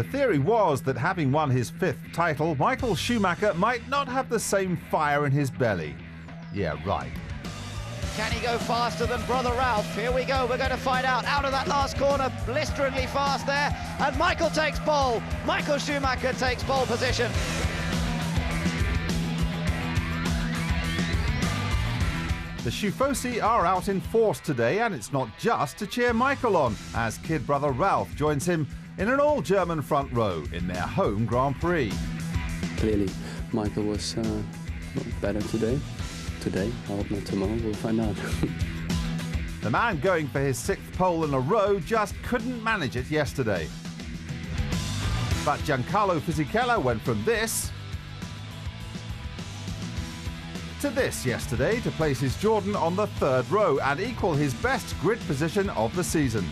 The theory was that having won his 5th title, Michael Schumacher might not have the same fire in his belly. Yeah, right. Can he go faster than brother Ralph? Here we go, we're going to find out. Out of that last corner, blisteringly fast there, and Michael takes pole. Michael Schumacher takes pole position. The Schufosi are out in force today, and it's not just to cheer Michael on, as kid brother Ralph joins him in an all-German front row in their home Grand Prix. Clearly, Michael was better today. Today, I hope not tomorrow, we'll find out. The man going for his 6th pole in a row just couldn't manage it yesterday. But Giancarlo Fisichella went from this to this yesterday to place his Jordan on the 3rd row and equal his best grid position of the season.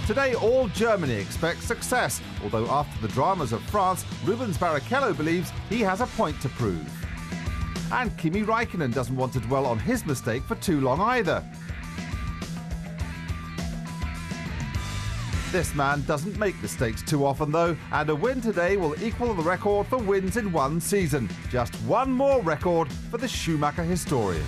Today, all Germany expects success, although after the dramas of France, Rubens Barrichello believes he has a point to prove. And Kimi Räikkönen doesn't want to dwell on his mistake for too long either. This man doesn't make mistakes too often though, and a win today will equal the record for wins in one season. Just one more record for the Schumacher historians.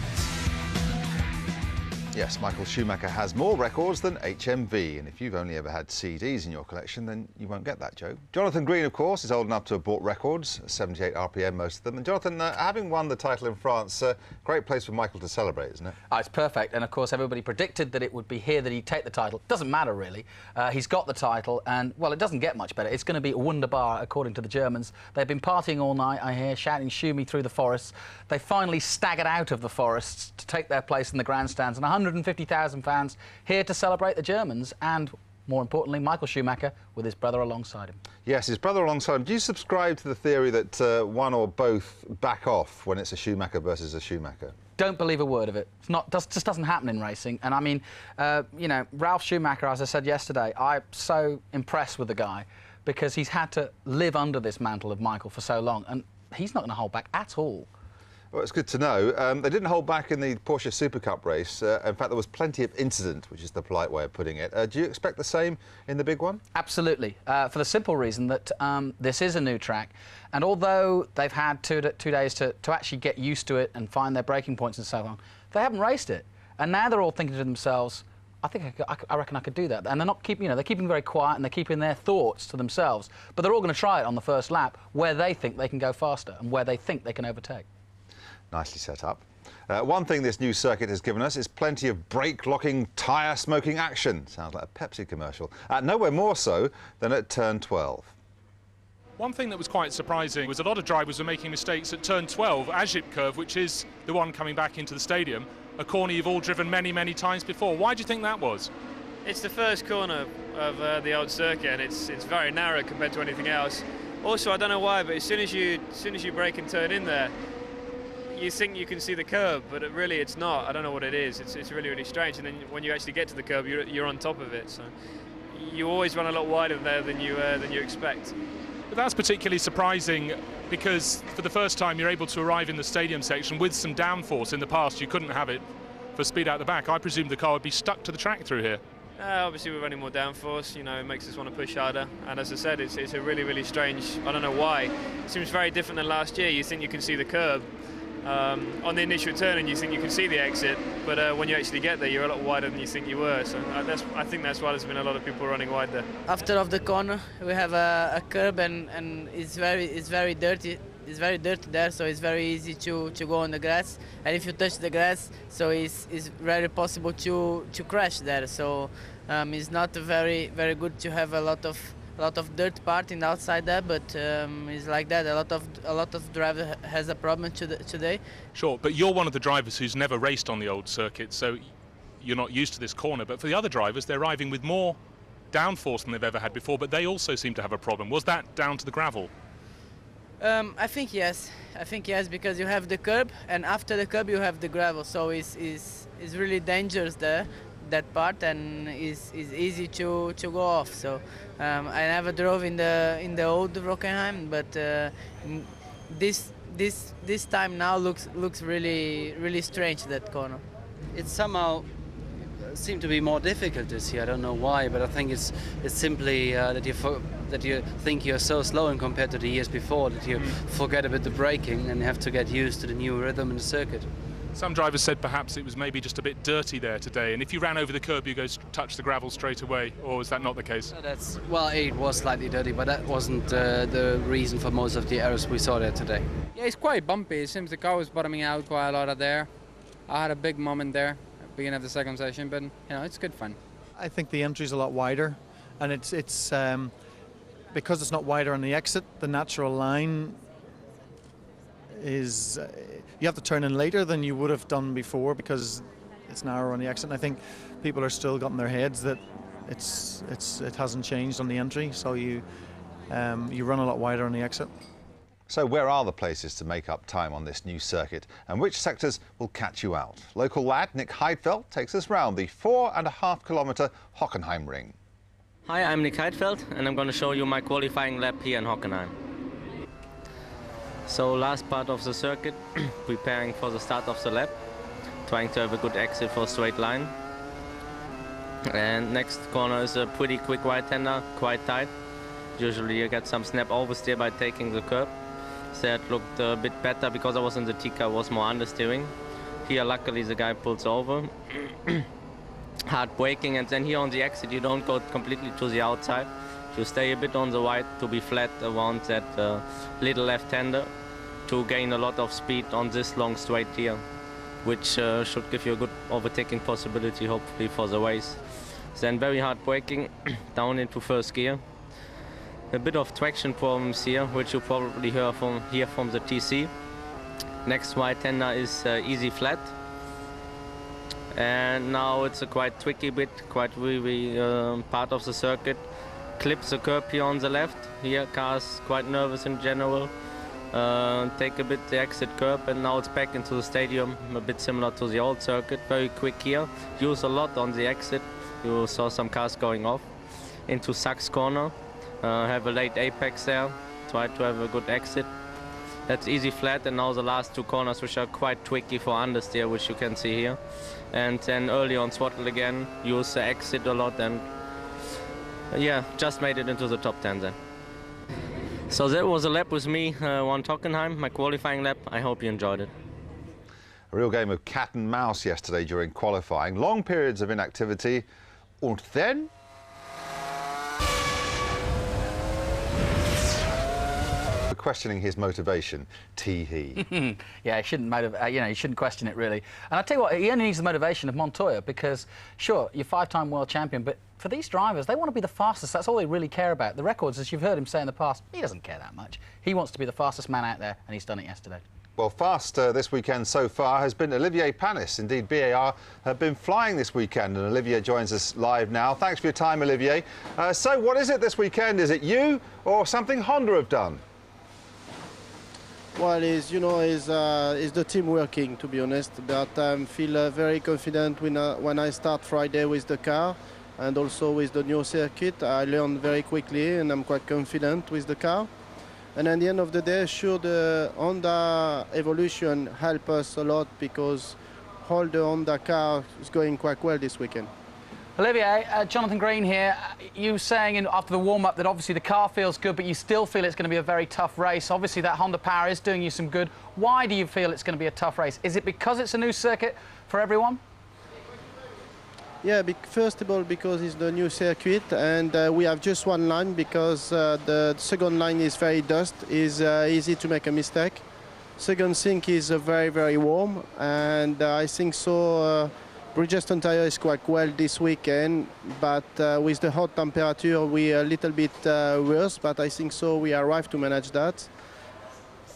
Yes, Michael Schumacher has more records than HMV, and if you've only ever had CDs in your collection, then you won't get that joke. Jonathan Green, of course, is old enough to have bought records, 78 RPM most of them. And Jonathan, having won the title in France, great place for Michael to celebrate, isn't it? Oh, it's perfect, and of course everybody predicted that it would be here that he'd take the title. Doesn't matter really. He's got the title, and well, it doesn't get much better. It's going to be a wunderbar, according to the Germans. They've been partying all night, I hear, shouting "Shoo me" through the forests. They finally staggered out of the forests to take their place in the grandstands, and 150,000 fans here to celebrate the Germans and, more importantly, Michael Schumacher with his brother alongside him. Yes, his brother alongside him. Do you subscribe to the theory that one or both back off when it's a Schumacher versus a Schumacher? Don't believe a word of it. It's not, just doesn't happen in racing. And I mean, you know, Ralf Schumacher, as I said yesterday, I'm so impressed with the guy because he's had to live under this mantle of Michael for so long, and he's not going to hold back at all. Well, it's good to know. They didn't hold back in the Porsche Super Cup race. In fact, there was plenty of incident, which is the polite way of putting it. Do you expect the same in the big one? Absolutely, for the simple reason that this is a new track, and although they've had two days to actually get used to it and find their braking points and so on, they haven't raced it. And now they're all thinking to themselves, I reckon I could do that. And they're not keeping, you know, they're keeping very quiet and they're keeping their thoughts to themselves. But they're all going to try it on the first lap where they think they can go faster and where they think they can overtake. Nicely set up. One thing this new circuit has given us is plenty of brake-locking, tyre-smoking action. Sounds like a Pepsi commercial. Nowhere more so than at turn 12. One thing that was quite surprising was a lot of drivers were making mistakes at turn 12, Ajip curve, which is the one coming back into the stadium, a corner you've all driven many, many times before. Why do you think that was? It's the first corner of the old circuit, and it's very narrow compared to anything else. Also, I don't know why, but as soon as you brake and turn in there, you think you can see the curb, but it's not. I don't know what it is. It's really, really strange. And then when you actually get to the curb, you're on top of it. So you always run a lot wider there than you expect. But that's particularly surprising because for the first time you're able to arrive in the stadium section with some downforce. In the past you couldn't have it for speed out the back. I presume the car would be stuck to the track through here. Obviously we're running more downforce, you know, it makes us want to push harder. And as I said, it's a really, really strange, I don't know why. It seems very different than last year. You think you can see the curb on the initial turn and you think you can see the exit, but when you actually get there, you're a lot wider than you think you were. So I think that's why there's been a lot of people running wide there. After of the corner, we have a curb and it's very dirty. It's very dirty there, so it's very easy to go on the grass. And if you touch the grass, so it's very possible to crash there. So it's not very good to have a lot of dirt part in the outside there, but it's like that. A lot of driver has a problem today. Sure, but you're one of the drivers who's never raced on the old circuit, so you're not used to this corner. But for the other drivers, they're arriving with more downforce than they've ever had before, but they also seem to have a problem. Was that down to the gravel? I think yes, because you have the curb, and after the curb you have the gravel, so it's really dangerous there, that part, and is easy to go off. So I never drove in the old Rockenheim, but this time now looks really strange, that corner. It's somehow seem to be more difficult this year. I don't know why, but I think it's simply that you think you're so slow and compared to the years before that you forget a bit the braking and you have to get used to the new rhythm in the circuit. Some drivers said perhaps it was maybe just a bit dirty there today, and if you ran over the curb you go touch the gravel straight away, or is that not the case? Well, it was slightly dirty, but that wasn't the reason for most of the errors we saw there today. Yeah, it's quite bumpy. It seems the car was bottoming out quite a lot there. I had a big moment there at the beginning of the second session, but it's good fun. I think the entry's a lot wider, and it's because it's not wider on the exit, the natural line is you have to turn in later than you would have done before because it's narrower on the exit. And I think people are still got in their heads that it hasn't changed on the entry, so you run a lot wider on the exit. So where are the places to make up time on this new circuit, and which sectors will catch you out? Local lad Nick Heidfeld takes us round the 4.5-kilometre Hockenheim ring. Hi, I'm Nick Heidfeld and I'm going to show you my qualifying lap here in Hockenheim. So last part of the circuit, preparing for the start of the lap, trying to have a good exit for a straight line. And next corner is a pretty quick right-hander, quite tight. Usually you get some snap oversteer by taking the curb. That looked a bit better because I was in the T-car, was more understeering. Here luckily the guy pulls over. Hard braking, and then here on the exit you don't go completely to the outside. You stay a bit on the right to be flat around that little left-hander to gain a lot of speed on this long straight here, which should give you a good overtaking possibility hopefully for the race. Then very hard braking down into first gear. A bit of traction problems here, which you probably hear from the TC. Next right-hander is easy flat. And now it's a quite tricky bit, quite really part of the circuit. Clips the curb here on the left. Here car's quite nervous in general. Take a bit the exit curb, and now it's back into the stadium, a bit similar to the old circuit. Very quick here. Use a lot on the exit. You saw some cars going off. Into Sachs corner. Have a late apex there. Try to have a good exit. That's easy flat, and now the last two corners, which are quite tricky for understeer, which you can see here. And then early on throttle again. Use the exit a lot, and yeah, just made it into the top 10 then. So that was a lap with me on Hockenheim, my qualifying lap. I hope you enjoyed it. A real game of cat and mouse yesterday during qualifying. Long periods of inactivity. Und then questioning his motivation, tee-hee. Yeah, he shouldn't he shouldn't question it really. And I tell you what, he only needs the motivation of Montoya because, sure, you're 5-time world champion, but for these drivers, they want to be the fastest. That's all they really care about. The records, as you've heard him say in the past, he doesn't care that much. He wants to be the fastest man out there, and he's done it yesterday. Well, fast this weekend so far has been Olivier Panis. Indeed, BAR have been flying this weekend, and Olivier joins us live now. Thanks for your time, Olivier. So what is it this weekend? Is it you or something Honda have done? Well, is the team working, to be honest, but I feel very confident when I start Friday with the car and also with the new circuit. I learn very quickly and I'm quite confident with the car. And at the end of the day, sure, the Honda evolution help us a lot because all the Honda car is going quite well this weekend. Olivier, Jonathan Green here. You saying after the warm-up that obviously the car feels good, but you still feel it's going to be a very tough race. Obviously that Honda power is doing you some good. Why do you feel it's going to be a tough race? Is it because it's a new circuit for everyone? Yeah, first of all, because it's the new circuit and we have just one line because the second line is very dust, is easy to make a mistake. Second thing is very, very warm, and I think so Bridgestone tire is quite well this weekend, but with the hot temperature we are a little bit worse, but I think so we arrive to manage that.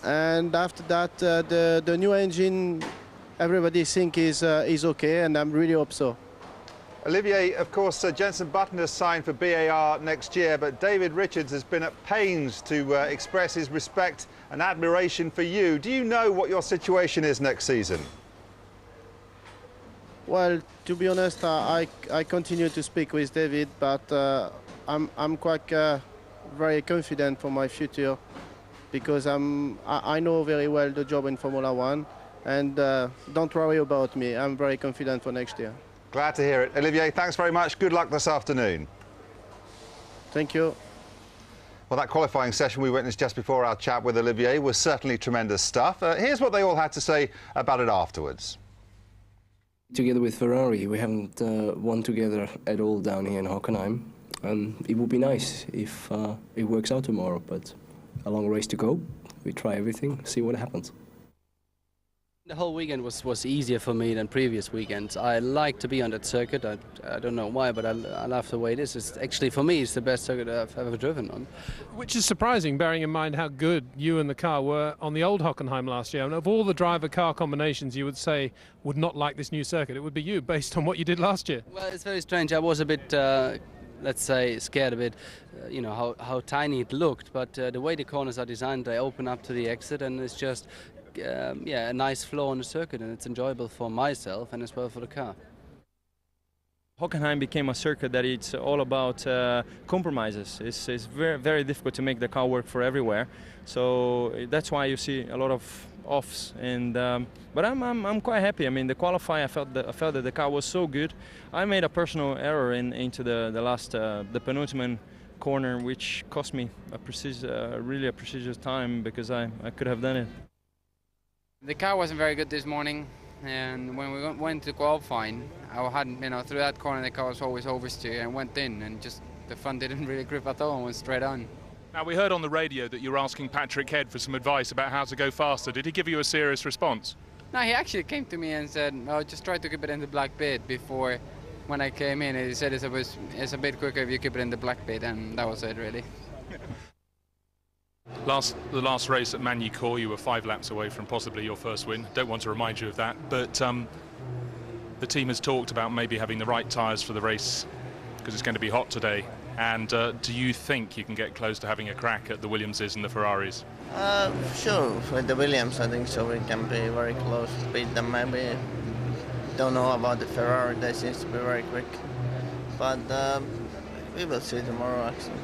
And after that, the new engine, everybody think is okay, and I really hope so. Olivier, of course, Jenson Button has signed for BAR next year, but David Richards has been at pains to express his respect and admiration for you. Do you know what your situation is next season? Well, to be honest, I continue to speak with David, but I'm quite very confident for my future because I know very well the job in Formula One, and don't worry about me. I'm very confident for next year. Glad to hear it. Olivier, thanks very much. Good luck this afternoon. Thank you. Well, that qualifying session we witnessed just before our chat with Olivier was certainly tremendous stuff. Here's what they all had to say about it afterwards. Together with Ferrari, we haven't won together at all down here in Hockenheim. It would be nice if it works out tomorrow, but a long race to go. We try everything, see what happens. The whole weekend was easier for me than previous weekends. I like to be on that circuit. I don't know why, but I love the way it is. It's actually, for me, it's the best circuit I've ever driven on. Which is surprising, bearing in mind how good you and the car were on the old Hockenheim last year. And of all the driver-car combinations you would say would not like this new circuit, it would be you, based on what you did last year. Well, it's very strange. I was a bit, let's say, scared a bit, you know, how tiny it looked. But the way the corners are designed, they open up to the exit, and it's just... yeah, a nice flow on the circuit, and it's enjoyable for myself and as well for the car. Hockenheim became a circuit that it's all about compromises. It's very, very difficult to make the car work for everywhere. So that's why you see a lot of offs. And but I'm quite happy. I mean, the qualifying, I felt that the car was so good. I made a personal error into the last the penultimate corner, which cost me really a precious time, because I could have done it. The car wasn't very good this morning, and when we went to qualifying, I hadn't, you know, through that corner the car was always oversteer and went in, and just the front didn't really grip at all and went straight on. Now, we heard on the radio that you were asking Patrick Head for some advice about how to go faster. Did he give you a serious response? No, he actually came to me and said, "Oh, just try to keep it in the black bit." Before, when I came in, he said it's a bit quicker if you keep it in the black bit, and that was it really. The last race at Magny-Cours, you were 5 laps away from possibly your first win. Don't want to remind you of that, but the team has talked about maybe having the right tyres for the race because it's going to be hot today. And do you think you can get close to having a crack at the Williamses and the Ferraris? Sure, with the Williams I think so we can be very close to beat them. Maybe don't know about the Ferrari, they seem to be very quick. But we will see tomorrow actually.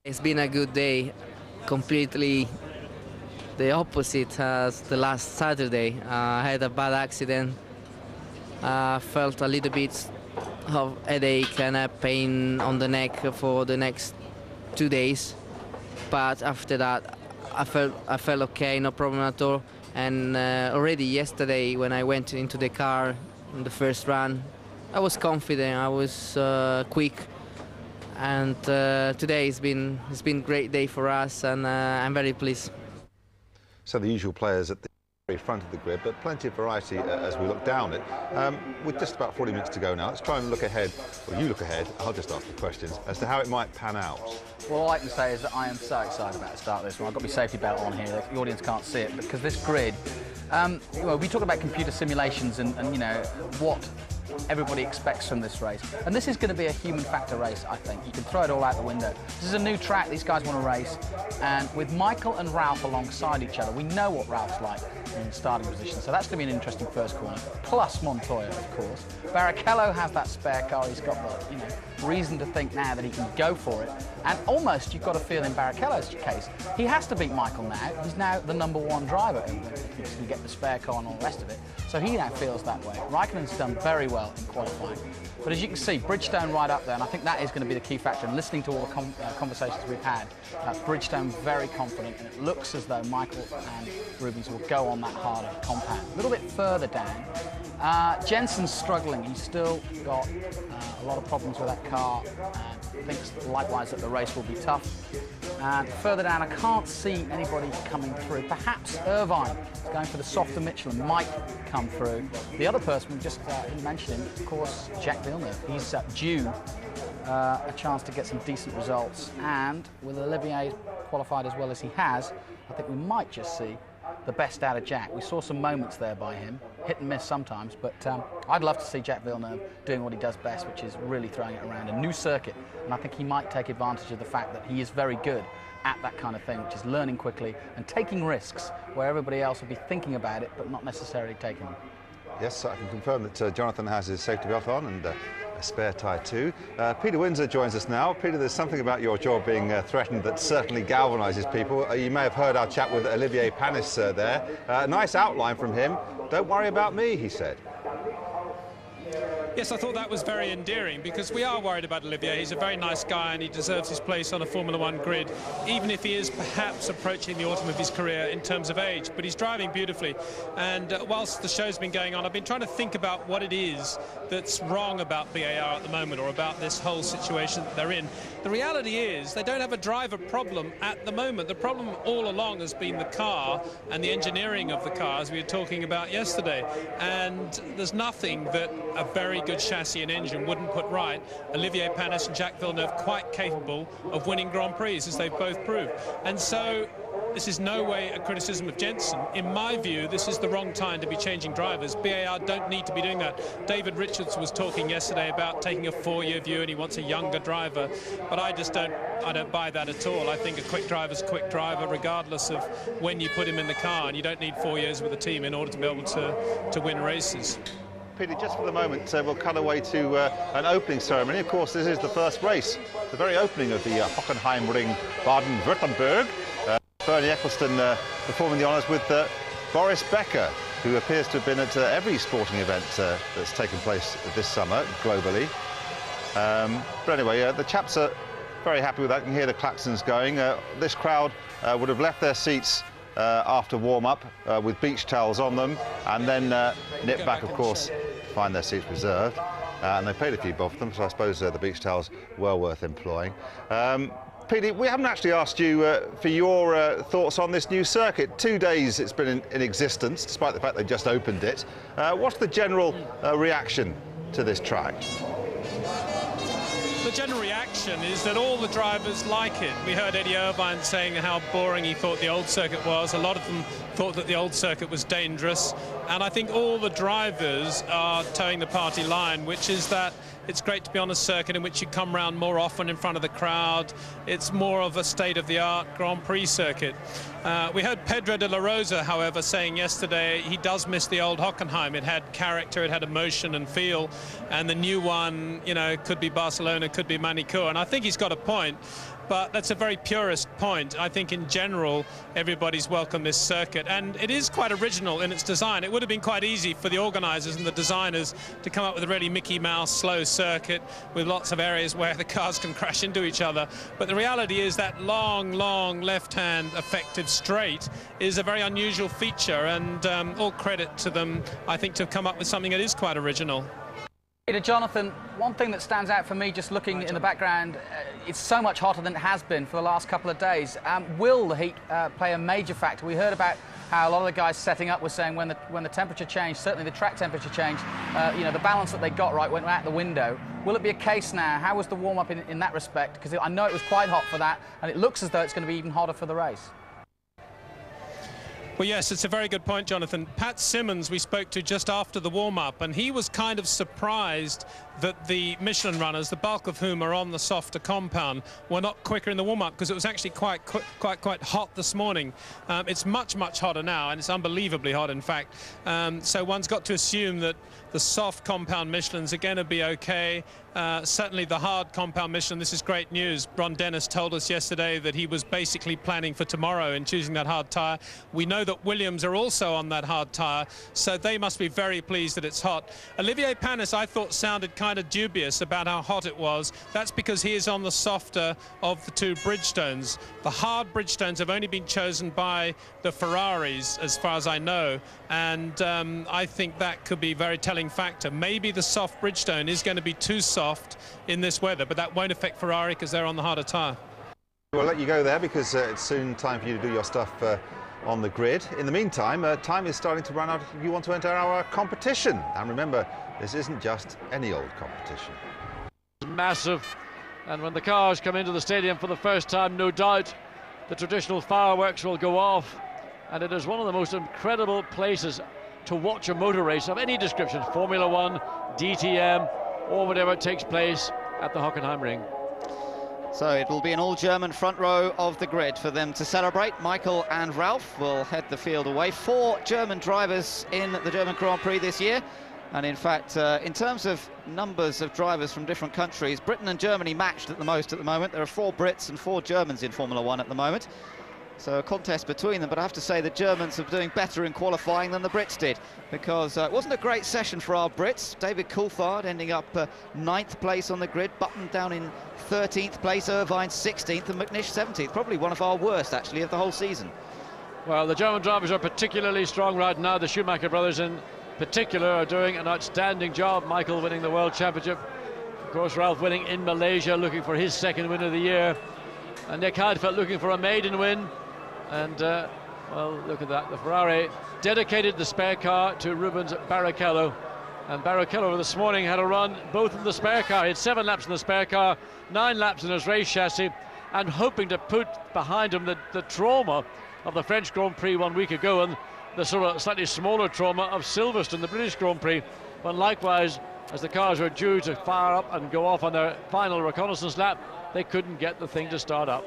It's been a good day, completely the opposite as the last Saturday. I had a bad accident, felt a little bit of headache and a pain on the neck for the next 2 days. But after that, I felt okay, no problem at all. And already yesterday, when I went into the car in the first run, I was confident, I was quick. And today it's been a great day for us, and I'm very pleased. So the usual players at the very front of the grid, but plenty of variety as we look down it. With just about 40 minutes to go now, let's try and look ahead, or you look ahead, I'll just ask the questions, as to how it might pan out. Well, all I can say is that I am so excited about the start of this one. I've got my safety belt on here, the audience can't see it, because this grid, well, we talk about computer simulations and you know, what everybody expects from this race. And this is going to be a human factor race, I think. You can throw it all out the window. This is a new track these guys want to race, and with Michael and Ralph alongside each other, we know what Ralph's like in starting position, so that's going to be an interesting first corner, plus Montoya, of course. Barrichello has that spare car. He's got the, you know, reason to think now that he can go for it, and almost you've got to feel in Barrichello's case, he has to beat Michael now. He's now the #1 driver, if you get the spare car and all the rest of it, so he now feels that way. Raikkonen's done very well in qualifying, but as you can see, Bridgestone right up there, and I think that is going to be the key factor. And listening to all the conversations we've had, Bridgestone very confident, and it looks as though Michael and Rubens will go on that harder compound. A little bit further down, Jensen's struggling. He's still got a lot of problems with that car, and thinks likewise that the race will be tough. And further down, I can't see anybody coming through. Perhaps Irvine is going for the softer Michelin, might come through. The other person we just didn't mention him, of course, Jacques Villeneuve. He's due a chance to get some decent results, and with Olivier qualified as well as he has, I think we might just see the best out of Jack. We saw some moments there by him, hit and miss sometimes, but I'd love to see Jacques Villeneuve doing what he does best, which is really throwing it around a new circuit, and I think he might take advantage of the fact that he is very good at that kind of thing, which is learning quickly and taking risks where everybody else will be thinking about it but not necessarily taking them. Yes, I can confirm that Jonathan has his safety belt on and a spare tyre too. Peter Windsor joins us now. Peter, there's something about your job being threatened that certainly galvanises people. You may have heard our chat with Olivier Panis there. Nice outline from him. Don't worry about me, he said. Yes, I thought that was very endearing, because we are worried about Olivier. He's a very nice guy and he deserves his place on a Formula One grid, even if he is perhaps approaching the autumn of his career in terms of age. But he's driving beautifully. And whilst the show's been going on, I've been trying to think about what it is that's wrong about BAR at the moment, or about this whole situation that they're in. The reality is they don't have a driver problem at the moment. The problem all along has been the car and the engineering of the car, as we were talking about yesterday. And there's nothing that a very good chassis and engine wouldn't put right. Olivier Panis and Jacques Villeneuve quite capable of winning Grand Prix, as they've both proved. And so this is no way a criticism of Jensen. In my view, this is the wrong time to be changing drivers. BAR don't need to be doing that. David Richards was talking yesterday about taking a 4-year view and he wants a younger driver. But I don't buy that at all. I think a quick driver's a quick driver, regardless of when you put him in the car. And you don't need 4 years with a team in order to be able to win races. Peter, just for the moment, we'll cut away to an opening ceremony. Of course, this is the first race, the very opening of the Hockenheimring Baden-Württemberg. Bernie Eccleston performing the honours with Boris Becker, who appears to have been at every sporting event that's taken place this summer globally. But anyway, the chaps are very happy with that. You can hear the klaxons going. This crowd would have left their seats after warm-up with beach towels on them, and then nip back, of course, to find their seats reserved. And they paid a few bob for them, so I suppose the beach towels were worth employing. Petey, we haven't actually asked you for your thoughts on this new circuit. 2 days it's been in existence, despite the fact they just opened it. What's the general reaction to this track? The general reaction is that all the drivers like it. We heard Eddie Irvine saying how boring he thought the old circuit was. A lot of them thought that the old circuit was dangerous. And I think all the drivers are towing the party line, which is that it's great to be on a circuit in which you come round more often in front of the crowd. It's more of a state-of-the-art Grand Prix circuit. We heard Pedro de la Rosa, however, saying yesterday he does miss the old Hockenheim. It had character, it had emotion and feel, and the new one, you know, could be Barcelona, could be Manicourt, and I think he's got a point. But that's a very purist point. I think in general everybody's welcome this circuit, and it is quite original in its design. It would have been quite easy for the organisers and the designers to come up with a really Mickey Mouse slow circuit with lots of areas where the cars can crash into each other. But the reality is that long left-hand effective straight is a very unusual feature, and all credit to them, I think, to have come up with something that is quite original. Peter, Jonathan, one thing that stands out for me just looking in the background, it's so much hotter than it has been for the last couple of days. Will the heat play a major factor? We heard about how a lot of the guys setting up were saying when the temperature changed, certainly the track temperature changed, you know, the balance that they got right went out the window. Will it be a case now? How was the warm-up in that respect? Because I know it was quite hot for that, and it looks as though it's going to be even hotter for the race. Well, yes, it's a very good point, Jonathan. Pat Simmons we spoke to just after the warm-up, and he was kind of surprised that the Michelin runners, the bulk of whom are on the softer compound, were not quicker in the warm-up, because it was actually quite hot this morning. It's much hotter now, and it's unbelievably hot, in fact. So one's got to assume that the soft compound Michelins are going to be okay. Certainly the hard compound Michelin, this is great news. Ron Dennis told us yesterday that he was basically planning for tomorrow in choosing that hard tyre. We know that Williams are also on that hard tyre, so they must be very pleased that it's hot. Olivier Panis, I thought, sounded kind of dubious about how hot it was. That's because he is on the softer of the two Bridgestones. The hard Bridgestones have only been chosen by the Ferraris, as far as I know, and I think that could be a very telling factor. Maybe the soft Bridgestone is going to be too soft in this weather, but that won't affect Ferrari because they're on the harder tyre. We'll let you go there because it's soon time for you to do your stuff on the grid. In the meantime, time is starting to run out if you want to enter our competition. And remember, this isn't just any old competition. Massive, and when the cars come into the stadium for the first time, no doubt the traditional fireworks will go off, and it is one of the most incredible places to watch a motor race of any description, Formula One, DTM, or whatever takes place at the Hockenheimring. So it will be an all-German front row of the grid for them to celebrate. Michael and Ralph will head the field away. 4 German drivers in the German Grand Prix this year. And in fact, in terms of numbers of drivers from different countries, Britain and Germany matched at the most at the moment. There are 4 Brits and 4 Germans in Formula One at the moment. So a contest between them, but I have to say the Germans are doing better in qualifying than the Brits did, because it wasn't a great session for our Brits. David Coulthard ending up 9th place on the grid, Button down in 13th place, Irvine 16th and McNish 17th. Probably one of our worst, actually, of the whole season. Well, the German drivers are particularly strong right now. The Schumacher brothers in particular are doing an outstanding job. Michael winning the World Championship. Of course, Ralph winning in Malaysia, looking for his second win of the year. And Nick Heidfeld looking for a maiden win. And, well, look at that. The Ferrari dedicated the spare car to Rubens Barrichello. And Barrichello this morning had a run both in the spare car. He had 7 laps in the spare car, 9 laps in his race chassis, and hoping to put behind him the trauma of the French Grand Prix 1 week ago and the sort of slightly smaller trauma of Silverstone, the British Grand Prix, when likewise, as the cars were due to fire up and go off on their final reconnaissance lap, they couldn't get the thing to start up.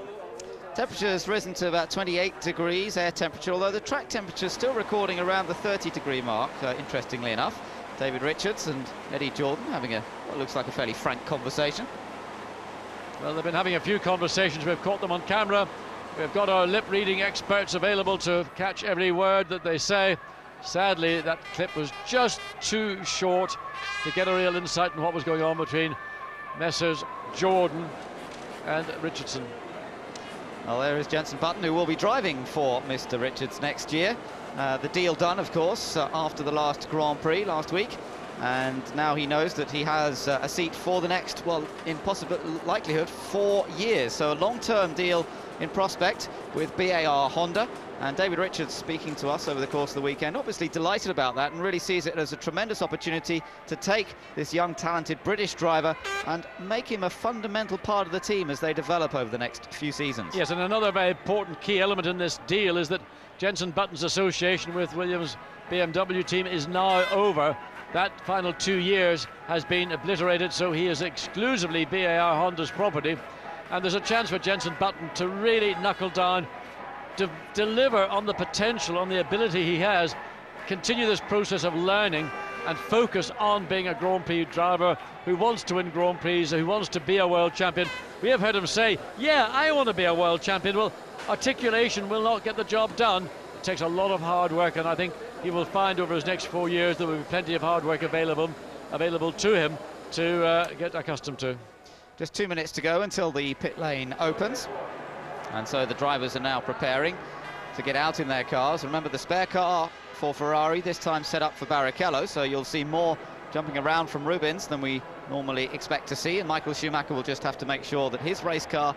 Temperature has risen to about 28 degrees air temperature, although the track temperature is still recording around the 30-degree mark, interestingly enough. David Richards and Eddie Jordan having what looks like a fairly frank conversation. Well, they've been having a few conversations. We've caught them on camera. We've got our lip-reading experts available to catch every word that they say. Sadly, that clip was just too short to get a real insight on what was going on between Messrs Jordan and Richardson. Well, there is Jenson Button, who will be driving for Mr. Richards next year. The deal done, of course, after the last Grand Prix last week. And now he knows that he has a seat for the next, well, in possible likelihood, 4 years. So a long-term deal in prospect with BAR Honda. And David Richards speaking to us over the course of the weekend, obviously delighted about that and really sees it as a tremendous opportunity to take this young, talented British driver and make him a fundamental part of the team as they develop over the next few seasons. Yes, and another very important key element in this deal is that Jenson Button's association with Williams BMW team is now over. That final 2 years has been obliterated, so he is exclusively BAR Honda's property. And there's a chance for Jenson Button to really knuckle down, to deliver on the potential, on the ability he has, continue this process of learning and focus on being a Grand Prix driver who wants to win Grand Prix, who wants to be a world champion. We have heard him say, yeah, I want to be a world champion. Well, articulation will not get the job done. It takes a lot of hard work, and I think he will find over his next 4 years there will be plenty of hard work available to him to get accustomed to. Just 2 minutes to go until the pit lane opens. And so the drivers are now preparing to get out in their cars. Remember, the spare car for Ferrari, this time set up for Barrichello, so you'll see more jumping around from Rubens than we normally expect to see, and Michael Schumacher will just have to make sure that his race car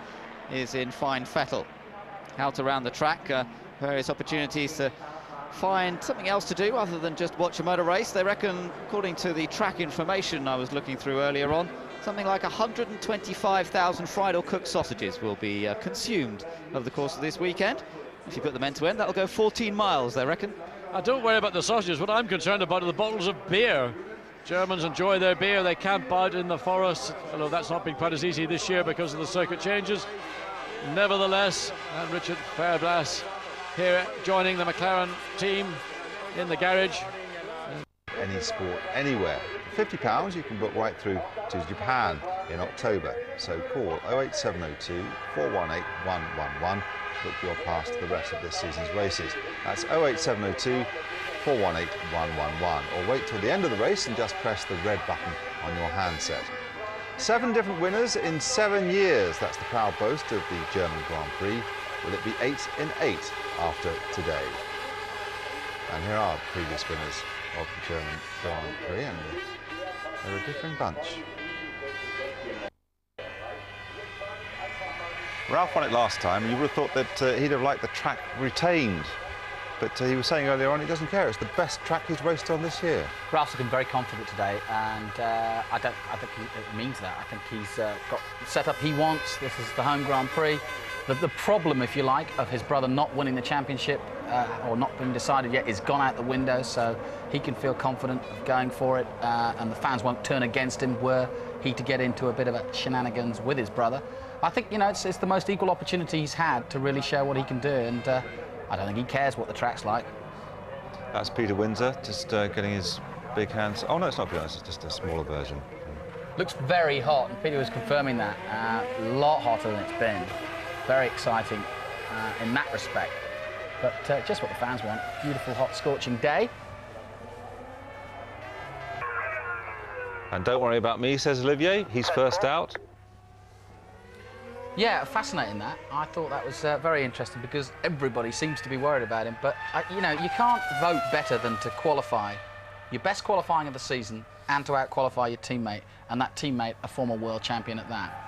is in fine fettle. Out around the track, various opportunities to find something else to do other than just watch a motor race. They reckon, according to the track information I was looking through earlier on, something like 125,000 fried or cooked sausages will be consumed over the course of this weekend. If you put them end to end, that'll go 14 miles, they reckon. Don't worry about the sausages. What I'm concerned about are the bottles of beer. Germans enjoy their beer. They camp out in the forest, although that's not been quite as easy this year because of the circuit changes. Nevertheless, and Richard Fairbrass here joining the McLaren team in the garage. Any sport, anywhere. For £50 you can book right through to Japan in October. So call 08702 418 111 to book your pass to the rest of this season's races. That's 08702 418 111. Or wait till the end of the race and just press the red button on your handset. 7 different winners in 7 years. That's the proud boast of the German Grand Prix. Will it be 8 in 8 after today? And here are the previous winners of the German Grand Prix, and they're a different bunch. Ralph won it last time, and you would have thought that he'd have liked the track retained. But he was saying earlier on he doesn't care. It's the best track he's raced on this year. Ralph's looking very confident today, and I think it means that. I think he's got the setup he wants. This is the home Grand Prix. The problem, if you like, of his brother not winning the championship or not being decided yet is gone out the window, so he can feel confident of going for it, and the fans won't turn against him were he to get into a bit of a shenanigans with his brother. I think, you know, it's the most equal opportunity he's had to really show what he can do, and I don't think he cares what the track's like. That's Peter Windsor, just getting his big hands. Oh no, it's not big hands, it's just a smaller version. Looks very hot, and Peter was confirming that. A lot hotter than it's been. Very exciting in that respect. But just what the fans want. Beautiful, hot, scorching day. And don't worry about me, says Olivier. He's first out. Yeah, fascinating that. I thought that was very interesting because everybody seems to be worried about him. But, you know, you can't vote better than to qualify your best qualifying of the season and to out-qualify your teammate, and that teammate a former world champion at that.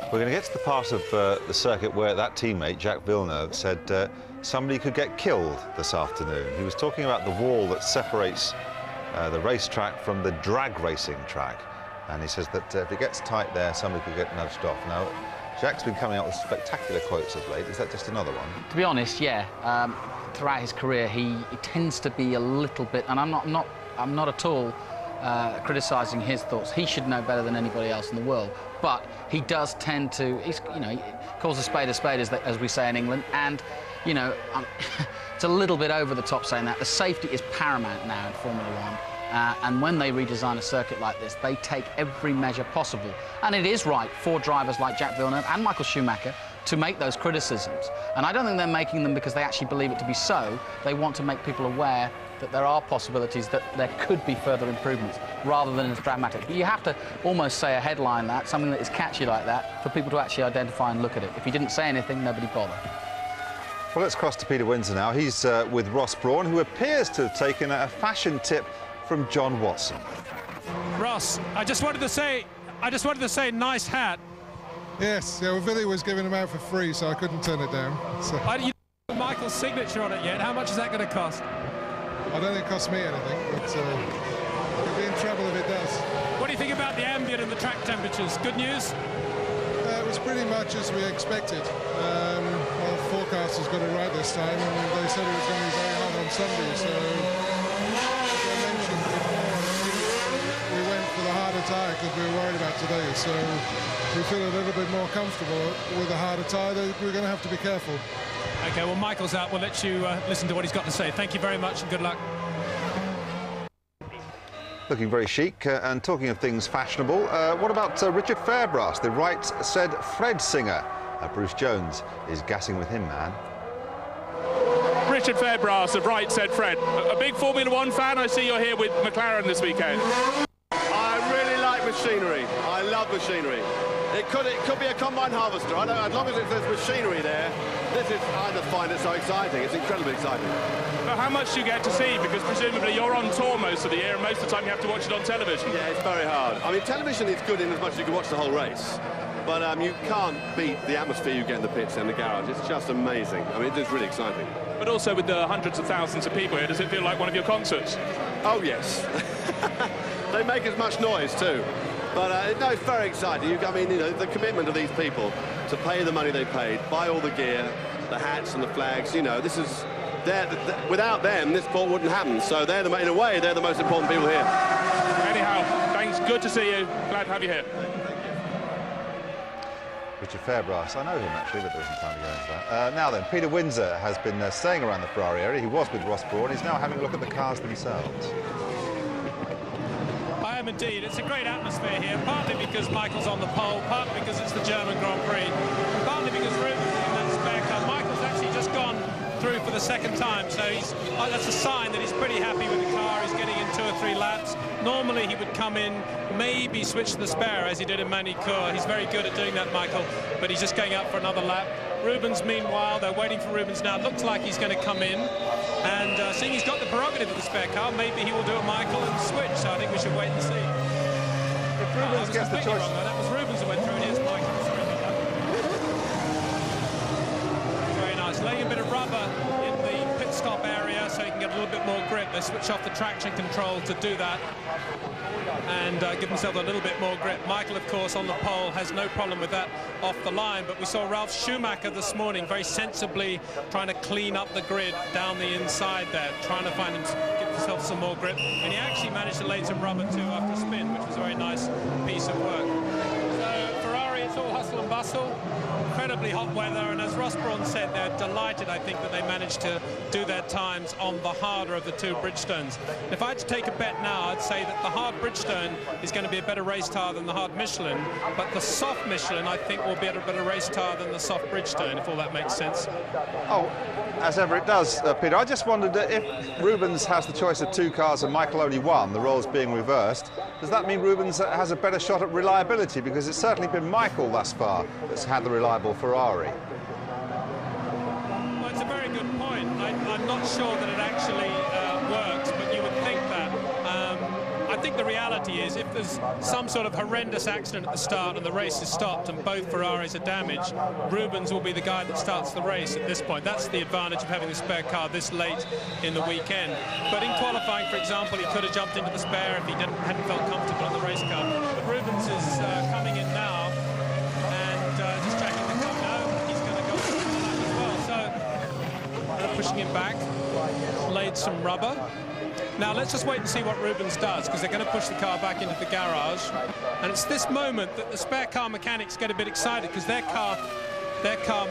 We're going to get to the part of the circuit where that teammate, Jacques Villeneuve, said somebody could get killed this afternoon. He was talking about the wall that separates the racetrack from the drag racing track. And he says that if it gets tight there, somebody could get nudged off. Now, Jacques has been coming out with spectacular quotes of late. Is that just another one? To be honest, yeah. Throughout his career, he tends to be a little bit, and I'm not at all criticising his thoughts. He should know better than anybody else in the world. But he does tend to, he calls a spade, as we say in England, and, you know, it's a little bit over the top saying that. The safety is paramount now in Formula One. And when they redesign a circuit like this, they take every measure possible. And it is right for drivers like Jacques Villeneuve and Michael Schumacher to make those criticisms. And I don't think they're making them because they actually believe it to be so. They want to make people aware that there are possibilities that there could be further improvements, rather than as dramatic. But you have to almost say a headline that, something that is catchy like that, for people to actually identify and look at it. If he didn't say anything, nobody bothered. Well, let's cross to Peter Windsor now. He's with Ross Brawn, who appears to have taken a fashion tip from John Watson. Ross, I just wanted to say, nice hat. Yes, yeah, well, Billy was giving them out for free, so I couldn't turn it down. So. You don't have Michael's signature on it yet. How much is that going to cost? I don't think it costs me anything, but you'll be in trouble if it does. What do you think about the ambient and the track temperatures? Good news? It was pretty much as we expected. Well, forecasters got it right this time, and they said it was going to be very hot on Sunday, so as I mentioned before, we went for the harder tyre because we were worried about today, so we feel a little bit more comfortable with a harder tyre. We're going to have to be careful. OK, well, Michael's out. We'll let you listen to what he's got to say. Thank you very much and good luck. Looking very chic. And talking of things fashionable, what about Richard Fairbrass, the Right Said Fred singer? Bruce Jones is gassing with him, man. Richard Fairbrass of Right Said Fred. A big Formula One fan. I see you're here with McLaren this weekend. I really like machinery. I love machinery. It could be a combine harvester. I know, as long as there's machinery there, this is, I just find it so exciting. It's incredibly exciting. But how much do you get to see? Because presumably you're on tour most of the year, and most of the time you have to watch it on television. Yeah, it's very hard. I mean, television is good in as much as you can watch the whole race. But you can't beat the atmosphere you get in the pits and the garage. It's just amazing. I mean, it's really exciting. But also with the hundreds of thousands of people here, does it feel like one of your concerts? Oh, yes. They make as much noise, too. But no, it's very exciting. I mean, you know, the commitment of these people to pay the money they paid, buy all the gear, the hats and the flags, you know, this is... without them, this sport wouldn't happen. So in a way, they're the most important people here. Anyhow, thanks. Good to see you. Glad to have you here. Richard Fairbrass, I know him actually, but there isn't time to go into that. Now then, Peter Windsor has been staying around the Ferrari area. He was with Ross Brawn. He's now having a look at the cars themselves. I am indeed. It's a great atmosphere here, partly because Michael's on the pole, partly because it's the German Grand Prix, and partly because Rubens in that spare car. Michael's actually just gone through for the second time, so that's a sign that he's pretty happy with the car. He's getting in 2 or 3 laps. Normally he would come in, maybe switch to the spare as he did in Manicourt. He's very good at doing that, Michael, but he's just going up for another lap. Rubens, meanwhile, they're waiting for Rubens now. It looks like he's going to come in, and seeing he's got the prerogative of the spare car, maybe he will do a Michael and switch, so I think we should wait and see. If Rubens gets the choice... Wrong, though. That was Rubens who went through, and here's Michael. Sorry about that. Very nice. Laying a bit of rubber in the pit stop area so he can get a little bit more grip. They switch off the traction control to do that and give himself a little bit more grip. Michael, of course, on the pole has no problem with that off the line, but we saw Ralf Schumacher this morning very sensibly trying to clean up the grid down the inside there, trying to give himself some more grip, and he actually managed to lay some rubber too after a spin, which was a very nice piece of work. So Ferrari, it's all hustle hustle and bustle, incredibly hot weather, and as Ross Brawn said, they're delighted, I think, that they managed to do their times on the harder of the two Bridgestones. If I had to take a bet now, I'd say that the hard Bridgestone is going to be a better race tyre than the hard Michelin, but the soft Michelin, I think, will be a better race tyre than the soft Bridgestone, if all that makes sense. Oh, as ever it does, Peter. I just wondered if Rubens has the choice of two cars and Michael only one, the roles being reversed, does that mean Rubens has a better shot at reliability? Because it's certainly been Michael thus far that's had the reliable Ferrari. Well, it's a very good point. I'm not sure that it actually works, but you would think that. I think the reality is if there's some sort of horrendous accident at the start and the race is stopped and both Ferraris are damaged, Rubens will be the guy that starts the race at this point. That's the advantage of having a spare car this late in the weekend. But in qualifying, for example, he could have jumped into the spare if he hadn't felt comfortable in the race car. But Rubens is coming in now and just checking the car. No, he's going to go for the lap as well. So they're pushing him back, laid some rubber. Now let's just wait and see what Rubens does, because they're going to push the car back into the garage, and it's this moment that the spare car mechanics get a bit excited, because their car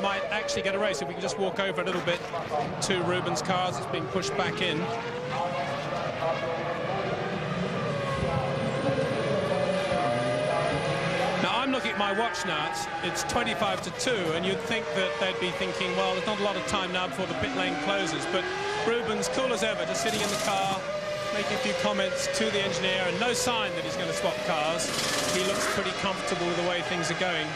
might actually get a race. If we can just walk over a little bit to Rubens' car as it's being pushed back in. Now I'm looking at my watch now, it's 25 to 2, and you'd think that they'd be thinking, well, there's not a lot of time now before the pit lane closes, but Rubens, cool as ever, just sitting in the car, making a few comments to the engineer, and no sign that he's going to swap cars. He looks pretty comfortable with the way things are going.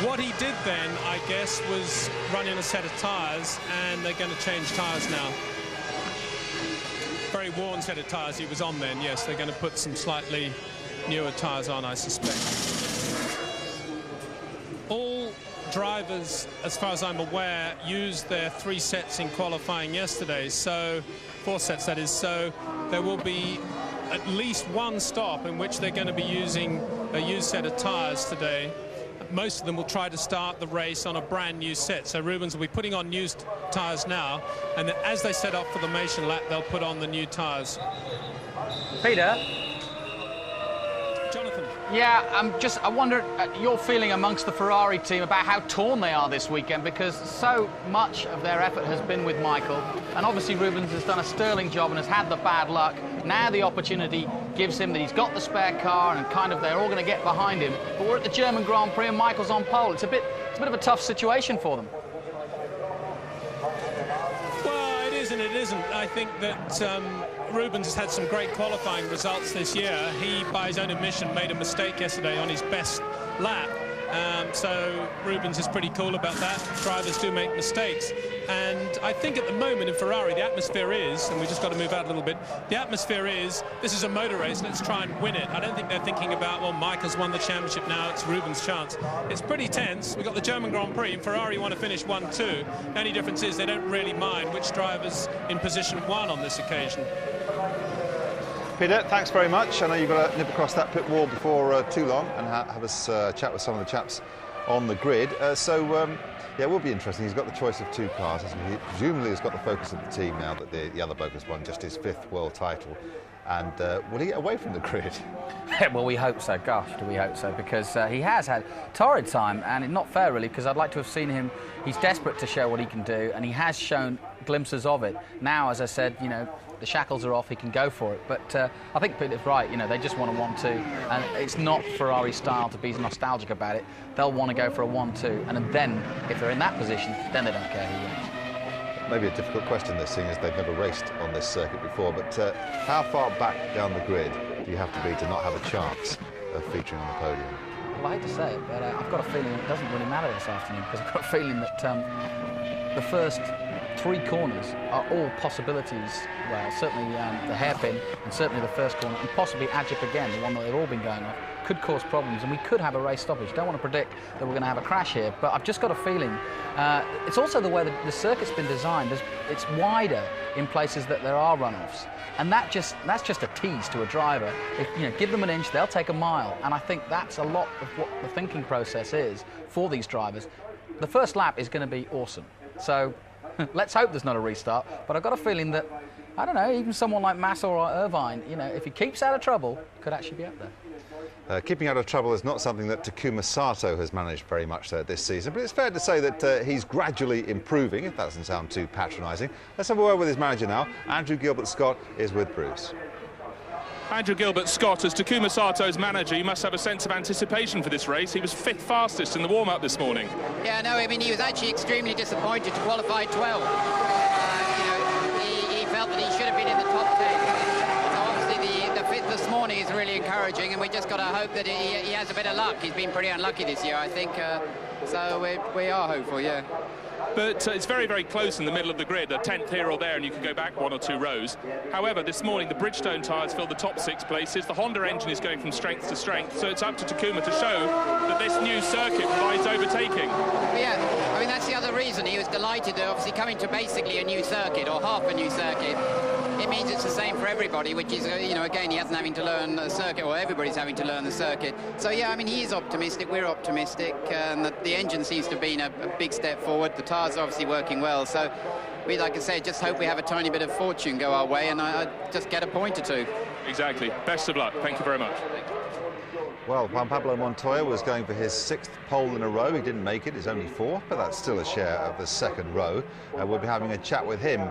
What he did then, I guess, was run in a set of tyres, and they're going to change tyres now. Very worn set of tyres he was on then, yes. They're going to put some slightly newer tyres on, I suspect. All drivers, as far as I'm aware, used their 3 sets in qualifying yesterday, so 4 sets that is, so there will be at least one stop in which they're going to be using a used set of tyres today. Most of them will try to start the race on a brand new set, so Rubens will be putting on used tyres now, and then as they set up for the Mation lap, they'll put on the new tyres. Peter? Jonathan? Yeah, I wonder your feeling amongst the Ferrari team about how torn they are this weekend, because so much of their effort has been with Michael, and obviously Rubens has done a sterling job and has had the bad luck. Now the opportunity gives him that he's got the spare car, and kind of they're all going to get behind him. But we're at the German Grand Prix and Michael's on pole. It's a bit of a tough situation for them. Well, it is and it isn't. I think that Rubens has had some great qualifying results this year. He, by his own admission, made a mistake yesterday on his best lap. So Rubens is pretty cool about that. Drivers do make mistakes. And I think at the moment in Ferrari, the atmosphere is, and we just got to move out a little bit, the atmosphere is, this is a motor race, let's try and win it. I don't think they're thinking about, well, Michael's won the championship now, it's Rubens' chance. It's pretty tense. We've got the German Grand Prix, and Ferrari want to finish 1-2. The only difference is they don't really mind which driver's in position 1 on this occasion. Peter, thanks very much. I know you've got to nip across that pit wall before too long and have us chat with some of the chaps on the grid. Yeah, it will be interesting. He's got the choice of 2 cars. He presumably has got the focus of the team now that the other bloke has won just his 5th world title. And will he get away from the grid? Well, we hope so. Gosh, do we hope so? Because he has had torrid time, and it's not fair, really, because I'd like to have seen him. He's desperate to show what he can do, and he has shown glimpses of it. Now, as I said, you know, the shackles are off, he can go for it. But I think Peter's right, you know, they just want a 1-2. And it's not Ferrari style to be nostalgic about it. They'll want to go for a 1-2. And then, if they're in that position, then they don't care who wins. Maybe a difficult question, this, seeing as they've never raced on this circuit before. But how far back down the grid do you have to be to not have a chance of featuring on the podium? Well, I hate to say it, but I've got a feeling it doesn't really matter this afternoon, because I've got a feeling that the first 3 corners are all possibilities. Well, certainly the hairpin, and certainly the first corner, and possibly Ajip again, the one that they've all been going off, could cause problems, and we could have a race stoppage. Don't want to predict that we're going to have a crash here, but I've just got a feeling. It's also the way that the circuit's been designed. It's wider in places that there are runoffs, and that's just a tease to a driver. If, you know, give them an inch, they'll take a mile, and I think that's a lot of what the thinking process is for these drivers. The first lap is going to be awesome, so let's hope there's not a restart, but I've got a feeling that, I don't know, even someone like Massa or Irvine, you know, if he keeps out of trouble, could actually be up there. Keeping out of trouble is not something that Takuma Sato has managed very much this season, but it's fair to say that he's gradually improving, if that doesn't sound too patronising. Let's have a word with his manager now. Andrew Gilbert-Scott is with Bruce. Andrew Gilbert-Scott, as Takuma Sato's manager, you must have a sense of anticipation for this race. He was 5th fastest in the warm-up this morning. Yeah, no, I mean, he was actually extremely disappointed to qualify 12. He felt that he should have been in the top 10. So obviously the 5th this morning is really encouraging, and we just got to hope that he has a bit of luck. He's been pretty unlucky this year, I think. So we are hopeful, yeah. But it's very, very close in the middle of the grid, a 10th here or there, and you can go back 1 or 2 rows. However, this morning, the Bridgestone tyres fill the top 6 places. The Honda engine is going from strength to strength, so it's up to Takuma to show that this new circuit provides overtaking. Yeah, I mean, that's the other reason. He was delighted, obviously, coming to basically a new circuit, or half a new circuit. It means it's the same for everybody, which is, you know, again, he hasn't having to learn the circuit, or everybody's having to learn the circuit. So, yeah, I mean, he's optimistic, we're optimistic, and the engine seems to have been a big step forward. The tyres are obviously working well, so we, like I say, just hope we have a tiny bit of fortune go our way, and I just get a point or 2. Exactly. Best of luck. Thank you very much. Well, Juan Pablo Montoya was going for his 6th pole in a row. He didn't make it, his only 4th, but that's still a share of the 2nd row. We'll be having a chat with him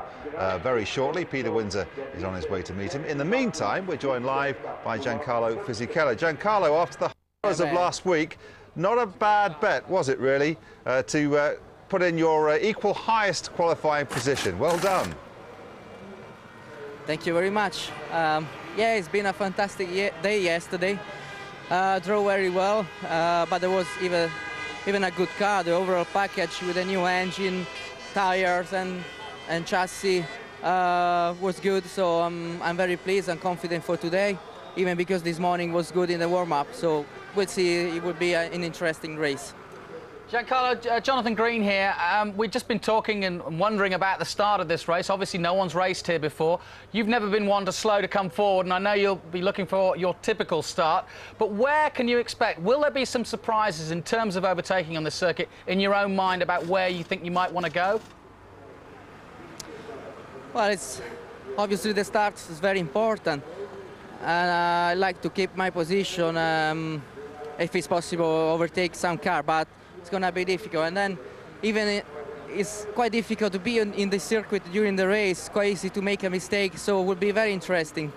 very shortly. Peter Windsor is on his way to meet him. In the meantime, we're joined live by Giancarlo Fisichella. Giancarlo, after the horrors of last week, not a bad bet, was it really, to put in your equal highest qualifying position. Well done. Thank you very much. Yeah, it's been a fantastic day yesterday. Drove very well, but there was even a good car. The overall package with a new engine, tires and chassis was good. So I'm very pleased and confident for today, even because this morning was good in the warm-up. So we'll see. It will be an interesting race. Giancarlo, Jonathan Green here. We've just been talking and wondering about the start of this race. Obviously, no one's raced here before. You've never been one to slow to come forward, and I know you'll be looking for your typical start. But where can you expect? Will there be some surprises in terms of overtaking on this circuit in your own mind about where you think you might want to go? Well, it's obviously the start is very important, and I like to keep my position. If it's possible, overtake some car, but it's going to be difficult. And then even it's quite difficult to be in the circuit during the race. Quite easy to make a mistake, so it will be very interesting.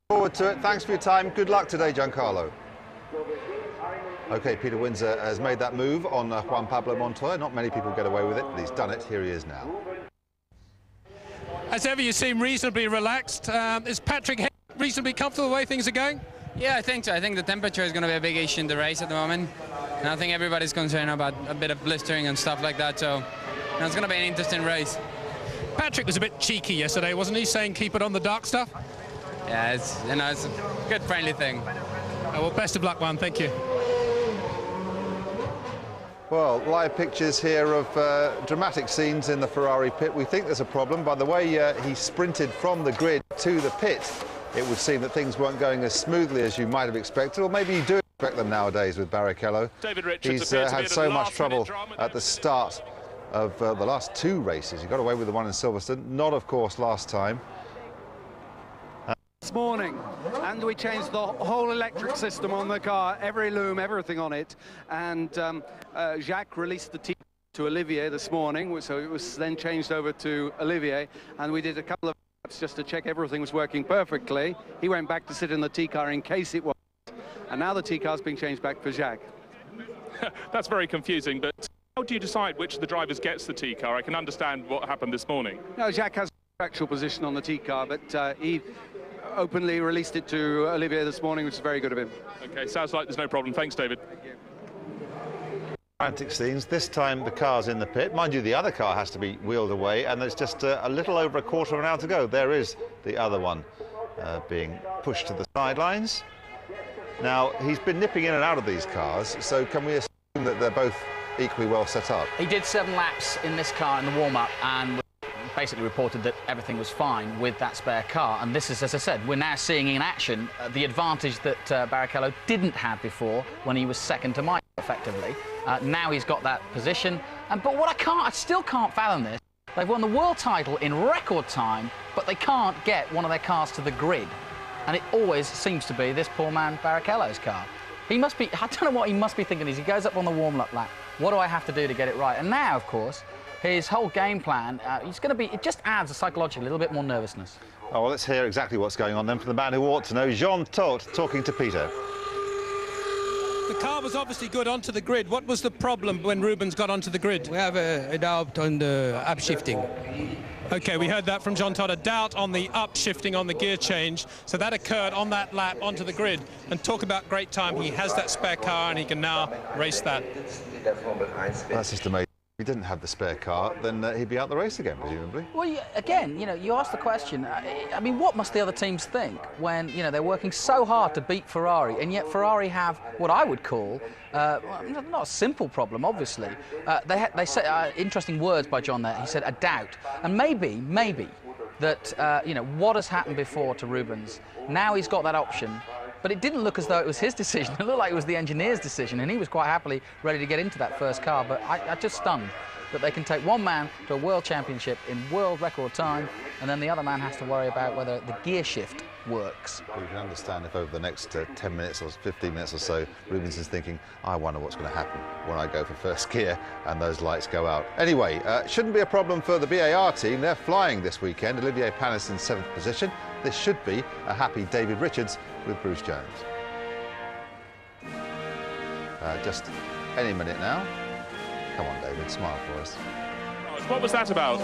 Forward to it. Thanks for your time. Good luck today, Giancarlo. OK, Peter Windsor has made that move on Juan Pablo Montoya. Not many people get away with it, but he's done it. Here he is now. As ever, you seem reasonably relaxed. Is Patrick reasonably comfortable the way things are going? Yeah, I think so. I think the temperature is going to be a big issue in the race at the moment. And I think everybody's concerned about a bit of blistering and stuff like that. So it's going to be an interesting race. Patrick was a bit cheeky yesterday, wasn't he, saying keep it on the dark stuff? Yeah, it's a good friendly thing. Well, best of luck, Juan. Thank you. Well, live pictures here of dramatic scenes in the Ferrari pit. We think there's a problem. By the way he sprinted from the grid to the pit, it would seem that things weren't going as smoothly as you might have expected, or maybe you do expect them nowadays with Barrichello. He's had so much trouble at the start of the last 2 races. He got away with the one in Silverstone, not, of course, last time. This morning, and we changed the whole electric system on the car, every loom, everything on it, and Jacques released the team to Olivier this morning, so it was then changed over to Olivier, and we did a couple of just to check everything was working perfectly. He went back to sit in the T-car in case it was, and now the T-car's being changed back for Jacques. That's very confusing, but how do you decide which of the drivers gets the T-car? I can understand what happened this morning. No, Jacques has actual position on the T-car, but he openly released it to Olivier this morning, which is very good of him. OK, sounds like there's no problem. Thanks, David. Thank you. Frantic scenes. This time the car's in the pit. Mind you, the other car has to be wheeled away, and there's just a little over a quarter of an hour to go. There is the other one being pushed to the sidelines. Now, he's been nipping in and out of these cars, so can we assume that they're both equally well set up? He did 7 laps in this car in the warm-up and basically reported that everything was fine with that spare car. And this is, as I said, we're now seeing in action the advantage that Barrichello didn't have before when he was second to Mike, effectively. Now he's got that position. But what I still can't fathom this. They've won the world title in record time, but they can't get one of their cars to the grid. And it always seems to be this poor man Barrichello's car. He must be, I don't know what he must be thinking as he goes up on the warm-up lap. What do I have to do to get it right? And now, of course, his whole game plan, it just adds a psychological, a little bit more nervousness. Oh, well, let's hear exactly what's going on then from the man who ought to know, Jean Todt, talking to Peter. The car was obviously good onto the grid. What was the problem when Rubens got onto the grid? We have a doubt on the upshifting. OK, we heard that from Jean Todt, a doubt on the upshifting on the gear change. So that occurred on that lap onto the grid. And talk about great time. He has that spare car and he can now race that. That's just amazing. If he didn't have the spare car, then he'd be out the race again, presumably. Well, again, you ask the question, I mean, what must the other teams think when, they're working so hard to beat Ferrari, and yet Ferrari have what I would call, not a simple problem, obviously. They said, interesting words by John there, he said a doubt. And maybe that, what has happened before to Rubens, now he's got that option. But it didn't look as though it was his decision. It looked like it was the engineer's decision, and he was quite happily ready to get into that first car. But I'm just stunned that they can take one man to a world championship in world record time, and then the other man has to worry about whether the gear shift works. You can understand if over the next 10 minutes or 15 minutes or so, Rubens is thinking, I wonder what's going to happen when I go for first gear and those lights go out. Anyway, shouldn't be a problem for the BAR team. They're flying this weekend. Olivier Panis in 7th position. This should be a happy David Richards with Bruce Jones. Just any minute now. Come on, David, smile for us. What was that about?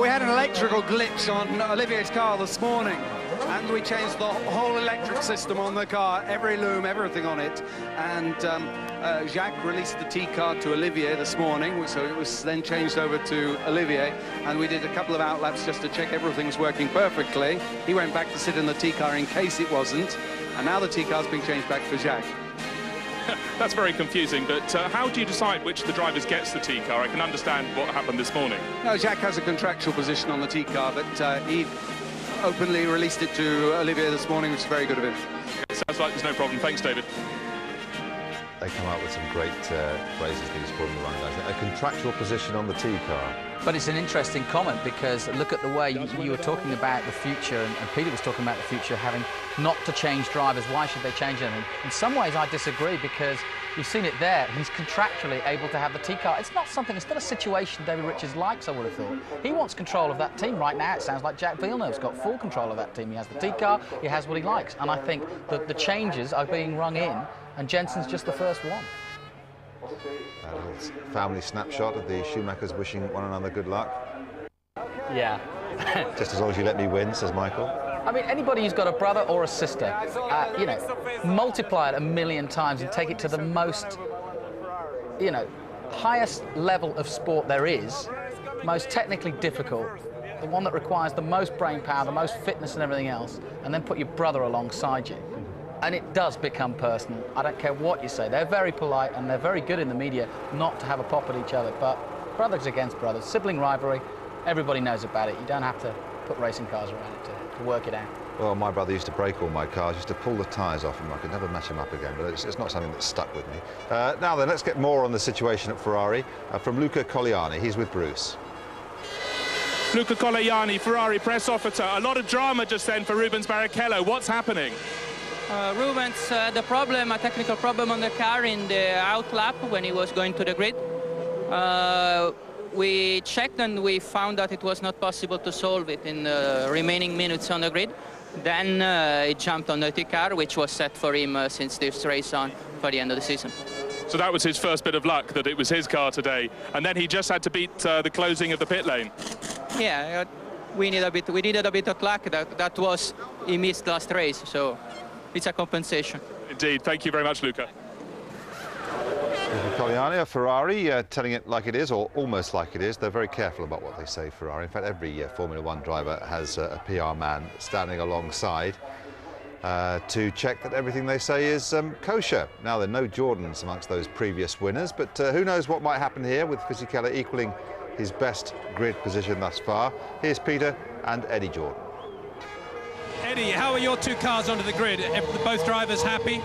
We had an electrical glitch on Olivier's car this morning, and we changed the whole electric system on the car, every loom, everything on it. And Jacques released the T-card to Olivier this morning, so it was then changed over to Olivier, and we did a couple of outlaps just to check everything's working perfectly. He went back to sit in the T-car in case it wasn't, and now the T-car's being changed back for Jacques. That's very confusing, but how do you decide which of the drivers gets the T-car? I can understand what happened this morning. No, Jacques has a contractual position on the T-car, but he openly released it to Olivier this morning, which is very good of him. Sounds like there's no problem. Thanks, David. They come out with some great phrases, these Formula 1 guys. A contractual position on the T-car. But it's an interesting comment because look at the way you were talking about the future, and Peter was talking about the future, having not to change drivers. Why should they change anything? In some ways, I disagree because you've seen it there. He's contractually able to have the T-car. It's not a situation David Richards likes, I would have thought. He wants control of that team. Right now, it sounds like Jacques Villeneuve's got full control of that team. He has the T-car, he has what he likes. And I think that the changes are being rung in, and Jensen's just the first one. A little family snapshot of the Schumachers wishing one another good luck. Yeah. Just as long as you let me win, says Michael. I mean, anybody who's got a brother or a sister, multiply it 1,000,000 times and take it to the most, highest level of sport there is, most technically difficult, the one that requires the most brain power, the most fitness and everything else, and then put your brother alongside you. And it does become personal. I don't care what you say. They're very polite and they're very good in the media not to have a pop at each other, but brothers against brothers, sibling rivalry, everybody knows about it. You don't have to put racing cars around it to work it out. Well, my brother used to break all my cars, used to pull the tyres off them. I could never match them up again, but it's not something that stuck with me. Now then, let's get more on the situation at Ferrari from Luca Colliani. He's with Bruce. Luca Colliani, Ferrari press officer. A lot of drama just then for Rubens Barrichello. What's happening? Rubens had a technical problem on the car in the out lap when he was going to the grid. We checked and we found that it was not possible to solve it in the remaining minutes on the grid. Then he jumped on the T-car, which was set for him since this race on for the end of the season. So that was his first bit of luck, that it was his car today, and then he just had to beat the closing of the pit lane. Yeah, we needed a bit of luck. That was he missed last race, so it's a compensation. Indeed. Thank you very much, Luca. Luca Colliani, Ferrari, telling it like it is, or almost like it is. They're very careful about what they say, Ferrari. In fact, every Formula 1 driver has a PR man standing alongside to check that everything they say is kosher. Now, there are no Jordans amongst those previous winners, but who knows what might happen here with Fisichella equaling his best grid position thus far. Here's Peter and Eddie Jordan. Eddie, how are your two cars onto the grid? Are both drivers happy?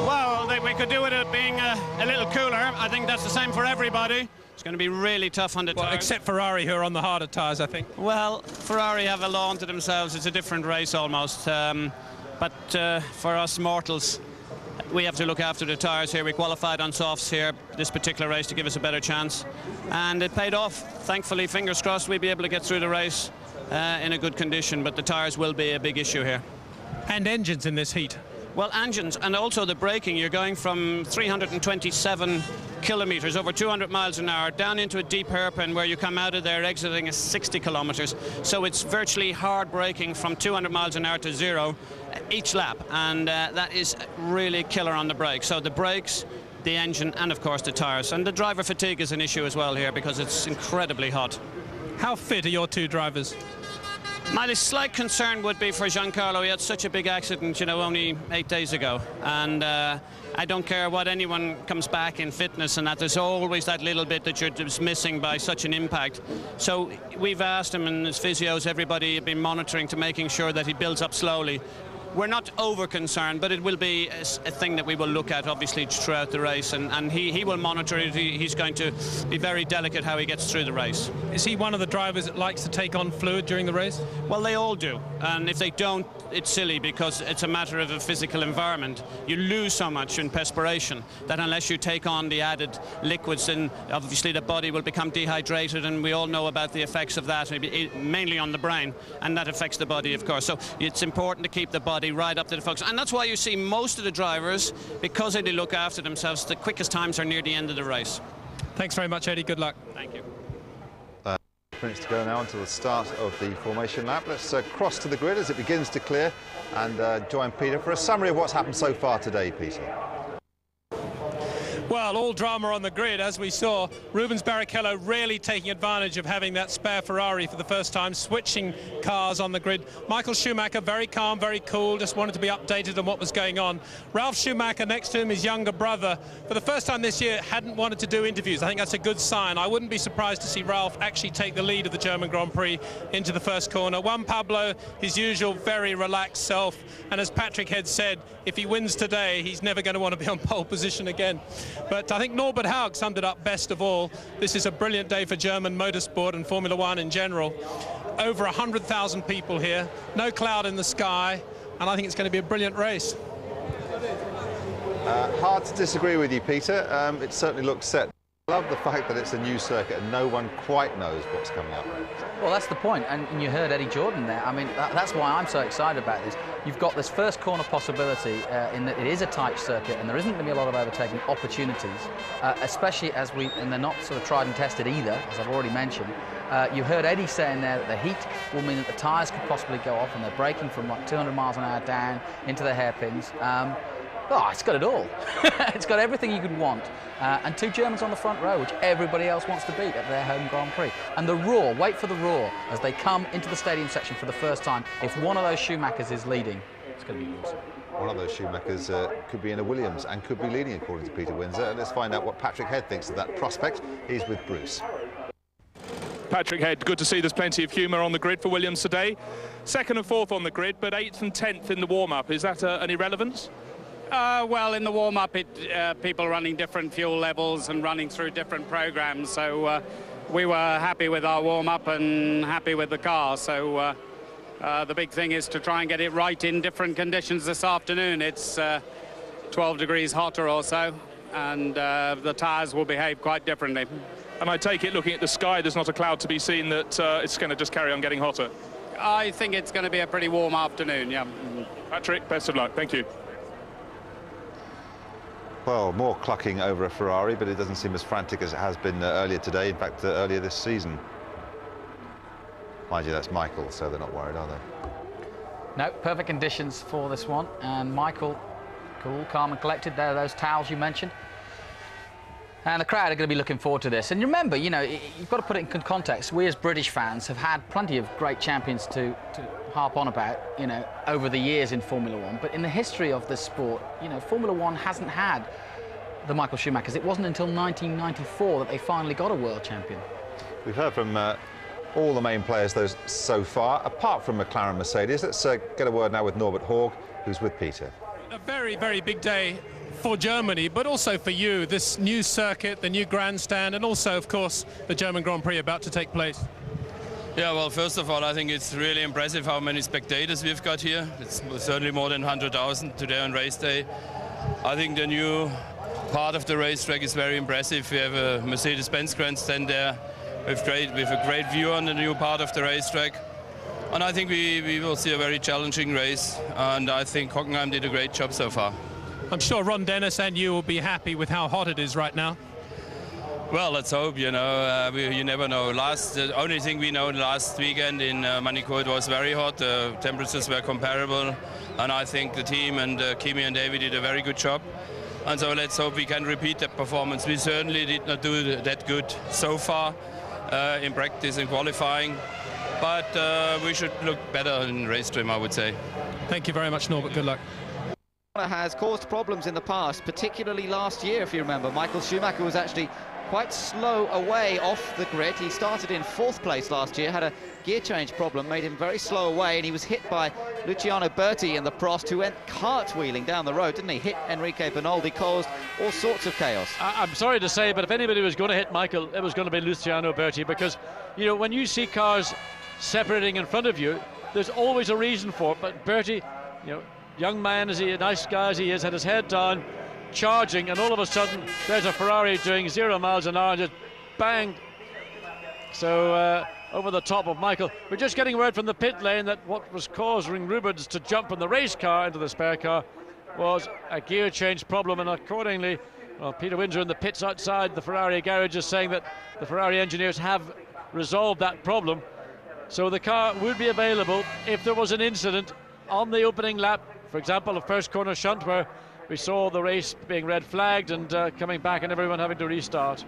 Well, we could do with it being a little cooler. I think that's the same for everybody. It's going to be really tough on the tyres. Except Ferrari, who are on the harder tyres, I think. Well, Ferrari have a law unto themselves. It's a different race almost. But for us mortals, we have to look after the tyres here. We qualified on softs here this particular race to give us a better chance. And it paid off. Thankfully, fingers crossed, we'll be able to get through the race in a good condition. But the tyres will be a big issue here. And engines in this heat. Well, engines and also the braking. You're going from 327 kilometres, over 200 miles an hour, down into a deep hairpin where you come out of there exiting at 60 kilometres. So it's virtually hard braking from 200 miles an hour to zero each lap, and that is really killer on the brakes. So the brakes, the engine, and of course the tyres. And the driver fatigue is an issue as well here because it's incredibly hot. How fit are your two drivers? My slight concern would be for Giancarlo. He had such a big accident, you know, only 8 days ago. And I don't care what anyone comes back in fitness and that, there's always that little bit that you're just missing by such an impact. So we've asked him, and his physios, everybody have been monitoring to making sure that he builds up slowly. We're not over concerned, but it will be a thing that we will look at obviously throughout the race, and he will monitor it. He's going to be very delicate how he gets through the race. Is he one of the drivers that likes to take on fluid during the race? Well, they all do, and if they don't, it's silly because it's a matter of a physical environment. You lose so much in perspiration that unless you take on the added liquids, then obviously the body will become dehydrated, and we all know about the effects of that, mainly on the brain, and that affects the body, of course. So it's important to keep the body right up to the focus, and that's why you see most of the drivers, because they look after themselves, the quickest times are near the end of the race. Thanks very much, Eddie. Good luck. Thank you. Minutes to go now until the start of the formation lap. Let's cross to the grid as it begins to clear and join Peter for a summary of what's happened so far today, Peter. Well, all drama on the grid, as we saw. Rubens Barrichello really taking advantage of having that spare Ferrari for the first time, switching cars on the grid. Michael Schumacher, very calm, very cool, just wanted to be updated on what was going on. Ralf Schumacher, next to him, his younger brother, for the first time this year, hadn't wanted to do interviews. I think that's a good sign. I wouldn't be surprised to see Ralf actually take the lead of the German Grand Prix into the first corner. Juan Pablo, his usual very relaxed self, and as Patrick Head said, if he wins today, he's never going to want to be on pole position again. But I think Norbert Haug summed it up best of all. This is a brilliant day for German motorsport and Formula One in general. Over 100,000 people here, no cloud in the sky, and I think it's going to be a brilliant race. Hard to disagree with you, Peter. It certainly looks set. I love the fact that it's a new circuit and no one quite knows what's coming up. Well, that's the point, and you heard Eddie Jordan there. I mean, that's why I'm so excited about this. You've got this first corner possibility in that it is a tight circuit and there isn't going to be a lot of overtaking opportunities, especially and they're not sort of tried and tested either, as I've already mentioned. You heard Eddie saying there that the heat will mean that the tyres could possibly go off and they're braking from like 200 miles an hour down into the hairpins. Oh, it's got it all. It's got everything you could want. And two Germans on the front row, which everybody else wants to beat at their home Grand Prix. And the roar, wait for the roar, as they come into the stadium section for the first time. If one of those Schumachers is leading, it's going to be awesome. One of those Schumachers could be in a Williams and could be leading, according to Peter Windsor. And let's find out what Patrick Head thinks of that prospect. He's with Bruce. Patrick Head, good to see there's plenty of humour on the grid for Williams today. 2nd and 4th on the grid, but 8th and 10th in the warm-up. Is that an irrelevance? Well, in the warm-up, people running different fuel levels and running through different programs. So we were happy with our warm-up and happy with the car. So the big thing is to try and get it right in different conditions this afternoon. It's 12 degrees hotter or so, and the tyres will behave quite differently. And I take it, looking at the sky, there's not a cloud to be seen, that it's going to just carry on getting hotter? I think it's going to be a pretty warm afternoon, yeah. Patrick, best of luck. Thank you. Well, more clucking over a Ferrari, but it doesn't seem as frantic as it has been earlier today, in fact, earlier this season. Mind you, that's Michael, so they're not worried, are they? No, perfect conditions for this one. And Michael, cool, calm and collected. There are those towels you mentioned. And the crowd are going to be looking forward to this. And remember, you know, you've got to put it in context. We as British fans have had plenty of great champions to harp on about, you know, over the years in Formula One. But in the history of this sport, you know, Formula One hasn't had the Michael Schumachers. It wasn't until 1994 that they finally got a world champion. We've heard from all the main players those so far, apart from McLaren Mercedes. Let's get a word now with Norbert Haug, who's with Peter. A very, very big day for Germany, but also for you, this new circuit, the new grandstand, and also, of course, the German Grand Prix about to take place? Yeah, well, first of all, I think it's really impressive how many spectators we've got here. It's certainly more than 100,000 today on race day. I think the new part of the racetrack is very impressive. We have a Mercedes-Benz grandstand there with a great view on the new part of the racetrack. And I think we will see a very challenging race, and I think Hockenheim did a great job so far. I'm sure Ron Dennis and you will be happy with how hot it is right now. Well, let's hope, you know, you never know. The only thing we know last weekend in Manicourt, it was very hot. The temperatures were comparable, and I think the team and Kimi and David did a very good job. And so let's hope we can repeat that performance. We certainly did not do that good so far in practice and qualifying, but we should look better in race trim, I would say. Thank you very much, Norbert. Good luck. Has caused problems in the past, particularly last year, if you remember. Michael Schumacher was actually quite slow away off the grid. He started in 4th place last year, had a gear change problem, made him very slow away, and he was hit by Luciano Berti in the Prost, who went cartwheeling down the road, didn't he? Hit Enrique Bernoldi, caused all sorts of chaos. I'm sorry to say, but if anybody was going to hit Michael, it was going to be Luciano Berti, because, you know, when you see cars separating in front of you, there's always a reason for it. But Berti, you know, young man as he, a nice guy as he is, had his head down, charging, and all of a sudden there's a Ferrari doing 0 miles an hour and just bang. So over the top of Michael. We're just getting word from the pit lane that what was causing Rubens to jump from the race car into the spare car was a gear change problem, and accordingly, well, Peter Windsor in the pits outside the Ferrari garage is saying that the Ferrari engineers have resolved that problem. So the car would be available if there was an incident on the opening lap, for example, a first corner shunt where we saw the race being red flagged and coming back and everyone having to restart.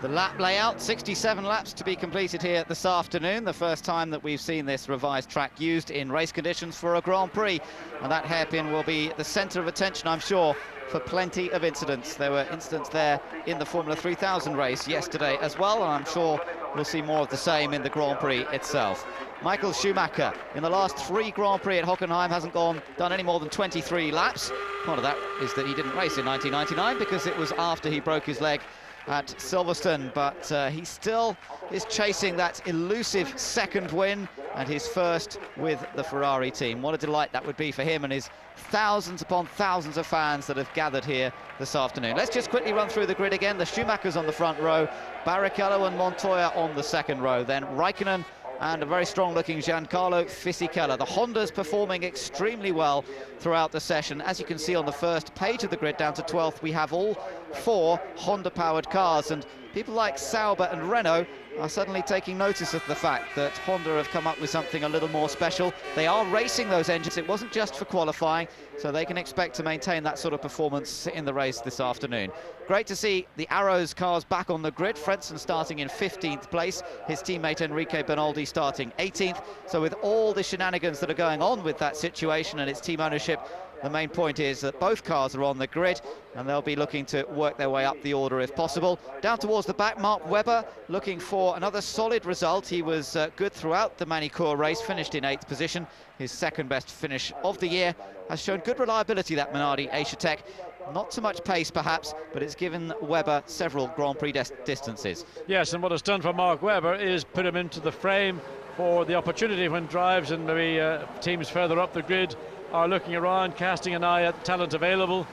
The lap layout, 67 laps to be completed here this afternoon. The first time that we've seen this revised track used in race conditions for a Grand Prix. And that hairpin will be the centre of attention, I'm sure, for plenty of incidents. There were incidents there in the Formula 3000 race yesterday as well, and I'm sure we'll see more of the same in the Grand Prix itself. Michael Schumacher, in the last 3 Grand Prix at Hockenheim, hasn't done any more than 23 laps. Part of that is that he didn't race in 1999 because it was after he broke his leg at Silverstone, but he still is chasing that elusive 2nd win and his first with the Ferrari team. What a delight that would be for him and his thousands upon thousands of fans that have gathered here this afternoon. Let's just quickly run through the grid again. The Schumachers on the front row, Barrichello and Montoya on the 2nd row, then Raikkonen and a very strong-looking Giancarlo Fisichella. The Hondas performing extremely well throughout the session. As you can see on the first page of the grid, down to 12th, we have all 4 Honda-powered cars, and people like Sauber and Renault are suddenly taking notice of the fact that Honda have come up with something a little more special. They are racing those engines. It wasn't just for qualifying, so they can expect to maintain that sort of performance in the race this afternoon. Great to see the Arrows cars back on the grid. Frentzen starting in 15th place, his teammate Enrique Bernoldi starting 18th. So with all the shenanigans that are going on with that situation and its team ownership, the main point is that both cars are on the grid and they'll be looking to work their way up the order if possible. Down towards the back, Mark Webber looking for another solid result. He was good throughout the Manicourt race, finished in 8th position. His 2nd best finish of the year. Has shown good reliability, that Minardi Asia Tech. Not so much pace perhaps, but it's given Webber several Grand Prix distances. Yes, and what it's done for Mark Webber is put him into the frame for the opportunity when drives and maybe teams further up the grid are looking around, casting an eye at talent available.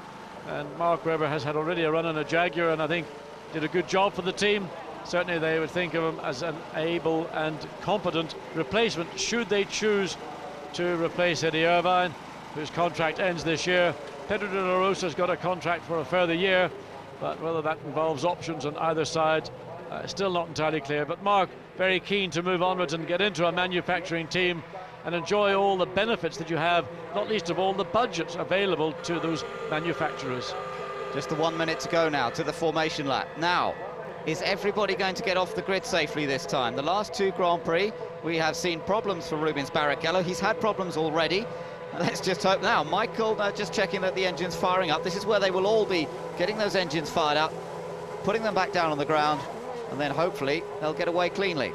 And Mark Webber has had already a run on a Jaguar and I think did a good job for the team. Certainly they would think of him as an able and competent replacement should they choose to replace Eddie Irvine, whose contract ends this year. Pedro de la Rosa's got a contract for a further year, but whether that involves options on either side, still not entirely clear. But Mark, very keen to move onwards and get into a manufacturing team and enjoy all the benefits that you have, not least of all the budgets available to those manufacturers. Just the 1 minute to go now to the formation lap. Now, is everybody going to get off the grid safely this time? The last 2 Grand Prix, we have seen problems for Rubens Barrichello. He's had problems already. Let's just hope now. Michael just checking that the engine's firing up. This is where they will all be getting those engines fired up, putting them back down on the ground, and then hopefully they'll get away cleanly.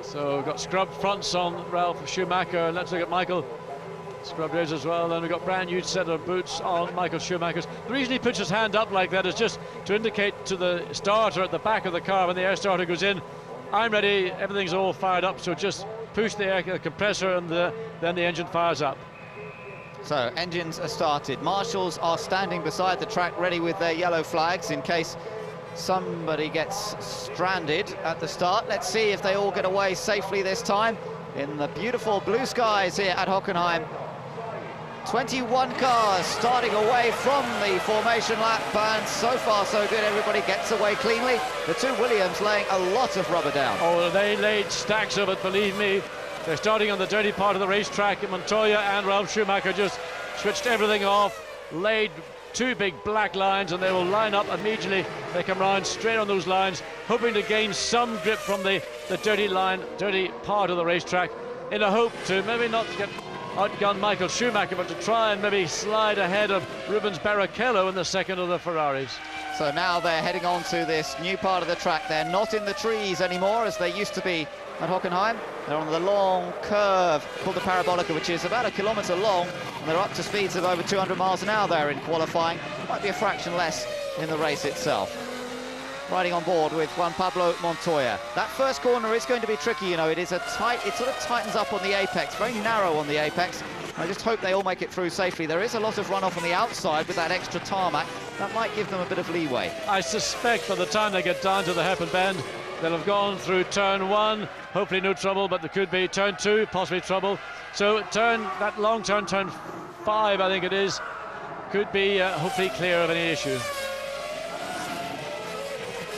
So we've got scrubbed fronts on Ralf Schumacher. Let's look at Michael. Scrub rays as well, and we've got brand new set of boots on Michael Schumacher's. The reason he puts his hand up like that is just to indicate to the starter at the back of the car when the air starter goes in, I'm ready, everything's all fired up, so just push the air compressor and then the engine fires up. So engines are started. Marshals are standing beside the track ready with their yellow flags in case somebody gets stranded at the start. Let's see if they all get away safely this time in the beautiful blue skies here at Hockenheim. 21 cars starting away from the formation lap, and so far so good. Everybody gets away cleanly. The two Williams laying a lot of rubber down. Oh, they laid stacks of it, believe me. They're starting on the dirty part of the racetrack. Montoya and Ralf Schumacher just switched everything off, laid two big black lines, and they will line up immediately. They come round straight on those lines, hoping to gain some grip from the dirty part of the racetrack, in a hope to maybe not get outgun Michael Schumacher, but to try and maybe slide ahead of Rubens Barrichello in the second of the Ferraris. So now they're heading on to this new part of the track. They're not in the trees anymore as they used to be at Hockenheim. They're on the long curve called the Parabolica, which is about 1 kilometre long, and they're up to speeds of over 200 miles an hour there in qualifying. Might be a fraction less in the race itself. Riding on board with Juan Pablo Montoya. That first corner is going to be tricky, you know. It is a tight, it sort of tightens up on the apex, very narrow on the apex. I just hope they all make it through safely. There is a lot of runoff on the outside with that extra tarmac. That might give them a bit of leeway. I suspect by the time they get down to the hairpin bend, they'll have gone through turn 1, hopefully no trouble, but there could be turn 2, possibly trouble. So that long turn 5, I think it is, could be hopefully clear of any issue.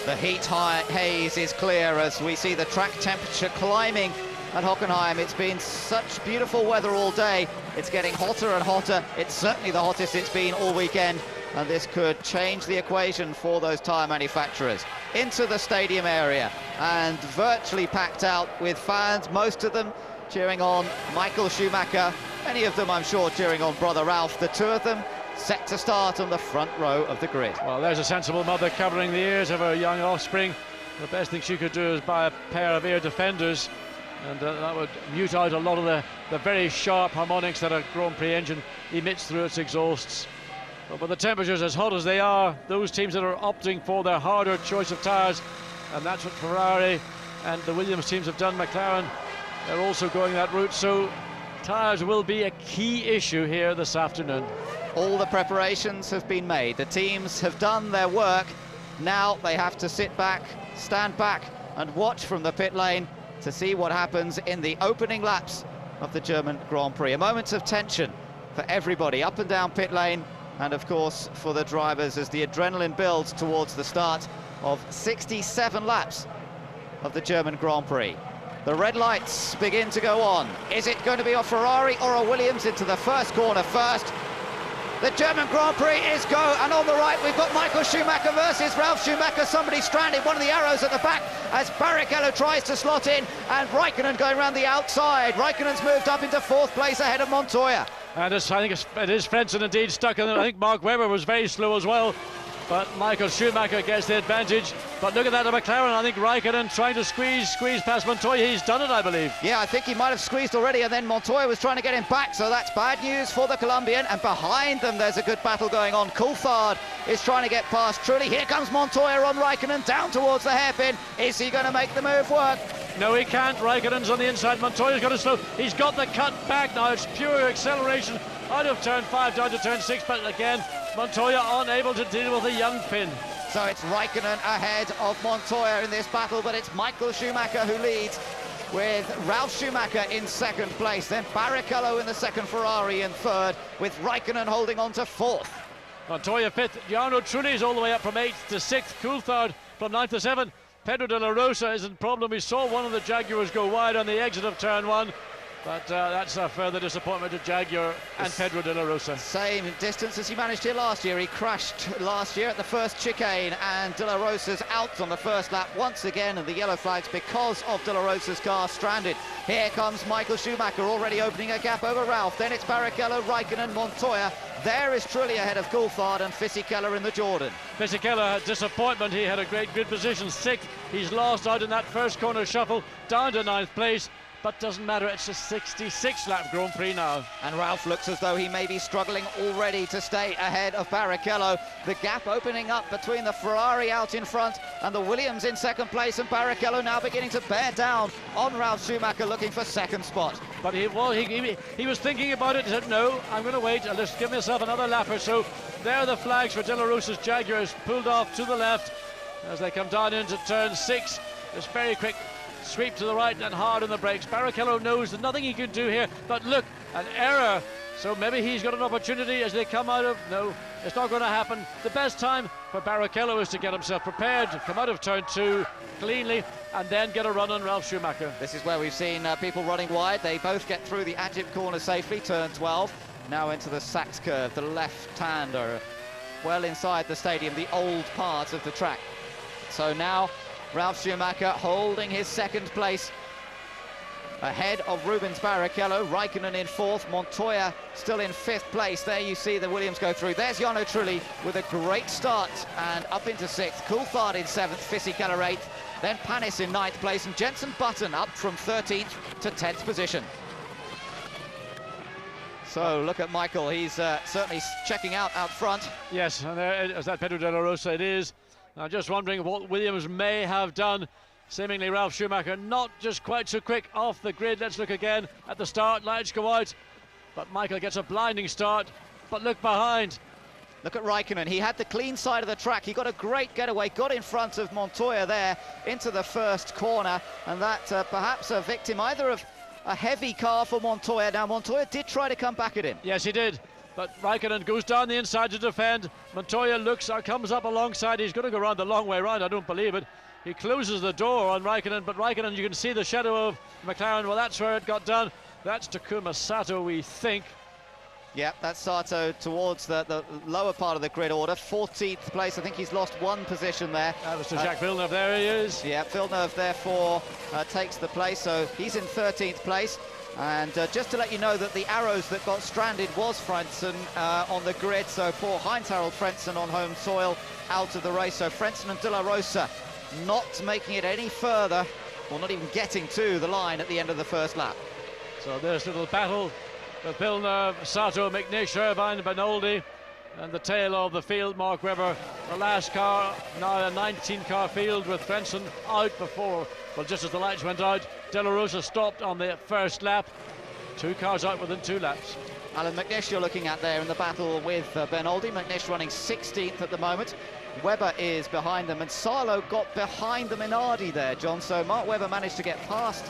The heat haze is clear as we see the track temperature climbing at Hockenheim. It's been such beautiful weather all day. It's getting hotter and hotter. It's certainly the hottest it's been all weekend, and this could change the equation for those tyre manufacturers. Into the stadium area and virtually packed out with fans, most of them cheering on Michael Schumacher, many of them I'm sure cheering on brother Ralf. The two of them set to start on the front row of the grid. Well, there's a sensible mother covering the ears of her young offspring. The best thing she could do is buy a pair of ear defenders, and that would mute out a lot of the very sharp harmonics that a Grand Prix engine emits through its exhausts. But with the temperatures as hot as they are, those teams that are opting for their harder choice of tyres, and that's what Ferrari and the Williams teams have done. McLaren, they're also going that route, so tyres will be a key issue here this afternoon. All the preparations have been made. The teams have done their work. Now they have to sit back, stand back and watch from the pit lane to see what happens in the opening laps of the German Grand Prix. A moment of tension for everybody up and down pit lane, and of course for the drivers as the adrenaline builds towards the start of 67 laps of the German Grand Prix. The red lights begin to go on. Is it going to be a Ferrari or a Williams into the first corner first? The German Grand Prix is go, and on the right we've got Michael Schumacher versus Ralf Schumacher. Somebody stranded, one of the arrows at the back as Barrichello tries to slot in, and Raikkonen going around the outside. Raikkonen's moved up into 4th place ahead of Montoya. And I think it is Frentzen indeed stuck in it. I think Mark Webber was very slow as well, but Michael Schumacher gets the advantage. But look at that, McLaren. I think Raikkonen trying to squeeze past Montoya. He's done it, I believe. Yeah, I think he might have squeezed already, and then Montoya was trying to get him back, so that's bad news for the Colombian. And behind them there's a good battle going on. Coulthard is trying to get past Trulli. Here comes Montoya on Raikkonen down towards the hairpin. Is he going to make the move work? No, he can't. Raikkonen's on the inside. Montoya's got to slow. He's got the cut back now. It's pure acceleration out of turn 5 down to turn 6, but again Montoya unable to deal with a young pin. So it's Raikkonen ahead of Montoya in this battle, but it's Michael Schumacher who leads, with Ralf Schumacher in 2nd place, then Barrichello in the 2nd Ferrari in 3rd, with Raikkonen holding on to 4th. Montoya 5th, Jarno Trulli is all the way up from 8th to 6th, Coulthard from 9th to 7th. Pedro de la Rosa isn't a problem. We saw one of the Jaguars go wide on the exit of turn 1. But that's a further disappointment to Jaguar and Pedro de la Rosa. Same distance as he managed here last year. He crashed last year at the first chicane, and de la Rosa's out on the first lap once again, and the yellow flags because of de la Rosa's car stranded. Here comes Michael Schumacher already opening a gap over Ralf. Then it's Barrichello, Raikkonen, Montoya. There is Trulli ahead of Coulthard and Fisichella in the Jordan. Fisichella had disappointment. He had a great good position, 6th. He's lost out in that first corner shuffle, down to 9th place. but doesn't matter. It's a 66 lap Grand Prix now. And Ralph looks as though he may be struggling already to stay ahead of Barrichello. The gap opening up between the Ferrari out in front and the Williams in second place, and Barrichello now beginning to bear down on Ralf Schumacher, looking for second spot. But he was thinking about it. He said, no, I'm going to wait. I'll just give myself another lap or so. There are the flags for De La Rosa's Jaguars, pulled off to the left as they come down into turn 6. This very quick sweep to the right and hard on the brakes. Barrichello knows there's nothing he can do here, but look, an error. So maybe he's got an opportunity as they come out of... No, it's not going to happen. The best time for Barrichello is to get himself prepared, to come out of turn 2 cleanly, and then get a run on Ralf Schumacher. This is where we've seen people running wide. They both get through the Ajip corner safely, turn 12. Now into the Sachs curve, the left-hander, well inside the stadium, the old part of the track. So now Ralf Schumacher holding his second place ahead of Rubens Barrichello. Raikkonen in 4th, Montoya still in 5th place. There you see the Williams go through. There's Jarno Trulli with a great start and up into 6th. Coulthard in 7th, Fisichella 8th, then Panis in 9th place, and Jenson Button up from 13th to 10th position. So look at Michael, he's certainly checking out front. Yes, and there is that Pedro de la Rosa it is. I'm just wondering what Williams may have done. Seemingly Ralf Schumacher not just quite so quick off the grid. Let's look again at the start, lights go out, but Michael gets a blinding start, but look behind. Look at Raikkonen, he had the clean side of the track, he got a great getaway, got in front of Montoya there into the first corner, and that perhaps a victim either of a heavy car for Montoya. Now Montoya did try to come back at him. Yes, he did, but Raikkonen goes down the inside to defend. Montoya looks, comes up alongside, he's going to go around the long way round, I don't believe it. He closes the door on Raikkonen, but Raikkonen, you can see the shadow of McLaren. Well, that's where it got done. That's Takuma Sato, we think. Yeah, that's Sato towards the lower part of the grid order, 14th place. I think he's lost one position there. That was to Jacques Villeneuve, there he is. Yeah, Villeneuve therefore takes the place, so he's in 13th place. And just to let you know that the arrows that got stranded was Frentzen on the grid, so poor Heinz-Harald Frentzen on home soil out of the race. So Frentzen and De La Rosa not making it any further, or not even getting to the line at the end of the first lap. So there's a little battle with Villeneuve, Sato, McNish, Irvine, Benoldi, and the tail of the field, Mark Webber. The last car, now a 19-car field with Frentzen out before, well, just as the lights went out, De La Rosa stopped on the first lap. 2 cars out within 2 laps. Alan McNish you're looking at there in the battle with Benoldi. McNish running 16th at the moment. Webber is behind them, and Salo got behind the Minardi there, John. So Mark Webber managed to get past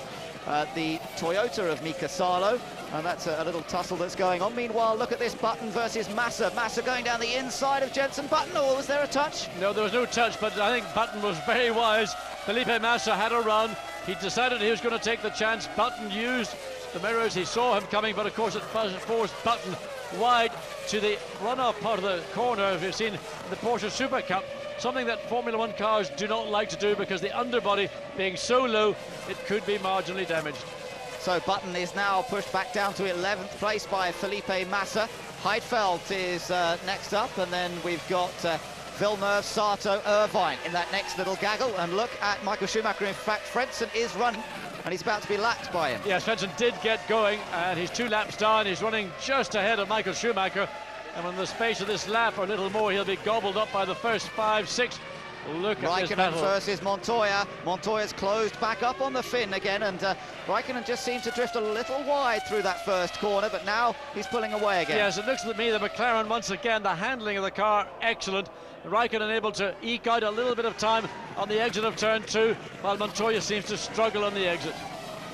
the Toyota of Mika Salo, and that's a little tussle that's going on. Meanwhile, look at this, Button versus Massa. Massa going down the inside of Jenson Button, or was there a touch? No, there was no touch, but I think Button was very wise. Felipe Massa had a run. He decided he was going to take the chance. Button used the mirrors, he saw him coming, but of course it forced Button wide to the run-off part of the corner, as you've seen in the Porsche Super Cup, something that Formula 1 cars do not like to do because the underbody being so low, it could be marginally damaged. So Button is now pushed back down to 11th place by Felipe Massa. Heidfeld is next up, and then we've got Villeneuve, Sato, Irvine in that next little gaggle. And look at Michael Schumacher. In fact, Frentzen is running, and he's about to be lapped by him. Yes, Frentzen did get going, and he's 2 laps down. He's running just ahead of Michael Schumacher, and in the space of this lap or a little more, he'll be gobbled up by the first 5, 6. Look at this battle. Raikkonen versus Montoya. Montoya's closed back up on the fin again, and Raikkonen just seemed to drift a little wide through that first corner, but now he's pulling away again. Yes, it looks to me the McLaren, once again, the handling of the car, excellent. Raikkonen able to eke out a little bit of time on the exit of turn 2, while Montoya seems to struggle on the exit.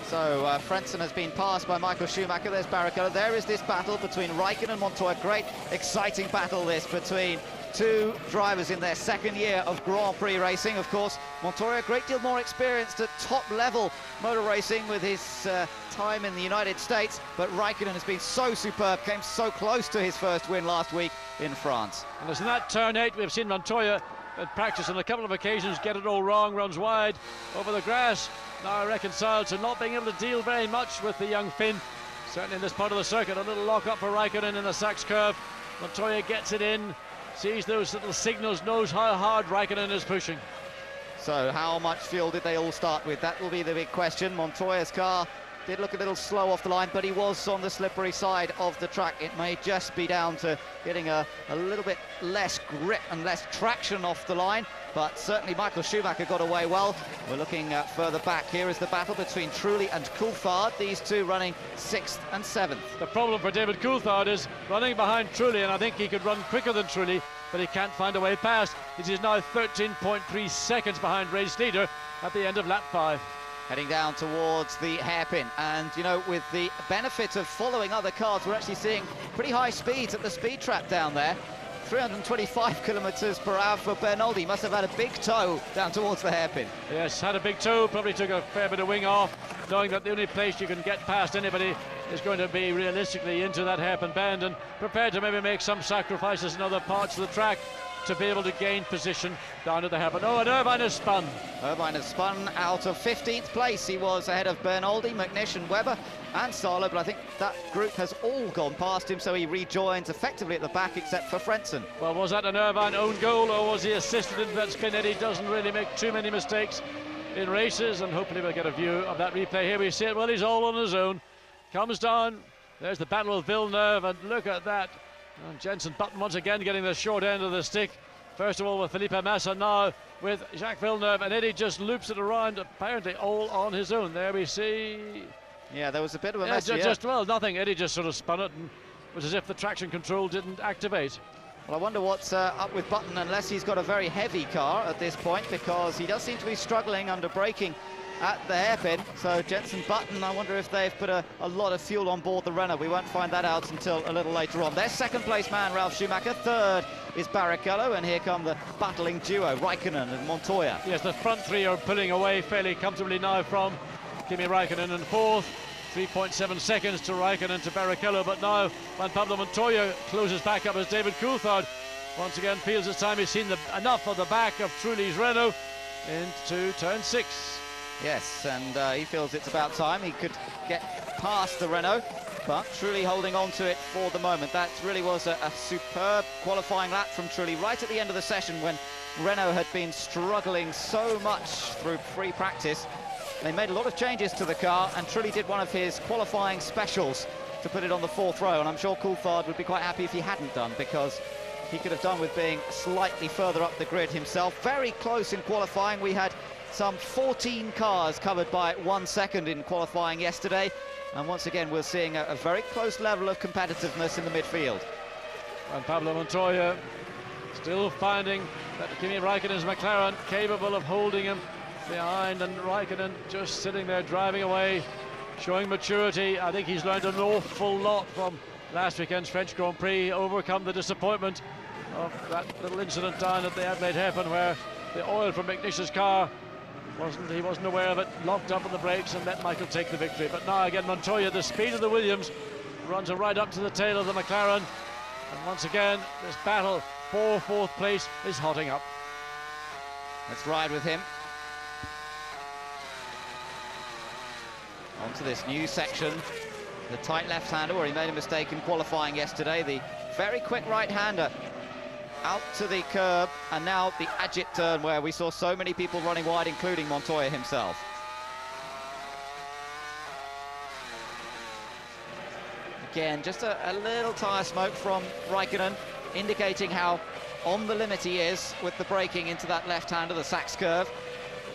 So Frentzen has been passed by Michael Schumacher. There's Barrichello. There is this battle between Raikkonen and Montoya. Great, exciting battle this between 2 drivers in their second year of Grand Prix racing. Of course, Montoya a great deal more experienced at top-level motor racing with his time in the United States, but Raikkonen has been so superb, came so close to his first win last week in France. And as in that turn 8, we've seen Montoya at practice on a couple of occasions get it all wrong, runs wide over the grass. Now reconciled to not being able to deal very much with the young Finn. Certainly in this part of the circuit, a little lock-up for Raikkonen in the Sachs curve. Montoya gets it in, sees those little signals, knows how hard Raikkonen is pushing. So how much fuel did they all start with? That will be the big question. Montoya's car did look a little slow off the line, but he was on the slippery side of the track. It may just be down to getting a little bit less grip and less traction off the line, but certainly Michael Schumacher got away well. We're looking further back. Here is the battle between Trulli and Coulthard, these two running 6th and 7th. The problem for David Coulthard is running behind Trulli, and I think he could run quicker than Trulli, but he can't find a way past. It is now 13.3 seconds behind race leader at the end of lap 5. Heading down towards the hairpin, and you know, with the benefit of following other cars, we're actually seeing pretty high speeds at the speed trap down there. 325 kilometers per hour for Bernoldi. Must have had a big toe down towards the hairpin. Yes, had a big toe, probably took a fair bit of wing off, knowing that the only place you can get past anybody is going to be realistically into that hairpin bend, and prepared to maybe make some sacrifices in other parts of the track to be able to gain position down at the hairpin. Oh, and Irvine has spun. Irvine has spun out of 15th place. He was ahead of Bernoldi, McNish and Webber and Salo, but I think that group has all gone past him, so he rejoins effectively at the back except for Frentzen. Well, was that an Irvine own goal, or was he assisted into that spin? Eddie doesn't really make too many mistakes in races, and hopefully we'll get a view of that replay. Here we see it. Well, he's all on his own. Comes down. There's the battle with Villeneuve, and look at that. And Jenson Button once again getting the short end of the stick. First of all with Felipe Massa, now with Jacques Villeneuve, and Eddie just loops it around, apparently all on his own. There we see. Yeah, there was a bit of a mess. Well, nothing. Eddie just sort of spun it, and it was as if the traction control didn't activate. Well, I wonder what's up with Button, unless he's got a very heavy car at this point, because he does seem to be struggling under braking at the hairpin. So Jenson Button, I wonder if they've put a lot of fuel on board the Renault. We won't find that out until a little later on. Their second place man, Ralf Schumacher. Third is Barrichello, and here come the battling duo, Raikkonen and Montoya. Yes, the front three are pulling away fairly comfortably now from Kimi Raikkonen in fourth. 3.7 seconds to Raikkonen to Barrichello, but now when Pablo Montoya closes back up as David Coulthard once again feels it's time he's seen enough of the back of Trulli's Renault into turn 6. Yes, and he feels it's about time he could get past the Renault, but Trulli holding on to it for the moment. That really was a superb qualifying lap from Trulli right at the end of the session when Renault had been struggling so much through free practice. They made a lot of changes to the car, and Trulli did one of his qualifying specials to put it on the 4th row, and I'm sure Coulthard would be quite happy if he hadn't done, because he could have done with being slightly further up the grid himself. Very close in qualifying. We had some 14 cars covered by 1 second in qualifying yesterday, and once again we're seeing a very close level of competitiveness in the midfield. And Pablo Montoya still finding that Kimi Raikkonen's McLaren capable of holding him behind, and Raikkonen just sitting there driving away, showing maturity. I think he's learned an awful lot from last weekend's French Grand Prix, overcome the disappointment of that little incident down at the Adelaide hairpin where the oil from McNish's car he wasn't aware of it, locked up on the brakes and let Michael take the victory. But now again Montoya, the speed of the Williams, runs right up to the tail of the McLaren, and once again this battle for 4th place is hotting up. Let's ride with him onto this new section, the tight left-hander where he made a mistake in qualifying yesterday, the very quick right-hander out to the curb, and now the Ajit turn where we saw so many people running wide, including Montoya himself. Again, just a little tyre smoke from Raikkonen, indicating how on the limit he is with the braking into that left-hander, the Sachs curve.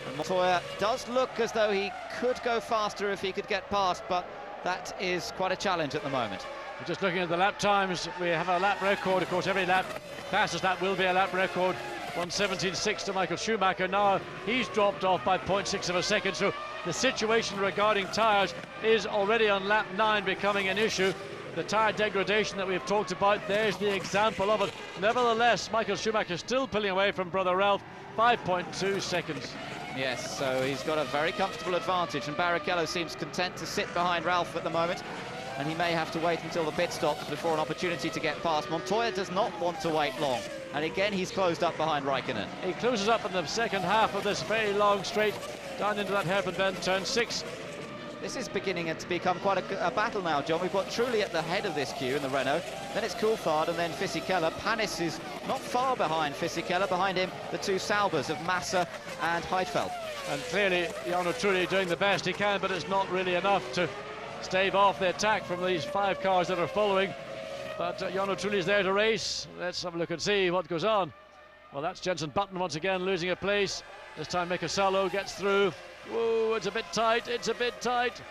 And Montoya does look as though he could go faster if he could get past, but that is quite a challenge at the moment. We're just looking at the lap times. We have a lap record, of course. Every lap fastest lap will be a lap record. 1:17.6 to Michael Schumacher. Now he's dropped off by 0.6 of a second, so the situation regarding tyres is already on lap 9 becoming an issue. The tyre degradation that we've talked about, there's the example of it. Nevertheless, Michael Schumacher still pulling away from brother Ralph, 5.2 seconds. Yes, so he's got a very comfortable advantage, and Barrichello seems content to sit behind Ralph at the moment, and he may have to wait until the pit stops before an opportunity to get past. Montoya does not want to wait long, and again he's closed up behind Raikkonen. He closes up in the second half of this very long straight down into that hairpin bend, turn 6. This is beginning to become quite a battle now, John. We've got Trulli at the head of this queue in the Renault, then it's Coulthard and then Fisichella. Panis is not far behind Fisichella, behind him the two Saubers of Massa and Heidfeld. And clearly Jarno Trulli doing the best he can, but it's not really enough to stave off the attack from these 5 cars that are following. But Jarno Trulli's there to race. Let's have a look and see what goes on. Well, that's Jenson Button once again losing a place. This time Mika Salo gets through. Whoa, it's a bit tight, it's a bit tight.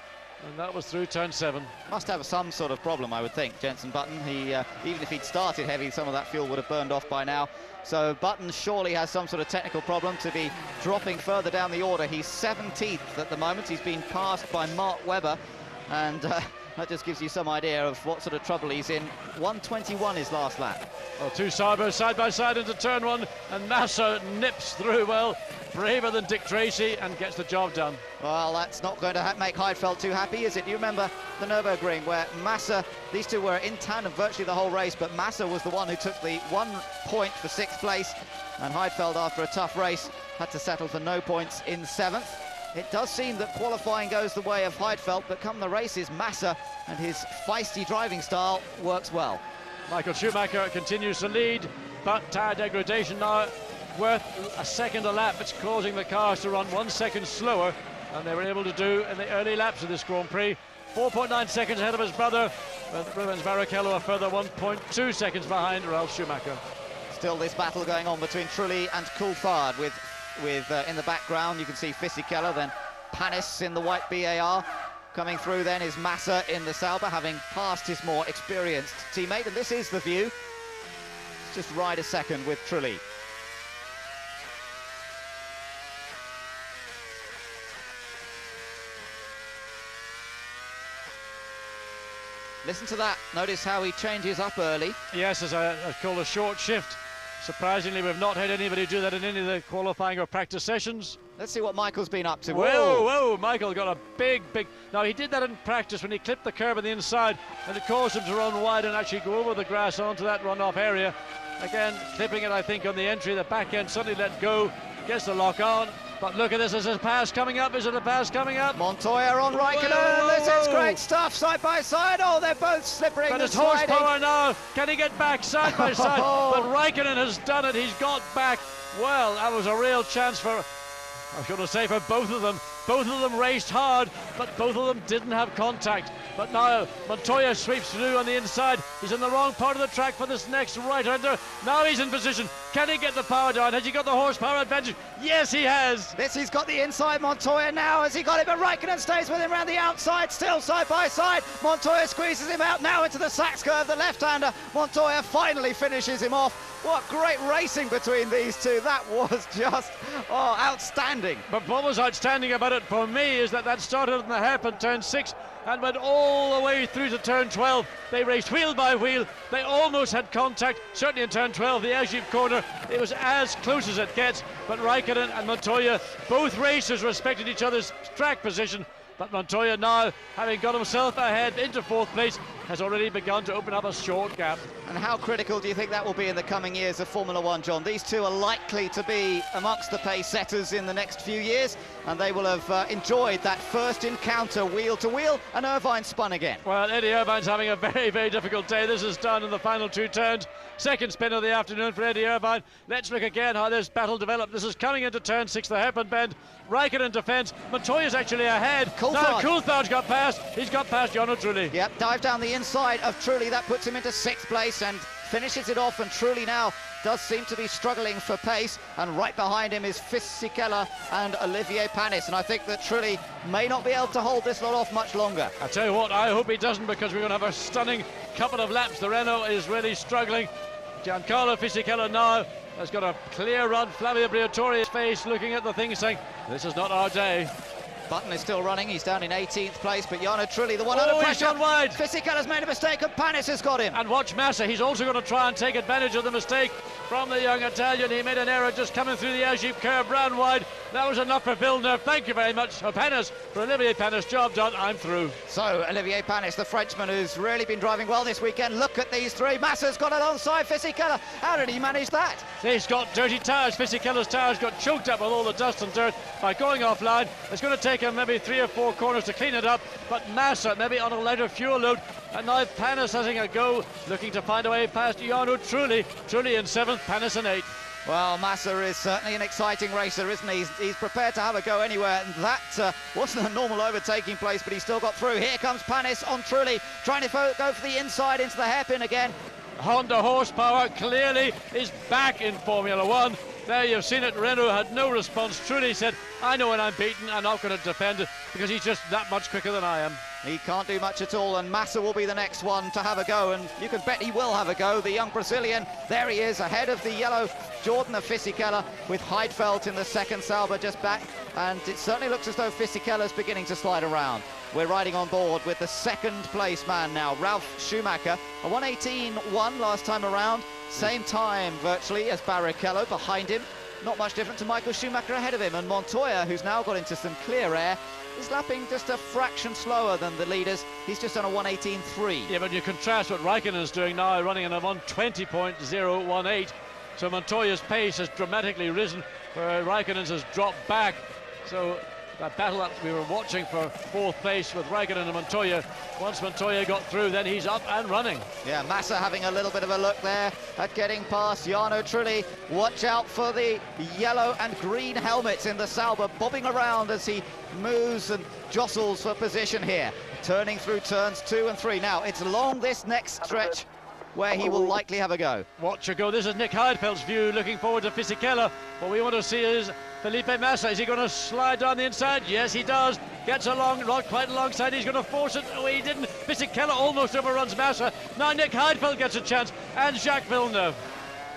And that was through turn 7. Must have some sort of problem, I would think, Jenson Button. He, even if he'd started heavy, some of that fuel would have burned off by now. So Button surely has some sort of technical problem to be dropping further down the order. He's 17th at the moment. He's been passed by Mark Webber. And that just gives you some idea of what sort of trouble he's in. 1:21 his last lap. Well, 2 Sabers side by side into turn 1, and Massa nips through, well, braver than Dick Tracy, and gets the job done. Well, that's not going to make Heidfeld too happy, is it? You remember the Nürburgring where Massa, these two were in tandem virtually the whole race, but Massa was the one who took the 1 point for 6th place, and Heidfeld, after a tough race, had to settle for no points in 7th. It does seem that qualifying goes the way of Heidfeld, but come the races, Massa and his feisty driving style works well. Michael Schumacher continues to lead, but tyre degradation now worth a second a lap. It's causing the cars to run 1 second slower than they were able to do in the early laps of this Grand Prix. 4.9 seconds ahead of his brother, but Rubens Barrichello a further 1.2 seconds behind Ralf Schumacher. Still this battle going on between Trulli and Coulthard with in the background you can see Fisichella, then Panis in the white BAR. Coming through then is Massa in the Sauber, having passed his more experienced teammate, and this is the view. It's just right a second with Trulli. Listen to that. Notice how he changes up early. Yes, as I call a short shift. Surprisingly, we've not had anybody do that in any of the qualifying or practice sessions. Let's see what Michael's been up to. Whoa, Michael got a big... Now, he did that in practice when he clipped the curb on the inside, and it caused him to run wide and actually go over the grass onto that runoff area. Again, clipping it, I think, on the entry. The back end suddenly let go, gets the lock on. But look at this, is a pass coming up? Is it a pass coming up? Montoya on Raikkonen, this is great stuff, side by side. Oh, they're both slippery. But it's horsepower now. Can he get back side by side? But Raikkonen has done it. He's got back. Well, that was a real chance for, I should say, for both of them. Both of them raced hard, but both of them didn't have contact. But now Montoya sweeps through on the inside. He's in the wrong part of the track for this next right-hander. Now he's in position. Can he get the power down? Has he got the horsepower advantage? Yes, he has. He's got the inside. Montoya now, has he got it? But Raikkonen stays with him around the outside, still side by side. Montoya squeezes him out now into the Sachs curve, the left-hander. Montoya finally finishes him off. What great racing between these two. That was just outstanding. But what was outstanding about it for me is that started in the hairpin turn 6 and went all the way through to turn 12. They raced wheel by wheel. They almost had contact, certainly in turn 12, the Airship corner. It was as close as it gets, but Raikkonen and Montoya, both racers respected each other's track position. But Montoya now, having got himself ahead into 4th place, has already begun to open up a short gap. And how critical do you think that will be in the coming years of Formula One, John? These two are likely to be amongst the pace setters in the next few years, and they will have enjoyed that first encounter wheel to wheel, and Irvine spun again. Well, Eddie Irvine's having a very, very difficult day. This is done in the final 2 turns. Second spin of the afternoon for Eddie Irvine. Let's look again how this battle developed. This is coming into turn 6, the hairpin bend. Raikkonen defence. Montoya's actually ahead. Now Coulthard's got past. He's got past Jarno Trulli. Yep, dive down the inside of Trulli. That puts him into 6th place and finishes it off. And Trulli now does seem to be struggling for pace. And right behind him is Fisichella and Olivier Panis. And I think that Trulli may not be able to hold this lot off much longer. I tell you what, I hope he doesn't, because we're going to have a stunning couple of laps. The Renault is really struggling. Giancarlo Fisichella now has got a clear run. Flavio Briatore's face looking at the thing saying, this is not our day. Button is still running. He's down in 18th place, but Jarno Trulli, the one under pressure. He's gone wide. Fisichella's made a mistake and Panis has got him. And watch Massa. He's also going to try and take advantage of the mistake from the young Italian. He made an error just coming through the Airship curve, ran wide. That was enough for Villeneuve. Thank you very much, Panis, for Olivier Panis. Job done. I'm through. So Olivier Panis, the Frenchman who's really been driving well this weekend. Look at these three. Massa's got alongside Fisichella. How did he manage that? He's got dirty tyres. Fisichella's tyres got choked up with all the dust and dirt by going offline. It's going to take him maybe 3 or 4 corners to clean it up, but Massa maybe on a lighter fuel load. And now Panis having a go, looking to find a way past Jarno Trulli. Trulli in 7th, Panis in 8th. Well, Massa is certainly an exciting racer, isn't he? He's prepared to have a go anywhere, and that wasn't a normal overtaking place, but he still got through. Here comes Panis on Trulli, trying to go for the inside into the hairpin again. Honda horsepower clearly is back in Formula One. There you've seen it. Renault had no response. Trulli said, I know when I'm beaten, I'm not going to defend it because he's just that much quicker than I am. He can't do much at all, and Massa will be the next one to have a go, and you can bet he will have a go. The young Brazilian, there he is, ahead of the yellow Jordan of Fisichella, with Heidfeld in the second Sauber just back, and it certainly looks as though Fisichella's beginning to slide around. We're riding on board with the second place man now, Ralf Schumacher, a 1:18.1 last time around, same time virtually as Barrichello behind him. Not much different to Michael Schumacher ahead of him, and Montoya, who's now got into some clear air, is lapping just a fraction slower than the leaders. He's just on a 1:18.3. Yeah, but you contrast what Raikkonen's doing now, running in a 1:20.018. So Montoya's pace has dramatically risen, where Raikkonen's has dropped back. So that battle that we were watching for fourth place with Raikkonen and Montoya, once Montoya got through, then he's up and running. Yeah, Massa having a little bit of a look there at getting past Jarno Trulli. Watch out for the yellow and green helmets in the Sauber, bobbing around as he moves and jostles for position here, turning through turns 2 and 3. Now, it's along this next stretch where he will likely have a go. Watch her go. This is Nick Heidfeld's view, looking forward to Fisichella. What we want to see is Felipe Massa. Is he going to slide down the inside? Yes, he does. Gets along, not quite alongside. He's going to force it. Oh, he didn't. Fisichella almost overruns Massa. Now Nick Heidfeld gets a chance, and Jacques Villeneuve.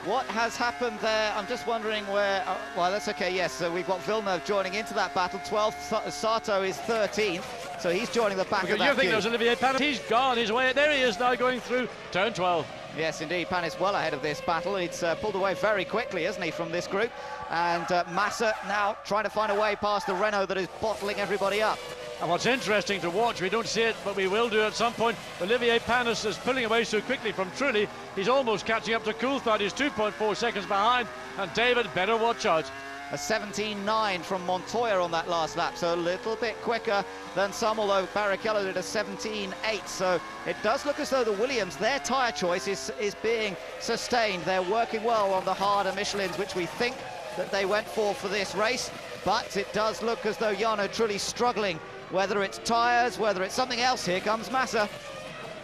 What has happened there? I'm just wondering where... well, that's okay, yes. So we've got Villeneuve joining into that battle. 12th, Sato is 13th, so he's joining the back of that You think queue. there's Olivier Panis? He's gone his way. There he is now going through turn 12. Yes, indeed, Panis well ahead of this battle. It's pulled away very quickly, hasn't he, from this group? And Massa now trying to find a way past the Renault that is bottling everybody up. And what's interesting to watch, we don't see it, but we will do at some point, Olivier Panis is pulling away so quickly from Trulli. He's almost catching up to Coulthard. He's 2.4 seconds behind, and David better watch out. A 17.9 from Montoya on that last lap, so a little bit quicker than some, although Barrichello did a 17.8. So it does look as though the Williams, their tyre choice is being sustained. They're working well on the harder Michelins, which we think that they went for this race, but it does look as though Jarno Trulli's struggling, whether it's tyres, whether it's something else. Here comes Massa.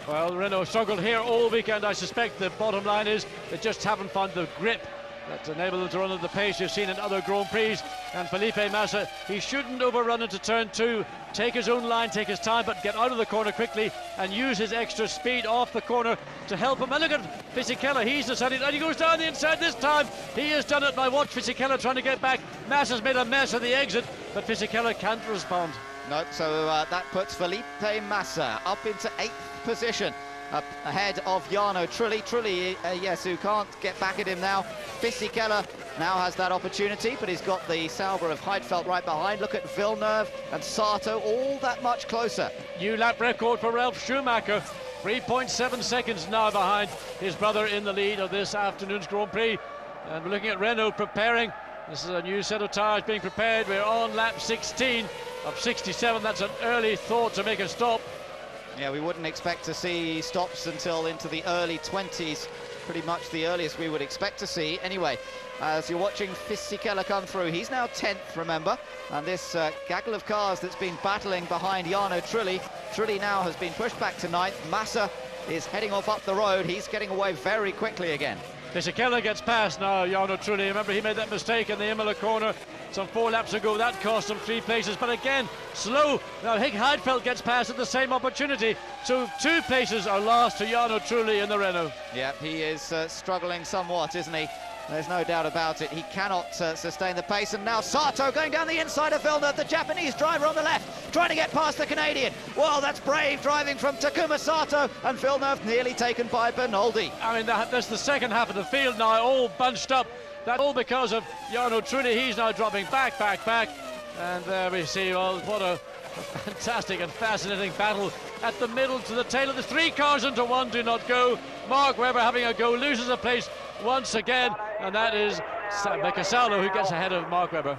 Well, Renault struggled here all weekend. I suspect the bottom line is they just haven't found the grip that enabled them to run at the pace you've seen in other Grand Prix. And Felipe Massa, he shouldn't overrun into turn 2, take his own line, take his time, but get out of the corner quickly and use his extra speed off the corner to help him. And look at Fisichella, he's decided, and he goes down the inside this time. He has done it. By watch Fisichella trying to get back. Massa's made a mess of the exit, but Fisichella can't respond. Nope, so that puts Felipe Massa up into 8th position, up ahead of Jarno Trulli. Trulli, yes, who can't get back at him now. Fisichella now has that opportunity, but he's got the Sauber of Heidfeld right behind. Look at Villeneuve and Sato, all that much closer. New lap record for Ralf Schumacher. 3.7 seconds now behind his brother in the lead of this afternoon's Grand Prix. And we're looking at Renault preparing. This is a new set of tyres being prepared. We're on lap 16 of 67. That's an early thought to make a stop. Yeah, we wouldn't expect to see stops until into the early 20s, pretty much the earliest we would expect to see. Anyway, as you're watching Fisichella come through, he's now 10th, remember, and this gaggle of cars that's been battling behind Jarno Trulli. Trulli now has been pushed back to 9th. Massa is heading off up the road. He's getting away very quickly again. Fisichella gets past now, Jarno Trulli. Remember, he made that mistake in the Imola corner some 4 laps ago. That cost him 3 places, but again, slow. Now Heidfeld gets past at the same opportunity. So 2 places are lost to Jarno Trulli in the Renault. Yeah, he is struggling somewhat, isn't he? There's no doubt about it. He cannot sustain the pace. And now Sato going down the inside of Villeneuve, the Japanese driver on the left, trying to get past the Canadian. Well, that's brave driving from Takuma Sato, and Villeneuve nearly taken by Bernoldi. I mean, that's the second half of the field now, all bunched up. That's all because of Jarno Trulli. He's now dropping back. And there we see, well, what a fantastic and fascinating battle at the middle to the tail of the 3 cars into 1 do not go. Mark Webber having a go, loses a place once again, and that is Becasalo who gets ahead of Mark Webber.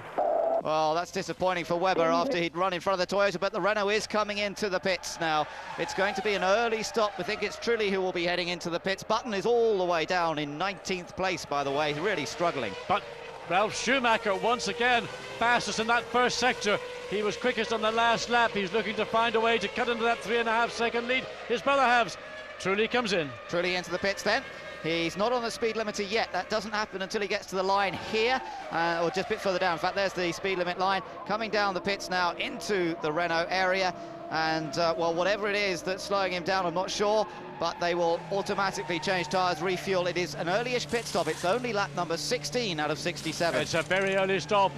Well, that's disappointing for Webber after he'd run in front of the Toyota, but the Renault is coming into the pits now. It's going to be an early stop. I think it's Trulli who will be heading into the pits. Button is all the way down in 19th place, by the way, really struggling. But Ralf Schumacher, once again, fastest in that first sector. He was quickest on the last lap. He's looking to find a way to cut into that 3.5-second lead. His brother has. Trulli comes in. Trulli into the pits then. He's not on the speed limiter yet. That doesn't happen until he gets to the line here, or just a bit further down. In fact, there's the speed limit line. Coming down the pits now into the Renault area. And, well, whatever it is that's slowing him down, I'm not sure, but they will automatically change tyres, refuel. It is an early-ish pit stop. It's only lap number 16 out of 67. It's a very early stop.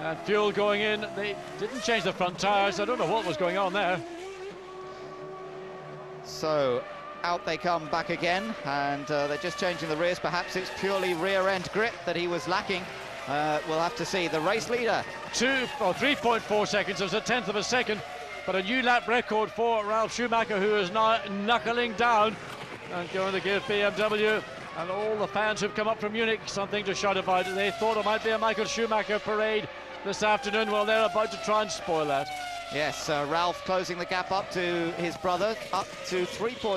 And fuel going in. They didn't change the front tyres. I don't know what was going on there. So out they come back again, and they're just changing the rears. Perhaps it's purely rear-end grip that he was lacking. We'll have to see. The race leader. 3.4 seconds. It was a tenth of a second, but a new lap record for Ralf Schumacher, who is now knuckling down and going to give BMW and all the fans who've come up from Munich something to shout about. They thought it might be a Michael Schumacher parade this afternoon. Well, they're about to try and spoil that. Yes, Ralf closing the gap up to his brother, up to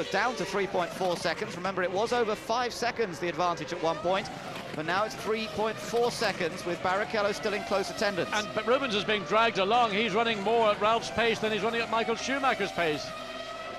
down to 3.4 seconds. Remember, it was over 5 seconds the advantage at one point, but now it's 3.4 seconds with Barrichello still in close attendance. But Rubens is being dragged along. He's running more at Ralph's pace than he's running at Michael Schumacher's pace.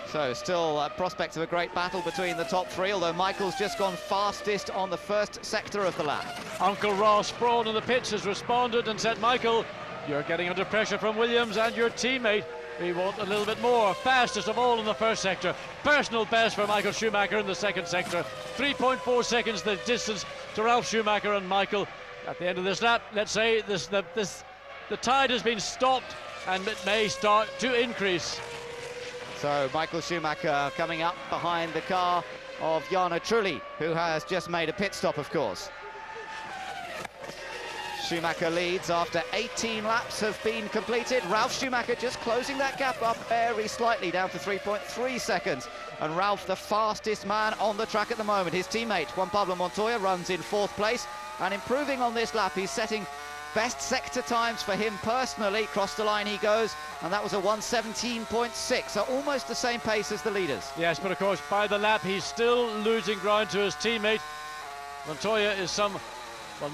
So still a prospect of a great battle between the top three, although Michael's just gone fastest on the first sector of the lap. Uncle Ross Brawn in the pits has responded and said, Michael, you're getting under pressure from Williams and your teammate. We want a little bit more. Fastest of all in the first sector. Personal best for Michael Schumacher in the second sector. 3.4 seconds the distance to Ralf Schumacher and Michael. At the end of this lap, let's say the tide has been stopped and it may start to increase. So Michael Schumacher coming up behind the car of Jarno Trulli, who has just made a pit stop, of course. Schumacher leads after 18 laps have been completed. Ralf Schumacher just closing that gap up very slightly, down to 3.3 seconds. And Ralf, the fastest man on the track at the moment. His teammate, Juan Pablo Montoya, runs in 4th place. And improving on this lap, he's setting best sector times for him personally. Cross the line he goes, and that was a 1:17.6, so almost the same pace as the leaders. Yes, but of course, by the lap, he's still losing ground to his teammate. Montoya is some,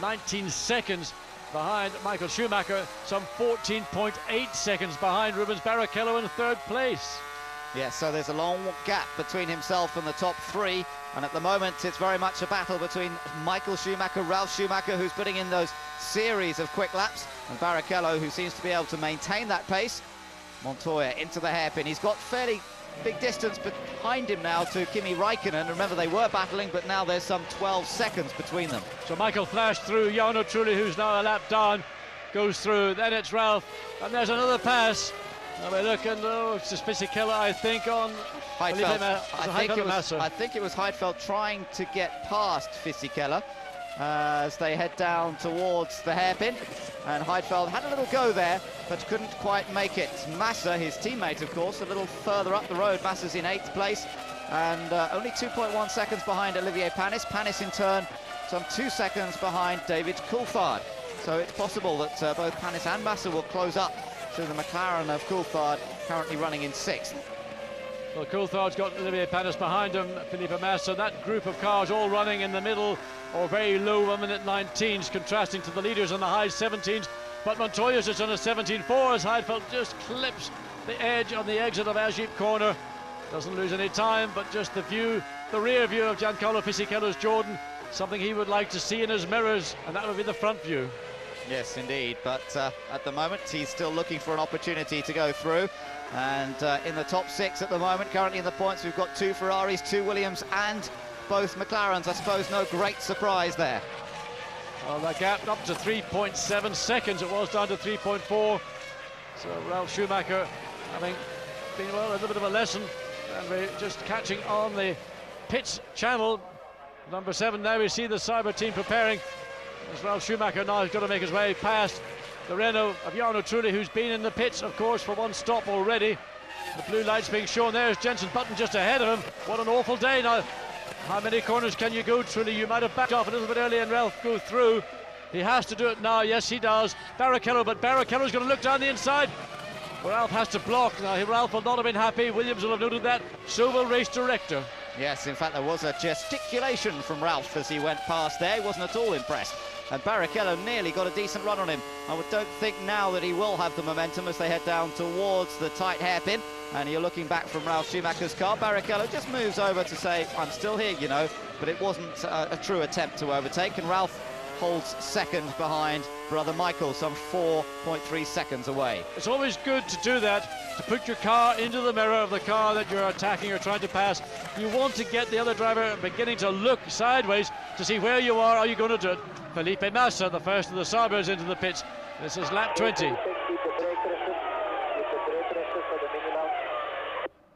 19 seconds behind Michael Schumacher, some 14.8 seconds behind Rubens Barrichello in 3rd place. Yes, so there's a long gap between himself and the top three, and at the moment it's very much a battle between Michael Schumacher, Ralf Schumacher, who's putting in those series of quick laps, and Barrichello, who seems to be able to maintain that pace. Montoya into the hairpin. He's got fairly big distance behind him now to Kimi Räikkönen. Remember, they were battling, but now there's some 12 seconds between them. So Michael flashed through. Jarno Trulli, who's now a lap down, goes through. Then it's Ralf, and there's another pass. Now we look, and it's just Fisichella, I think, on Heidfeld. I think it was Heidfeld trying to get past Fisichella as they head down towards the hairpin, and Heidfeld had a little go there but couldn't quite make it. Massa, his teammate, of course, a little further up the road. Massa's in 8th place and only 2.1 seconds behind Olivier Panis. Panis in turn some 2 seconds behind David Coulthard. So it's possible that both Panis and Massa will close up to the McLaren of Coulthard, currently running in 6th. Well, Coulthard's got Olivier Panis behind him, Felipe Massa. That group of cars all running in the middle or very low 1-minute 19s, contrasting to the leaders in the high 17s. But Montoya's just on a 17.4 as Heidfeld just clips the edge on the exit of Ajip corner. Doesn't lose any time, but just the rear view of Giancarlo Fisichella's Jordan, something he would like to see in his mirrors, and that would be the front view. Yes, indeed, but at the moment he's still looking for an opportunity to go through, and in the top 6 at the moment, currently in the points, we've got 2 Ferraris, 2 Williams and both McLarens. I suppose no great surprise there. Well, that gap up to 3.7 seconds, it was down to 3.4, so Ralf Schumacher having been, well, a little bit of a lesson, and we're just catching on the pits channel. Number 7, now we see the Cyber team preparing. As Ralf Schumacher now has got to make his way past the Renault of Jarno Trulli, who's been in the pits, of course, for one stop already. The blue lights being shown. There's Jenson Button just ahead of him. What an awful day now. How many corners can you go, Trulli? You might have backed off a little bit early and Ralf go through. He has to do it now. Yes, he does. Barrichello, but Barrichello's going to look down the inside. Ralph has to block. Now, Ralph will not have been happy. Williams will have noted that. So will race director. Yes, in fact, there was a gesticulation from Ralph as he went past there. He wasn't at all impressed. And Barrichello nearly got a decent run on him. I don't think now that he will have the momentum as they head down towards the tight hairpin. And you're looking back from Ralf Schumacher's car. Barrichello just moves over to say, I'm still here, you know. But it wasn't a true attempt to overtake. And Ralph holds second behind brother Michael, some 4.3 seconds away. It's always good to do that, to put your car into the mirror of the car that you're attacking or trying to pass. You want to get the other driver beginning to look sideways to see where you are you going to do it. Felipe Massa, the first of the Sabres, into the pits. This is lap 20.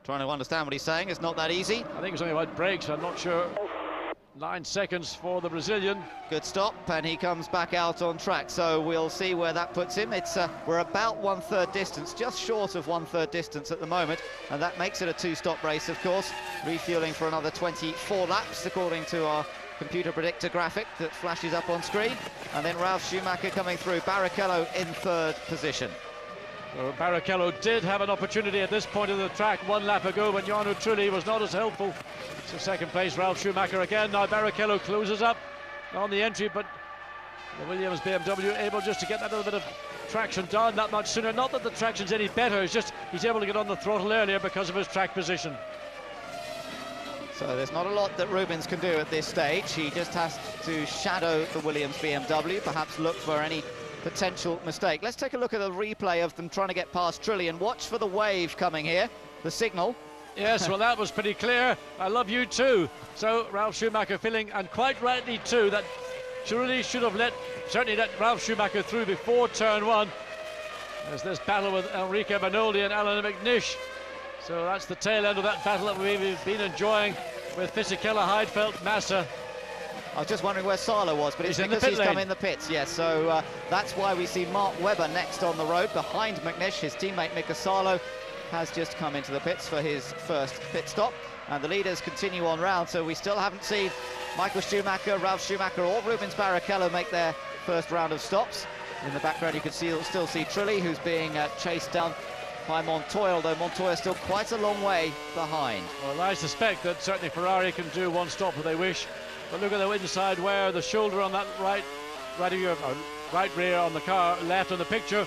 Trying to understand what he's saying. It's not that easy. I think it's only about brakes, I'm not sure. 9 seconds for the Brazilian. Good stop, and he comes back out on track, so we'll see where that puts him. It's we're about 1/3 distance, just short of 1/3 distance at the moment, and that makes it a 2-stop race, of course. Refueling for another 24 laps, according to our computer predictor graphic that flashes up on screen. And then Ralf Schumacher coming through, Barrichello in 3rd position. So Barrichello did have an opportunity at this point of the track 1 lap ago when Jarno Trulli was not as helpful. So 2nd place, Ralf Schumacher again. Now Barrichello closes up on the entry, but the Williams BMW able just to get that little bit of traction down that much sooner. Not that the traction's any better, it's just he's able to get on the throttle earlier because of his track position. So there's not a lot that Rubens can do at this stage. He just has to shadow the Williams BMW, perhaps look for any potential mistake. Let's take a look at a replay of them trying to get past Trulli and watch for the wave coming here, the signal. Yes, well, that was pretty clear. I love you too. So Ralf Schumacher feeling, and quite rightly too, that Trulli should have certainly let Ralf Schumacher through before turn 1. There's this battle with Enrique Bernoldi and Alan McNish. So that's the tail end of that battle that we've been enjoying with Fisichella, Heidfeld, Massa. I was just wondering where Salo was, but it's because he's come in the pits, yes. So that's why we see Mark Webber next on the road behind McNish. His teammate Mika Salo has just come into the pits for his first pit stop. And the leaders continue on round, so we still haven't seen Michael Schumacher, Ralf Schumacher or Rubens Barrichello make their first round of stops. In the background you can still see Trulli, who's being chased down by Montoya, although Montoya is still quite a long way behind. Well, I suspect that certainly Ferrari can do 1 stop if they wish. But look at the inside wear, the shoulder on that right rear on the car, left on the picture.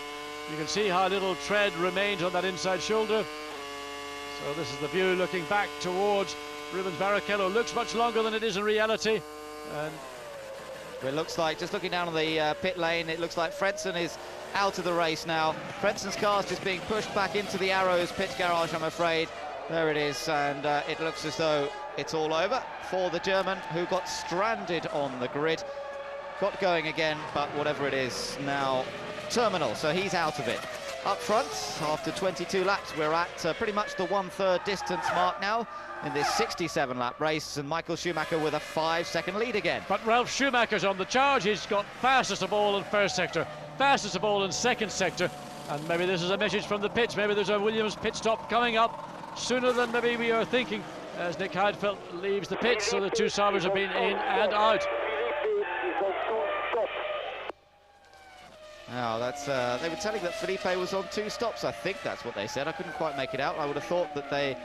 You can see how little tread remains on that inside shoulder. So this is the view looking back towards Rubens Barrichello. Looks much longer than it is in reality. And it looks like, just looking down on the pit lane, it looks like Frentzen is out of the race now. Frentzen's car's just being pushed back into the Arrows pit garage, I'm afraid. There it is, and it looks as though it's all over for the German who got stranded on the grid. Got going again, but whatever it is, now terminal, so he's out of it. Up front, after 22 laps, we're at pretty much the 1/3 distance mark now in this 67-lap race, and Michael Schumacher with a 5-second lead again. But Ralf Schumacher's on the charge. He's got fastest of all in 1st sector, fastest of all in 2nd sector, and maybe this is a message from the pits. Maybe there's a Williams pit stop coming up sooner than maybe we are thinking, as Nick Heidfeld leaves the pits, so the 2 Sabres have been in and out. Now they were telling that Felipe was on 2 stops. I think that's what they said. I couldn't quite make it out. I would have thought that they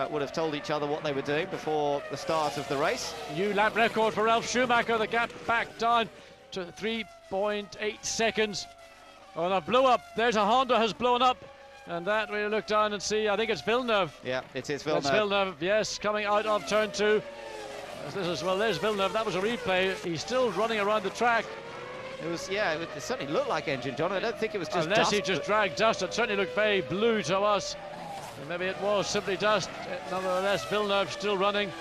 would have told each other what they were doing before the start of the race. New lap record for Ralf Schumacher. The gap back down to 3.8 seconds. Oh, that blew up. There's a Honda has blown up. And that, we look down and see, I think it's Villeneuve. Yeah, it is Villeneuve. That's Villeneuve, yes, coming out of turn 2. Well, there's Villeneuve. That was a replay. He's still running around the track. It was, yeah, it certainly looked like engine, John. I don't think it was just Unless dust. he just dragged dust. It certainly looked very blue to us. And maybe it was simply dust. Nonetheless, Villeneuve still running.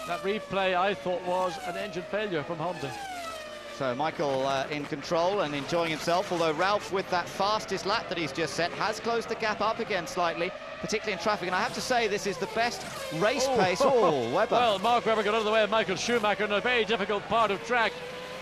That replay, I thought, was an engine failure from Honda. So Michael in control and enjoying himself, although Ralph, with that fastest lap that he's just set, has closed the gap up again slightly, particularly in traffic. And I have to say, this is the best race pace. Oh, Webber. Well, Mark Webber got out of the way of Michael Schumacher in a very difficult part of track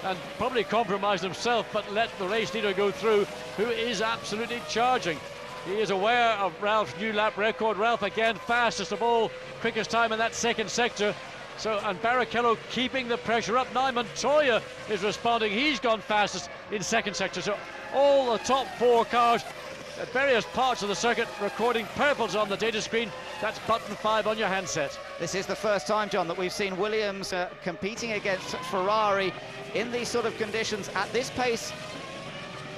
and probably compromised himself, but let the race leader go through, who is absolutely charging. He is aware of Ralph's new lap record. Ralph again fastest of all, quickest time in that 2nd sector. So, and Barrichello keeping the pressure up. Now Montoya is responding. He's gone fastest in second sector. So all the top 4 cars at various parts of the circuit recording purples on the data screen. That's button 5 on your handset. This is the first time, John, that we've seen Williams competing against Ferrari in these sort of conditions at this pace.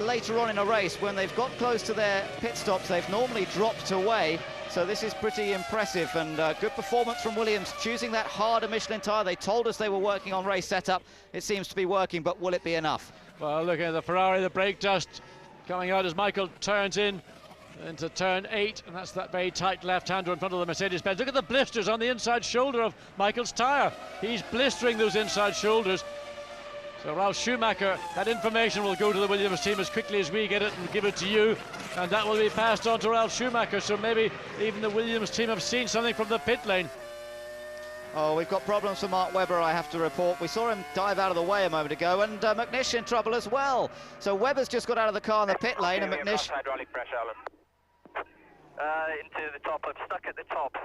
Later on in a race, when they've got close to their pit stops, they've normally dropped away. So this is pretty impressive, and good performance from Williams, choosing that harder Michelin tyre. They told us they were working on race setup. It seems to be working, but will it be enough? Well, looking at the Ferrari, the brake dust coming out as Michael turns in into turn 8, and that's that very tight left-hander in front of the Mercedes-Benz. Look at the blisters on the inside shoulder of Michael's tyre. He's blistering those inside shoulders. So Ralf Schumacher, that information will go to the Williams team as quickly as we get it and give it to you, and that will be passed on to Ralf Schumacher. So maybe even the Williams team have seen something from the pit lane. Oh, we've got problems for Mark Webber, I have to report. We saw him dive out of the way a moment ago, and McNish in trouble as well. So Webber's just got out of the car in the pit lane, and McNish... Hydraulic pressure, Alan. Into the top, I'm stuck at the top.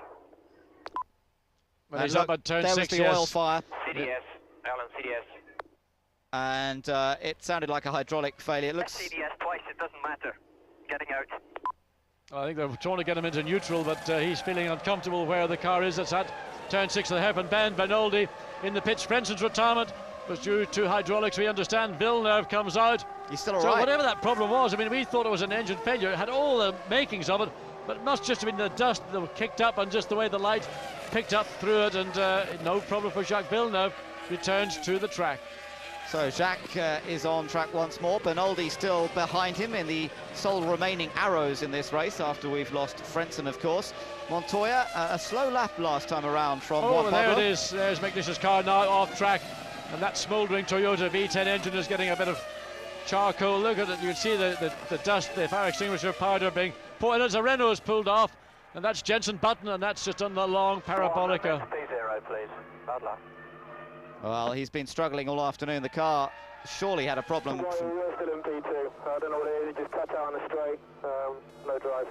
Well, he's up at turn 6, there was the oil fire. CDS, Alan, CDS. And it sounded like a hydraulic failure. It looks... CDS twice, it doesn't matter. Getting out. I think they're trying to get him into neutral, but he's feeling uncomfortable where the car is. That's at turn 6 of the hairpin bend. Bernoldi in the pits. Frenson's retirement was due to hydraulics, we understand. Villeneuve comes out. He's still all so right. whatever that problem was, I mean, we thought it was an engine failure. It had all the makings of it, but it must just have been the dust that was kicked up and just the way the light picked up through it, and no problem for Jacques Villeneuve. Returns to the track. So Jacques is on track once more. Bernoldi still behind him in the sole remaining arrows in this race after we've lost Frenson, of course. Montoya, a slow lap last time around from Juan Pablo. There it is. There's McNish's car now off track, and that smouldering Toyota V10 engine is getting a bit of charcoal. Look at it. You can see the dust, the fire extinguisher powder being poured. As a Renault is pulled off, and that's Jenson Button, and that's just on the long parabolica. P0, please. Bad luck. Well, he's been struggling all afternoon. The car surely had a problem. We're still in P2. I don't know what it is. He just cut out on the straight. No drive.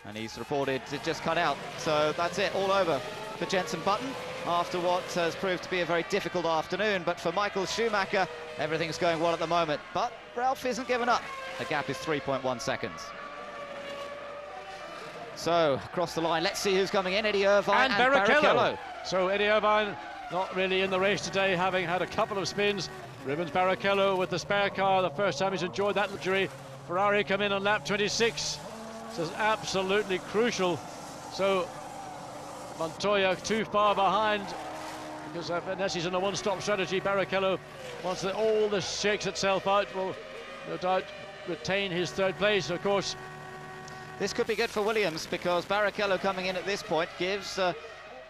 And he's reported it just cut out. So that's it, all over for Jenson Button after what has proved to be a very difficult afternoon. But for Michael Schumacher, everything's going well at the moment. But Ralph isn't giving up. The gap is 3.1 seconds. So across the line, let's see who's coming in. Eddie Irvine and Barrichello. So Eddie Irvine not really in the race today, having had a couple of spins. Rubens Barrichello with the spare car, the first time he's enjoyed that luxury. Ferrari come in on lap 26. This is absolutely crucial. So Montoya too far behind, because unless he's in a one-stop strategy, Barrichello, once all this shakes itself out, will no doubt retain his third place. Of course, this could be good for Williams, because Barrichello coming in at this point gives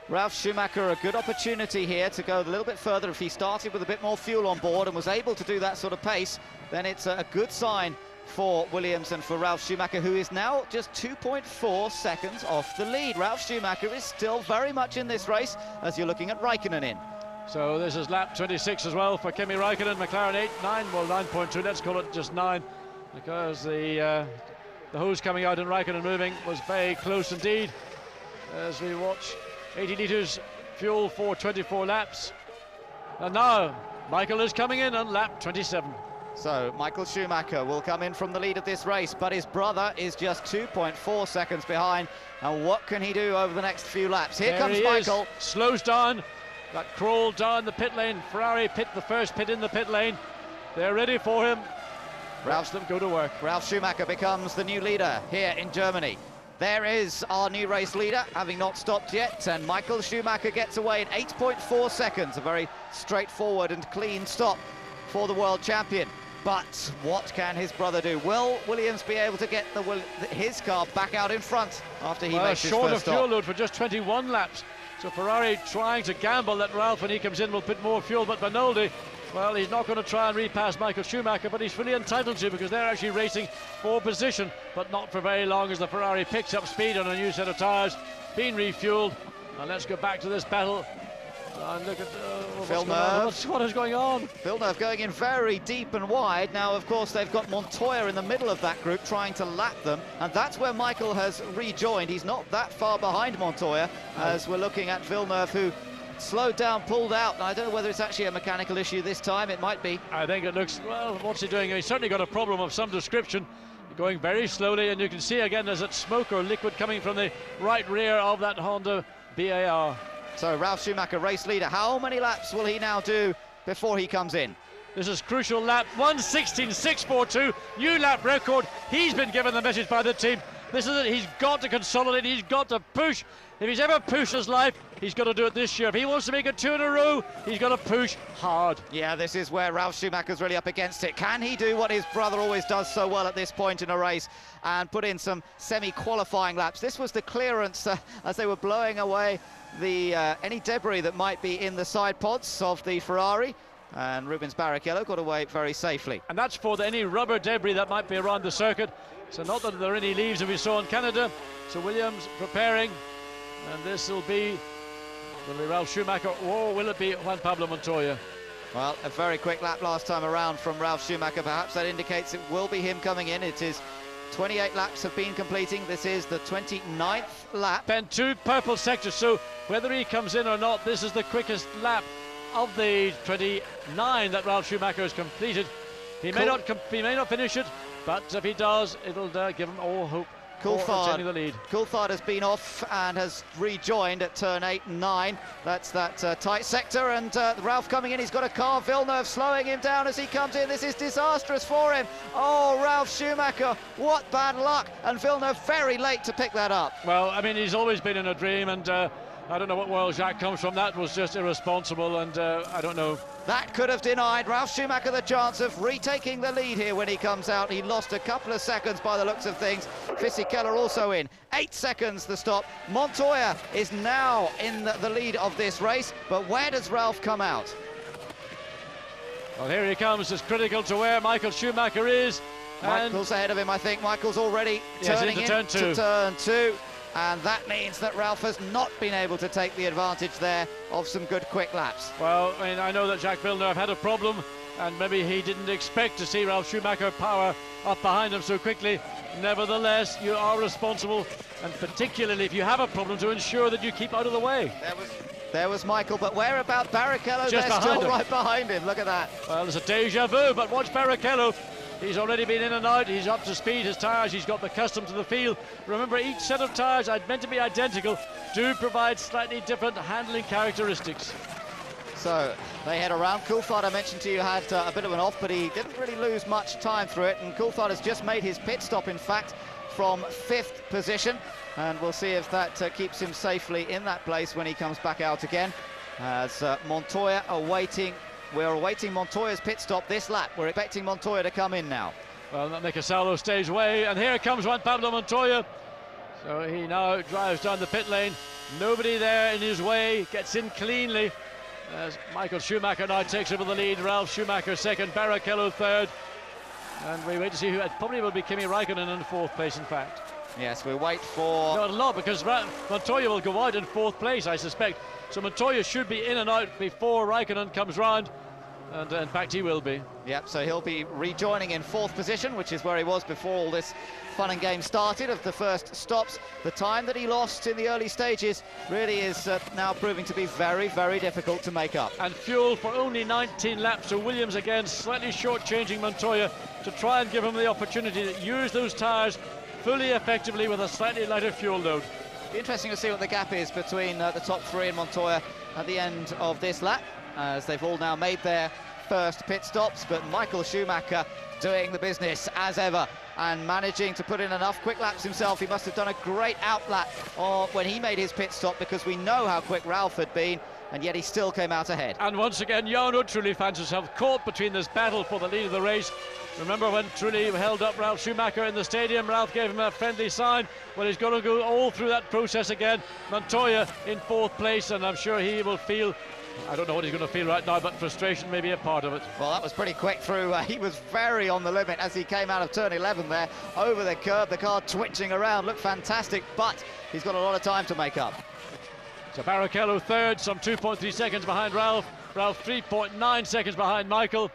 Ralf Schumacher a good opportunity here to go a little bit further. If he started with a bit more fuel on board and was able to do that sort of pace, then it's a good sign for Williams and for Ralf Schumacher, who is now just 2.4 seconds off the lead. Ralf Schumacher is still very much in this race, as you're looking at Raikkonen in. So this is lap 26 as well for Kimi Raikkonen. McLaren 8.9, well 9.2, let's call it just 9, because the hose coming out and Raikkonen moving was very close indeed. As we watch 80 litres fuel for 24 laps. And now Michael is coming in on lap 27. So Michael Schumacher will come in from the lead of this race, but his brother is just 2.4 seconds behind. And what can he do over the next few laps? Here comes Michael. Slows down, that crawl down the pit lane. Ferrari pit, the first pit in the pit lane. They're ready for him. Watch them go to work. Ralf Schumacher becomes the new leader here in Germany. There is our new race leader, having not stopped yet, and Michael Schumacher gets away in 8.4 seconds. A very straightforward and clean stop for the world champion. But what can his brother do? Will Williams be able to get his car back out in front after he makes his short first of fuel stop? load for just 21 laps. So Ferrari trying to gamble that Ralf, when he comes in, will put more fuel, but Bernoldi, well, he's not going to try and repass Michael Schumacher, but he's fully entitled to, because they're actually racing for position, but not for very long, as the Ferrari picks up speed on a new set of tyres, being refueled. And let's go back to this battle And look at Villeneuve. what is going on? Villeneuve going in very deep and wide. Now, of course, they've got Montoya in the middle of that group trying to lap them, and that's where Michael has rejoined. He's not that far behind Montoya, as we're looking at Villeneuve, who slowed down, pulled out. I don't know whether it's actually a mechanical issue this time. It might be. I think it looks, well, what's he doing? He's certainly got a problem of some description. Going very slowly, and you can see again there's that smoke or liquid coming from the right rear of that Honda BAR. So Ralf Schumacher, race leader, how many laps will he now do before he comes in? This is crucial lap 1:16.642, new lap record. He's been given the message by the team. This is it, he's got to consolidate, he's got to push. If he's ever pushed his life, he's got to do it this year. If he wants to make it 2 in a row, he's got to push hard. Yeah, this is where Ralf Schumacher's really up against it. Can he do what his brother always does so well at this point in a race and put in some semi-qualifying laps? This was the clearance as they were blowing away the any debris that might be in the side pods of the Ferrari. And Rubens Barrichello got away very safely. And that's for any rubber debris that might be around the circuit. So not that there are any leaves that we saw in Canada. So Williams preparing. And this will be Ralf Schumacher, or will it be Juan Pablo Montoya? Well, a very quick lap last time around from Ralf Schumacher. Perhaps that indicates it will be him coming in. It is 28 laps have been completing. This is the 29th lap. Ben, 2 purple sectors, so whether he comes in or not, this is the quickest lap of the 29 that Ralf Schumacher has completed. He may not finish it, but if he does, it'll give him all hope. Coulthard has been off and has rejoined at turn 8 and 9. That's that tight sector, and Ralf coming in. He's got a car. Villeneuve slowing him down as he comes in. This is disastrous for him. Oh, Ralf Schumacher, what bad luck. And Villeneuve very late to pick that up. Well, I mean, he's always been in a dream, and I don't know what world Jacques comes from. That was just irresponsible, and I don't know. That could have denied Ralf Schumacher the chance of retaking the lead here when he comes out. He lost a couple of seconds by the looks of things. Fisichella also in. 8 seconds the stop. Montoya is now in the lead of this race, but where does Ralf come out? Well, here he comes. It's critical to where Michael Schumacher is. Michael's ahead of him, I think. Michael's already turning into turn 2. And that means that Ralf has not been able to take the advantage there of some good quick laps. Well, I mean, I know that Jacques Villeneuve had a problem, and maybe he didn't expect to see Ralf Schumacher power up behind him so quickly. Nevertheless, you are responsible, and particularly if you have a problem, to ensure that you keep out of the way. There was Michael, but where about Barrichello? They're still right behind him. Look at that. Well, there's a deja vu, but watch Barrichello. He's already been in and out, he's up to speed, his tyres, he's got accustomed to the feel. Remember, each set of tyres, meant to be identical, do provide slightly different handling characteristics. So they head around. Coulthard, I mentioned to you, had a bit of an off, but he didn't really lose much time through it. And Coulthard has just made his pit stop, in fact, from 5th position. And we'll see if that keeps him safely in that place when he comes back out again. As Montoya awaiting. We're awaiting Montoya's pit stop this lap. We're expecting Montoya to come in now. Well, Nico Salo stays away, and here comes Juan Pablo Montoya. So he now drives down the pit lane. Nobody there in his way, gets in cleanly. As Michael Schumacher now takes over the lead. Ralf Schumacher second, Barrichello third. And we wait to see who, it probably will be Kimi Raikkonen in 4th place, in fact. Yes, we wait for... Not a lot, because Montoya will go out in 4th place, I suspect. So Montoya should be in and out before Raikkonen comes round, and in fact he will be. Yep, so he'll be rejoining in 4th position, which is where he was before all this fun and game started of the first stops. The time that he lost in the early stages really is now proving to be very, very difficult to make up. And fuel for only 19 laps, so Williams again slightly short-changing Montoya to try and give him the opportunity to use those tyres fully effectively with a slightly lighter fuel load. Be interesting to see what the gap is between the top 3 and Montoya at the end of this lap, as they've all now made their first pit stops. But Michael Schumacher doing the business as ever and managing to put in enough quick laps himself. He must have done a great outlap when he made his pit stop, because we know how quick Ralf had been, and yet he still came out ahead. And once again, Jarno Trulli finds himself caught between this battle for the lead of the race. Remember when Trulli held up Ralf Schumacher in the stadium, Ralf gave him a friendly sign. Well, he's going to go all through that process again. Montoya in 4th place, and I'm sure he will feel, I don't know what he's going to feel right now, but frustration may be a part of it. Well, that was pretty quick through. He was very on the limit as he came out of turn 11 there, over the curb, the car twitching around, looked fantastic, but he's got a lot of time to make up. So Barrichello third, some 2.3 seconds behind Ralph. Ralph 3.9 seconds behind Michael.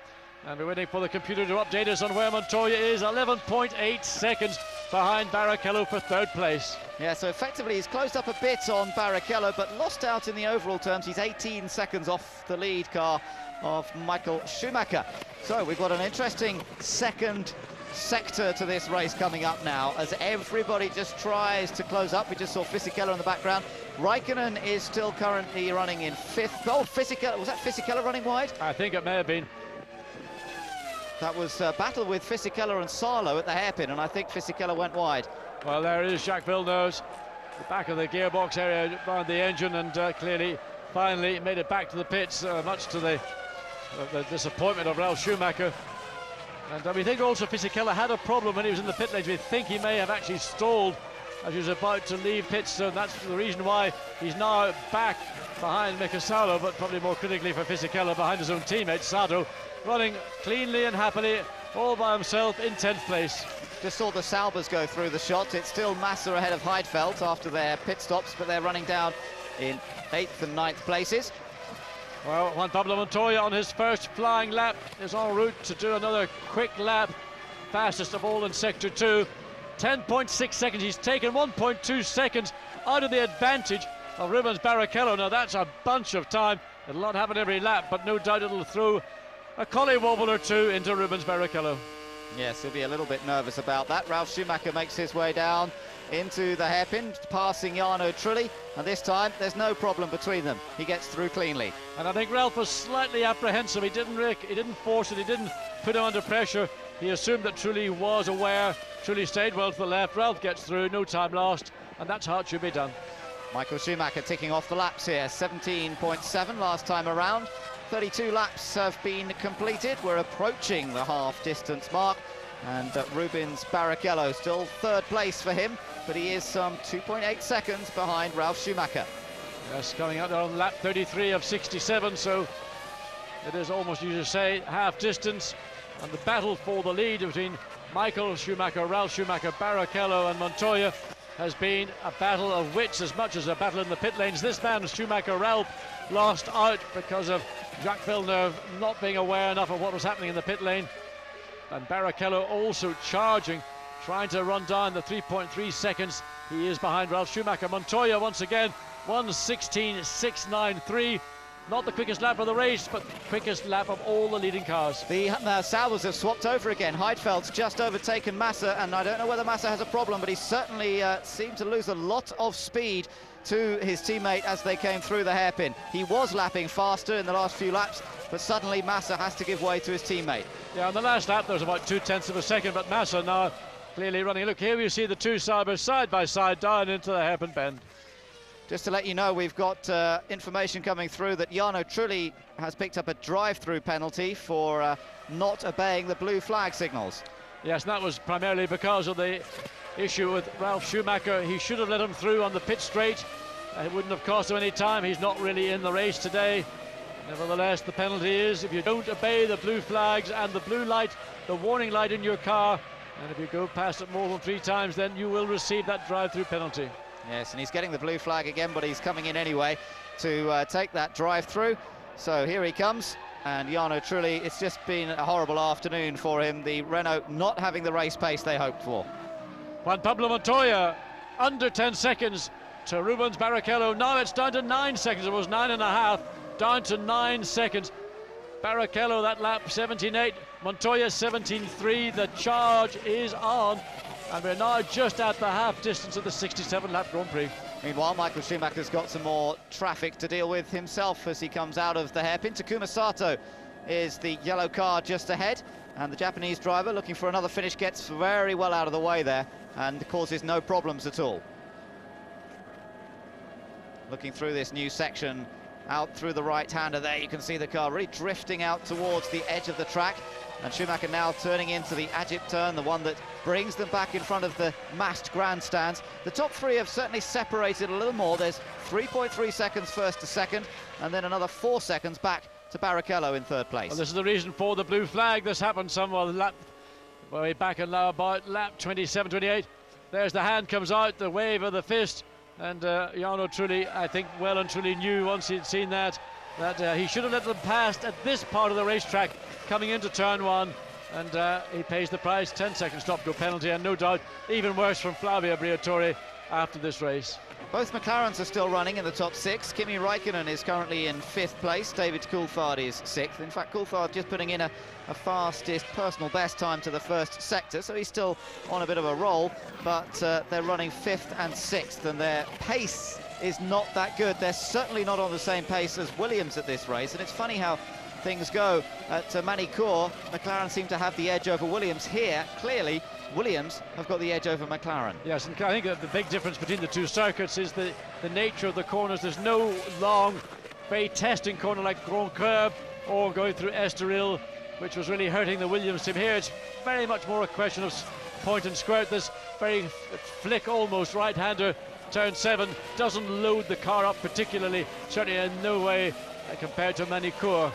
And we're waiting for the computer to update us on where Montoya is. 11.8 seconds behind Barrichello for third place. Yeah, so effectively he's closed up a bit on Barrichello, but lost out in the overall terms. He's 18 seconds off the lead car of Michael Schumacher. So we've got an interesting second sector to this race coming up now, as everybody just tries to close up. We just saw Fisichella in the background. Raikkonen is still currently running in fifth. Oh, Fisichella, was that Fisichella running wide? I think it may have been. That was a battle with Fisichella and Sarlo at the hairpin, and I think Fisichella went wide. Well, there is Jacques Villeneuve, the back of the gearbox area behind the engine, and clearly, finally made it back to the pits, much to the disappointment of Ralf Schumacher. And we think also Fisichella had a problem when he was in the pit lanes. We think he may have actually stalled as he was about to leave pits, so that's the reason why he's now back behind Mika Salo, but probably more critically for Fisichella behind his own teammate, Sato, running cleanly and happily, all by himself in 10th place. Just saw the Saubers go through the shot. It's still Massa ahead of Heidfeld after their pit stops, but they're running down in 8th and 9th places. Well, Juan Pablo Montoya on his first flying lap is en route to do another quick lap, fastest of all in Sector 2. 10.6 seconds, he's taken 1.2 seconds out of the advantage of Rubens Barrichello. Now that's a bunch of time. It'll not happen every lap, but no doubt it'll throw a collie wobble or two into Rubens Barrichello. Yes, he'll be a little bit nervous about that. Ralf Schumacher makes his way down into the hairpin, passing Jarno Trulli, and this time there's no problem between them. He gets through cleanly. And I think Ralph was slightly apprehensive. He didn't force it, he didn't put him under pressure. He assumed that Trulli was aware. Trulli stayed well to the left. Ralph gets through, no time lost, and that's how it should be done. Michael Schumacher ticking off the laps here, 17.7 last time around. 32 laps have been completed. We're approaching the half-distance mark, and Rubens Barrichello still third place for him, but he is some 2.8 seconds behind Ralf Schumacher. Yes, coming out there on lap 33 of 67, so it is almost, you should say, half distance, and the battle for the lead between Michael Schumacher, Ralf Schumacher, Barrichello and Montoya has been a battle of wits as much as a battle in the pit lanes. This man, Schumacher Ralph, lost out because of Jacques Villeneuve not being aware enough of what was happening in the pit lane, and Barrichello also charging, trying to run down the 3.3 seconds he is behind Ralf Schumacher. Montoya once again 1:16.693, not the quickest lap of the race, but the quickest lap of all the leading cars. The Saubers have swapped over again. Heidfeld's just overtaken Massa, and I don't know whether Massa has a problem, but he certainly seemed to lose a lot of speed to his teammate as they came through the hairpin. He was lapping faster in the last few laps, but suddenly Massa has to give way to his teammate. Yeah, on the last lap there was about 0.2 of a second, but Massa now clearly running. Look, here we see the two Saubers side by side down into the hairpin bend. Just to let you know, we've got information coming through that Jarno Trulli has picked up a drive-through penalty for not obeying the blue flag signals. Yes, and that was primarily because of the issue with Ralf Schumacher. He should have let him through on the pit straight. It wouldn't have cost him any time. He's not really in the race today. Nevertheless, the penalty is if you don't obey the blue flags and the blue light, the warning light in your car, and if you go past it more than 3 times, then you will receive that drive-through penalty. Yes, and he's getting the blue flag again, but he's coming in anyway to take that drive-through. So here he comes, and Jarno Trulli, it's just been a horrible afternoon for him. The Renault not having the race pace they hoped for. Juan Pablo Montoya, under 10 seconds to Rubens Barrichello. Now it's down to 9 seconds. It was 9.5, down to 9 seconds. Barrichello, that lap, 17.8. Montoya, 17.3. The charge is on. And we're now just at the half distance of the 67-lap Grand Prix. Meanwhile, Michael Schumacher's got some more traffic to deal with himself as he comes out of the hairpin. Takuma Sato is the yellow car just ahead, and the Japanese driver looking for another finish gets very well out of the way there and causes no problems at all. Looking through this new section, out through the right-hander there, you can see the car really drifting out towards the edge of the track. And Schumacher now turning into the Ajip turn, the one that brings them back in front of the massed grandstands. The top 3 have certainly separated a little more. There's 3.3 seconds first to second, and then another 4 seconds back to Barrichello in third place. Well, this is the reason for the blue flag. This happened somewhere way back in about lap 27, 28. There's the hand comes out, the wave of the fist, And Jarno Trulli, I think, well and truly knew once he'd seen that he should have let them pass at this part of the racetrack coming into turn 1. And he pays the price. 10-second stop-go penalty, and no doubt even worse from Flavio Briatore after this race. Both McLarens are still running in the top 6. Kimi Räikkönen is currently in 5th place. David Coulthard is 6th. In fact, Coulthard just putting in a fastest personal best time to the first sector, so he's still on a bit of a roll, but they're running 5th and 6th, and their pace is not that good. They're certainly not on the same pace as Williams at this race, and it's funny how things go at Manicourt. McLaren seem to have the edge over Williams. Here, clearly, Williams have got the edge over McLaren. Yes, and I think that the big difference between the two circuits is the nature of the corners. There's no long, very testing corner like Grand Curve or going through Estoril, which was really hurting the Williams team. Here it's very much more a question of point and squirt. This very flick, almost right-hander, turn 7, doesn't load the car up particularly, certainly in no way compared to Manicourt.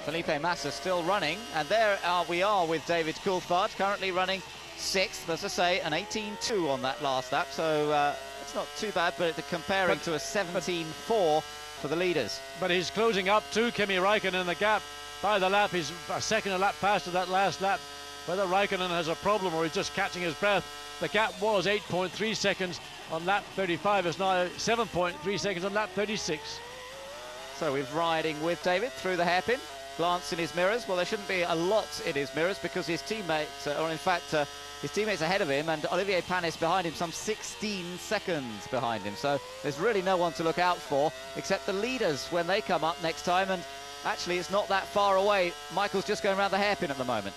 Felipe Massa still running, and there we are with David Coulthard, currently running 6th, as I say, an 18.2 on that last lap, so it's not too bad, but comparing to a 17.4 for the leaders. But he's closing up to Kimi Räikkönen, the gap by the lap. He's a second a lap faster that last lap. Whether Räikkönen has a problem or he's just catching his breath, the gap was 8.3 seconds on lap 35, it's now 7.3 seconds on lap 36. So we're riding with David through the hairpin. Glance in his mirrors. Well, there shouldn't be a lot in his mirrors because his teammates, or in fact, his teammates ahead of him, and Olivier Panis behind him, some 16 seconds behind him. So there's really no one to look out for except the leaders when they come up next time. And actually, it's not that far away. Michael's just going around the hairpin at the moment.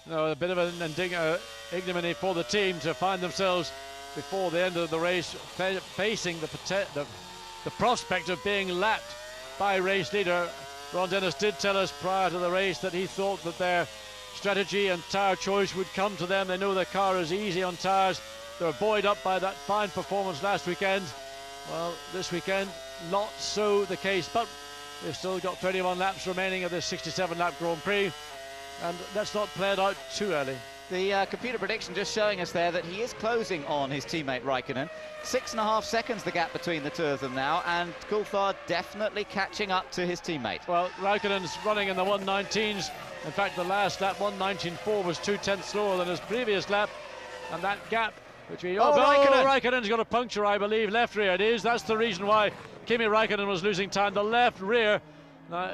No, a bit of an ignominy for the team to find themselves before the end of the race facing the prospect of being lapped by race leader. Ron Dennis did tell us prior to the race that he thought that their strategy and tyre choice would come to them. They know their car is easy on tyres. They're buoyed up by that fine performance last weekend. Well, this weekend, not so the case, but they've still got 31 laps remaining of this 67-lap Grand Prix, and that's not played out too early. The computer prediction just showing us there that he is closing on his teammate Räikkönen. 6.5 seconds the gap between the two of them now, and Coulthard definitely catching up to his teammate. Well, Räikkönen's running in the 119s. In fact, the last lap, 119.4, was 2/10 slower than his previous lap, and that gap between... Räikkönen's got a puncture, I believe, left rear it is. That's the reason why Kimi Räikkönen was losing time. The left rear,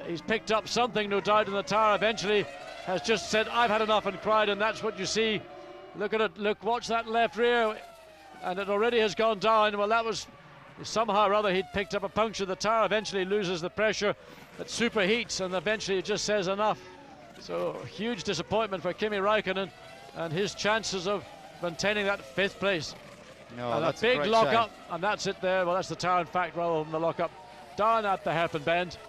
he's picked up something, no doubt, in the tyre eventually. Has just said, I've had enough, and cried, and that's what you see. Look at it, look, watch that left rear, and it already has gone down. Well, that was somehow or other he'd picked up a puncture. The tyre eventually loses the pressure, it superheats, and eventually it just says enough. So, huge disappointment for Kimi Räikkönen and his chances of maintaining that 5th place. No, and that's a big great lock-up, shame. and that's it there. Well, that's the tyre, in fact, rather than the lock-up. Down at the hairpin bend.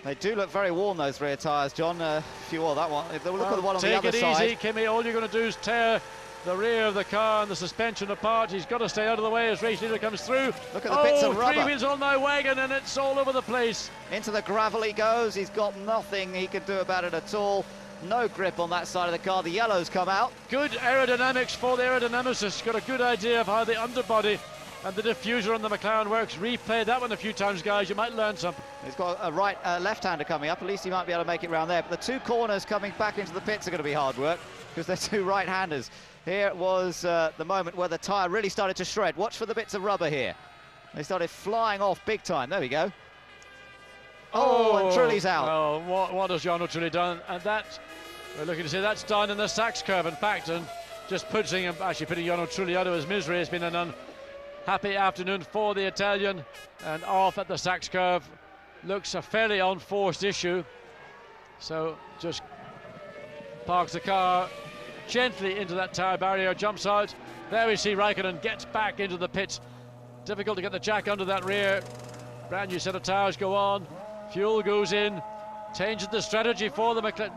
They do look very worn, those rear tyres, John. If you wore that one, look at the one on the other side. Take it easy, Kimi. All you're going to do is tear the rear of the car and the suspension apart. He's got to stay out of the way as race leader comes through. Look at the bits of rubber. 3 wheels on my wagon, and it's all over the place. Into the gravel he goes. He's got nothing he can do about it at all. No grip on that side of the car. The yellows come out. Good aerodynamics for the aerodynamicist. Got a good idea of how the underbody and the diffuser on the McLaren works. Replay that one a few times, guys. You might learn something. He's got a left-hander coming up. At least he might be able to make it round there. But the two corners coming back into the pits are going to be hard work because they're two right-handers. Here was the moment where the tyre really started to shred. Watch for the bits of rubber here. They started flying off big time. There we go. Oh, and Trulli's out. Well, what has Jarno Trulli done? And that, we're looking to see that's down in the Sachs curve, in fact, and just putting Jarno Trulli out of his misery. Has been an unhappy afternoon for the Italian, and off at the Sachs curve. Looks a fairly unforced issue. So just parks the car gently into that tyre barrier, jumps out. There we see Räikkönen gets back into the pits. Difficult to get the jack under that rear. Brand new set of tyres go on. Fuel goes in. Changes the strategy for the McLaren.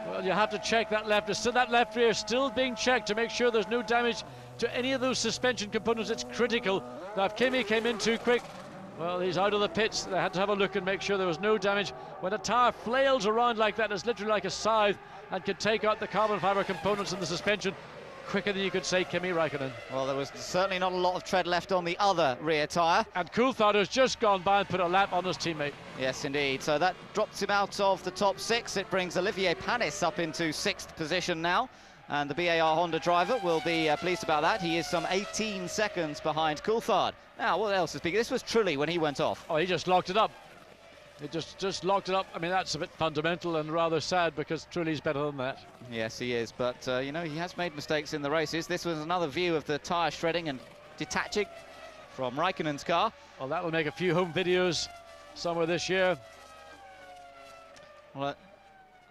Well, you have to check that left. That left rear still being checked to make sure there's no damage to any of those suspension components. It's critical. Now, if Kimi came in too quick, well, he's out of the pits. They had to have a look and make sure there was no damage. When a tyre flails around like that, it's literally like a scythe and can take out the carbon fibre components in the suspension quicker than you could say Kimi Räikkönen. Well, there was certainly not a lot of tread left on the other rear tyre. And Coulthard has just gone by and put a lap on his teammate. Yes, indeed. So that drops him out of the top 6. It brings Olivier Panis up into 6th position now. And the BAR Honda driver will be pleased about that. He is some 18 seconds behind Coulthard. Now, what else is big? This was Trulli when he went off. Oh, he just locked it up. He just locked it up. I mean, that's a bit fundamental and rather sad because Trulli's better than that. Yes, he is. But, you know, he has made mistakes in the races. This was another view of the tyre shredding and detaching from Raikkonen's car. Well, that will make a few home videos somewhere this year. Well,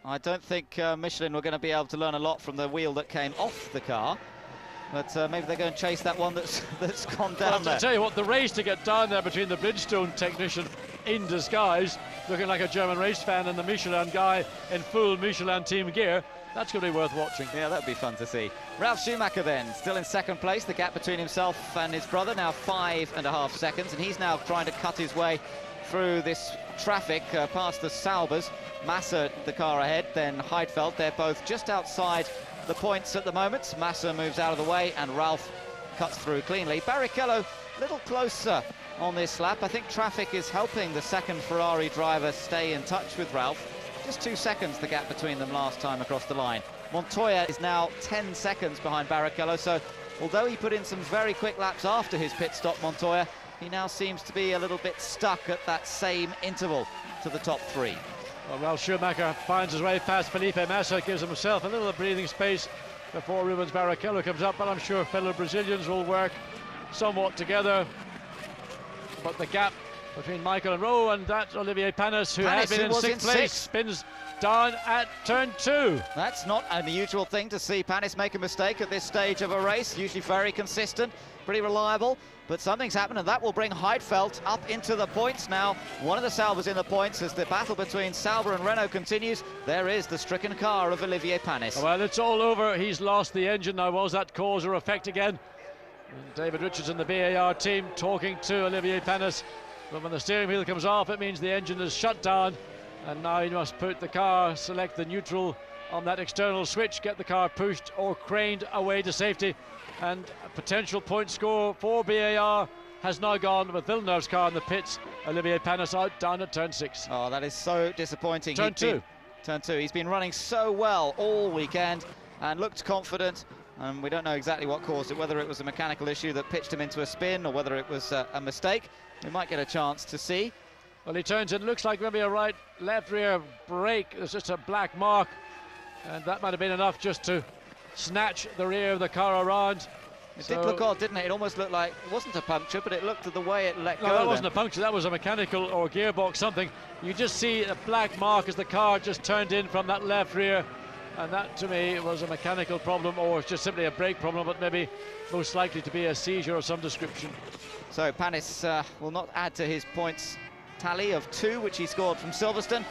I don't think Michelin were going to be able to learn a lot from the wheel that came off the car. But maybe they're going to chase that one that's gone down there. I'll tell you what, the race to get down there between the Bridgestone technician in disguise, looking like a German race fan, and the Michelin guy in full Michelin team gear, that's going to be worth watching. Yeah, that'd be fun to see. Ralf Schumacher then, still in 2nd place. The gap between himself and his brother now 5.5 seconds, and he's now trying to cut his way through this traffic past the Saubers. Massa, the car ahead, then Heidfeld. They're both just outside the points at the moment. Massa moves out of the way and Ralf cuts through cleanly. Barrichello a little closer on this lap. I think traffic is helping the 2nd Ferrari driver stay in touch with Ralf. Just 2 seconds the gap between them last time across the line. Montoya is now 10 seconds behind Barrichello, so although he put in some very quick laps after his pit stop, Montoya, he now seems to be a little bit stuck at that same interval to the top 3. Well, Ralf Schumacher finds his way past Felipe Massa, gives himself a little breathing space before Rubens Barrichello comes up, but I'm sure fellow Brazilians will work somewhat together. But the gap between Michael and Rowe, and that's Olivier Panis, who has been in 6th place, spins down at turn 2. That's not an unusual thing to see Panis make a mistake at this stage of a race. Usually very consistent, pretty reliable, but something's happened, and that will bring Heidfeld up into the points now. One of the Saubers in the points as the battle between Sauber and Renault continues. There is the stricken car of Olivier Panis. Well, it's all over. He's lost the engine. Now, was that cause or effect again? And David Richards and the BAR team talking to Olivier Panis. But when the steering wheel comes off, it means the engine is shut down. And now he must put the car, select the neutral on that external switch, get the car pushed or craned away to safety. And a potential point score for BAR has now gone with Villeneuve's car in the pits. Olivier Panis out down at turn 6. Oh, that is so disappointing. Turn 2. Turn 2. He's been running so well all weekend and looked confident. And we don't know exactly what caused it, whether it was a mechanical issue that pitched him into a spin or whether it was a mistake. We might get a chance to see. Well, he turns in, looks like maybe a left rear brake. There's just a black mark, and that might have been enough just to snatch the rear of the car around. It did look odd, didn't it? It almost looked like it wasn't a puncture, but it looked at the way it let go. No, that wasn't a puncture, that was a mechanical or gearbox something. You just see a black mark as the car just turned in from that left rear, and that to me was a mechanical problem, or it's just simply a brake problem, but maybe most likely to be a seizure of some description. So Panis will not add to his points tally of 2, which he scored from Silverstone,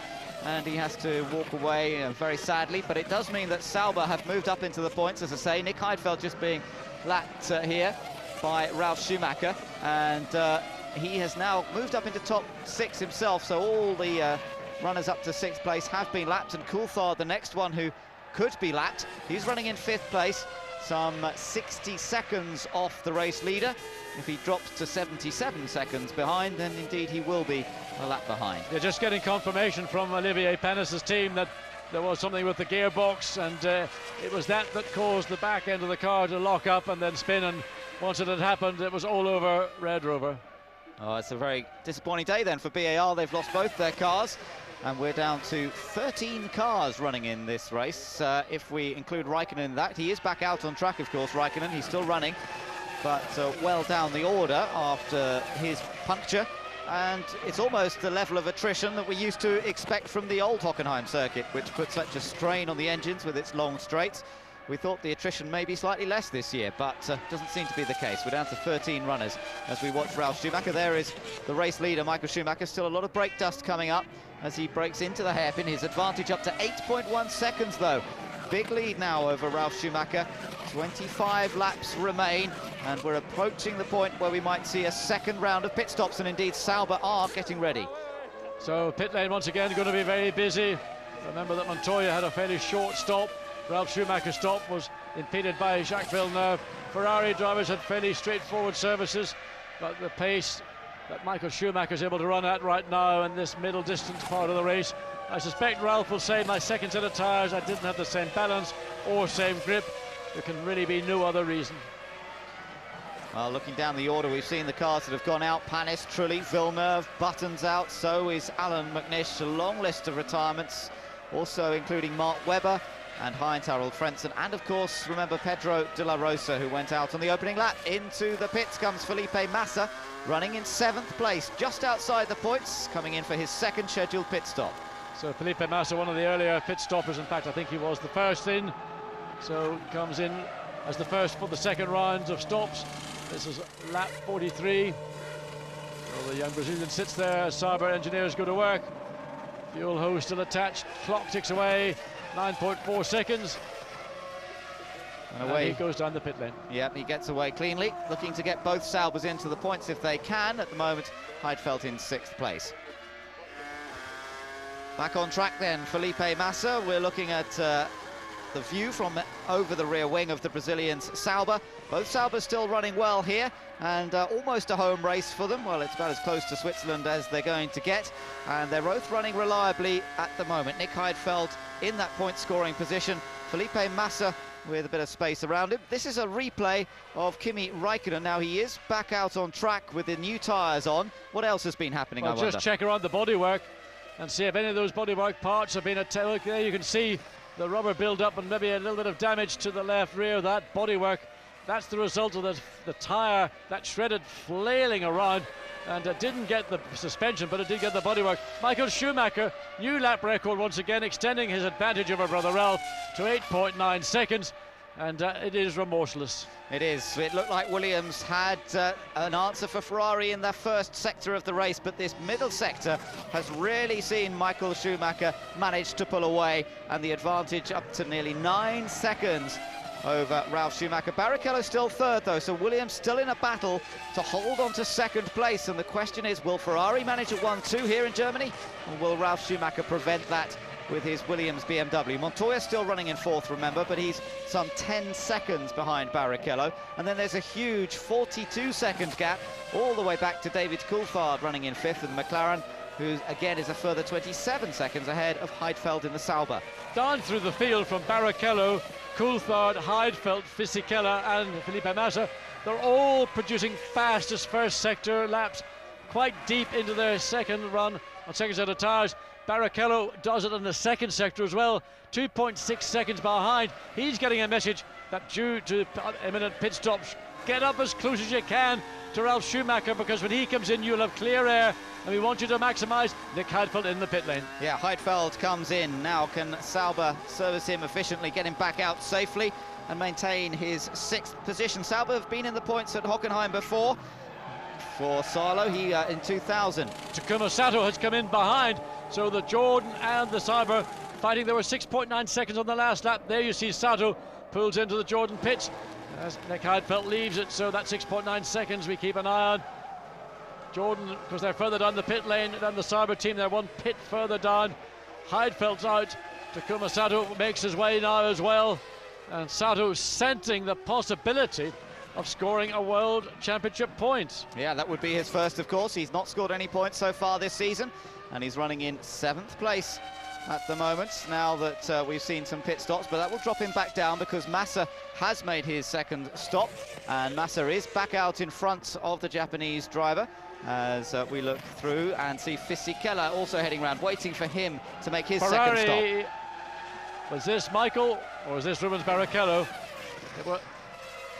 and he has to walk away very sadly. But it does mean that Sauber have moved up into the points, as I say. Nick Heidfeld just being lapped here by Ralf Schumacher, and he has now moved up into top 6 himself, so all the runners up to 6th place have been lapped, and Coulthard, the next one who could be lapped, he's running in 5th place, some 60 seconds off the race leader. If he drops to 77 seconds behind, then indeed he will be a lap behind. They're just getting confirmation from Olivier Panis' team that there was something with the gearbox, and it was that caused the back end of the car to lock up and then spin, and once it had happened, it was all over Red Rover. Oh, it's a very disappointing day then for BAR. They've lost both their cars, and we're down to 13 cars running in this race. If we include Raikkonen in that, he is back out on track, of course, Raikkonen. He's still running, but well down the order after his puncture. And it's almost the level of attrition that we used to expect from the old Hockenheim circuit, which put such a strain on the engines with its long straights. We thought the attrition may be slightly less this year, but doesn't seem to be the case. We're down to 13 runners as we watch Ralf Schumacher. There is the race leader, Michael Schumacher. Still a lot of brake dust coming up as he breaks into the hairpin. His advantage up to 8.1 seconds, though. Big lead now over Ralf Schumacher. 25 laps remain, and we're approaching the point where we might see a second round of pit stops, and indeed Sauber are getting ready. So pit lane once again going to be very busy. Remember that Montoya had a fairly short stop. Ralf Schumacher's stop was impeded by Jacques Villeneuve. Ferrari drivers had fairly straightforward services, but the pace that Michael Schumacher is able to run at right now in this middle distance part of the race, I suspect Ralph will say my second set of tyres, I didn't have the same balance or same grip. There can really be no other reason. Well, looking down the order, we've seen the cars that have gone out. Panis, Trulli, Villeneuve, Button's out. So is Alan McNish. A long list of retirements, also including Mark Webber and Heinz Harald Frentzen. And, of course, remember Pedro de la Rosa, who went out on the opening lap. Into the pits comes Felipe Massa, running in 7th place, just outside the points, coming in for his second scheduled pit stop. So Felipe Massa, one of the earlier pit stoppers. In fact, I think he was the first in. So comes in as the first for the second round of stops. This is lap 43. So the young Brazilian sits there as Sauber engineers go to work. Fuel hose still attached. Clock ticks away. 9.4 seconds. And away he goes down the pit lane. Yep, he gets away cleanly, looking to get both Saubers into the points if they can. At the moment, Heidfeld in 6th place. Back on track then, Felipe Massa. We're looking at the view from over the rear wing of the Brazilians' Sauber. Both Saubers still running well here, and almost a home race for them. Well, it's about as close to Switzerland as they're going to get, and they're both running reliably at the moment. Nick Heidfeld in that point-scoring position. Felipe Massa with a bit of space around him. This is a replay of Kimi Räikkönen. Now he is back out on track with the new tyres on. What else has been happening, well, I wonder? Just check around the bodywork and see if any of those bodywork parts have been attacked. There you can see the rubber build-up and maybe a little bit of damage to the left rear of that bodywork. That's the result of the tyre that shredded, flailing around, and it didn't get the suspension, but it did get the bodywork. Michael Schumacher, new lap record once again, extending his advantage over brother Ralph to 8.9 seconds, and it is remorseless. It is. It looked like Williams had an answer for Ferrari in their first sector of the race, but this middle sector has really seen Michael Schumacher manage to pull away, and the advantage up to nearly 9 seconds over Ralf Schumacher. Barrichello still 3rd though, so Williams still in a battle to hold on to 2nd place, and the question is, will Ferrari manage a 1-2 here in Germany, or will Ralf Schumacher prevent that with his Williams BMW? Montoya still running in 4th, remember, but he's some 10 seconds behind Barrichello. And then there's a huge 42-second gap all the way back to David Coulthard running in 5th, and McLaren, who again is a further 27 seconds ahead of Heidfeld in the Sauber. Down through the field from Barrichello, Coulthard, Heidfeld, Fisichella and Felipe Massa, they're all producing fastest first sector laps, quite deep into their second run on second set of tyres. Barrichello does it in the second sector as well, 2.6 seconds behind. He's getting a message that due to imminent pit stops, get up as close as you can to Ralf Schumacher, because when he comes in you'll have clear air, and we want you to maximise Nick Heidfeld in the pit lane. Yeah, Heidfeld comes in. Now can Sauber service him efficiently, get him back out safely and maintain his 6th position. Sauber have been in the points at Hockenheim before. For Salo, he in 2000. Takuma Sato has come in behind, so the Jordan and the Sauber fighting. There were 6.9 seconds on the last lap. There you see Sato pulls into the Jordan pits as Nick Heidfeld leaves it, so that 6.9 seconds we keep an eye on. Jordan, because they're further down the pit lane than the Sauber team, they're one pit further down. Heidfeld's out. Takuma Sato makes his way now as well, and Sato scenting the possibility of scoring a World Championship point. Yeah, that would be his first, of course. He's not scored any points so far this season, and he's running in 7th place at the moment, now that we've seen some pit stops, but that will drop him back down because Massa has made his 2nd stop, and Massa is back out in front of the Japanese driver as we look through and see Fisichella also heading round, waiting for him to make his Ferrari, 2nd stop. Was this Michael or is this Rubens Barrichello?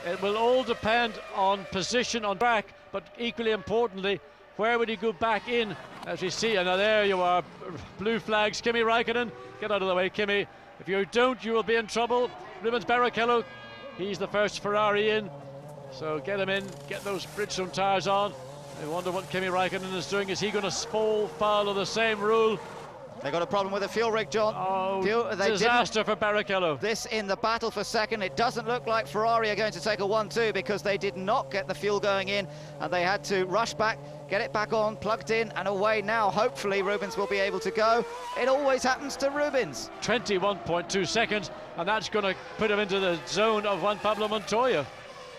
It will all depend on position on track, but equally importantly, where would he go back in? As we see, and now there you are, blue flags. Kimi Räikkönen, get out of the way, Kimi. If you don't, you will be in trouble. Rubens Barrichello, he's the first Ferrari in, so get him in, get those Bridgestone tyres on. I wonder what Kimi Räikkönen is doing. Is he going to fall foul of the same rule? They got a problem with the fuel rig, John. Oh, disaster for Barrichello. This in the battle for 2nd. It doesn't look like Ferrari are going to take a 1-2 because they did not get the fuel going in and they had to rush back get it back on, plugged in and away now. Hopefully Rubens will be able to go. It always happens to Rubens. 21.2 seconds, and that's going to put him into the zone of Juan Pablo Montoya.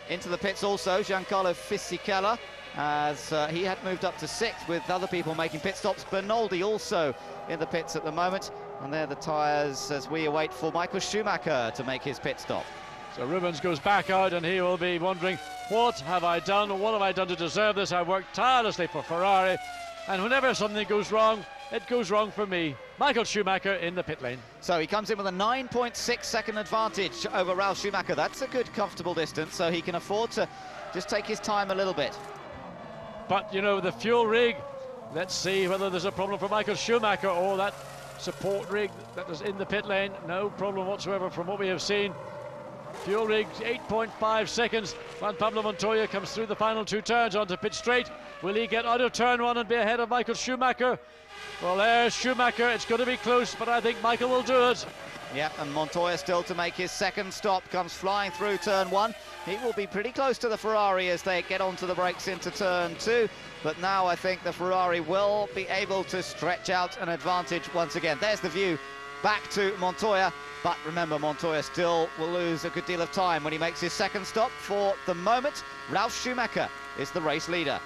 Into the pits also, Giancarlo Fisichella, as he had moved up to 6th with other people making pit stops. Bernoldi also in the pits at the moment, and they're the tyres as we await for Michael Schumacher to make his pit stop. So Rubens goes back out, and he will be wondering, what have I done? What have I done to deserve this? I worked tirelessly for Ferrari, and whenever something goes wrong, it goes wrong for me. Michael Schumacher in the pit lane. So he comes in with a 9.6 second advantage over Ralf Schumacher. That's a good, comfortable distance, so he can afford to just take his time a little bit. But, you know, the fuel rig, let's see whether there's a problem for Michael Schumacher or that support rig that is in the pit lane. No problem whatsoever from what we have seen. Fuel rig, 8.5 seconds. Juan Pablo Montoya comes through the final 2 turns onto pit straight. Will he get out of turn 1 and be ahead of Michael Schumacher? Well, there's Schumacher. It's going to be close, but I think Michael will do it. Yep, and Montoya still to make his second stop, comes flying through turn 1. He will be pretty close to the Ferrari as they get onto the brakes into turn 2. But now I think the Ferrari will be able to stretch out an advantage once again. There's the view back to Montoya. But remember, Montoya still will lose a good deal of time when he makes his second stop. For the moment, Ralf Schumacher is the race leader.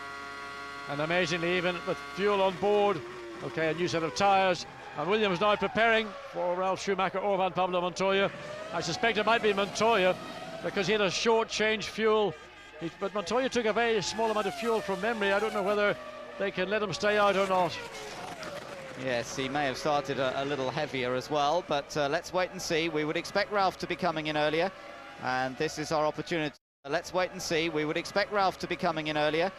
And amazingly, even with fuel on board, okay, a new set of tyres, and Williams now preparing for Ralf Schumacher or Juan Pablo Montoya. I suspect it might be Montoya because he had a short change fuel, but Montoya took a very small amount of fuel from memory. I don't know whether they can let him stay out or not. Yes, he may have started a little heavier as well, but let's wait and see. We would expect Ralf to be coming in earlier, and this is our opportunity. Let's wait and see. We would expect Ralf to be coming in earlier,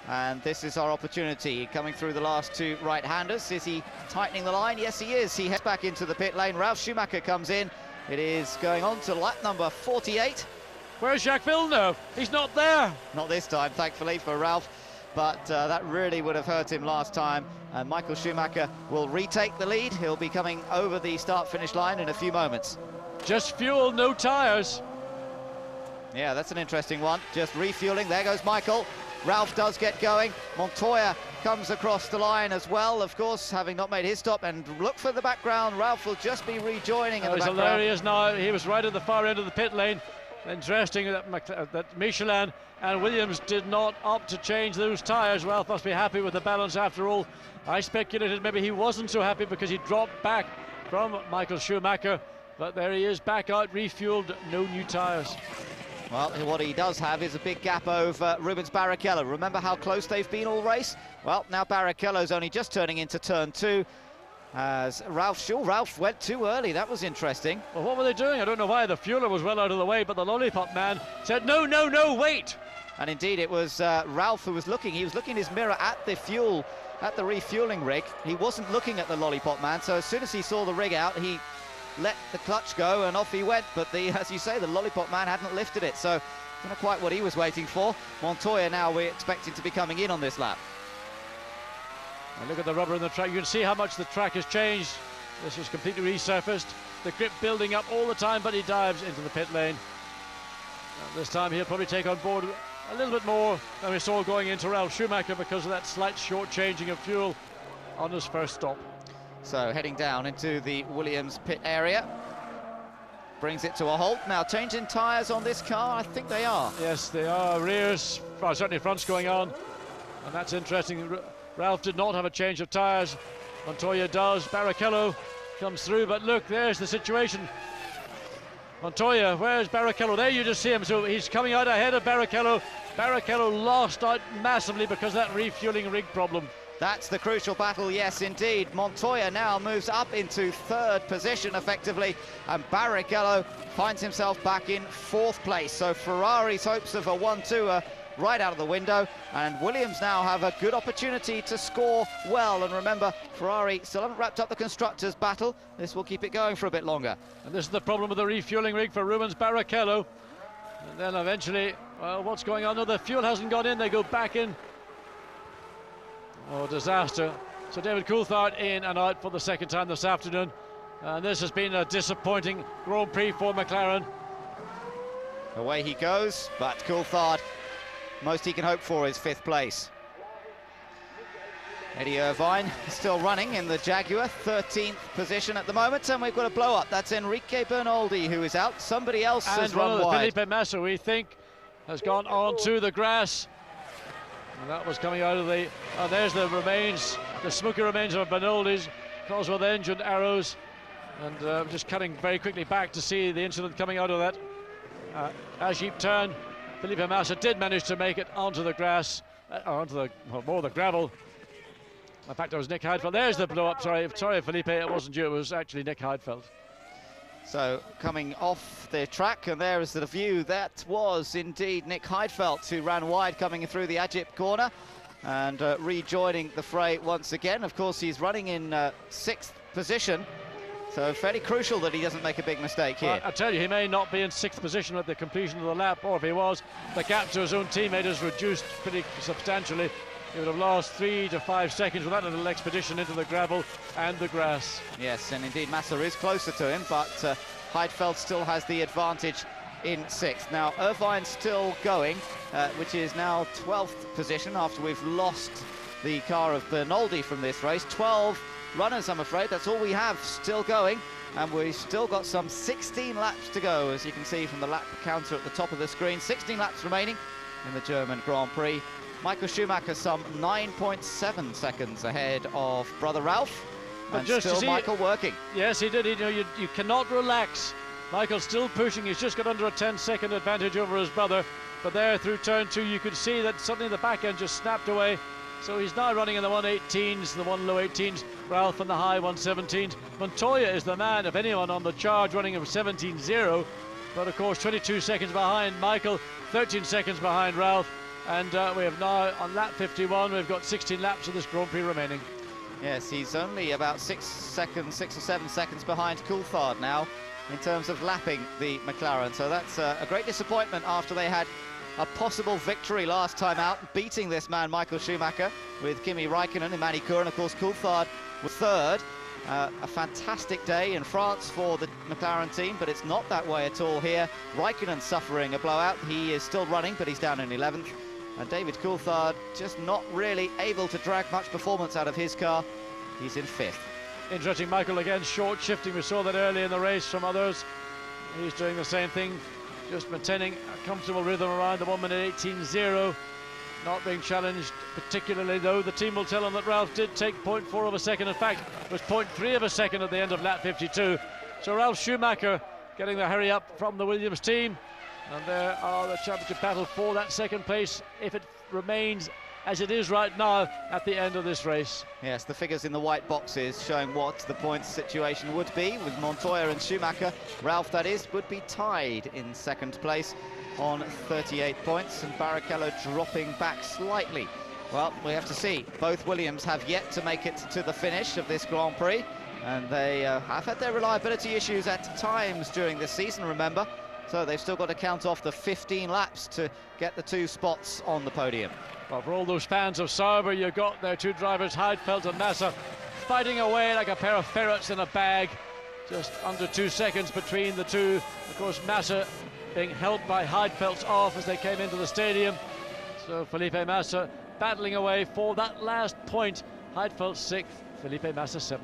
and this is our opportunity. Coming through the last 2 right-handers. Is he tightening the line? Yes, he is. He heads back into the pit lane. Ralf Schumacher comes in. It is going on to lap number 48. Where's Jacques Villeneuve? He's not there. Not this time, thankfully, for Ralf. But that really would have hurt him last time. And Michael Schumacher will retake the lead. He'll be coming over the start-finish line in a few moments. Just fuel, no tyres. Yeah, that's an interesting one. Just refueling. There goes Michael. Ralf does get going. Montoya comes across the line as well, of course, having not made his stop. And look for the background. Ralf will just be rejoining in the background. There he is now. He was right at the far end of the pit lane. Interesting that Michelin and Williams did not opt to change those tyres. Ralf must be happy with the balance after all. I speculated maybe he wasn't so happy because he dropped back from Michael Schumacher, but there he is, back out, refueled, no new tyres. Well, what he does have is a big gap over Rubens Barrichello. Remember how close they've been all race? Well, now Barrichello's only just turning into turn 2. As Ralf went too early. That was interesting. Well, what were they doing? I don't know why. The fueler was well out of the way, but the lollipop man said, no, no, no, wait. And indeed, it was Ralf who was looking. He was looking in his mirror at the fuel, at the refueling rig. He wasn't looking at the lollipop man. So as soon as he saw the rig out, he let the clutch go and off he went. But as you say, the lollipop man hadn't lifted it. So not quite what he was waiting for. Montoya now we're expecting to be coming in on this lap. And look at the rubber in the track. You can see how much the track has changed. This was completely resurfaced. The grip building up all the time, but he dives into the pit lane. And this time he'll probably take on board a little bit more than we saw going into Ralf Schumacher because of that slight short changing of fuel on his first stop. So heading down into the Williams pit area. Brings it to a halt. Now changing tyres on this car, I think they are. Yes, they are. Rears, well, certainly front's going on. And that's interesting. Ralf did not have a change of tyres. Montoya does. Barrichello comes through, but look, there's the situation. Montoya, where's Barrichello? There you just see him. So he's coming out ahead of Barrichello. Barrichello lost out massively because of that refueling rig problem. That's the crucial battle, yes, indeed. Montoya now moves up into 3rd position, effectively, and Barrichello finds himself back in 4th place. So Ferrari's hopes of a 1-2 are right out of the window, and Williams now have a good opportunity to score well. And remember, Ferrari still haven't wrapped up the constructors' battle. This will keep it going for a bit longer. And this is the problem with the refueling rig for Rubens Barrichello. And then eventually, well, what's going on? No, the fuel hasn't gone in. They go back in. Oh, disaster. So David Coulthard in and out for the 2nd time this afternoon. And this has been a disappointing Grand Prix for McLaren. Away he goes, but Coulthard, most he can hope for is 5th place. Eddie Irvine still running in the Jaguar, 13th position at the moment, and we've got a blow-up. That's Enrique Bernoldi who is out. Somebody else has run wide. Felipe Massa, we think, has gone onto the grass. And that was coming out of the... there's the remains, the smoky remains of Bernoldi's, Cosworth engine arrows. And just cutting very quickly back to see the incident coming out of that as-jeep turn. Felipe Massa did manage to make it onto the grass, onto the, well, more the gravel. In fact, it was Nick Heidfeld. There's the blow-up. Sorry, Felipe, it wasn't you. It was actually Nick Heidfeld. So coming off the track, and there is the view. That was indeed Nick Heidfeld, who ran wide coming through the as-jeep corner and rejoining the fray once again. Of course, he's running in 6th position. So fairly crucial that he doesn't make a big mistake here. I tell you, he may not be in 6th position at the completion of the lap, or if he was, the gap to his own teammate has reduced pretty substantially. He would have lost 3 to 5 seconds with that little expedition into the gravel and the grass. Yes, and indeed Massa is closer to him, but Heidfeld still has the advantage in 6th. Now Irvine's still going, which is now 12th position after we've lost the car of Bernoldi from this race. 12 runners, I'm afraid. That's all we have still going, and we've still got some 16 laps to go, as you can see from the lap counter at the top of the screen. 16 laps remaining in the German Grand Prix. Michael Schumacher some 9.7 seconds ahead of brother Ralph, but and still Michael working. Yes, he did. You know, you cannot relax. Michael's still pushing. He's just got under a 10-second advantage over his brother, but there through turn 2 you could see that suddenly the back end just snapped away. So he's now running in the 118s, the 1 low 18s, Ralph in the high 117s. Montoya is the man, of anyone, on the charge, running of 17.0, but of course 22 seconds behind Michael, 13 seconds behind Ralph, and we have now on lap 51, we've got 16 laps of this Grand Prix remaining. Yes, he's only about 6 or 7 seconds behind Coulthard now in terms of lapping the McLaren, so that's a great disappointment after they had a possible victory last time out, beating this man Michael Schumacher with Kimi Raikkonen and Manny Kuhr, and of course Coulthard was 3rd. A fantastic day in France for the McLaren team, but it's not that way at all here. Raikkonen suffering a blowout. He is still running, but he's down in 11th. And David Coulthard just not really able to drag much performance out of his car. He's in 5th. Interesting, Michael again short shifting. We saw that early in the race from others. He's doing the same thing, just maintaining a comfortable rhythm around the 1:18.0. Not being challenged particularly, though. The team will tell him that Ralph did take 0.4 of a second. In fact, it was 0.3 of a second at the end of lap 52. So Ralph Schumacher getting the hurry up from the Williams team. And there are the championship battle for that second place, if it remains as it is right now at the end of this race. Yes, the figures in the white boxes showing what the points situation would be with Montoya and Schumacher. Ralph, that is, would be tied in 2nd place on 38 points, and Barrichello dropping back slightly. Well, we have to see. Both Williams have yet to make it to the finish of this Grand Prix, and they have had their reliability issues at times during this season, remember. So they've still got to count off the 15 laps to get the 2 spots on the podium. Well, for all those fans of Sauber, you've got their 2 drivers, Heidfeld and Massa, fighting away like a pair of ferrets in a bag. Just under 2 seconds between the two. Of course, Massa being helped by Heidfeld's off as they came into the stadium. So Felipe Massa battling away for that last point. Heidfeld 6th, Felipe Massa 7th.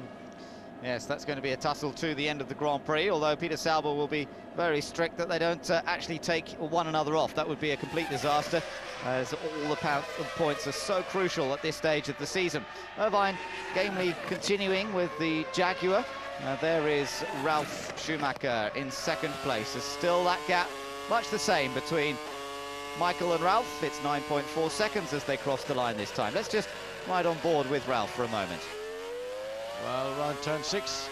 Yes, that's going to be a tussle to the end of the Grand Prix, although Peter Sauber will be very strict that they don't actually take one another off. That would be a complete disaster, as all the points are so crucial at this stage of the season. Irvine gamely continuing with the Jaguar. There is Ralf Schumacher in 2nd place. There's still that gap, much the same between Michael and Ralf. It's 9.4 seconds as they cross the line this time. Let's just ride on board with Ralf for a moment. Well, around turn 6.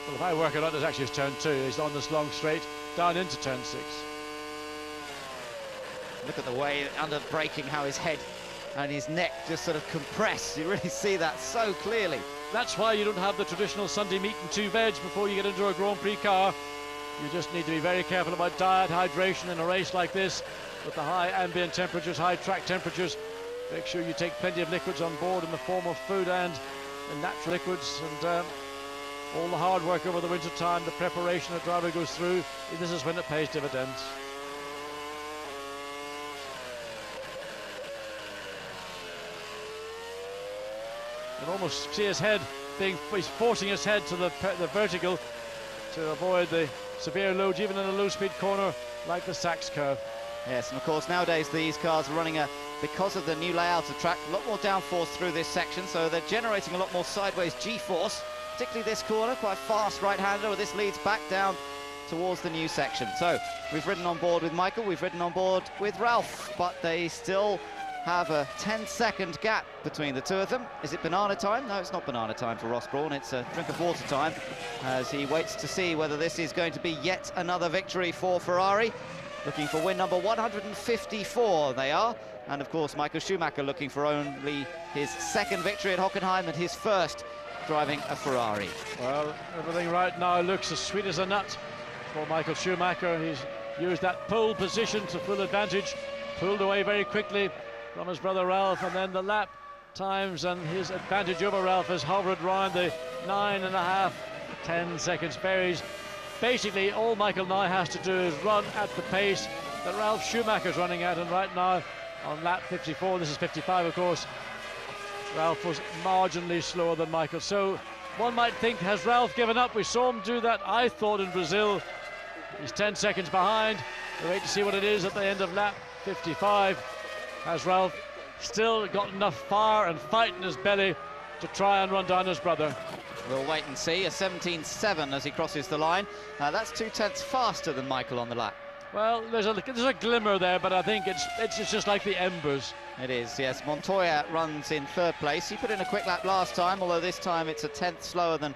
Well, if I work it out, there's actually turn 2. He's on this long straight, down into turn 6. Look at the way under braking, how his head and his neck just sort of compress. You really see that so clearly. That's why you don't have the traditional Sunday meat and 2 veg before you get into a Grand Prix car. You just need to be very careful about diet, hydration in a race like this, with the high ambient temperatures, high track temperatures. Make sure you take plenty of liquids on board in the form of food and natural liquids, and all the hard work over the winter time, the preparation a driver goes through, this is when it pays dividends. can almost see his head he's forcing his head to the vertical to avoid the severe loads, even in a low-speed corner like the Sachs curve. Yes, and of course nowadays these cars are running because of the new layout of track, a lot more downforce through this section, so they're generating a lot more sideways G-force, particularly this corner, quite fast right-hander, where this leads back down towards the new section. So we've ridden on board with Michael, we've ridden on board with Ralph, but they still have a 10-second gap between the two of them. Is it banana time? No, it's not banana time for Ross Brawn. It's a drink of water time as he waits to see whether this is going to be yet another victory for Ferrari. Looking for win number 154, they are. And of course, Michael Schumacher looking for only his second victory at Hockenheim and his first driving a Ferrari. Well, everything right now looks as sweet as a nut for Michael Schumacher. He's used that pole position to full advantage, pulled away very quickly from his brother Ralph, and then the lap times and his advantage over Ralph has hovered around the 9.5, 10 seconds varies. Basically, all Michael now has to do is run at the pace that Ralph Schumacher's running at, and right now on lap 54, this is 55 of course, Ralph was marginally slower than Michael. So one might think, has Ralph given up? We saw him do that, I thought, in Brazil. He's 10 seconds behind. We'll wait to see what it is at the end of lap 55. Has Ralph still got enough fire and fight in his belly to try and run down his brother? We'll wait and see. A 17.7 as he crosses the line. That's 2/10 faster than Michael on the lap. Well, there's a glimmer there, but I think it's just like the embers. It is, yes. Montoya runs in third place. He put in a quick lap last time, although this time it's a 10th slower than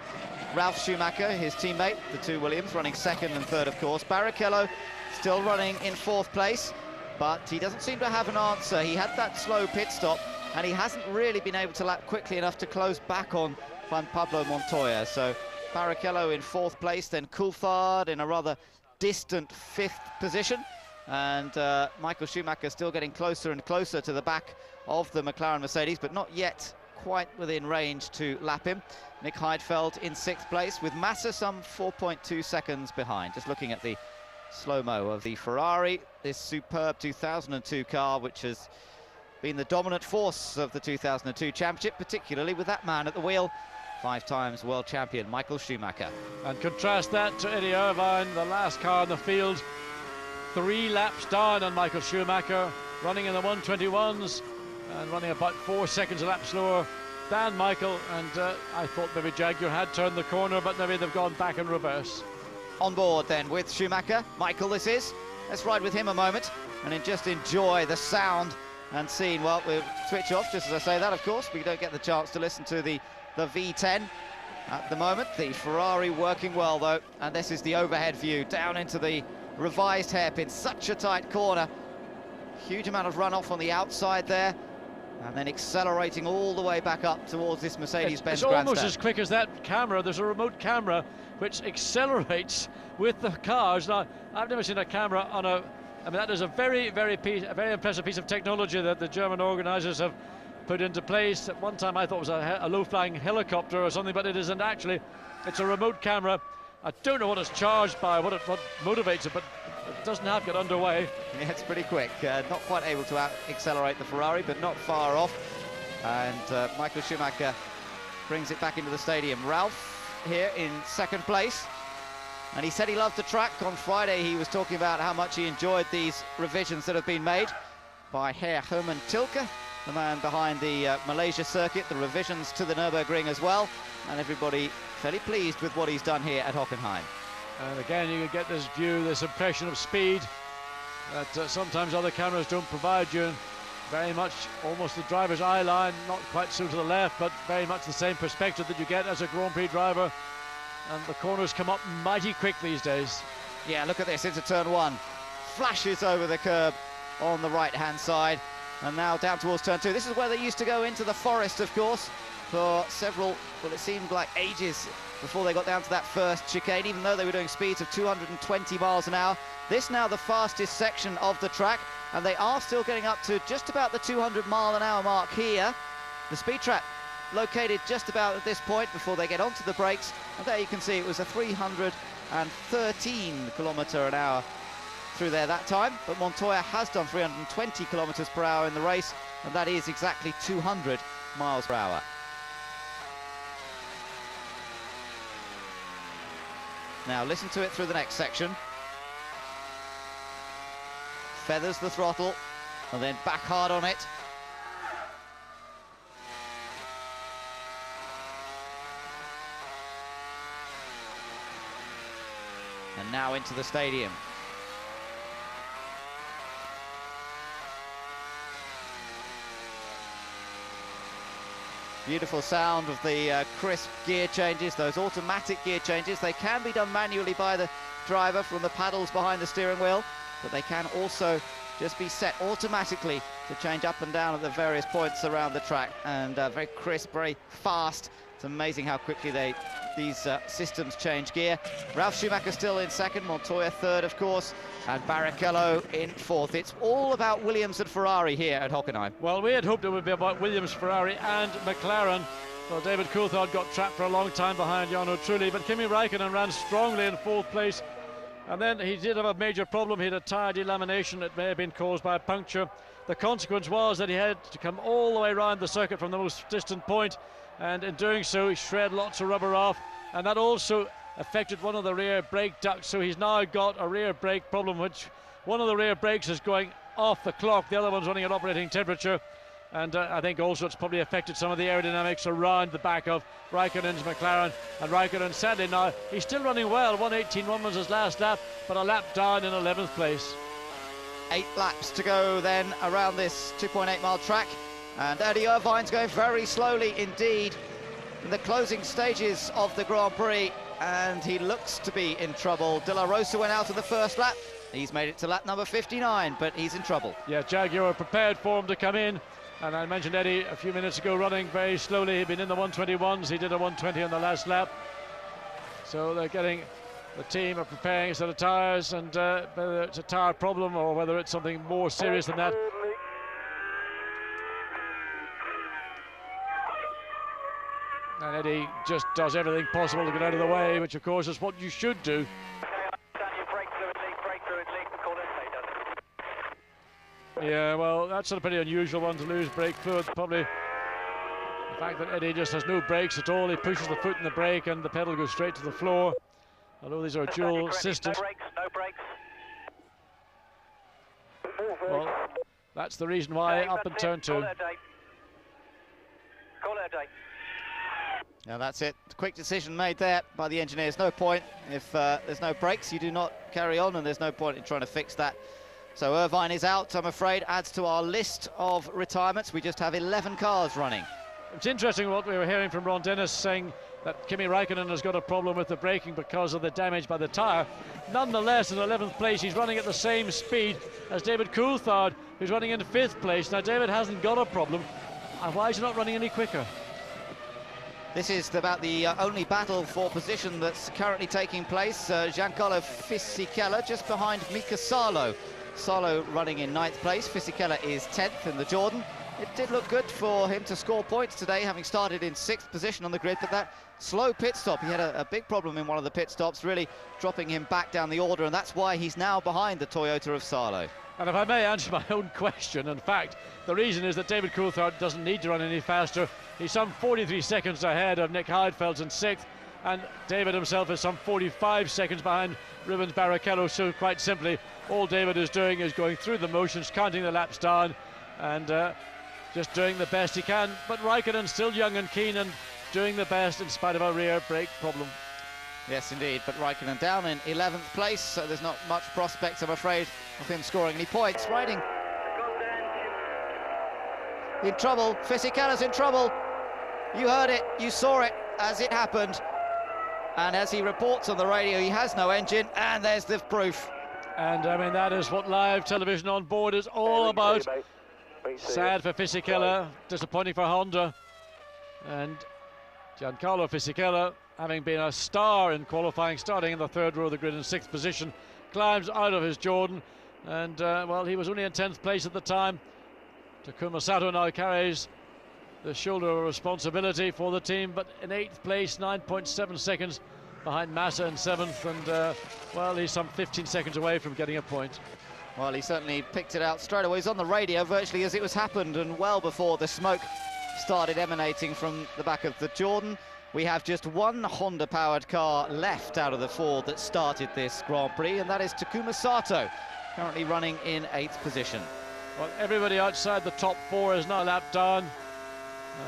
Ralph Schumacher, his teammate. The two Williams running second and third, of course. Barrichello still running in fourth place, but he doesn't seem to have an answer. He had that slow pit stop, and he hasn't really been able to lap quickly enough to close back on Juan Pablo Montoya. So Barrichello in fourth place, then Coulthard in a rather distant fifth position, and Michael Schumacher still getting closer and closer to the back of the McLaren Mercedes, but not yet quite within range to lap him. Nick Heidfeld in sixth place, with Massa some 4.2 seconds behind. Just looking at the slow-mo of the Ferrari, this superb 2002 car, which has been the dominant force of the 2002 championship, particularly with that man at the wheel, 5 times world champion Michael Schumacher. And contrast that to Eddie Irvine, the last car in the field, 3 laps down on Michael Schumacher, running in the 121s and running about 4 seconds a lap slower than Michael. And I thought maybe Jaguar had turned the corner, but maybe they've gone back in reverse. On board then with Schumacher, Michael this is. Let's ride with him a moment and just enjoy the sound and scene. Well, we'll switch off just as I say that, of course. We don't get the chance to listen to the V10 at the moment. The Ferrari working well though, and this is the overhead view down into the revised hairpin. Such a tight corner, huge amount of runoff on the outside there, and then accelerating all the way back up towards this Mercedes-Benz grandstand. It's almost as quick as that camera. There's a remote camera which accelerates with the cars. Now, I've never seen a camera on a, I mean, that is a very impressive piece of technology that the German organisers have put into place. At one time I thought it was a low-flying helicopter or something, but it isn't actually. It's a remote camera. I don't know what it's charged by, what motivates it, but it doesn't have to get underway. Yeah, it's pretty quick. Not quite able to accelerate the Ferrari, but not far off. And Michael Schumacher brings it back into the stadium. Ralph here in second place. And he said he loved the track. On Friday he was talking about how much he enjoyed these revisions that have been made by Herr Hermann Tilke, the man behind the Malaysia circuit, the revisions to the Nürburgring as well, and everybody fairly pleased with what he's done here at Hockenheim. And again, you can get this view, this impression of speed that sometimes other cameras don't provide you. Very much almost the driver's eye line, not quite so to the left, but very much the same perspective that you get as a Grand Prix driver. And the corners come up mighty quick these days. Yeah, look at this into turn 1. Flashes over the curb on the right-hand side. And now down towards turn 2. This is where they used to go into the forest, of course, for several, well, it seemed like ages before they got down to that first chicane, even though they were doing speeds of 220 miles an hour. This now the fastest section of the track, and they are still getting up to just about the 200 mile an hour mark here. The speed trap located just about at this point before they get onto the brakes, and there you can see it was a 313 kilometre an hour through there that time, but Montoya has done 320 kilometers per hour in the race, and that is exactly 200 miles per hour. Now listen to it through the next section. Feathers the throttle and then back hard on it. And now into the stadium. Beautiful sound of the crisp gear changes, those automatic gear changes. They can be done manually by the driver from the paddles behind the steering wheel, but they can also just be set automatically to change up and down at the various points around the track. And very crisp, very fast. It's amazing how quickly these systems change gear. Ralf Schumacher still in second, Montoya third, of course, and Barrichello in fourth. It's all about Williams and Ferrari here at Hockenheim. Well, we had hoped it would be about Williams, Ferrari and McLaren. Well, David Coulthard got trapped for a long time behind Jarno Trulli, but Kimi Räikkönen ran strongly in fourth place. And then he did have a major problem. He had a tyre delamination that may have been caused by a puncture. The consequence was that he had to come all the way around the circuit from the most distant point, and in doing so he shred lots of rubber off, and that also affected one of the rear brake ducts. So he's now got a rear brake problem, which one of the rear brakes is going off the clock, the other one's running at operating temperature. And I think also it's probably affected some of the aerodynamics around the back of Räikkönen's McLaren. And Räikkönen, sadly now, he's still running well. 1:18.1 was his last lap, but a lap down in 11th place. 8 laps to go then around this 2.8-mile track. And Eddie Irvine's going very slowly indeed in the closing stages of the Grand Prix. And he looks to be in trouble. De La Rosa went out of the first lap. He's made it to lap number 59, but he's in trouble. Yeah, Jaguar prepared for him to come in. And I mentioned Eddie a few minutes ago running very slowly. He'd been in the 121s. He did a 120 on the last lap. So they're getting, the team are preparing a set of tyres, and whether it's a tyre problem or whether it's something more serious than that. And Eddie just does everything possible to get out of the way, which of course is what you should do. Yeah, well, that's a pretty unusual one to lose brake fluid. Probably the fact that Eddie just has no brakes at all. He pushes the foot in the brake and the pedal goes straight to the floor. Although these are dual systems. No brakes. Well, that's the reason why up in turn 2. Call it a day. Now that's it. Quick decision made there by the engineers. No point if there's no brakes, you do not carry on, and there's no point in trying to fix that. So Irvine is out, I'm afraid, adds to our list of retirements. We just have 11 cars running. It's interesting what we were hearing from Ron Dennis, saying that Kimi Räikkönen has got a problem with the braking because of the damage by the tyre. Nonetheless, in 11th place, he's running at the same speed as David Coulthard, who's running in 5th place. Now, David hasn't got a problem. Why is he not running any quicker? This is about the only battle for position that's currently taking place. Giancarlo Fisichella just behind Mika Salo. Salo running in 9th place. Fisichella is 10th in the Jordan. It did look good for him to score points today, having started in 6th position on the grid, but that slow pit stop, he had a big problem in one of the pit stops, really dropping him back down the order, and that's why he's now behind the Toyota of Salo. And if I may answer my own question, in fact, the reason is that David Coulthard doesn't need to run any faster. He's some 43 seconds ahead of Nick Heidfeld in 6th, and David himself is some 45 seconds behind Rubens Barrichello. So quite simply, all David is doing is going through the motions, counting the laps down, and just doing the best he can. But Räikkönen's still young and keen and doing the best in spite of a rear brake problem. Yes, indeed, but Räikkönen down in 11th place, so there's not much prospect, I'm afraid, of him scoring any points. Riding in trouble. Fisichella's in trouble. You heard it, you saw it as it happened. And as he reports on the radio, he has no engine, and there's the proof. And I mean, that is what live television on board is all about. Sad for Fisichella, disappointing for Honda. And Giancarlo Fisichella, having been a star in qualifying, starting in the 3rd row of the grid in 6th position, climbs out of his Jordan. And, well, he was only in 10th place at the time. Takuma Sato now carries the shoulder of responsibility for the team, but in 8th place, 9.7 seconds behind Massa in 7th, and well, he's some 15 seconds away from getting a point. Well, he certainly picked it out straight away. He's on the radio virtually as it was happened, and well before the smoke started emanating from the back of the Jordan. we have just one Honda-powered car left out of the four that started this Grand Prix, and that is Takuma Sato, currently running in 8th position. Well, everybody outside the top 4 is now lapped down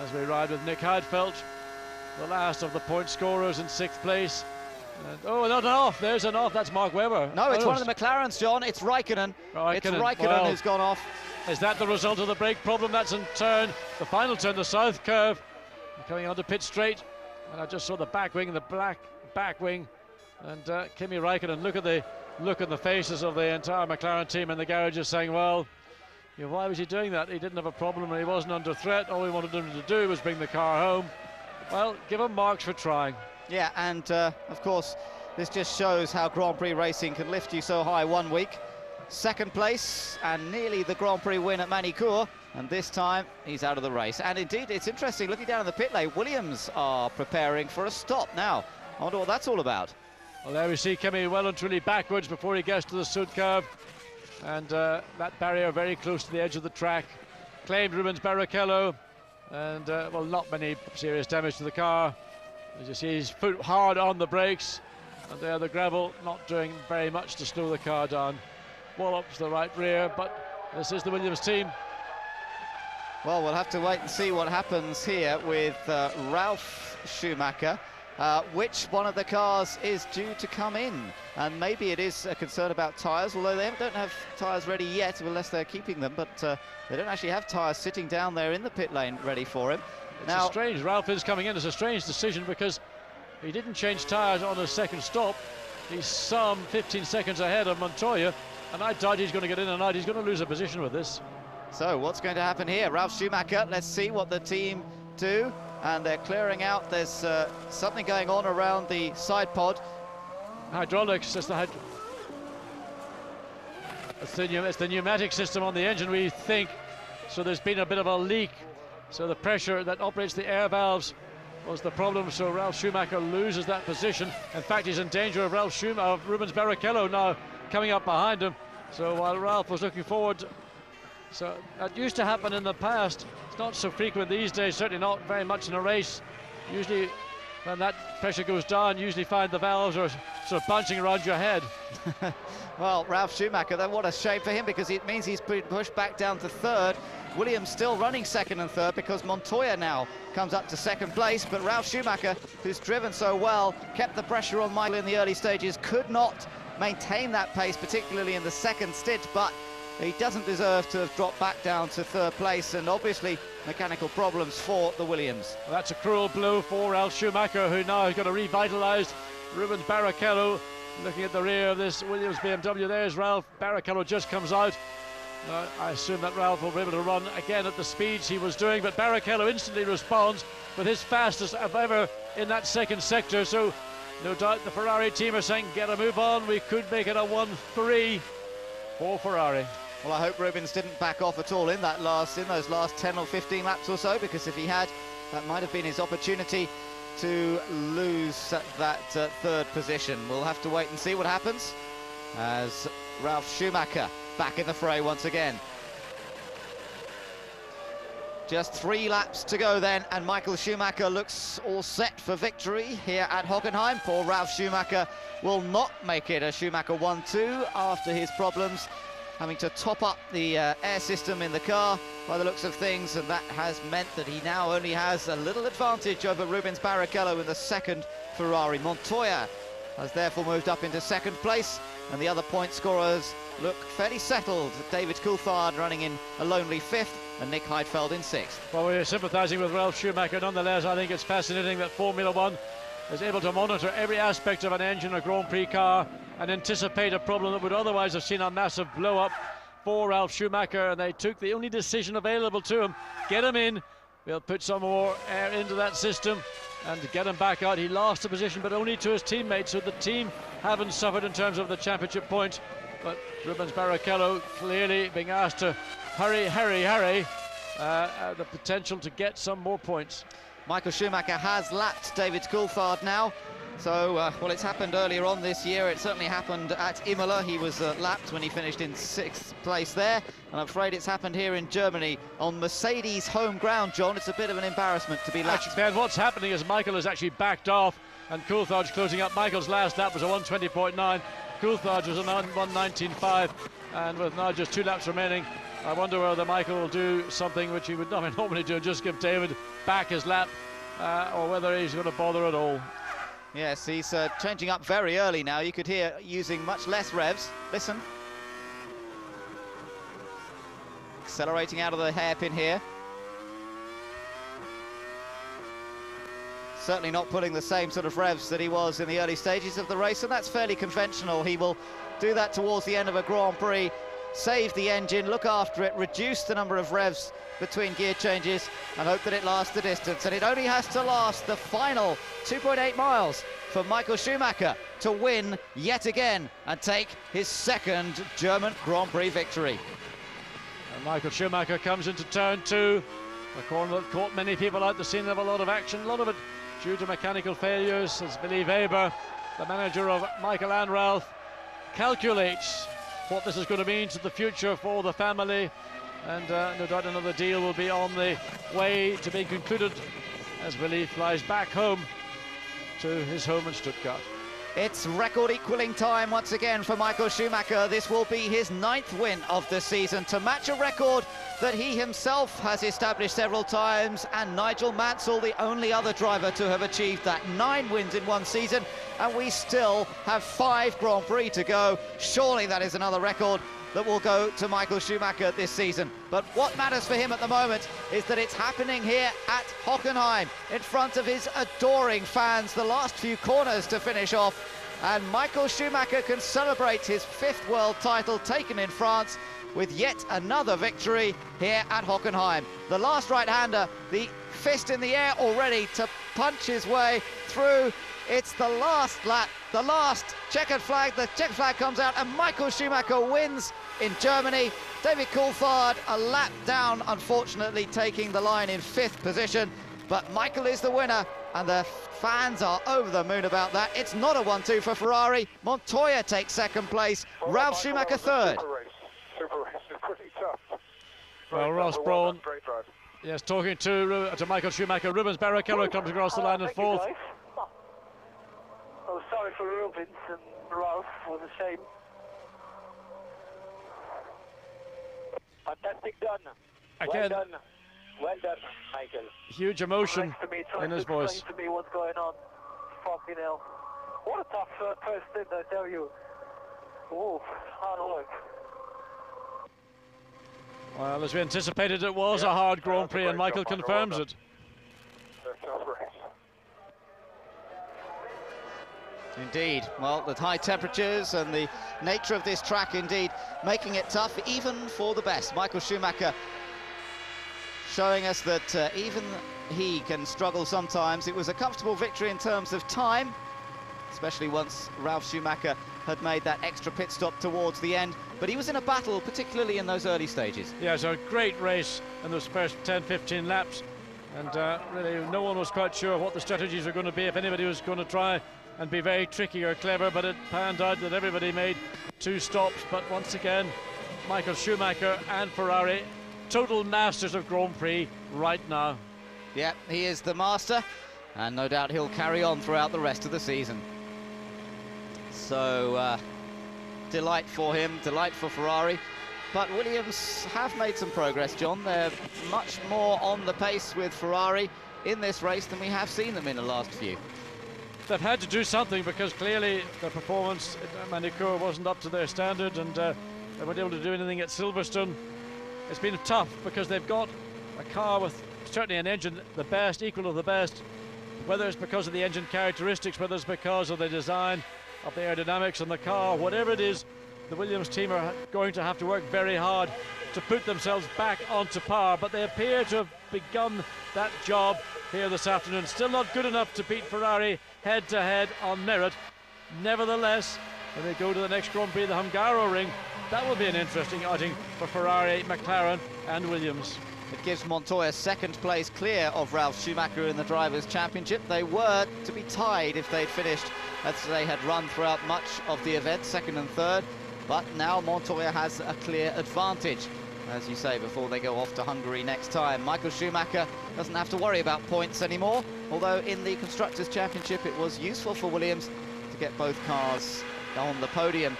as we ride with Nick Heidfeld, the last of the point scorers, in 6th place. And, oh, not an off. There's an off. That's Mark Webber. No, it's one of the McLarens, John. It's Raikkonen. It's Raikkonen who's gone off. Is that the result of the brake problem? That's in turn, the final turn, the south curve. Coming onto pit straight. And I just saw the back wing, the black back wing. And Kimi Raikkonen, look at the look on the faces of the entire McLaren team in the garages saying, well, you know, why was he doing that? He didn't have a problem and he wasn't under threat. All we wanted him to do was bring the car home. Well, give him marks for trying. Yeah, and of course, this just shows how Grand Prix racing can lift you so high one week. 2nd place and nearly the Grand Prix win at Manicourt, and this time he's out of the race. And indeed, it's interesting, looking down in the pit lane, Williams are preparing for a stop now. I wonder what that's all about. Well, there we see Kimi well and truly backwards before he gets to the Sud curve. And that barrier very close to the edge of the track. Claimed Rubens Barrichello, and well, not many serious damage to the car. As you see, his foot hard on the brakes, and there the gravel not doing very much to slow the car down. Wallops the right rear, but this is the Williams team. Well, we'll have to wait and see what happens here with Ralf Schumacher. Which one of the cars is due to come in? And maybe it is a concern about tyres, although they don't have tyres ready yet, unless they're keeping them, but they don't actually have tyres sitting down there in the pit lane ready for him. It's strange, Ralf is coming in. It's a strange decision because he didn't change tyres on his second stop. He's some 15 seconds ahead of Montoya, and I doubt he's going to get in and out. He's going to lose a position with this. So what's going to happen here? Ralf Schumacher, let's see what the team do. And they're clearing out. There's something going on around the side pod. Hydraulics, it's the pneumatic system on the engine, we think. So there's been a bit of a leak. So the pressure that operates the air valves was the problem. So Ralf Schumacher loses that position. In fact, he's in danger of Rubens Barrichello now coming up behind him. So while Ralf was looking forward, so that used to happen in the past. It's not so frequent these days, certainly not very much in a race. Usually when that pressure goes down, you usually find the valves are sort of bouncing around your head. Well, Ralf Schumacher, then what a shame for him, because it means he's pushed back down to 3rd. Williams still running 2nd and 3rd because Montoya now comes up to 2nd place, but Ralf Schumacher, who's driven so well, kept the pressure on Michael in the early stages, could not maintain that pace, particularly in the 2nd stint, but he doesn't deserve to have dropped back down to 3rd place, and obviously mechanical problems for the Williams. Well, that's a cruel blow for Ralf Schumacher, who now has got a revitalised Rubens Barrichello. Looking at the rear of this Williams BMW, there's Ralf. Barrichello just comes out. I assume that Ralf will be able to run again at the speeds he was doing, but Barrichello instantly responds with his fastest of ever in that 2nd sector. So no doubt the Ferrari team are saying, get a move on, we could make it a 1-3 for Ferrari. Well, I hope Rubens didn't back off at all in those last 10 or 15 laps or so, because if he had, that might have been his opportunity to lose that 3rd position. We'll have to wait and see what happens as Ralf Schumacher back in the fray once again. Just 3 laps to go then, and Michael Schumacher looks all set for victory here at Hockenheim. Poor Ralf Schumacher will not make it a Schumacher 1-2 after his problems, having to top up the air system in the car by the looks of things, and that has meant that he now only has a little advantage over Rubens Barrichello in the 2nd Ferrari. Montoya has therefore moved up into 2nd place, and the other point scorers look fairly settled. David Coulthard running in a lonely 5th, and Nick Heidfeld in 6th. Well, we're sympathising with Ralf Schumacher. Nonetheless, I think it's fascinating that Formula One is able to monitor every aspect of an engine or Grand Prix car and anticipate a problem that would otherwise have seen a massive blow-up for Ralf Schumacher, and they took the only decision available to him. Get him in, we'll put some more air into that system and get him back out. He lost the position, but only to his teammates, so the team haven't suffered in terms of the championship point. But Rubens Barrichello clearly being asked to hurry, the potential to get some more points. Michael Schumacher has lapped David Coulthard now, So, well, it's happened earlier on this year. It certainly happened at Imola. He was lapped when he finished in 6th place there. And I'm afraid it's happened here in Germany on Mercedes' home ground, John. It's a bit of an embarrassment to be lapped. Actually, Ben, what's happening is Michael has actually backed off, and Coulthard's closing up. Michael's last lap was a 1:20.9. Coulthard's was a 1:19.5. And with now just 2 laps remaining, I wonder whether Michael will do something which he would not normally do, just give David back his lap, or whether he's going to bother at all. Yes, he's changing up very early now. You could hear using much less revs. Listen. Accelerating out of the hairpin here. Certainly not putting the same sort of revs that he was in the early stages of the race, and that's fairly conventional. He will do that towards the end of a Grand Prix, save the engine, look after it, reduce the number of revs between gear changes, and hope that it lasts the distance. And it only has to last the final 2.8 miles for Michael Schumacher to win yet again and take his 2nd German Grand Prix victory. And Michael Schumacher comes into turn 2, a corner that caught many people out the scene of a lot of action, a lot of it due to mechanical failures, as Billy Weber, the manager of Michael and Ralph, calculates what this is going to mean to the future for the family, and no doubt another deal will be on the way to being concluded as Willie flies back home to his home in Stuttgart. It's record equaling time once again for Michael Schumacher. This will be his 9th win of the season, to match a record that he himself has established several times, and Nigel Mansell, the only other driver to have achieved that. 9 wins in one season, and we still have 5 Grand Prix to go. Surely that is another record that will go to Michael Schumacher this season. But what matters for him at the moment is that it's happening here at Hockenheim in front of his adoring fans. The last few corners to finish off, and Michael Schumacher can celebrate his 5th world title taken in France with yet another victory here at Hockenheim. The last right-hander, the fist in the air already to punch his way through. It's the last lap, the last checkered flag. The checkered flag comes out, and Michael Schumacher wins in Germany. David Coulthard a lap down, unfortunately taking the line in 5th position. But Michael is the winner, and the fans are over the moon about that. It's not a 1-2 for Ferrari. Montoya takes 2nd place, Ralf Schumacher 3rd. Super race is pretty tough. Well, Ross Brawn, yes, talking to Michael Schumacher. Rubens Barrichello comes across the line in 4th. Oh, sorry for Rubens and Ralph, was a shame. Fantastic done. Again, Well done, Michael. huge emotion in his voice. Explain to me what's going on. Fucking hell. What a tough first stint, I tell you. Oh, hard work. Well, as we anticipated, it was a hard Grand Prix, and Michael confirms it. Indeed. Well, the high temperatures and the nature of this track, indeed, making it tough even for the best. Michael Schumacher showing us that even he can struggle sometimes. It was a comfortable victory in terms of time, especially once Ralf Schumacher had made that extra pit stop towards the end. But he was in a battle, particularly in those early stages. Yeah, it's a great race in those first 10-15 laps. And really, no one was quite sure what the strategies were going to be, if anybody was going to try and be very tricky or clever, but it panned out that everybody made 2 stops. But once again, Michael Schumacher and Ferrari, total masters of Grand Prix right now. Yeah, he is the master, and no doubt he'll carry on throughout the rest of the season. So, delight for him, delight for Ferrari. But Williams have made some progress, John. They're much more on the pace with Ferrari in this race than we have seen them in the last few. They've had to do something, because clearly their performance at Manicourt wasn't up to their standard, and they weren't able to do anything at Silverstone. It's been tough because they've got a car with certainly an engine the best, equal to the best, whether it's because of the engine characteristics, whether it's because of the design of the aerodynamics on the car, whatever it is, the Williams team are going to have to work very hard to put themselves back onto par, but they appear to have begun that job here this afternoon. Still not good enough to beat Ferrari head-to-head on merit. Nevertheless, when they go to the next Grand Prix, the Hungaroring, that will be an interesting outing for Ferrari, McLaren and Williams. It gives Montoya second place clear of Ralf Schumacher in the Drivers' Championship. They were to be tied if they'd finished as they had run throughout much of the event, second and third. But now Montoya has a clear advantage, as you say, before they go off to Hungary next time. Michael Schumacher doesn't have to worry about points anymore, although in the Constructors' Championship it was useful for Williams to get both cars on the podium.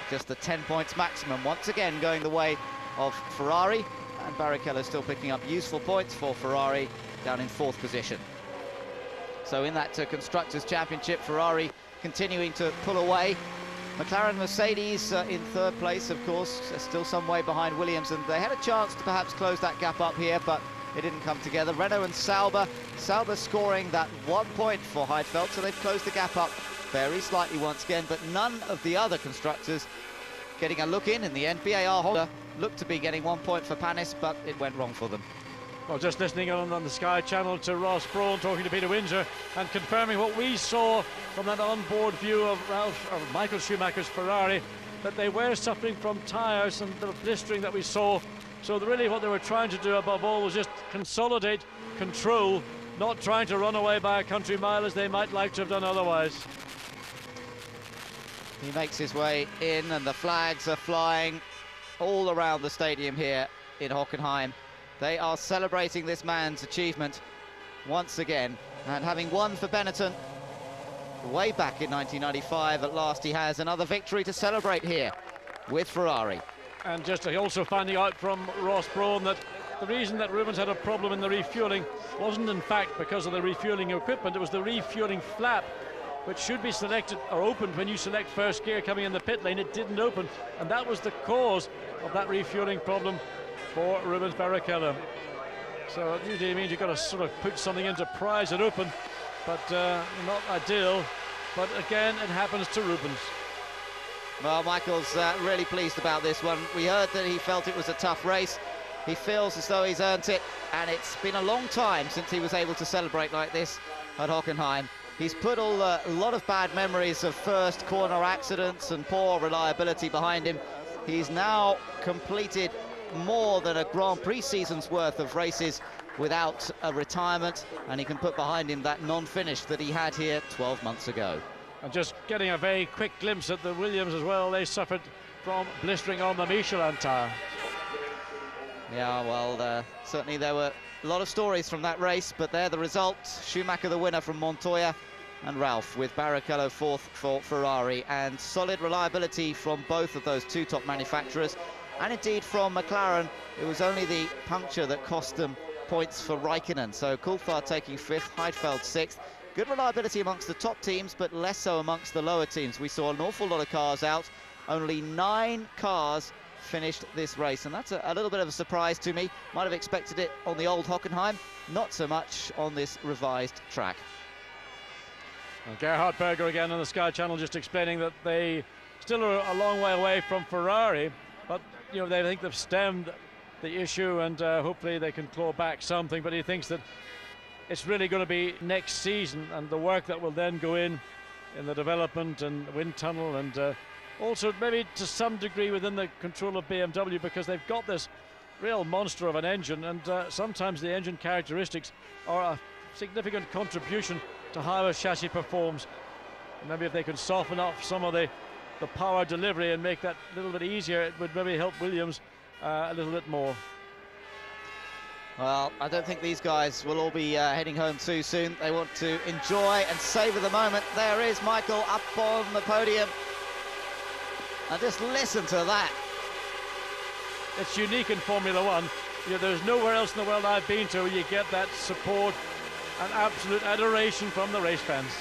Just the 10 points maximum, once again going the way of Ferrari, and Barrichello still picking up useful points for Ferrari down in 4th position. So in that Constructors' Championship, Ferrari continuing to pull away. McLaren, Mercedes in 3rd place, of course, still some way behind Williams, and they had a chance to perhaps close that gap up here, but it didn't come together. Renault and Sauber scoring that 1 point for Heidfeld, so they've closed the gap up very slightly once again, but none of the other constructors getting a look in the NBAR holder. Looked to be getting 1 point for Panis, but it went wrong for them. Well, just listening on the Sky Channel to Ross Brawn talking to Peter Windsor and confirming what we saw from that onboard view of Michael Schumacher's Ferrari, that they were suffering from tyres and the blistering that we saw. So really what they were trying to do above all was just consolidate, control, not trying to run away by a country mile as they might like to have done otherwise. He makes his way in and the flags are flying all around the stadium here in Hockenheim. They are celebrating this man's achievement once again, and having won for Benetton way back in 1995, at last he has another victory to celebrate here with Ferrari. And just also finding out from Ross Brawn that the reason that Rubens had a problem in the refueling wasn't in fact because of the refueling equipment, it was the refueling flap, which should be selected or opened when you select first gear coming in the pit lane. It didn't open, and that was the cause of that refueling problem for Rubens Barrichello. So it usually means you've got to sort of put something into prise it open, but not ideal. But again, it happens to Rubens. Well, Michael's really pleased about this one. We heard that he felt it was a tough race. He feels as though he's earned it, and it's been a long time since he was able to celebrate like this at Hockenheim. He's put a lot of bad memories of first corner accidents and poor reliability behind him. He's now completed more than a Grand Prix season's worth of races without a retirement, and he can put behind him that non-finish that he had here 12 months ago. And just getting a very quick glimpse at the Williams as well, they suffered from blistering on the Michelin tyre. Yeah, well, certainly there were a lot of stories from that race, but they're the results. Schumacher the winner from Montoya, and Ralf with Barrichello 4th for Ferrari, and solid reliability from both of those two top manufacturers. And indeed from McLaren, it was only the puncture that cost them points for Raikkonen. So Coulthard taking 5th, Heidfeld 6th. Good reliability amongst the top teams, but less so amongst the lower teams. We saw an awful lot of cars out. Only 9 cars finished this race, and that's a little bit of a surprise to me. Might have expected it on the old Hockenheim, not so much on this revised track. Well, Gerhard Berger again on the Sky Channel just explaining that they still are a long way away from Ferrari, but you know, they think they've stemmed the issue, and hopefully they can claw back something. But he thinks that it's really going to be next season, and the work that will then go in the development and wind tunnel, and also maybe to some degree within the control of BMW, because they've got this real monster of an engine, and sometimes the engine characteristics are a significant contribution to how a chassis performs. And maybe if they could soften up some of the power delivery and make that a little bit easier, it would maybe help Williams a little bit more. Well, I don't think these guys will all be heading home too soon. They want to enjoy and savour the moment. There is Michael up on the podium. And just listen to that. It's unique in Formula One. You know, there's nowhere else in the world I've been to where you get that support and absolute adoration from the race fans.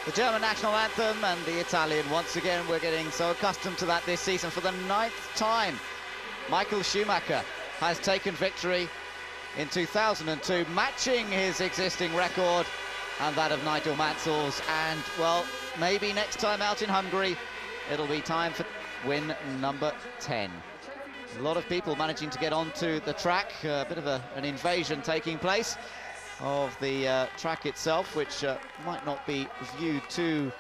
the German national anthem and the Italian. Once again, we're getting so accustomed to that this season. For the 9th time, Michael Schumacher has taken victory in 2002, matching his existing record and that of Nigel Mansell's. And, well, maybe next time out in Hungary, it'll be time for win number 10. A lot of people managing to get onto the track, a bit of an invasion taking place of the track itself, which might not be viewed too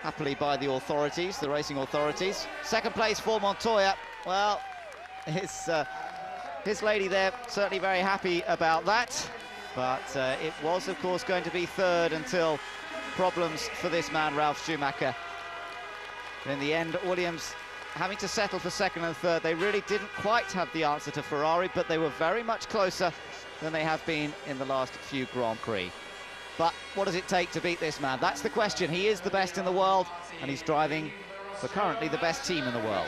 happily by the authorities, the racing authorities. Second place for Montoya. Well, his lady there certainly very happy about that, but it was, of course, going to be third until problems for this man, Ralf Schumacher. In the end, Williams having to settle for second and third. They really didn't quite have the answer to Ferrari, but they were very much closer than they have been in the last few Grand Prix. But what does it take to beat this man? That's the question. He is the best in the world, and he's driving for currently the best team in the world.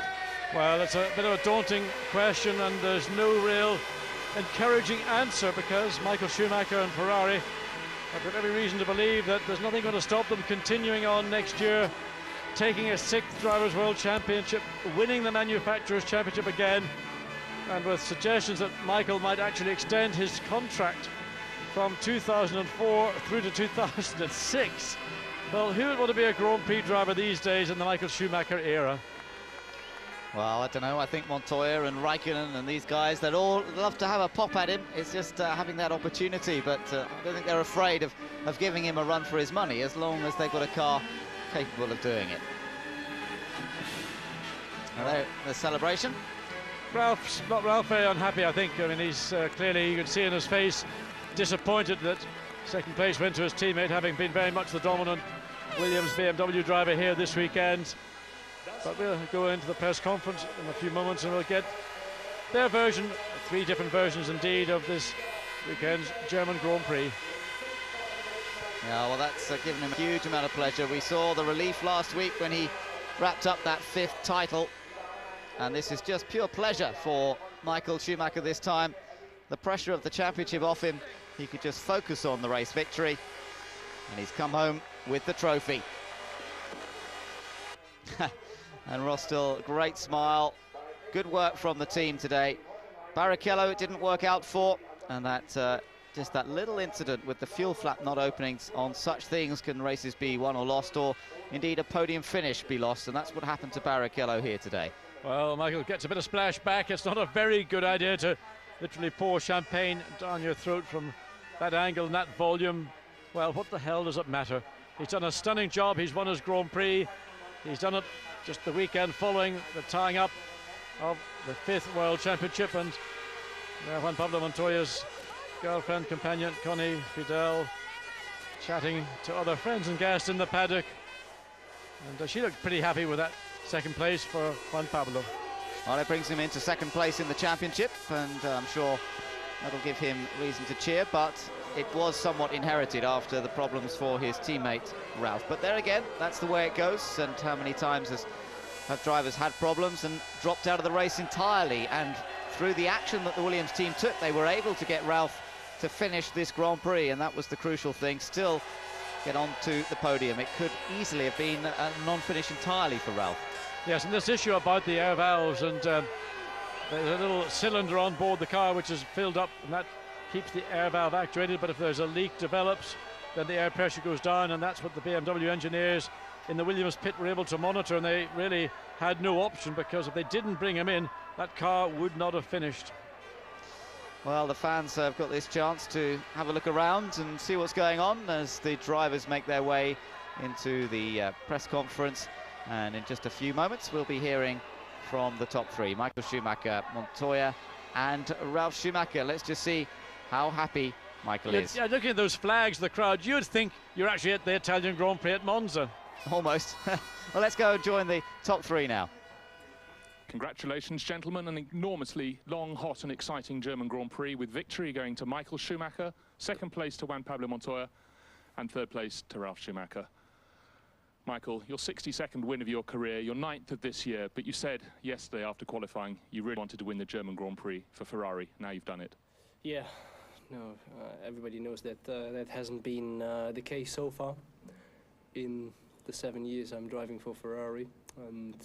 Well, it's a bit of a daunting question, and there's no real encouraging answer, because Michael Schumacher and Ferrari have got every reason to believe that there's nothing going to stop them continuing on next year, taking a 6th Drivers' World Championship, winning the Manufacturers' Championship again, and with suggestions that Michael might actually extend his contract from 2004 through to 2006. Well, who would want to be a Grand Prix driver these days in the Michael Schumacher era? Well, I don't know. I think Montoya and Raikkonen and these guys, they'd all love to have a pop at him. It's just having that opportunity, but I don't think they're afraid of giving him a run for his money, as long as they've got a car capable of doing it. Hello, the celebration. Ralph very unhappy, I think. I mean, he's clearly, you can see in his face, disappointed that second place went to his teammate, having been very much the dominant Williams BMW driver here this weekend. But we'll go into the press conference in a few moments and we'll get their version, 3 different versions indeed, of this weekend's German Grand Prix. Yeah, well, that's given him a huge amount of pleasure. We saw the relief last week when he wrapped up that 5th title, and this is just pure pleasure for Michael Schumacher this time. The pressure of the championship off him, he could just focus on the race victory, and he's come home with the trophy. And Ross still, great smile, good work from the team today. Barrichello it didn't work out for, and that just that little incident with the fuel flap not opening. On such things can races be won or lost, or indeed a podium finish be lost, and that's what happened to Barrichello here today. Well, Michael gets a bit of splash back. It's not a very good idea to literally pour champagne down your throat from that angle and that volume. Well, what the hell does it matter? He's done a stunning job. He's won his Grand Prix. He's done it just the weekend following the tying up of the 5th World Championship, and Juan Pablo Montoya's girlfriend, companion, Connie Fidel, chatting to other friends and guests in the paddock, and she looked pretty happy with that second place for Juan Pablo. Well, it brings him into second place in the championship, and I'm sure that'll give him reason to cheer, but it was somewhat inherited after the problems for his teammate Ralph. But there again, that's the way it goes, and how many times have drivers had problems and dropped out of the race entirely, and through the action that the Williams team took, they were able to get Ralph to finish this Grand Prix, and that was the crucial thing. Still get onto the podium. It could easily have been a non-finish entirely for Ralph. Yes, and this issue about the air valves, and there's a little cylinder on board the car which is filled up, and that keeps the air valve actuated, but if there's a leak develops, then the air pressure goes down, and that's what the BMW engineers in the Williams pit were able to monitor, and they really had no option, because if they didn't bring him in, that car would not have finished. Well, the fans have got this chance to have a look around and see what's going on as the drivers make their way into the press conference, and in just a few moments we'll be hearing from the top 3, Michael Schumacher, Montoya and Ralf Schumacher. Let's just see how happy Michael is. Yeah, looking at those flags, the crowd, you'd think you're actually at the Italian Grand Prix at Monza. Almost. Well, let's go and join the top 3 now. Congratulations, gentlemen, an enormously long, hot and exciting German Grand Prix, with victory going to Michael Schumacher, second place to Juan Pablo Montoya, and third place to Ralf Schumacher. Michael, your 62nd win of your career, your 9th of this year, but you said yesterday after qualifying you really wanted to win the German Grand Prix for Ferrari. Now you've done it. Yeah, no, everybody knows that that hasn't been the case so far. in the 7 years I'm driving for Ferrari, and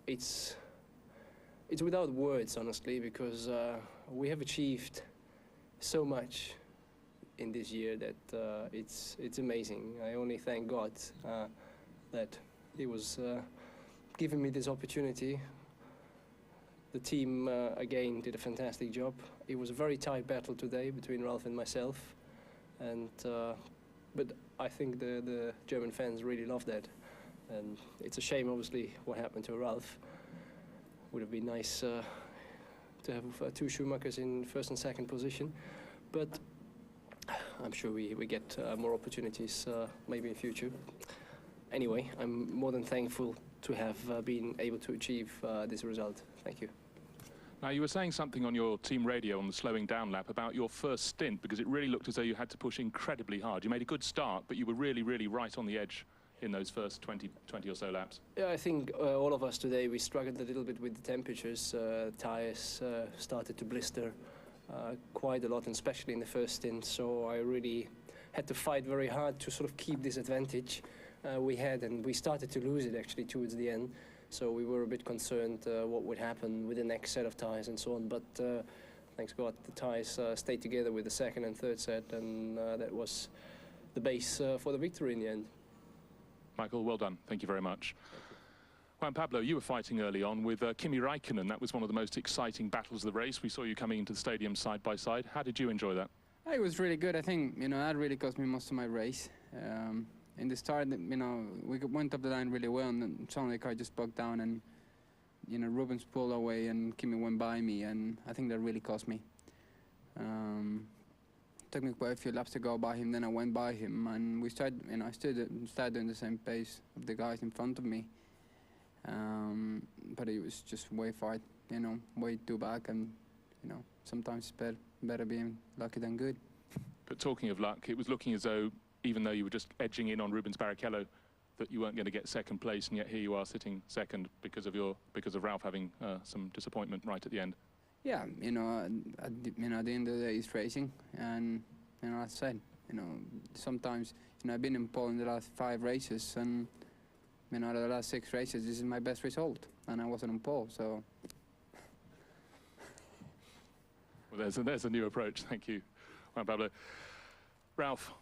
it's without words, honestly, because we have achieved so much in this year that it's amazing. I only thank God that He was giving me this opportunity. The team again did a fantastic job. It was a very tight battle today between Ralph and myself, and but I think the German fans really loved that, and it's a shame, obviously, what happened to Ralph. Would have been nice to have 2 Schumachers in first and second position, but I'm sure we get more opportunities maybe in future. Anyway, I'm more than thankful to have been able to achieve this result. Thank you. Now, you were saying something on your team radio on the slowing down lap about your first stint, because it really looked as though you had to push incredibly hard. You made a good start, but you were really, really right on the edge in those first 20 or so laps. Yeah, I think all of us today, we struggled a little bit with the temperatures. Tires started to blister quite a lot, and especially in the first stint. So I really had to fight very hard to sort of keep this advantage we had, and we started to lose it actually towards the end. So we were a bit concerned what would happen with the next set of tyres and so on. But thanks God, the tyres stayed together with the second and third set, and that was the base for the victory in the end. Michael, well done. Thank you very much. Juan Pablo, you were fighting early on with Kimi Räikkönen. That was one of the most exciting battles of the race. We saw you coming into the stadium side by side. How did you enjoy that? It was really good. I think, that really cost me most of my race. In the start, we went up the line really well, and then suddenly the car just bugged down, and, Rubens pulled away and Kimi went by me, and I think that really cost me. Took me quite a few laps to go by him, then I went by him, and we started, I started doing the same pace of the guys in front of me. But it was just way far, way too back, and, sometimes it's better being lucky than good. But talking of luck, it was looking as though, even though you were just edging in on Rubens Barrichello, that you weren't going to get second place, and yet here you are sitting second because of Ralph having some disappointment right at the end. Yeah, at the end of the day, it's racing, and as I said, sometimes, I've been in pole in the last 5 races, and out of the last 6 races, this is my best result, and I wasn't on pole, so. Well, there's a new approach. Thank you, Juan Pablo. Ralph,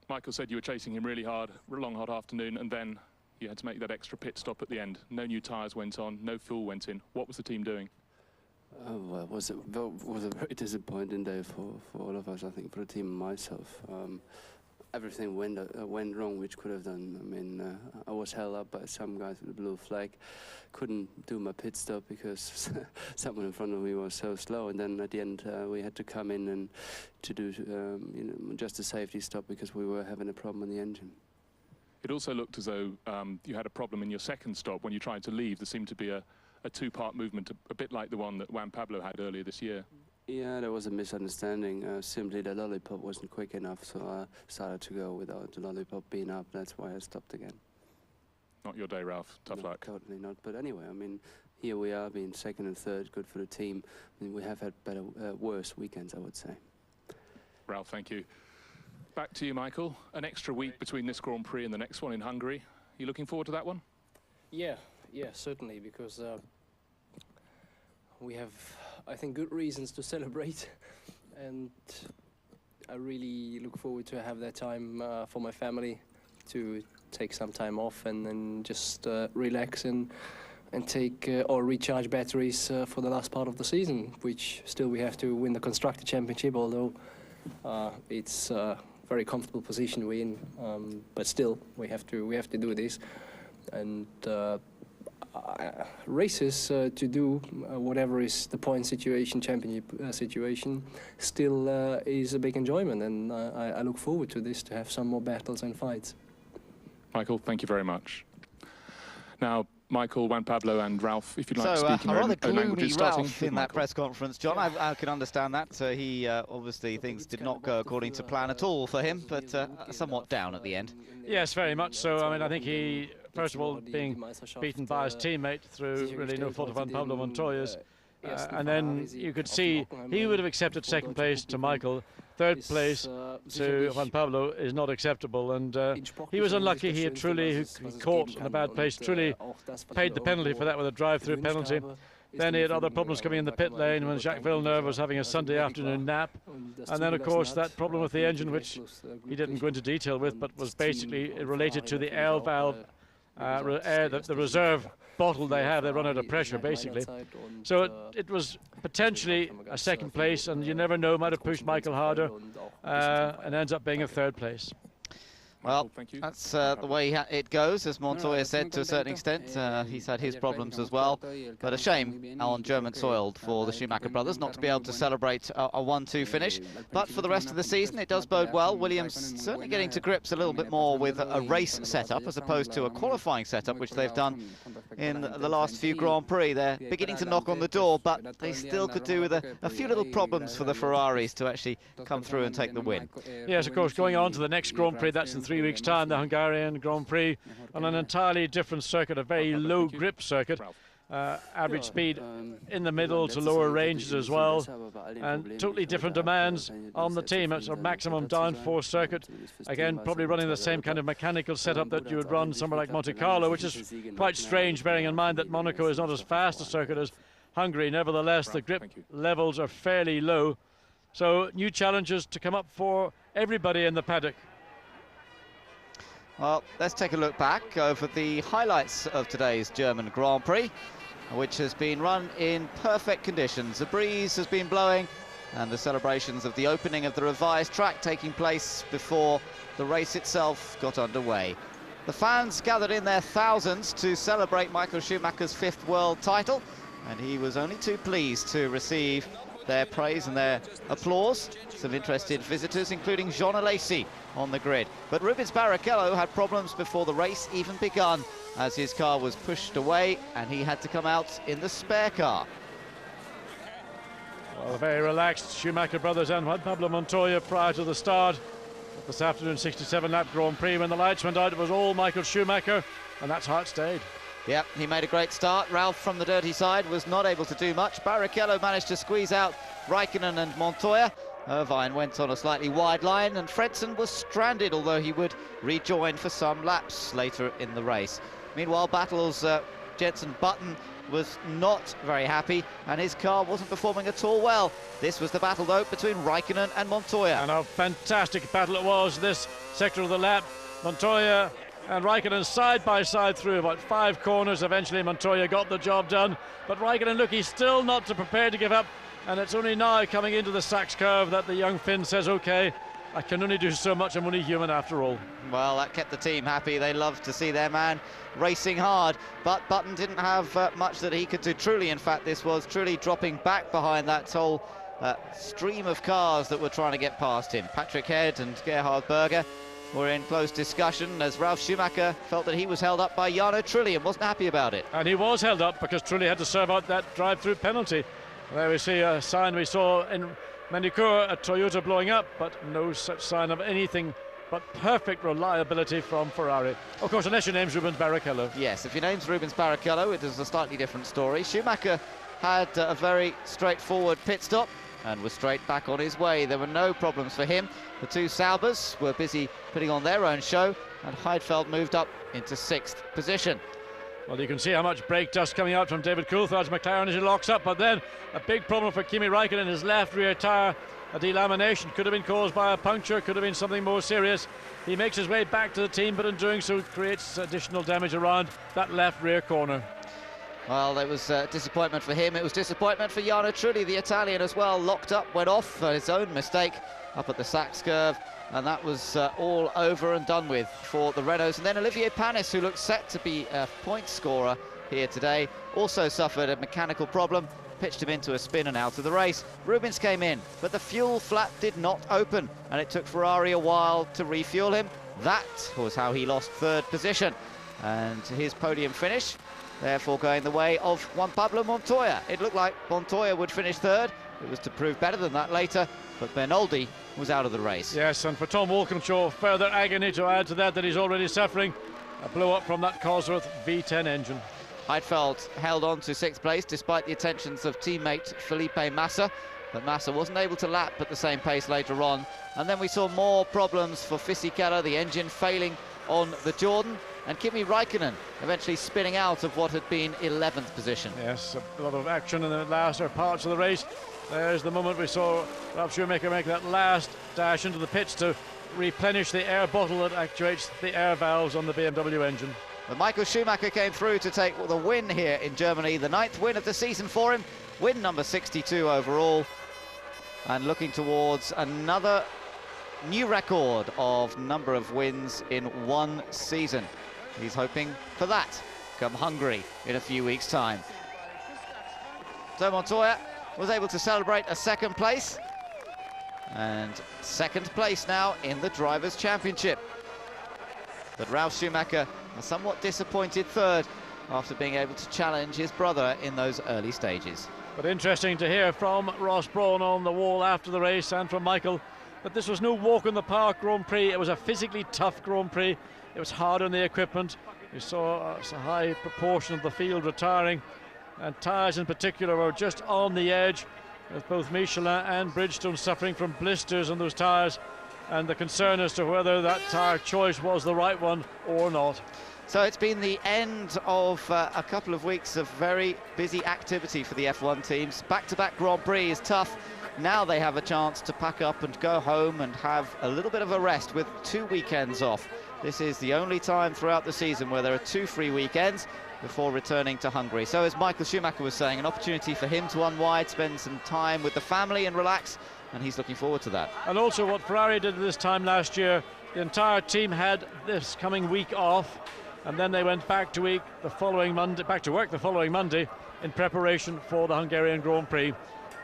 Michael said you were chasing him really hard, a long, hot afternoon, and then you had to make that extra pit stop at the end. No new tyres went on, no fuel went in. What was the team doing? Well, it was a very disappointing day for all of us, I think, for the team and myself. Everything went wrong, which could have done. I was held up by some guys with a blue flag. Couldn't do my pit stop because someone in front of me was so slow. And then at the end, we had to come in and to do just a safety stop because we were having a problem in the engine. It also looked as though you had a problem in your second stop when you tried to leave. There seemed to be a 2-part movement, a bit like the one that Juan Pablo had earlier this year. Yeah, there was a misunderstanding. Simply the lollipop wasn't quick enough, so I started to go without the lollipop being up. That's why I stopped again. Not your day, Ralph. Tough luck. Totally not. But anyway, here we are, being second and third, good for the team. We have had worse weekends, I would say. Ralph, thank you. Back to you, Michael. An extra week between this Grand Prix and the next one in Hungary. Are you looking forward to that one? Yeah, certainly, because we have, I think, good reasons to celebrate, and I really look forward to have that time for my family, to take some time off and then just relax and take or recharge batteries for the last part of the season, which still we have to win the Constructor Championship, although it's a very comfortable position we're in, but still we have to do this, and races to do whatever is the point situation, championship situation, still is a big enjoyment, and I look forward to this, to have some more battles and fights. Michael, thank you very much. Now, Michael, Juan Pablo and Ralph, if you'd like to speak in a your rather own languages, starting Ralph with in that Michael. press conference, John. I can understand that. He obviously things did not go according to plan at all for him, but somewhat down at the end. Yes, very much so. I think he, first of all, being beaten by his teammate through really no fault of Juan Pablo Montoya's, and then you could see he would have accepted second place to Michael. Third place to Juan Pablo is not acceptable, and he was unlucky. He caught in a bad place. Trulli paid the penalty for that with a drive-through penalty. Then he had other problems coming in the pit lane when Jacques Villeneuve was having a Sunday afternoon nap. And then, of course, that problem with the engine, which he didn't go into detail with, but was basically related to the air valve, the reserve bottle they have. They run out of pressure, basically. So it was potentially a second place, and you never know, might have pushed Michael harder, and ends up being a third place. Well, that's the way it goes, as Montoya said, to a certain extent. He's had his problems as well. But a shame on German soil for the Schumacher brothers not to be able to celebrate a 1-2 finish. But for the rest of the season, it does bode well. Williams certainly getting to grips a little bit more with a race setup as opposed to a qualifying setup, which they've done in the last few Grand Prix. They're beginning to knock on the door, but they still could do with a few little problems for the Ferraris to actually come through and take the win. Yes, of course, going on to the next Grand Prix, that's in 3 weeks' time, the Hungarian Grand Prix, on an entirely different circuit, a very low grip circuit. Average speed in the middle to lower ranges as well, and totally different demands on the team. It's a maximum downforce circuit, again probably running the same kind of mechanical setup that you would run somewhere like Monte Carlo, which is quite strange bearing in mind that Monaco is not as fast a circuit as Hungary. Nevertheless, the grip levels are fairly low, so new challenges to come up for everybody in the paddock. Well, let's take a look back over the highlights of today's German Grand Prix, which has been run in perfect conditions. The breeze has been blowing, and the celebrations of the opening of the revised track taking place before the race itself got underway. The fans gathered in their thousands to celebrate Michael Schumacher's 5th world title, and he was only too pleased to receive their praise and their applause. Some interested visitors, including Jean Alesi, on the grid. But Rubens Barrichello had problems before the race even begun, as his car was pushed away and he had to come out in the spare car. Well, a very relaxed Schumacher brothers and Juan Pablo Montoya prior to the start of this afternoon 67-lap Grand Prix. When the lights went out, it was all Michael Schumacher, and that's how it stayed. Yep, he made a great start. Ralph from the dirty side was not able to do much. Barrichello managed to squeeze out Raikkonen and Montoya. Irvine went on a slightly wide line, and Fredson was stranded, although he would rejoin for some laps later in the race. Meanwhile, Battle's Jenson Button was not very happy, and his car wasn't performing at all well. This was the battle, though, between Raikkonen and Montoya. And a fantastic battle it was, this sector of the lap. Montoya and Raikkonen side by side through about 5 corners. Eventually Montoya got the job done, but Raikkonen, look, he's still not prepared to give up, and it's only now coming into the Sachs curve that the young Finn says, okay, I can only do so much, I'm only human after all. Well, that kept the team happy. They loved to see their man racing hard, but Button didn't have much that he could do. Trulli, in fact, this was Trulli dropping back behind that whole stream of cars that were trying to get past him. Patrick Head and Gerhard Berger were in close discussion, as Ralf Schumacher felt that he was held up by Jarno Trulli and wasn't happy about it. And he was held up because Trulli had to serve out that drive-through penalty. There we see a sign we saw in Manicourt, a Toyota blowing up, but no such sign of anything but perfect reliability from Ferrari. Of course, unless your name's Rubens Barrichello. Yes, if your name's Rubens Barrichello, it is a slightly different story. Schumacher had a very straightforward pit stop and was straight back on his way. There were no problems for him. The two Saubers were busy putting on their own show, and Heidfeld moved up into 6th position. Well, you can see how much brake dust coming out from David Coulthard's McLaren as he locks up, but then a big problem for Kimi Raikkonen, his left rear tyre. A delamination could have been caused by a puncture, could have been something more serious. He makes his way back to the team, but in doing so creates additional damage around that left rear corner. Well, it was disappointment for him. It was disappointment for Jarno Trulli, the Italian, as well. Locked up, went off for his own mistake up at the Sachs curve, and that was all over and done with for the Renaults. And then Olivier Panis, who looked set to be a point scorer here today, also suffered a mechanical problem, pitched him into a spin and out of the race. Rubens came in, but the fuel flap did not open, and it took Ferrari a while to refuel him. That was how he lost 3rd position, and his podium finish therefore going the way of Juan Pablo Montoya. It looked like Montoya would finish 3rd. It was to prove better than that later, but Bernoldi was out of the race. Yes, and for Tom Walkinshaw, further agony to add to that he's already suffering. A blow up from that Cosworth V10 engine. Heidfeld held on to 6th place despite the attentions of teammate Felipe Massa, but Massa wasn't able to lap at the same pace later on. And then we saw more problems for Fisichella, the engine failing on the Jordan, and Kimi Räikkönen eventually spinning out of what had been 11th position. Yes, a lot of action in the last parts of the race. There's the moment we saw Ralf Schumacher make that last dash into the pits to replenish the air bottle that actuates the air valves on the BMW engine. But Michael Schumacher came through to take the win here in Germany, the 9th win of the season for him, win number 62 overall, and looking towards another new record of number of wins in one season. He's hoping for that come Hungary in a few weeks' time. So Montoya was able to celebrate a 2nd place, and 2nd place now in the Drivers' Championship. But Ralf Schumacher, a somewhat disappointed 3rd after being able to challenge his brother in those early stages. But interesting to hear from Ross Brawn on the wall after the race, and from Michael, that this was no walk in the park Grand Prix. It was a physically tough Grand Prix. It was hard on the equipment. You saw a high proportion of the field retiring, and tyres in particular were just on the edge, with both Michelin and Bridgestone suffering from blisters on those tyres, and the concern as to whether that tyre choice was the right one or not. So it's been the end of a couple of weeks of very busy activity for the F1 teams. Back-to-back Grand Prix is tough. Now they have a chance to pack up and go home and have a little bit of a rest with 2 weekends off. This is the only time throughout the season where there are 2 free weekends before returning to Hungary. So as Michael Schumacher was saying, an opportunity for him to unwind, spend some time with the family and relax, and he's looking forward to that. And also what Ferrari did this time last year, the entire team had this coming week off, and then they went back to work the following Monday in preparation for the Hungarian Grand Prix.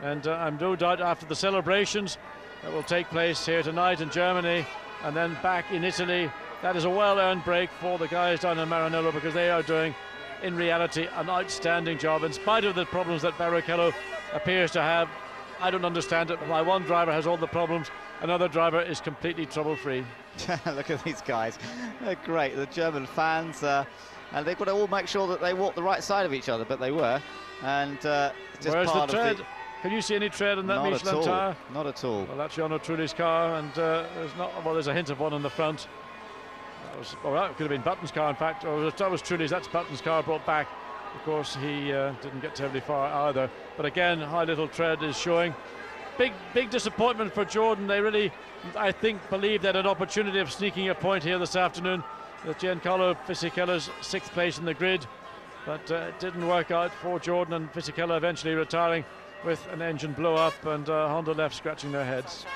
And I'm no doubt after the celebrations that will take place here tonight in Germany and then back in Italy, that is a well-earned break for the guys down in Maranello, because they are doing, in reality, an outstanding job in spite of the problems that Barrichello appears to have. I don't understand it. Why one driver has all the problems, another driver is completely trouble-free. Look at these guys. They're great. The German fans, and they've got to all make sure that they walk the right side of each other, but they were. And just where's part the tread? of the... Can you see any tread on that Not Michelin at all. tyre? Not at all. Well, that's Jarno Trulli's car, and there's a hint of one on the front. That could have been Button's car, in fact. Or that was Trulli's. That's Button's car brought back. Of course, he didn't get terribly far either. But again, high little tread is showing. Big disappointment for Jordan. They really, I think, believed they had an opportunity of sneaking a point here this afternoon. Giancarlo Fisichella's 6th place in the grid, but it didn't work out for Jordan, and Fisichella eventually retiring with an engine blow up, and Honda left scratching their heads.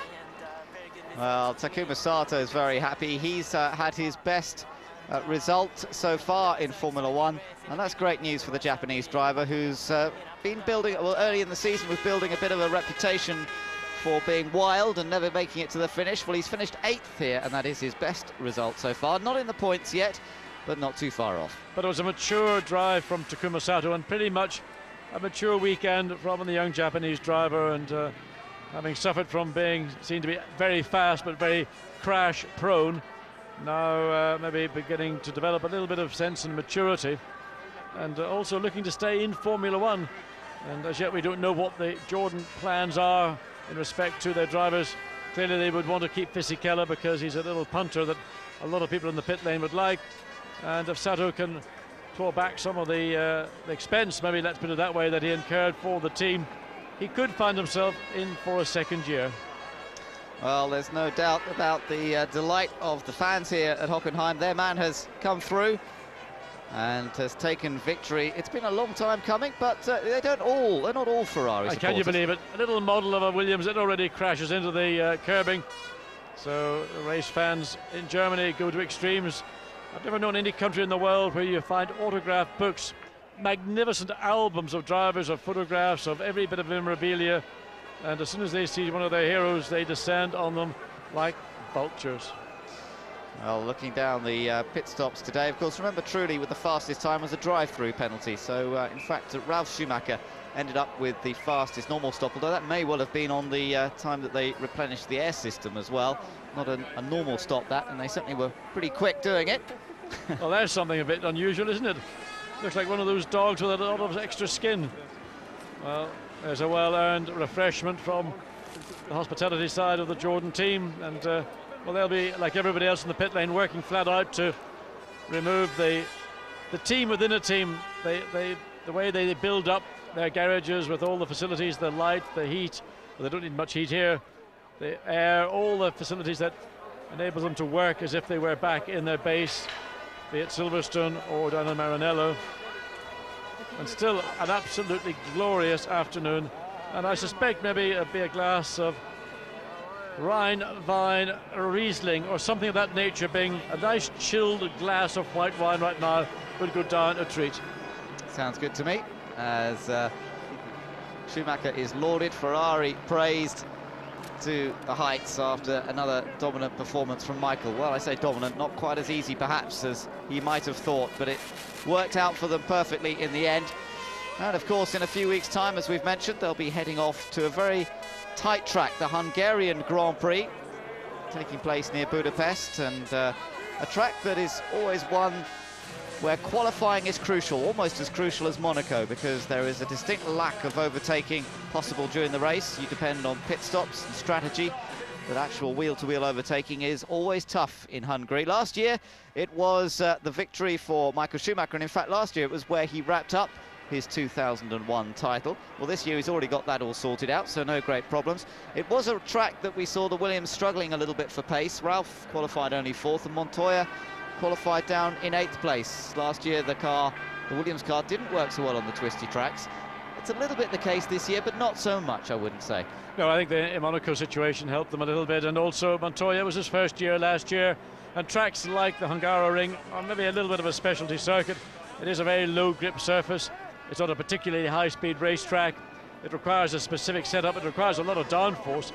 Well, Takuma Sato is very happy. He's had his best result so far in Formula One, and that's great news for the Japanese driver, who's been building, well, early in the season was building a bit of a reputation for being wild and never making it to the finish. Well, he's finished 8th here, and that is his best result so far. Not in the points yet, but not too far off. But it was a mature drive from Takuma Sato, and pretty much a mature weekend from the young Japanese driver, and having suffered from being seen to be very fast but very crash prone, now maybe beginning to develop a little bit of sense and maturity, and also looking to stay in Formula One. And as yet we don't know what the Jordan plans are in respect to their drivers. Clearly they would want to keep Fisichella because he's a little punter that a lot of people in the pit lane would like, and if Sato can claw back some of the expense, maybe let's put it that way, that he incurred for the team, he could find himself in for a 2nd year. Well, there's no doubt about the delight of the fans here at Hockenheim. Their man has come through and has taken victory. It's been a long time coming, but they're not all Ferrari supporters. Can you believe it? A little model of a Williams, it already crashes into the curbing. So race fans in Germany go to extremes. I've never known any country in the world where you find autograph books, magnificent albums of drivers, of photographs, of every bit of memorabilia, and as soon as they see one of their heroes, they descend on them like vultures. Well, looking down the pit stops today, of course, remember Trulli with the fastest time was a drive-through penalty. So, in fact, Ralf Schumacher ended up with the fastest normal stop, although that may well have been on the time that they replenished the air system as well. Not a normal stop, that, and they certainly were pretty quick doing it. Well, there's something a bit unusual, isn't it? Looks like one of those dogs with a lot of extra skin. Well, there's a well-earned refreshment from the hospitality side of the Jordan team, and well, they'll be, like everybody else in the pit lane, working flat out to remove the team within a team. The way they build up their garages with all the facilities, the light, the heat. Well, they don't need much heat here. The air, all the facilities that enable them to work as if they were back in their base, be it Silverstone or down in Maranello. And still an absolutely glorious afternoon. And I suspect maybe it'll be a glass of Rhine, Vine, Riesling or something of that nature, being a nice chilled glass of white wine right now would go down a treat. Sounds good to me. As Schumacher is lauded, Ferrari praised to the heights after another dominant performance from Michael. Well, I say dominant, not quite as easy perhaps as he might have thought, but it worked out for them perfectly in the end. And of course, in a few weeks' time, as we've mentioned, they'll be heading off to a very tight track, the Hungarian Grand Prix, taking place near Budapest, and a track that is always one where qualifying is crucial, almost as crucial as Monaco, because there is a distinct lack of overtaking possible during the race. You depend on pit stops and strategy, but actual wheel-to-wheel overtaking is always tough in Hungary. Last year, it was the victory for Michael Schumacher, and in fact, last year it was where he wrapped up his 2001 title. Well, this year he's already got that all sorted out, so no great problems. It was a track that we saw the Williams struggling a little bit for pace. Ralph qualified only 4th, and Montoya qualified down in 8th place. Last year the Williams car didn't work so well on the twisty tracks. It's a little bit the case this year, but not so much, I wouldn't say. No, I think the Monaco situation helped them a little bit, and also Montoya was his first year last year, and tracks like the Hungaroring are maybe a little bit of a specialty circuit. It is a very low grip surface. It's not a particularly high-speed racetrack. It requires a specific setup. It requires a lot of downforce.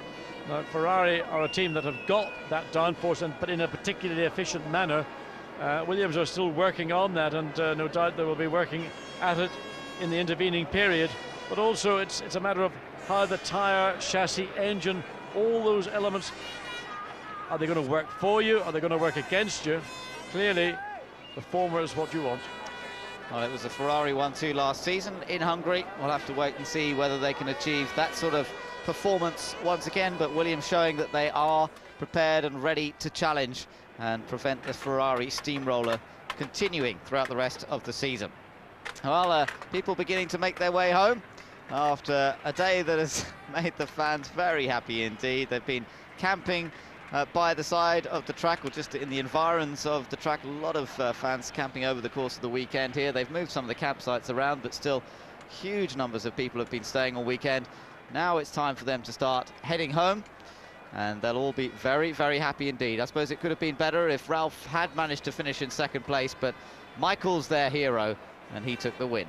Now, Ferrari are a team that have got that downforce, but in a particularly efficient manner. Williams are still working on that, and no doubt they will be working at it in the intervening period. But also, it's a matter of how the tyre, chassis, engine, all those elements, are they going to work for you? Are they going to work against you? Clearly, the former is what you want. Well, it was a Ferrari 1-2 last season in Hungary. We'll have to wait and see whether they can achieve that sort of performance once again, but Williams showing that they are prepared and ready to challenge and prevent the Ferrari steamroller continuing throughout the rest of the season. Well, people beginning to make their way home after a day that has made the fans very happy indeed. They've been camping by the side of the track, or just in the environs of the track. A lot of fans camping over the course of the weekend here. They've moved some of the campsites around, but still huge numbers of people have been staying all weekend. Now it's time for them to start heading home, and they'll all be very, very happy indeed. I suppose it could have been better if Ralph had managed to finish in 2nd place, but Michael's their hero, and he took the win.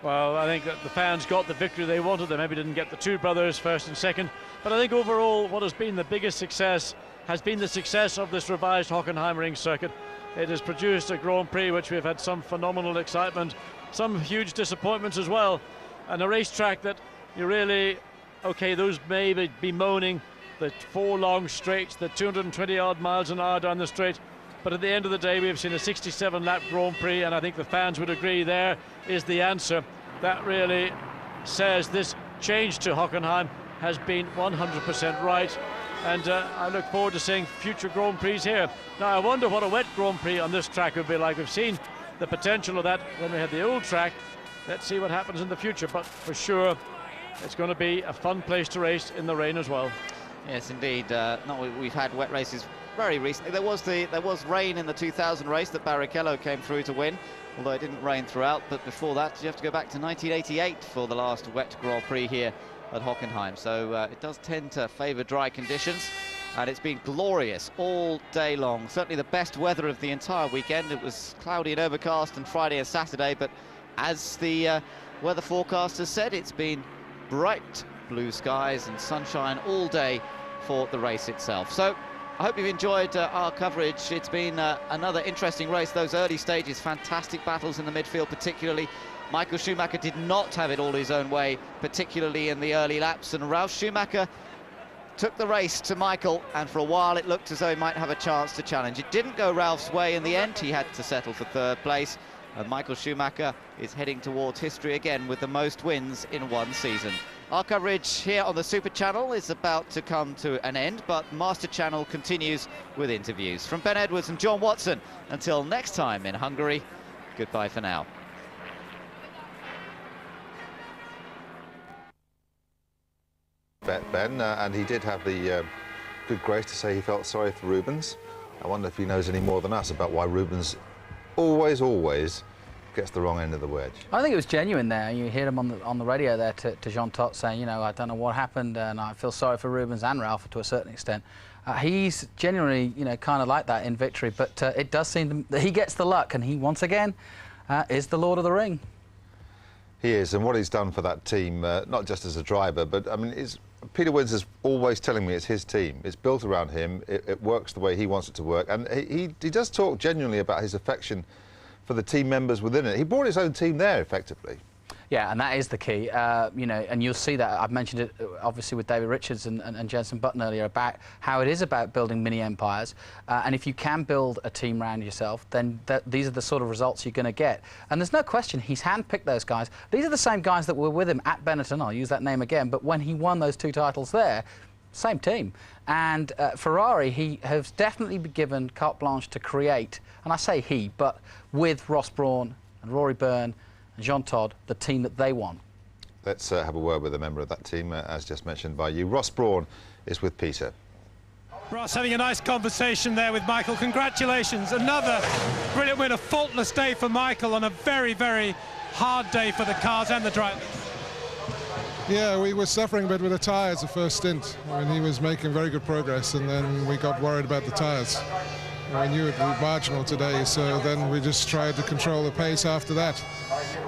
Well, I think that the fans got the victory they wanted. They maybe didn't get the two brothers 1st and 2nd, but I think overall what has been the biggest success has been the success of this revised Hockenheimring circuit. It has produced a Grand Prix which we've had some phenomenal excitement, some huge disappointments as well, and a racetrack that you really, okay, those may be bemoaning the 4 long straights, the 220 odd miles an hour down the straight, but at the end of the day we've seen a 67 lap Grand Prix, and I think the fans would agree there is the answer. That really says this change to Hockenheim has been 100% right, and I look forward to seeing future Grand Prix here. Now I wonder what a wet Grand Prix on this track would be like. We've seen the potential of that when we had the old track. Let's see what happens in the future, but for sure it's going to be a fun place to race in the rain as well. Yes, indeed. We've had wet races very recently. There was rain in the 2000 race that Barrichello came through to win, although it didn't rain throughout. But before that, you have to go back to 1988 for the last wet Grand Prix here at Hockenheim. So it does tend to favour dry conditions, and it's been glorious all day long. Certainly the best weather of the entire weekend. It was cloudy and overcast on Friday and Saturday, but as the weather forecasters said, it's been bright blue skies and sunshine all day for the race itself. So I hope you've enjoyed our coverage. It's been another interesting race. Those early stages, fantastic battles in the midfield particularly. Michael Schumacher did not have it all his own way, particularly in the early laps, and Ralf Schumacher took the race to Michael, and for a while it looked as though he might have a chance to challenge. It didn't go Ralph's way in the end. He had to settle for 3rd place, And Michael Schumacher is heading towards history again with the most wins in one season. Our coverage here on the Super Channel is about to come to an end, but Master Channel continues with interviews. From Ben Edwards and John Watson, until next time in Hungary, goodbye for now. Ben, and he did have the good grace to say he felt sorry for Rubens. I wonder if he knows any more than us about why Rubens always gets the wrong end of the wedge. I think it was genuine there. You hear him on the radio there to Jean Todt saying, you know, I don't know what happened, and I feel sorry for Rubens and Ralph to a certain extent. He's genuinely, you know, kind of like that in victory, but it does seem that he gets the luck, and he once again is the Lord of the Ring. He is, and what he's done for that team, not just as a driver, but I mean, Peter Wins is always telling me it's his team. It's built around him. It works the way he wants it to work, and he does talk genuinely about his affection for the team members within it. He brought his own team there, effectively. Yeah, and that is the key, you know, and you'll see that. I've mentioned it, obviously, with David Richards and Jenson Button earlier about how it is about building mini-empires, and if you can build a team around yourself, then these are the sort of results you're going to get. And there's no question he's handpicked those guys. These are the same guys that were with him at Benetton, I'll use that name again, but when he won those 2 titles there, same team. And Ferrari, he has definitely been given carte blanche to create, and I say he, but with Ross Brawn and Rory Byrne and Jean Todt, the team that they want. Let's have a word with a member of that team, as just mentioned by you. Ross Brawn is with Peter. Ross having a nice conversation there with Michael. Congratulations, another brilliant win, a faultless day for Michael on a very, very hard day for the cars and the drivers. Yeah, we were suffering a bit with the tyres the first stint. I mean, he was making very good progress, and then we got worried about the tyres. We knew it was marginal today, so then we just tried to control the pace after that,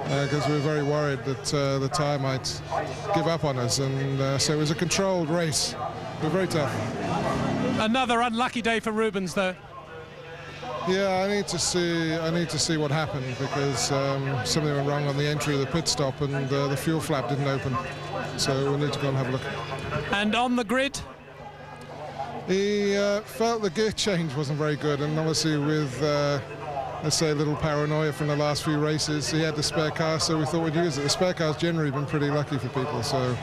because we were very worried that the tyre might give up on us, and so it was a controlled race. It was very tough. Another unlucky day for Rubens, though. Yeah, I need to see what happened, because something went wrong on the entry of the pit stop, and the fuel flap didn't open. So we need to go and have a look. And on the grid? He felt the gear change wasn't very good, and obviously with, let's say, a little paranoia from the last few races, he had the spare car, so we thought we'd use it. The spare car's generally been pretty lucky for people, so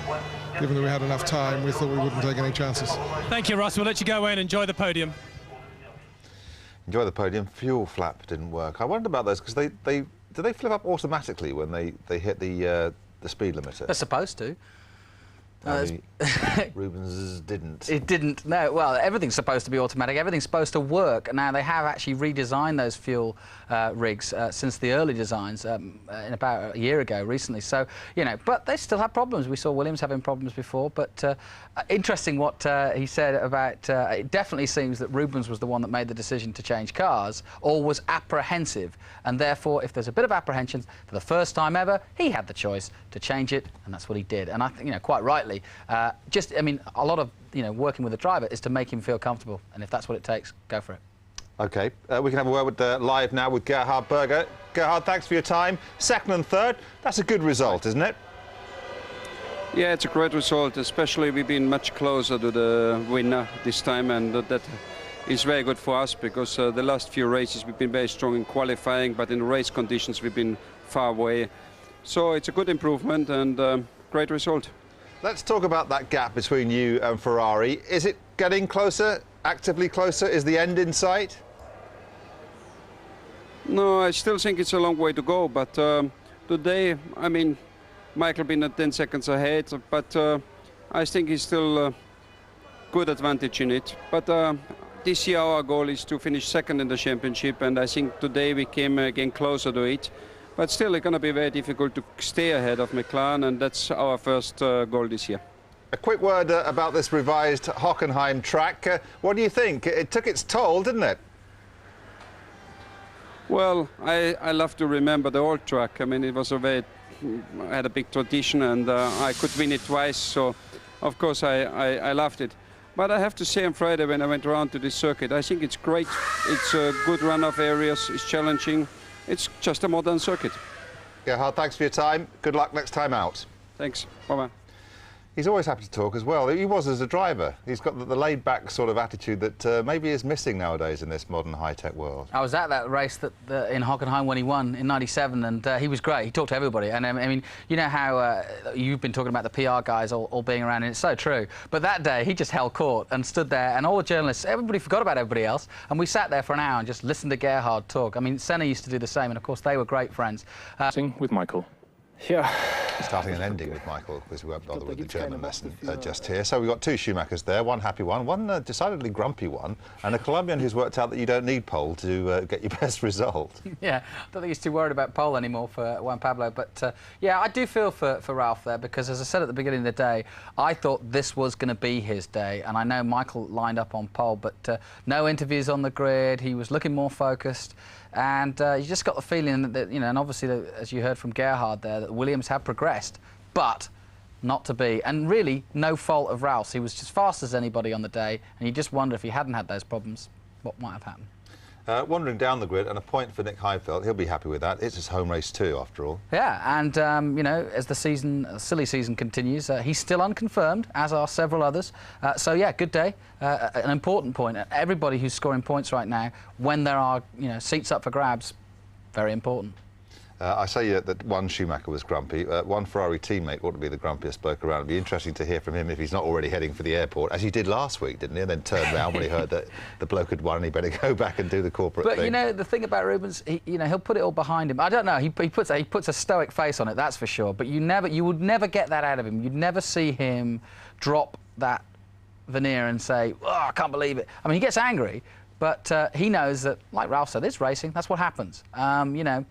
given that we had enough time, we thought we wouldn't take any chances. Thank you, Ross. We'll let you go away and enjoy the podium. Enjoy the podium. Fuel flap didn't work. I wondered about those, because do they flip up automatically when they hit the speed limiter? They're supposed to. Rubens didn't. It didn't, no. Well, everything's supposed to be automatic. Everything's supposed to work. Now, they have actually redesigned those fuel rigs since the early designs in about a year ago, recently. So, you know, but they still have problems. We saw Williams having problems before. But interesting what he said about, it definitely seems that Rubens was the one that made the decision to change cars, or was apprehensive. And therefore, if there's a bit of apprehension, for the first time ever, he had the choice to change it, and that's what he did. And I think, you know, quite rightly, I mean, a lot of, you know, working with a driver is to make him feel comfortable, and if that's what it takes, go for it. OK, we can have a word with live now with Gerhard Berger. Gerhard, thanks for your time. Second and third, that's a good result, isn't it? Yeah, it's a great result, especially we've been much closer to the winner this time, and that is very good for us, because the last few races we've been very strong in qualifying, but in race conditions we've been far away. So it's a good improvement and great result. Let's talk about that gap between you and Ferrari. Is it getting closer, actively closer? Is the end in sight? No, I still think it's a long way to go, but today, I mean, Michael been at 10 seconds ahead, but I think he's still good advantage in it. But this year our goal is to finish second in the championship, and I think today we came again closer to it. But still, it's going to be very difficult to stay ahead of McLaren, and that's our first goal this year. A quick word about this revised Hockenheim track. What do you think? It took its toll, didn't it? Well, I love to remember the old track. I mean, it was had a big tradition, and I could win it twice, so of course I loved it. But I have to say, on Friday when I went around to this circuit, I think it's great. It's a good run-off areas, it's challenging. It's just a modern circuit. Gerhard, thanks for your time. Good luck next time out. Thanks. Bye-bye. He's always happy to talk as well. He was as a driver. He's got the laid-back sort of attitude that maybe is missing nowadays in this modern high-tech world. I was at that race in Hockenheim when he won in '97, and he was great. He talked to everybody. And I mean, you know how you've been talking about the PR guys all being around, and it's so true. But that day, he just held court and stood there, and all the journalists, everybody forgot about everybody else, and we sat there for an hour and just listened to Gerhard talk. I mean, Senna used to do the same, and of course, they were great friends. With Michael. Yeah. Starting and ending with Michael, because we won't bother with the German lesson just here. So we've got two Schumachers there, one happy one decidedly grumpy one, and a Colombian who's worked out that you don't need pole to get your best result. Yeah, I don't think he's too worried about pole anymore for Juan Pablo. But, yeah, I do feel for Ralph there, because, as I said at the beginning of the day, I thought this was going to be his day. And I know Michael lined up on pole, but no interviews on the grid. He was looking more focused. And you just got the feeling that, you know, and obviously, as you heard from Gerhard there, that Williams have progressed, but not to be. And really, no fault of Ralph's. He was as fast as anybody on the day, and you just wonder if he hadn't had those problems, what might have happened. Wandering down the grid, and a point for Nick Heidfeld. He'll be happy with that. It's his home race too, after all. Yeah, and, you know, as the silly season continues, he's still unconfirmed, as are several others. So, yeah, good day. An important point. Everybody who's scoring points right now, when there are, you know, seats up for grabs, very important. I say that one Schumacher was grumpy. One Ferrari teammate ought to be the grumpiest bloke around. It'd be interesting to hear from him if he's not already heading for the airport, as he did last week, didn't he? And then turned around when he heard that the bloke had won and he better go back and do the corporate thing. But, you know, the thing about Rubens, you know, he'll put it all behind him. I don't know, he puts a stoic face on it, that's for sure. But you would never get that out of him. You'd never see him drop that veneer and say, oh, I can't believe it. I mean, he gets angry, but he knows that, like Ralph said, it's racing, that's what happens. You know.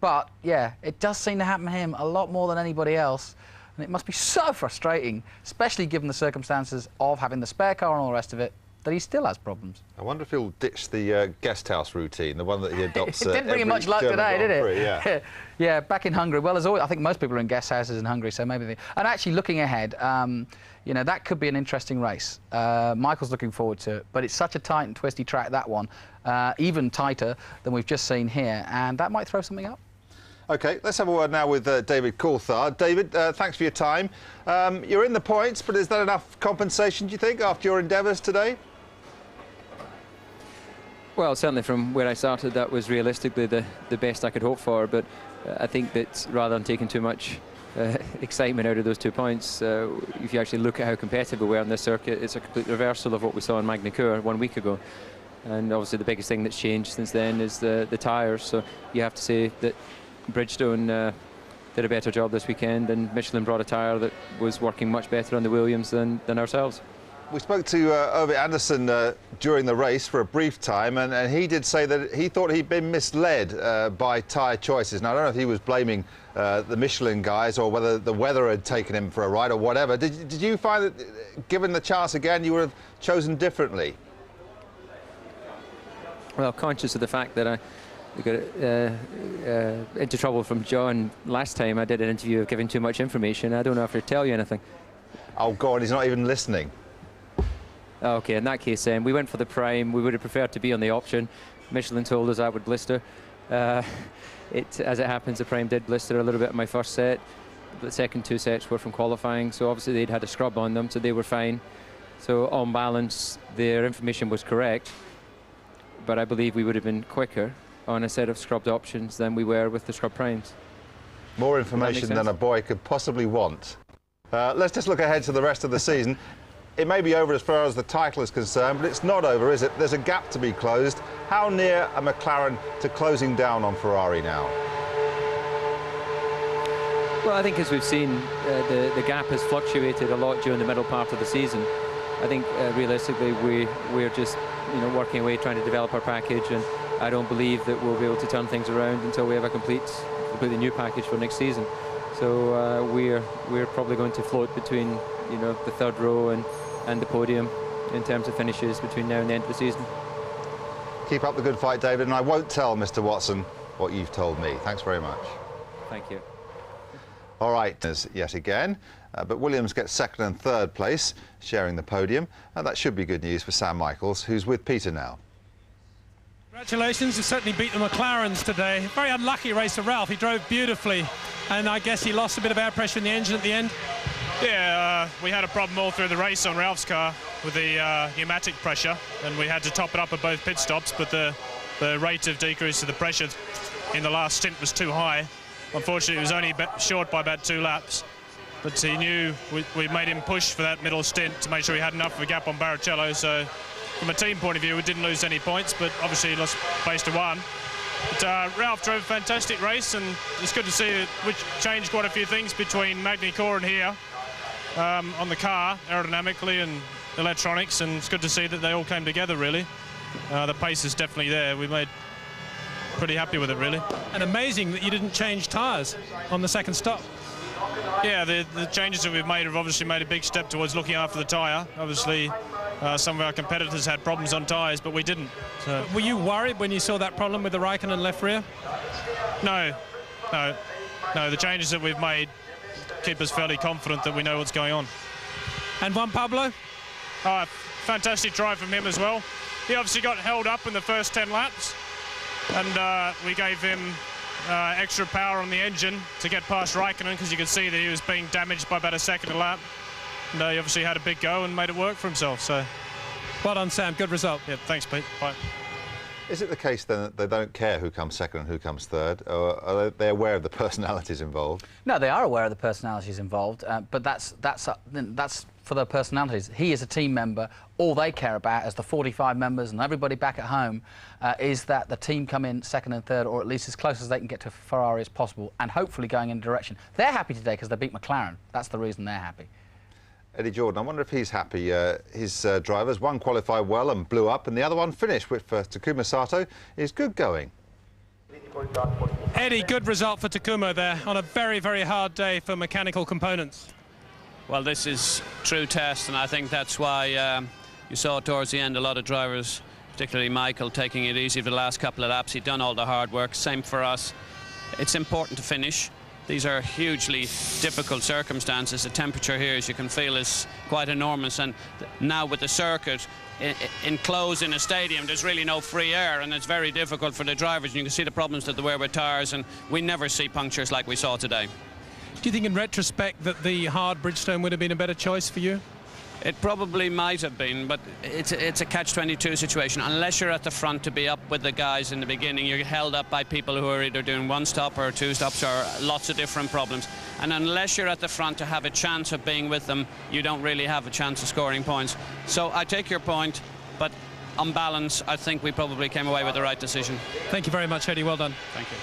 But, yeah, it does seem to happen to him a lot more than anybody else. And it must be so frustrating, especially given the circumstances of having the spare car and all the rest of it, that he still has problems. I wonder if he'll ditch the guest house routine, the one that he adopts. It didn't bring him much luck today, did it? Prix, yeah. Yeah, back in Hungary. Well, as always, I think most people are in guest houses in Hungary, so maybe And actually, looking ahead, you know, that could be an interesting race. Michael's looking forward to it, but it's such a tight and twisty track, that one, even tighter than we've just seen here, and that might throw something up. OK, let's have a word now with David Coulthard. David, thanks for your time. You're in the points, but is that enough compensation, do you think, after your endeavours today? Well, certainly from where I started, that was realistically the best I could hope for. But I think that rather than taking too much excitement out of those 2 points, if you actually look at how competitive we were on this circuit, it's a complete reversal of what we saw in Magny-Cours 1 week ago. And obviously the biggest thing that's changed since then is the tyres. So you have to say that Bridgestone did a better job this weekend, and Michelin brought a tyre that was working much better on the Williams than ourselves. We spoke to Ove Anderson during the race for a brief time, and he did say that he thought he'd been misled by tyre choices. Now, I don't know if he was blaming the Michelin guys or whether the weather had taken him for a ride or whatever. Did you find that, given the chance again, you would have chosen differently? Well, conscious of the fact that I got into trouble from John last time I did an interview of giving too much information. I don't know if I tell you anything. Oh, God, he's not even listening. OK, in that case, we went for the prime. We would have preferred to be on the option. Michelin told us I would blister. As it happens, the prime did blister a little bit in my first set. The second 2 sets were from qualifying, so obviously they'd had a scrub on them, so they were fine. So on balance, their information was correct, but I believe we would have been quicker on a set of scrubbed options than we were with the scrub primes. More information than a boy could possibly want. Let's just look ahead to the rest of the season. It may be over as far as the title is concerned, but it's not over, is it? There's a gap to be closed. How near are McLaren to closing down on Ferrari now? Well, I think as we've seen, the gap has fluctuated a lot during the middle part of the season. I think realistically we're just working away trying to develop our package, and I don't believe that we'll be able to turn things around until we have a completely new package for next season. So we're probably going to float between the third row and the podium in terms of finishes between now and the end of the season. Keep up the good fight, David, and I won't tell Mr. Watson what you've told me. Thanks very much. Thank you. All right, yet again, but Williams gets second and third place, sharing the podium, and that should be good news for Sam Michaels, who's with Peter now. Congratulations, you certainly beat the McLarens today. Very unlucky race for Ralph, he drove beautifully, and I guess he lost a bit of air pressure in the engine at the end. Yeah, we had a problem all through the race on Ralph's car with the pneumatic pressure, and we had to top it up at both pit stops, but the rate of decrease of the pressure in the last stint was too high. Unfortunately, it was only short by about 2 laps, but he knew we made him push for that middle stint to make sure he had enough of a gap on Barrichello, so from a team point of view, we didn't lose any points, but obviously he lost place to 1. But Ralph drove a fantastic race, and it's good to see that we changed quite a few things between Magny-Cours and here on the car, aerodynamically and electronics, and it's good to see that they all came together, really. The pace is definitely there. We made pretty happy with it, really. And amazing that you didn't change tyres on the second stop. Yeah, the changes that we've made have obviously made a big step towards looking after the tyre. Obviously, some of our competitors had problems on tyres, but we didn't. So. Were you worried when you saw that problem with the Raikkonen left rear? No. The changes that we've made keep us fairly confident that we know what's going on. And Juan Pablo? Fantastic drive from him as well. He obviously got held up in the first 10 laps, and we gave him extra power on the engine to get past Raikkonen, because you could see that he was being damaged by about a second a lap. And he obviously had a big go and made it work for himself. So, well done, Sam. Good result. Yeah, thanks, Pete. Bye. Is it the case then that they don't care who comes second and who comes third, or are they aware of the personalities involved? No, they are aware of the personalities involved, but that's for their personalities. He is a team member. All they care about, as the 45 members and everybody back at home, is that the team come in second and third, or at least as close as they can get to Ferrari as possible, and hopefully going in a direction. They're happy today because they beat McLaren. That's the reason they're happy. Eddie Jordan, I wonder if he's happy. His drivers, one qualified well and blew up, and the other one finished, which for Takuma Sato is good going. Eddie, good result for Takuma there on a very, very hard day for mechanical components. Well, this is true test, and I think that's why you saw towards the end a lot of drivers, particularly Michael, taking it easy for the last couple of laps. He'd done all the hard work. Same for us. It's important to finish. These are hugely difficult circumstances. The temperature here, as you can feel, is quite enormous, and now with the circuit enclosed in a stadium, there's really no free air, and it's very difficult for the drivers, and you can see the problems that they wear with tyres, and we never see punctures like we saw today. Do you think in retrospect that the hard Bridgestone would have been a better choice for you? It probably might have been, but it's a catch-22 situation. Unless you're at the front to be up with the guys in the beginning, you're held up by people who are either doing 1 stop or 2 stops or lots of different problems. And unless you're at the front to have a chance of being with them, you don't really have a chance of scoring points. So I take your point, but on balance, I think we probably came away with the right decision. Thank you very much, Eddie. Well done. Thank you.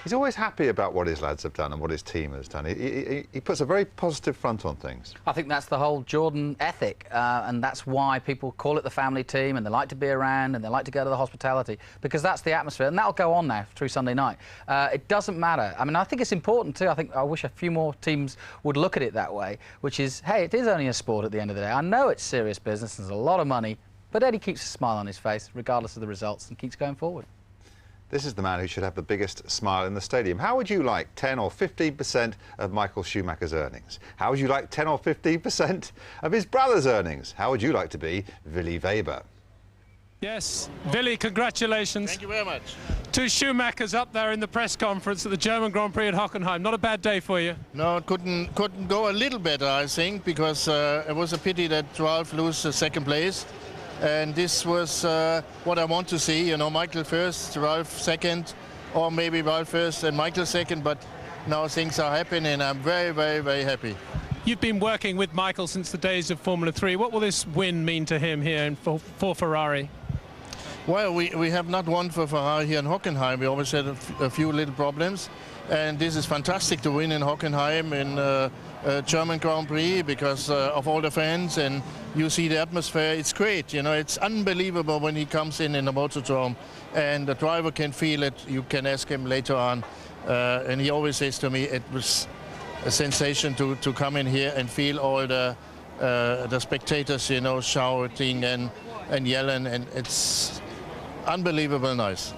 He's always happy about what his lads have done and what his team has done. He puts a very positive front on things. I think that's the whole Jordan ethic, and that's why people call it the family team, and they like to be around, and they like to go to the hospitality, because that's the atmosphere, and that'll go on now through Sunday night. It doesn't matter. I mean, I think it's important too. I wish a few more teams would look at it that way, which is, hey, it is only a sport at the end of the day. I know it's serious business, there's a lot of money, but Eddie keeps a smile on his face, regardless of the results, and keeps going forward. This is the man who should have the biggest smile in the stadium. How would you like 10 or 15% of Michael Schumacher's earnings? How would you like 10 or 15% of his brother's earnings? How would you like to be Willy Weber? Yes, Willy, congratulations. Thank you very much. 2 Schumachers up there in the press conference at the German Grand Prix at Hockenheim. Not a bad day for you. No, it couldn't go a little better, I think, because it was a pity that Ralph lose second place. And this was what I want to see, you know, Michael first, Ralph second, or maybe Ralph first and Michael second, but now things are happening and I'm very, very, very happy. You've been working with Michael since the days of Formula 3. What will this win mean to him here for Ferrari? Well, we have not won for Ferrari here in Hockenheim. We always had a few little problems. And this is fantastic to win in Hockenheim in German Grand Prix because of all the fans, and you see the atmosphere. It's great, you know, it's unbelievable when he comes in the Motordrome and the driver can feel it. You can ask him later on, and he always says to me it was a sensation to come in here and feel all the spectators, you know, shouting and yelling, and it's unbelievable nice.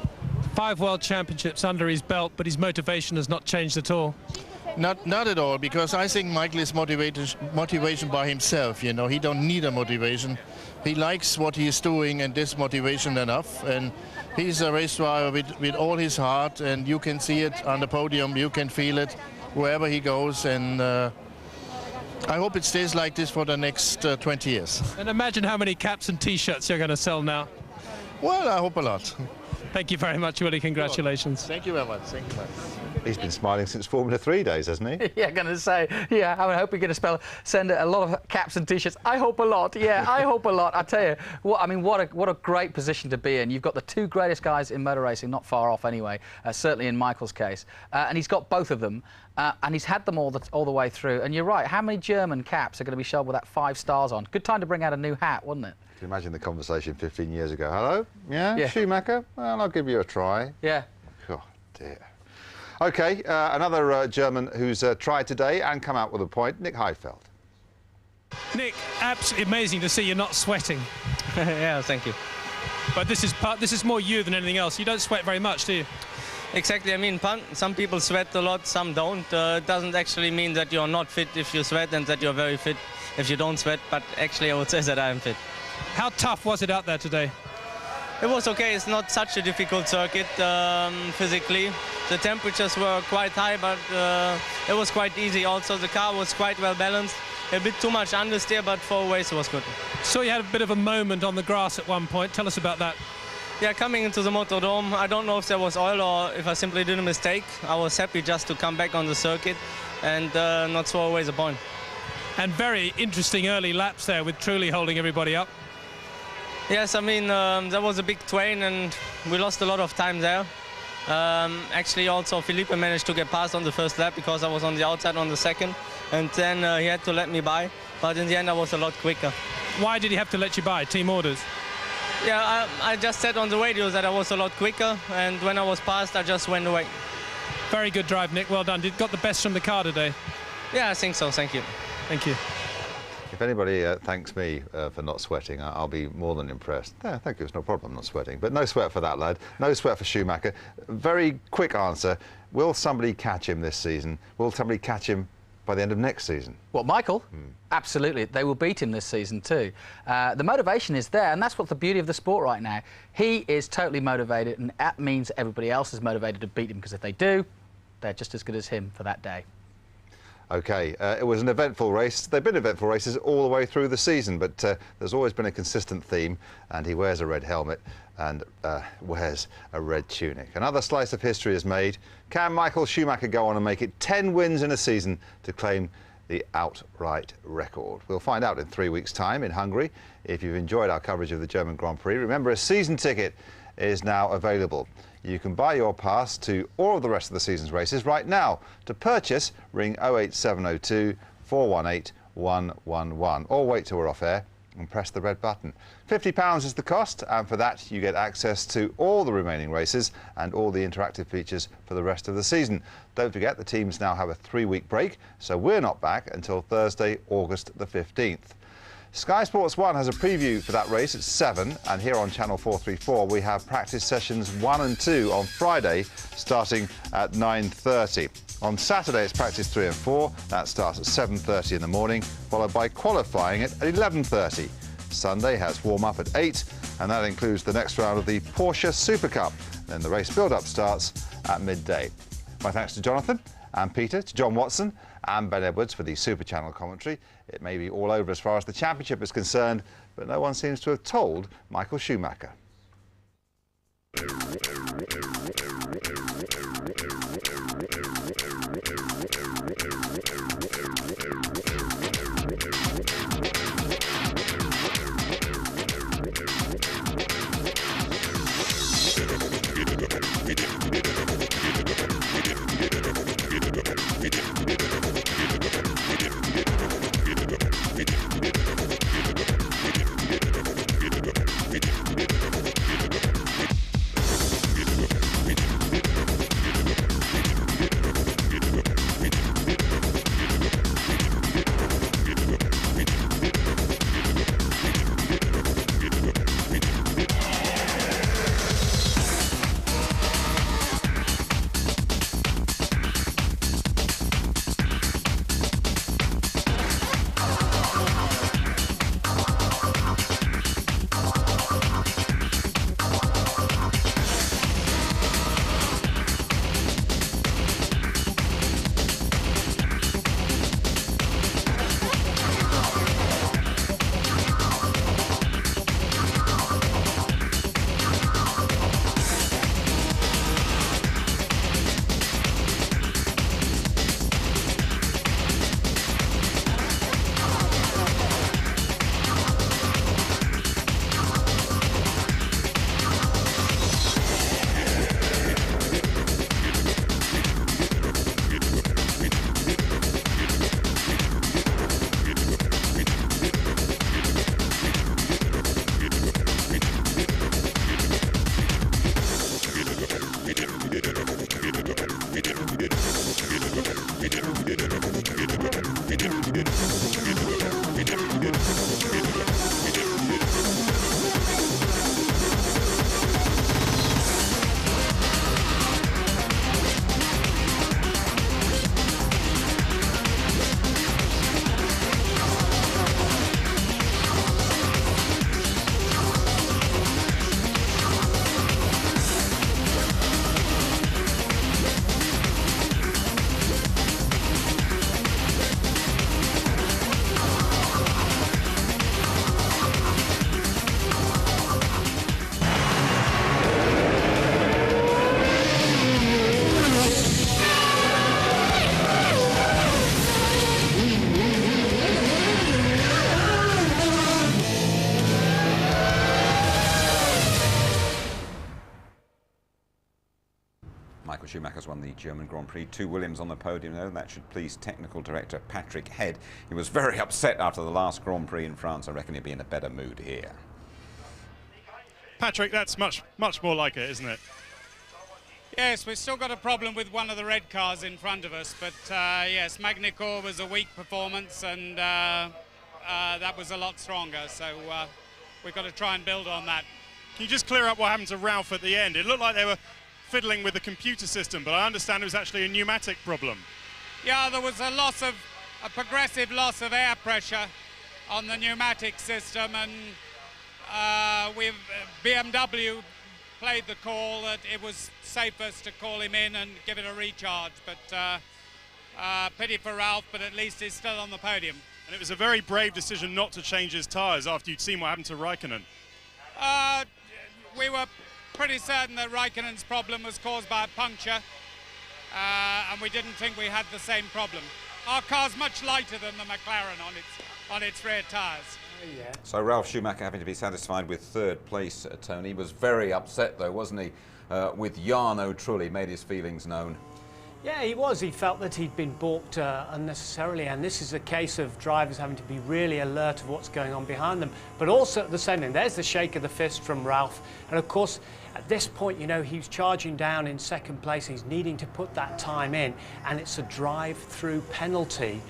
5 World Championships under his belt, but his motivation has not changed at all. Not at all, because I think Michael is motivation by himself, you know. He don't need a motivation. He likes what he is doing, and this motivation enough. And he's a race driver with all his heart, and you can see it on the podium, you can feel it wherever he goes. And I hope it stays like this for the next 20 years. And imagine how many caps and T-shirts you're going to sell now. Well, I hope a lot. Thank you very much, Willie. Congratulations. Thank you very much. Thank you very much. He's been smiling since Formula 3 days, hasn't he? Yeah, going to say, yeah, I hope we're going to send a lot of caps and T-shirts. I hope a lot. Yeah, I hope a lot. I tell you, what a great position to be in. You've got the two greatest guys in motor racing, not far off anyway, certainly in Michael's case. And he's got both of them, and he's had them all the way through. And you're right, how many German caps are going to be sold with that 5 stars on? Good time to bring out a new hat, wasn't it? Can you imagine the conversation 15 years ago? Hello? Yeah? Schumacher? Well, I'll give you a try. Yeah. Oh, dear. OK, another German who's tried today and come out with a point, Nick Heidfeld. Nick, absolutely amazing to see you not sweating. Yeah, thank you. But this is more you than anything else. You don't sweat very much, do you? Exactly. I mean, some people sweat a lot, some don't. It doesn't actually mean that you're not fit if you sweat and that you're very fit if you don't sweat. But actually, I would say that I'm fit. How tough was it out there today? It was okay. It's not such a difficult circuit physically. The temperatures were quite high, but it was quite easy also. The car was quite well balanced. A bit too much understeer, but 4 ways was good. So you had a bit of a moment on the grass at one point. Tell us about that. Yeah, coming into the Motordome, I don't know if there was oil or if I simply did a mistake. I was happy just to come back on the circuit and not throw away the point. And very interesting early laps there with Trulli holding everybody up. Yes, I mean, there was a big twain and we lost a lot of time there. Actually, also Felipe managed to get past on the first lap because I was on the outside on the second. And then he had to let me by. But in the end, I was a lot quicker. Why did he have to let you by? Team orders? Yeah, I just said on the radio that I was a lot quicker. And when I was passed, I just went away. Very good drive, Nick. Well done. You got the best from the car today. Yeah, I think so. Thank you. Thank you. If anybody thanks me for not sweating, I'll be more than impressed. Yeah, thank you, it's no problem, I'm not sweating. But no sweat for that lad, no sweat for Schumacher. Very quick answer, will somebody catch him this season? Will somebody catch him by the end of next season? What, Michael? Absolutely, they will beat him this season too. The motivation is there, and that's what's the beauty of the sport right now. He is totally motivated, and that means everybody else is motivated to beat him, because if they do, they're just as good as him for that day. OK, it was an eventful race. They've been eventful races all the way through the season, but there's always been a consistent theme, and he wears a red helmet and wears a red tunic. Another slice of history is made. Can Michael Schumacher go on and make it 10 wins in a season to claim the outright record? We'll find out in 3 weeks' time in Hungary. If you've enjoyed our coverage of the German Grand Prix, remember a season ticket is now available. You can buy your pass to all of the rest of the season's races right now. To purchase, ring 08702 418 111 or wait till we're off air and press the red button. £50 is the cost, and for that you get access to all the remaining races and all the interactive features for the rest of the season. Don't forget, the teams now have a 3-week break, so we're not back until Thursday, August the 15th. Sky Sports 1 has a preview for that race at 7, and here on Channel 434 we have practice sessions 1 and 2 on Friday starting at 9:30. On Saturday it's practice 3 and 4, that starts at 7:30 in the morning, followed by qualifying at 11:30. Sunday has warm-up at 8, and that includes the next round of the Porsche Super Cup. Then the race build-up starts at midday. My thanks to Jonathan and Peter, to John Watson and Ben Edwards for the Super Channel commentary. It may be all over as far as the championship is concerned, but no one seems to have told Michael Schumacher. Michael Schumacher's won the German Grand Prix. 2 Williams on the podium, though. That should please technical director Patrick Head. He was very upset after the last Grand Prix in France. I reckon he'll be in a better mood here. Patrick, that's much more like it, isn't it? Yes, we've still got a problem with one of the red cars in front of us, but yes, Magny-Cours was a weak performance, and that was a lot stronger, so we've got to try and build on that. Can you just clear up what happened to Ralph at the end? It looked like they were fiddling with the computer system, but I understand it was actually a pneumatic problem. Yeah, there was a progressive loss of air pressure on the pneumatic system, and BMW played the call that it was safest to call him in and give it a recharge, but pity for Ralph, but at least he's still on the podium. And it was a very brave decision not to change his tyres after you'd seen what happened to Raikkonen. We were pretty certain that Raikkonen's problem was caused by a puncture, and we didn't think we had the same problem. Our car's much lighter than the McLaren on its rear tyres. Yeah. So Ralf Schumacher having to be satisfied with 3rd place, Tony. Was very upset, though, wasn't he, with Jarno Trulli, made his feelings known. Yeah, he was. He felt that he'd been balked unnecessarily, and this is a case of drivers having to be really alert of what's going on behind them. But also at the same time, there's the shake of the fist from Ralph. And of course, at this point, you know, he's charging down in 2nd place. He's needing to put that time in, and it's a drive-through penalty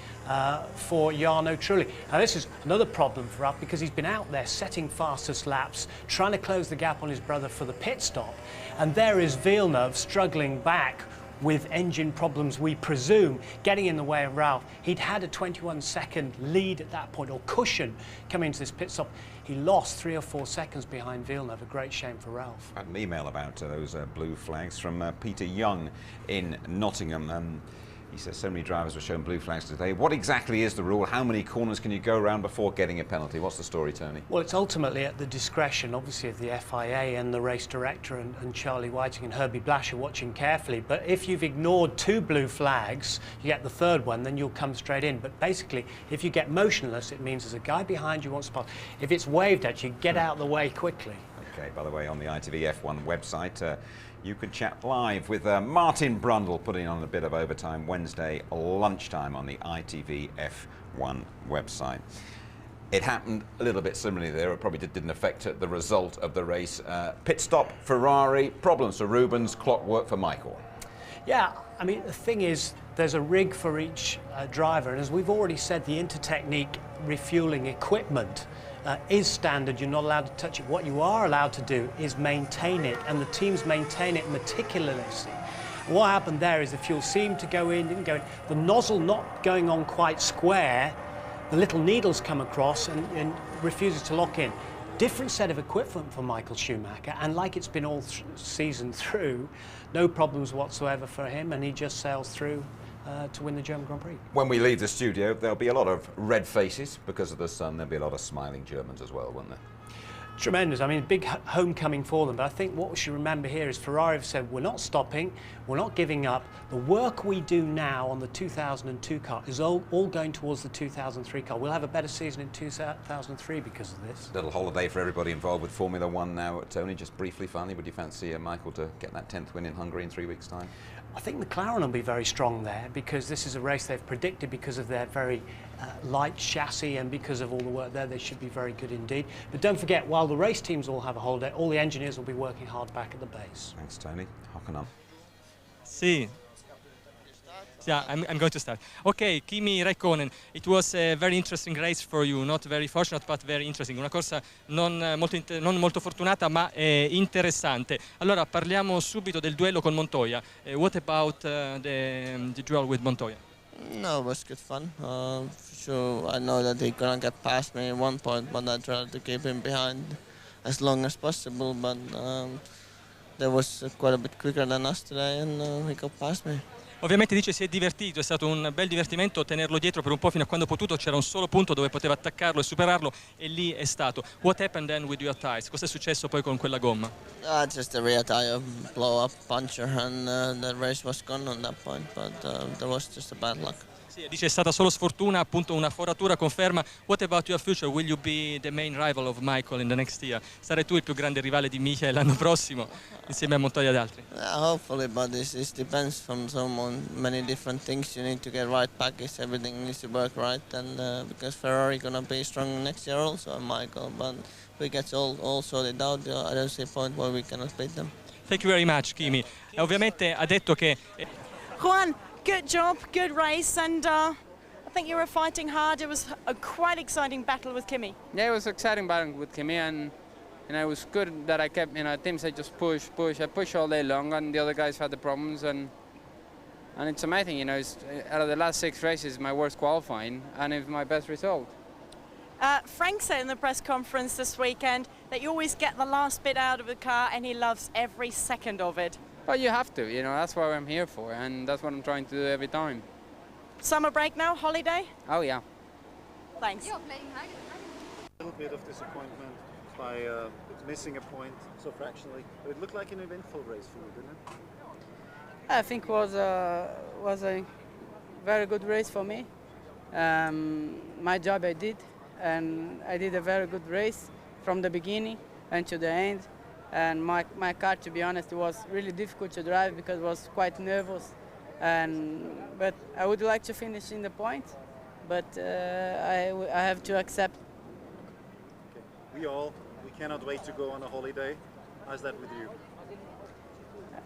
for Jarno Trulli. Now, this is another problem for Ralph because he's been out there setting fastest laps, trying to close the gap on his brother for the pit stop. And there is Villeneuve struggling back with engine problems, we presume, getting in the way of Ralph. He'd had a 21-second lead at that point, or cushion, coming into this pit stop. He lost 3 or 4 seconds behind Villeneuve. A great shame for Ralph. I had an email about those blue flags from Peter Young in Nottingham. He says so many drivers were shown blue flags today. What exactly is the rule? How many corners can you go around before getting a penalty? What's the story, Tony? Well, it's ultimately at the discretion, obviously, of the FIA and the race director and Charlie Whiting and Herbie Blash are watching carefully. But if you've ignored 2 blue flags, you get the 3rd one, then you'll come straight in. But basically, if you get motionless, it means there's a guy behind you who wants to pass. If it's waved at you, get out of the way quickly. Okay, by the way, on the ITV F1 website, you can chat live with Martin Brundle, putting on a bit of overtime Wednesday lunchtime on the ITV F1 website. It happened a little bit similarly there. It probably didn't affect the result of the race. Pit stop, Ferrari, problems for Rubens, clockwork for Michael. Yeah, I mean, the thing is, there's a rig for each driver, and as we've already said, the Intertechnique refueling equipment is standard. You're not allowed to touch it. What you are allowed to do is maintain it, and the teams maintain it meticulously. What happened there is the fuel seemed to go in, didn't go in. The nozzle not going on quite square, the little needles come across and refuses to lock in. Different set of equipment for Michael Schumacher, and like it's been all season through, no problems whatsoever for him, and he just sails through to win the German Grand Prix. When we leave the studio, there'll be a lot of red faces because of the sun. There'll be a lot of smiling Germans as well, won't there? Tremendous. I mean, big homecoming for them. But I think what we should remember here is Ferrari have said, we're not stopping, we're not giving up. The work we do now on the 2002 car is all going towards the 2003 car. We'll have a better season in 2003 because of this. Little holiday for everybody involved with Formula One now. Tony, just briefly, finally, would you fancy Michael to get that 10th win in Hungary in 3 weeks' time? I think McLaren will be very strong there because this is a race they've predicted because of their very light chassis and because of all the work there, they should be very good indeed. But don't forget, while the race teams all have a holiday, all the engineers will be working hard back at the base. Thanks, Tony. Hockenham. See. Yeah, I'm going to start. Okay, Kimi Räikkönen, it was a very interesting race for you, not very fortunate but very interesting, una corsa non molto fortunata ma interessante. Allora parliamo subito del duello con Montoya. What about the duel with Montoya? No, it was good fun. For sure, I know that he couldn't get past me at one point, but I tried to keep him behind as long as possible, but they was quite a bit quicker than us today and he got past me. Ovviamente dice si è divertito, è stato un bel divertimento tenerlo dietro per un po' fino a quando ha potuto, c'era un solo punto dove poteva attaccarlo e superarlo e lì è stato. What happened then with your tires? Cosa è successo poi con quella gomma? Just the rear tire blow up puncture and the race was gone on that point, but there was just a bad luck. Sì, dice è stata solo sfortuna, appunto una foratura conferma. What about your future? Will you be the main rival of Michael in the next year? Sarai tu il più grande rivale di Michael l'anno prossimo, insieme a Montoya ed altri? Hopefully, but this depends from many different things. You need to get right package, everything needs to work right, and because Ferrari gonna be strong next year also, and Michael, but if we get all sorted out, I don't see a point where we cannot beat them. Thank you very much, Kimi. Ovviamente ha detto che... Juan, good job, good race, and I think you were fighting hard. It was a quite exciting battle with Kimi. Yeah, it was exciting battle with Kimi, and it was good that I kept, teams I just push. I push all day long, and the other guys had the problems, and it's amazing, it's, out of the last 6 races, my worst qualifying, and it's my best result. Frank said in the press conference this weekend that you always get the last bit out of the car, and he loves every second of it. Well, you have to, that's what I'm here for, and that's what I'm trying to do every time. Summer break now, holiday? Oh, yeah. Thanks. A little bit of disappointment by missing a point so fractionally, but it looked like an eventful race for you, didn't it? I think it was a very good race for me. My job I did, and I did a very good race from the beginning and to the end. And my car, to be honest, was really difficult to drive because I was quite nervous. But I would like to finish in the point, but I have to accept. Okay. We cannot wait to go on a holiday. How's that with you?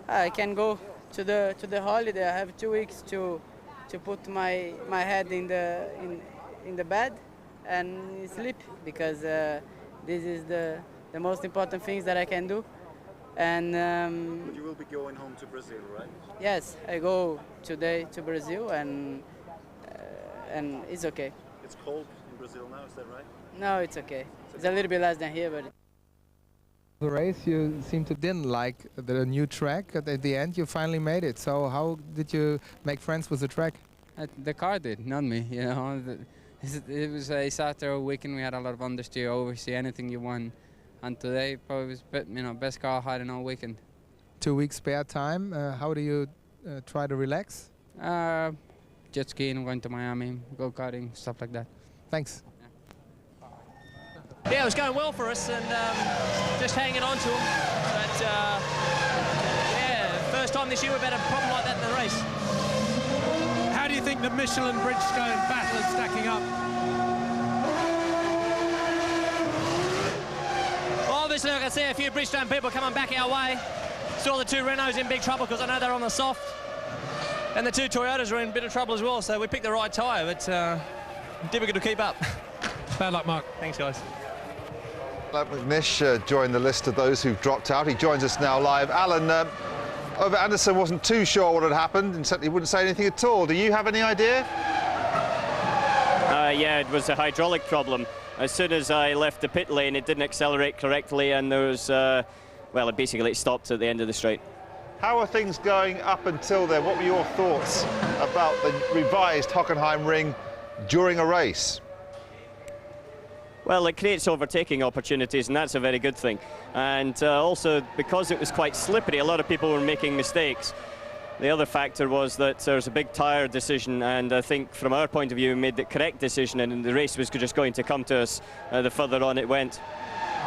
I can go to the holiday. I have 2 weeks to put my head in the bed and sleep, because this is the most important things that I can do. And but you will be going home to Brazil, right? Yes, I go today to Brazil, and it's okay. It's cold in Brazil now, is that right? No, it's okay. It's a little bit less than here, but. The race, you seem to didn't like the new track. At the end, you finally made it. So how did you make friends with the track? The car did, not me. It was a Saturday weekend. We had a lot of understeer, oversteer, anything you want. And today probably was best car I had in all weekend. 2 weeks spare time. How do you try to relax? Jet skiing, going to Miami, go karting, stuff like that. Thanks. Yeah, it was going well for us, and just hanging on to them. But yeah, first time this year we've had a problem like that in the race. How do you think the Michelin Bridgestone battle is stacking up? Obviously, I can see a few Bridgestone people coming back our way. Saw the 2 Renaults in big trouble because I know they're on the soft. And the 2 Toyotas are in a bit of trouble as well, so we picked the right tyre, but difficult to keep up. Bad luck, Mark. Thanks, guys. Alan McNish joined the list of those who've dropped out. He joins us now live. Alan, Ove Anderson wasn't too sure what had happened and certainly wouldn't say anything at all. Do you have any idea? Yeah, it was a hydraulic problem. As soon as I left the pit lane, it didn't accelerate correctly, and there was, well, basically it stopped at the end of the straight. How are things going up until then? What were your thoughts about the revised Hockenheim ring during a race? Well, it creates overtaking opportunities, and that's a very good thing. And also, because it was quite slippery, a lot of people were making mistakes. The other factor was that there was a big tyre decision, and I think from our point of view we made the correct decision, and the race was just going to come to us the further on it went.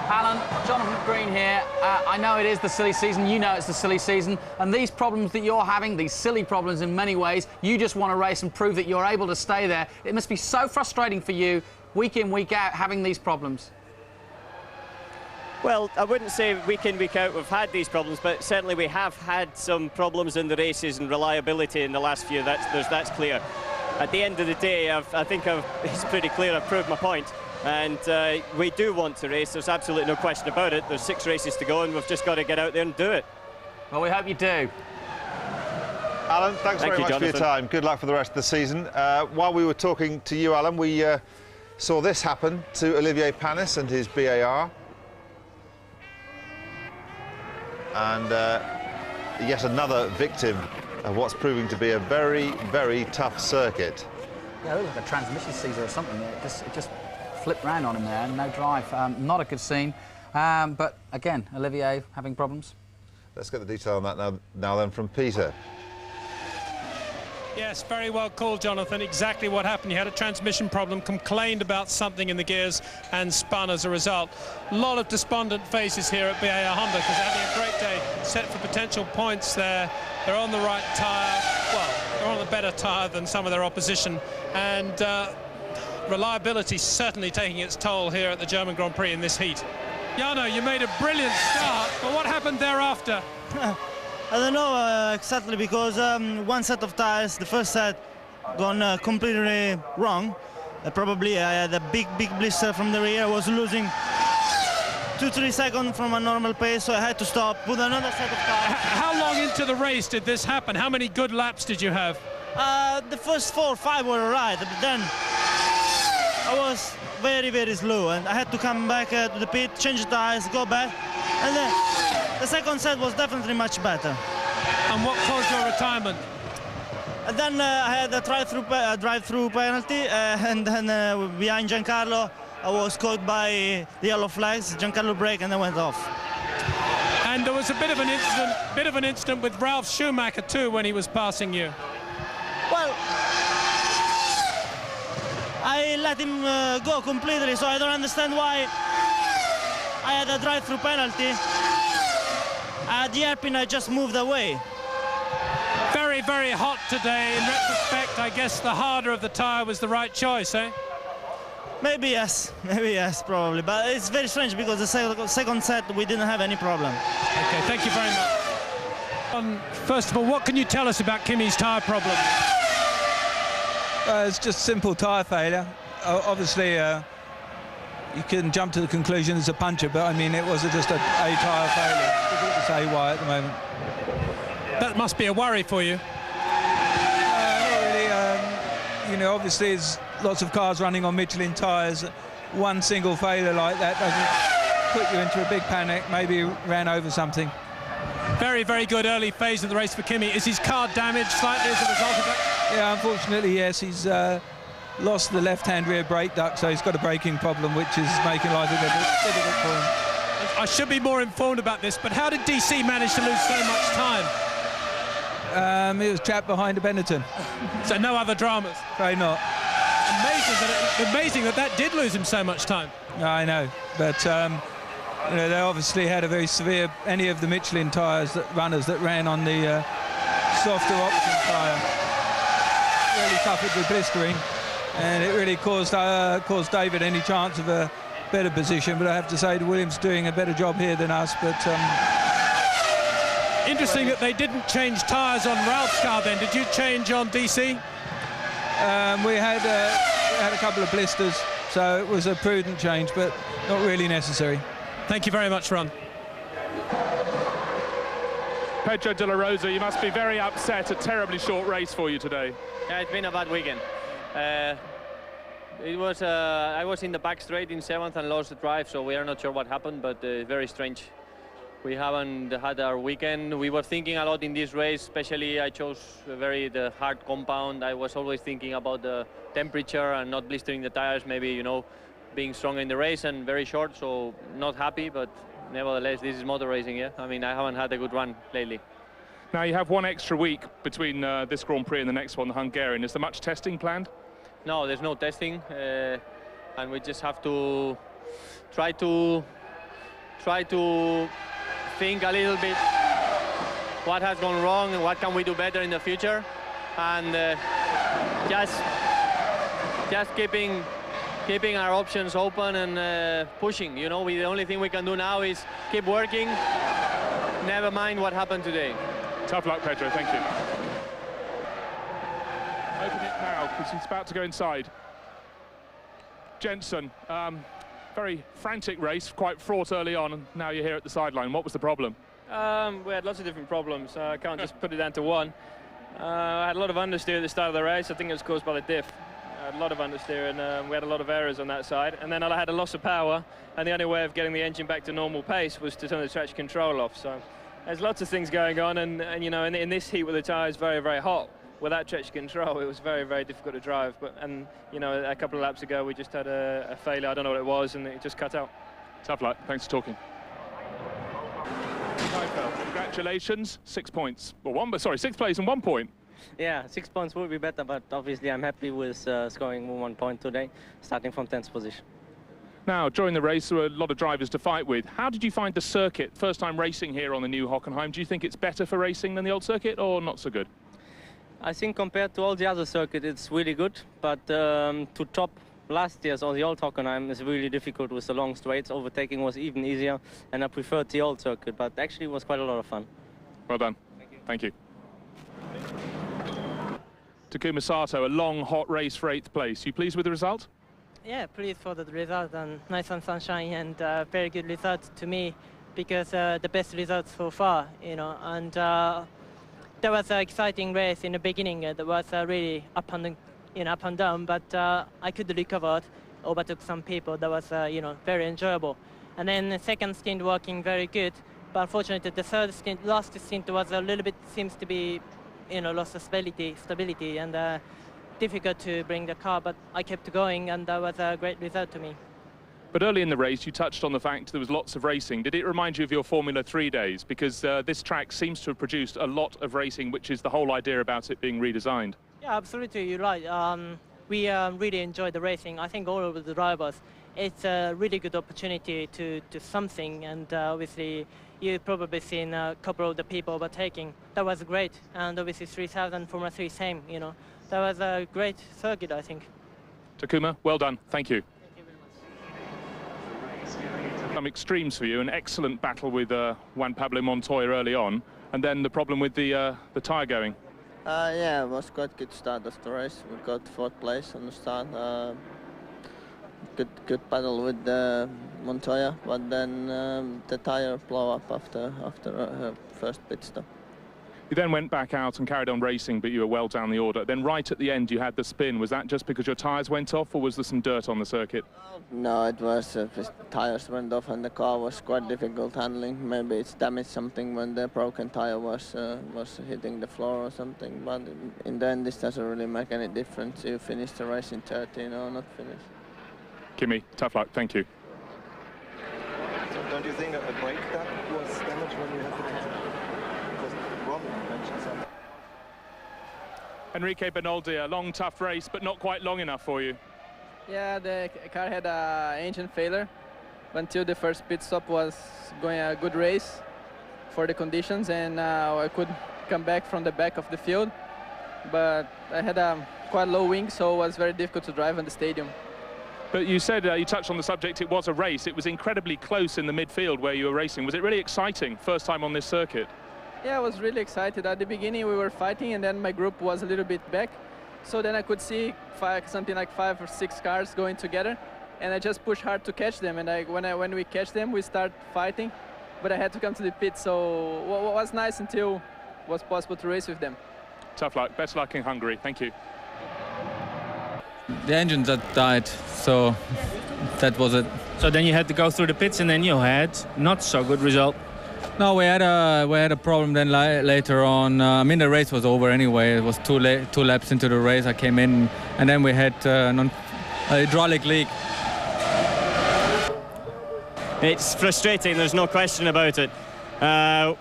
Alan, Jonathan Green here. I know it is the silly season, you know it's the silly season, and these problems that you're having, these silly problems in many ways, you just want to race and prove that you're able to stay there. It must be so frustrating for you, week in, week out, having these problems. Well, I wouldn't say week in, week out we've had these problems, but certainly we have had some problems in the races and reliability in the last few, that's clear. At the end of the day, I think it's pretty clear I've proved my point. And we do want to race, there's absolutely no question about it. There's 6 races to go, and we've just got to get out there and do it. Well, we hope you do. Alan, thanks very much for your time. Good luck for the rest of the season. While we were talking to you, Alan, we saw this happen to Olivier Panis and his BAR. And yet another victim of what's proving to be a very, very tough circuit. Yeah, it looked like a transmission seizure or something. It just flipped round on him there, no drive. Not a good scene. But again, Olivier having problems. Let's get the detail on that now then from Peter. Yes, very well called, Jonathan. Exactly what happened. You had a transmission problem, complained about something in the gears and spun as a result. A lot of despondent faces here at BAR Honda because they're having a great day, set for potential points there. They're on the right tyre. Well, they're on a better tyre than some of their opposition. And reliability certainly taking its toll here at the German Grand Prix in this heat. Jarno, you made a brilliant start, but what happened thereafter? I don't know exactly, because one set of tires, the first set, gone completely wrong. Probably I had a big blister from the rear. I was losing 2-3 seconds from a normal pace, so I had to stop, put another set of tires. How long into the race did this happen? How many good laps did you have? The first 4 or 5 were alright, but then I was very slow, and I had to come back to the pit, change the tires, go back, and then the second set was definitely much better. And what caused your retirement? And then I had a drive-through penalty, and then behind Giancarlo, I was caught by the yellow flags. Giancarlo braked, and I went off. And there was a bit of an incident with Ralf Schumacher too when he was passing you. Well, I let him go completely, so I don't understand why I had a drive-through penalty. At the hairpin, I just moved away. Very hot today. In retrospect, I guess the harder of the tyre was the right choice, eh? Maybe yes, probably. But it's very strange because the second set we didn't have any problem. Okay, thank you very much. First of all, what can you tell us about Kimi's tyre problem? It's just simple tyre failure. Obviously, you can jump to the conclusion it's a puncture, but I mean, it was just a tyre failure. Difficult to say why at the moment. That must be a worry for you. Not really. You know, obviously, there's lots of cars running on Michelin tyres. One single failure like that doesn't put you into a big panic. Maybe ran over something. Very good early phase of the race for Kimi. Is his car damaged slightly as a result of that? Yeah, unfortunately, yes. He's lost the left-hand rear brake duct, so he's got a braking problem, which is making life a bit difficult for him. I should be more informed about this, but how did DC manage to lose so much time? He was trapped behind a Benetton. So no other dramas? Probably not. Amazing that did lose him so much time. I know, but you know, they obviously had a very severe, any of the Michelin tyres runners that ran on the softer option tyre really suffered with blistering, and it really caused David any chance of a better position. But I have to say, the Williams doing a better job here than us. But interesting that they didn't change tyres on Ralph's car then. Did you change on DC? We had a couple of blisters, so it was a prudent change, but not really necessary. Thank you very much, Ron. Pedro de la Rosa, you must be very upset. A terribly short race for you today. Yeah, it's been a bad weekend. I was in the back straight in 7th and lost the drive, so we are not sure what happened, but very strange. We haven't had our weekend. We were thinking a lot in this race, especially I chose the hard compound. I was always thinking about the temperature and not blistering the tires, maybe, you know, being strong in the race, and very short, so not happy, but nevertheless, this is motor racing, yeah? I mean, I haven't had a good run lately. Now, you have one extra week between this Grand Prix and the next one, the Hungarian. Is there much testing planned? No, there's no testing, and we just have to try to think a little bit what has gone wrong and what can we do better in the future, and just keeping our options open and pushing. You know, the only thing we can do now is keep working, never mind what happened today. Tough luck, Pedro. Thank you. Open it now, because he's about to go inside. Jensen, very frantic race, quite fraught early on, and now you're here at the sideline. What was the problem? We had lots of different problems. I can't just put it down to one. I had a lot of understeer at the start of the race. I think it was caused by the diff. I had a lot of understeer, and we had a lot of errors on that side. And then I had a loss of power, and the only way of getting the engine back to normal pace was to turn the traction control off. So there's lots of things going on, and you know, in this heat with the tyres very hot, without traction control, it was very difficult to drive. And you know, a couple of laps ago, we just had a failure. I don't know what it was, and it just cut out. Tough luck. Thanks for talking. Congratulations, 6 points. Well, 6th place and 1 point. Yeah, 6 points would be better, but obviously I'm happy with scoring 1 point today, starting from 10th position. Now, during the race, there were a lot of drivers to fight with. How did you find the circuit? First time racing here on the new Hockenheim. Do you think it's better for racing than the old circuit, or not so good? I think compared to all the other circuits, it's really good, but to top last year's or the old Hockenheim is really difficult with the long straights. Overtaking was even easier, and I preferred the old circuit, but actually it was quite a lot of fun. Well done. Thank you. Takuma Sato, a long, hot race for 8th place. You pleased with the result? Yeah, pleased for the result, and nice and sunshine, and very good result to me, because the best result so far, you know. And there was an exciting race in the beginning. There was really up and down, but I could recover, overtook some people. That was very enjoyable. And then the second stint working very good, but unfortunately the third stint, last stint was a little bit, seems to be, lost stability, and difficult to bring the car, but I kept going, and that was a great result to me. But early in the race, you touched on the fact there was lots of racing. Did it remind you of your Formula 3 days? Because this track seems to have produced a lot of racing, which is the whole idea about it being redesigned. Yeah, absolutely, you're right. We really enjoyed the racing. I think all of the drivers, it's a really good opportunity to do something, and obviously you've probably seen a couple of the people overtaking. That was great, and obviously 3000 Formula 3 same, That was a great circuit, I think. Takuma, well done. Thank you. Some extremes for you, an excellent battle with Juan Pablo Montoya early on, and then the problem with the tyre going. Yeah, it was quite good start of the race. We got 4th place on the start. Good battle with Montoya, but then the tyre blew up after her first pit stop. You then went back out and carried on racing, but you were well down the order. Then right at the end, you had the spin. Was that just because your tyres went off, or was there some dirt on the circuit? No, it was the tyres went off and the car was quite difficult handling. Maybe it's damaged something when the broken tyre was hitting the floor or something. But in the end, this doesn't really make any difference. You finish the race in 13 or not finish. Kimi, tough luck. Thank you. So don't you think a brake that was damaged when you have it? Enrique Benoldi, a long, tough race, but not quite long enough for you. Yeah, the car had an engine failure until the first pit stop was going a good race for the conditions, and I could come back from the back of the field. But I had a quite low wing, so it was very difficult to drive in the stadium. But you said, you touched on the subject, it was a race. It was incredibly close in the midfield where you were racing. Was it really exciting, first time on this circuit? Yeah, I was really excited. At the beginning we were fighting, and then my group was a little bit back. So then I could see something like 5 or 6 cars going together, and I just pushed hard to catch them. And when we catch them, we start fighting, but I had to come to the pit. So what was nice until it was possible to race with them. Tough luck. Best luck in Hungary. Thank you. The engine that died, so that was it. So then you had to go through the pits, and then you had not so good result. No, we had a problem then later on. I mean, the race was over anyway. It was 2 laps into the race. I came in, and then we had a hydraulic leak. It's frustrating, there's no question about it.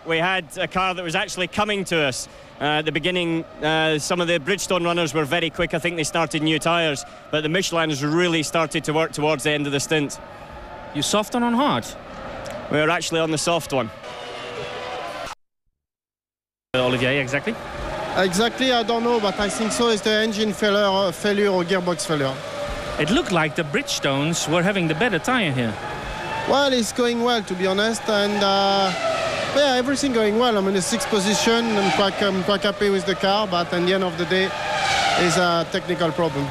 We had a car that was actually coming to us. At the beginning, some of the Bridgestone runners were very quick. I think they started new tyres, but the Michelins really started to work towards the end of the stint. You soft on hard? We were actually on the soft one. Olivier, exactly? Exactly, I don't know, but I think so. It's the engine failure or gearbox failure. It looked like the Bridgestones were having the better tyre here. Well, it's going well, to be honest, and yeah, everything going well. I'm in the 6th position. I'm quite happy with the car, but at the end of the day, it's a technical problem.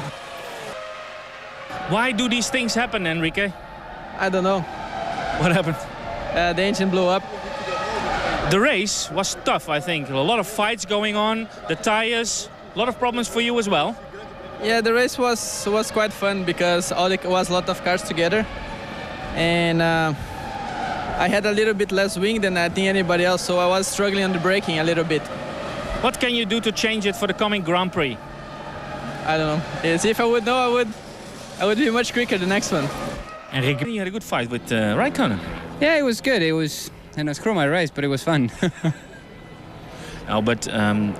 Why do these things happen, Enrique? I don't know. What happened? The engine blew up. The race was tough, I think. A lot of fights going on, the tires, a lot of problems for you as well. Yeah, the race was quite fun because was a lot of cars together, and I had a little bit less wing than I think anybody else, so I was struggling on the braking a little bit. What can you do to change it for the coming Grand Prix? I don't know. If I would know, I would be much quicker the next one. Enrique, you had a good fight with Raikkonen. Yeah, it was good. It was a screw my race, but it was fun. Oh, but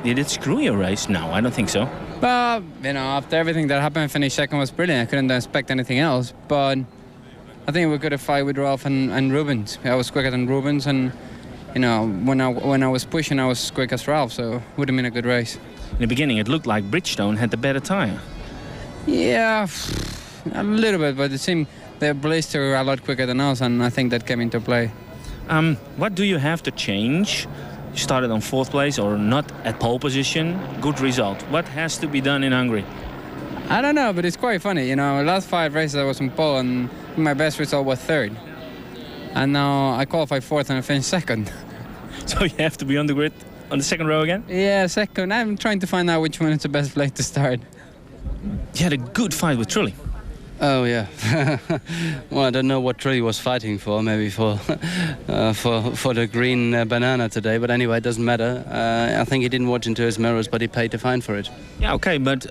did it screw your race? No, I don't think so. But, you know, after everything that happened, finish second was brilliant. I couldn't expect anything else. But I think we could have fight with Ralph and Rubens. I was quicker than Rubens, and, you know, when I was pushing, I was quick as Ralph, so it would have been a good race. In the beginning, it looked like Bridgestone had the better tyre. Yeah, a little bit, but it seemed their blister were a lot quicker than us, and I think that came into play. What do you have to change? You started on 4th place or not at pole position. Good result. What has to be done in Hungary? I don't know, but it's quite funny. You know, last 5 races I was on pole, and my best result was 3rd. And now I qualified 4th and I finished 2nd. So you have to be on the grid on the 2nd row again? Yeah, 2nd. I'm trying to find out which one is the best place to start. You had a good fight with Trulli. Oh yeah. Well, I don't know what Trulli was fighting for. Maybe for the green banana today. But anyway, it doesn't matter. I think he didn't watch into his mirrors, but he paid the fine for it. Yeah, okay, but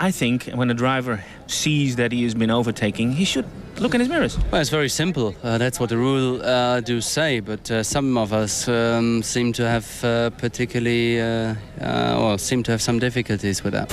I think when a driver sees that he has been overtaking, he should look in his mirrors. Well, it's very simple. That's what the rule do say. But some of us seem to have seem to have some difficulties with that.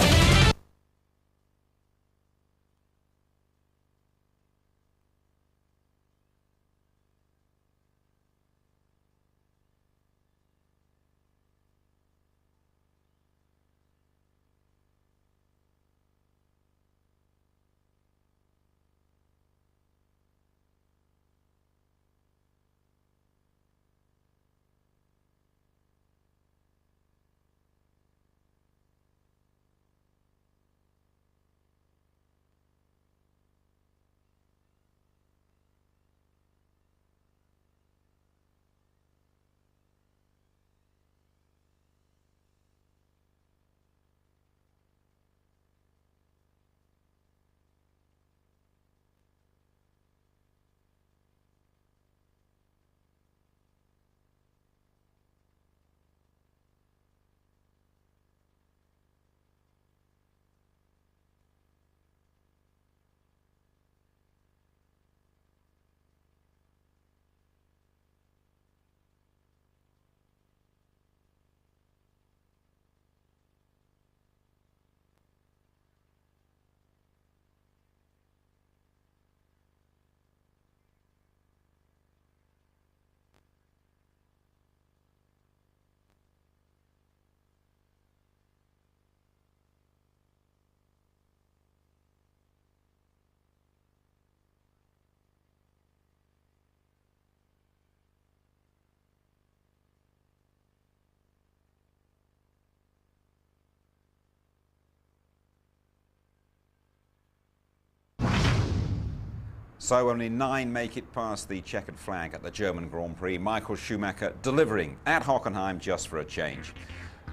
So only 9 make it past the checkered flag at the German Grand Prix. Michael Schumacher delivering at Hockenheim just for a change.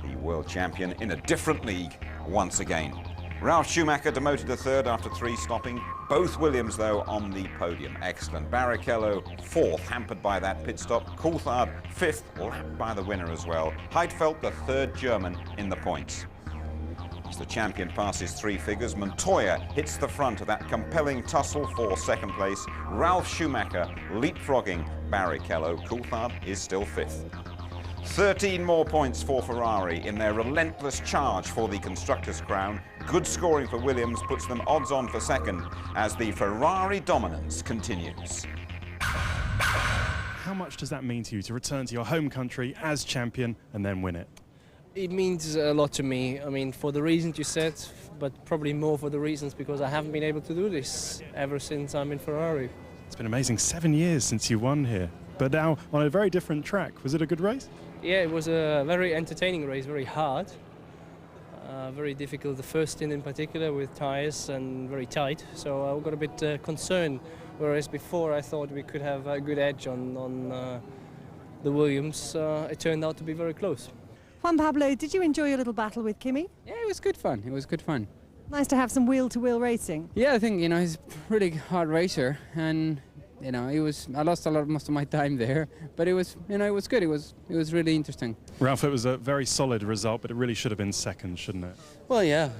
The world champion in a different league once again. Ralf Schumacher demoted to 3rd after 3 stopping. Both Williams, though, on the podium. Excellent. Barrichello 4th, hampered by that pit stop. Coulthard 5th, lapped by the winner as well. Heidfeld, the 3rd German in the points. As the champion passes 3 figures, Montoya hits the front of that compelling tussle for 2nd place. Ralf Schumacher leapfrogging Barrichello. Coulthard is still 5th. 13 more points for Ferrari in their relentless charge for the Constructors' crown. Good scoring for Williams puts them odds on for 2nd as the Ferrari dominance continues. How much does that mean to you to return to your home country as champion and then win it? It means a lot to me. I mean, for the reasons you said, but probably more for the reasons because I haven't been able to do this ever since I'm in Ferrari. It's been amazing, 7 years since you won here, but now on a very different track. Was it a good race? Yeah, it was a very entertaining race, very hard, very difficult. The first stint in particular with tyres and very tight, so I got a bit concerned. Whereas before I thought we could have a good edge on the Williams. It turned out to be very close. Juan Pablo, did you enjoy your little battle with Kimi? Yeah, it was good fun. It was good fun. Nice to have some wheel-to-wheel racing. Yeah, I think, you know, he's a really hard racer, and, you know, I lost most of my time there, but it was, you know, it was good. It was really interesting. Ralf, it was a very solid result, but it really should have been 2nd, shouldn't it? Well, yeah.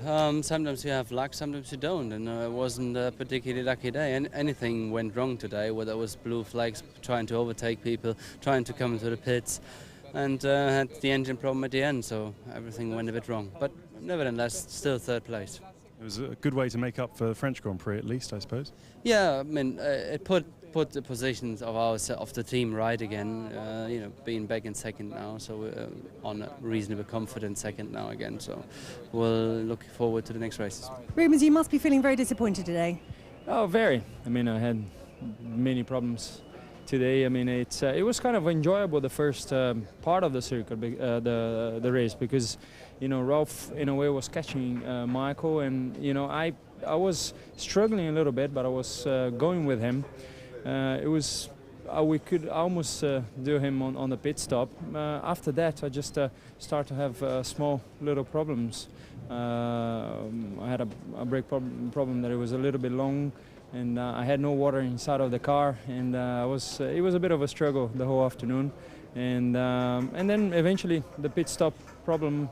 Sometimes you have luck, sometimes you don't, and it wasn't a particularly lucky day. And anything went wrong today, whether it was blue flags, trying to overtake people, trying to come into the pits. and had the engine problem at the end, so everything went a bit wrong. But nevertheless, still third place. It was a good way to make up for the French Grand Prix, at least, I suppose. Yeah, I mean, it put the positions of the team right again. You know, being back in second now, so we're on a reasonably confident second now again. So we'll look forward to the next races. Rubens, you must be feeling very disappointed today. Oh, very. I mean, I had many problems today. I mean, it was kind of enjoyable the first part of the circuit, the race, because you know Ralph in a way was catching Michael, and you know I was struggling a little bit, but I was going with him. It was we could almost do him on the pit stop. After that, I just started to have small little problems. I had a brake problem that it was a little bit long, and I had no water inside of the car, and it was a bit of a struggle the whole afternoon, and then eventually the pit stop problem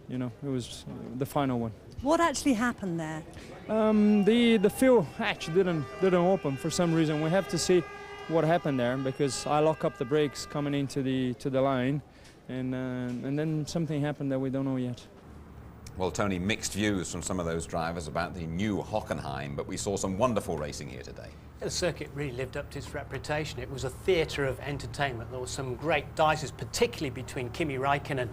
you know, it was the final one. What actually happened there? The fuel hatch didn't open for some reason. We have to see what happened there, because I lock up the brakes coming into the line, and then something happened that we don't know yet. Well, Tony, mixed views from some of those drivers about the new Hockenheim, but we saw some wonderful racing here today. The circuit really lived up to its reputation. It was a theatre of entertainment. There were some great dices, particularly between Kimi Räikkönen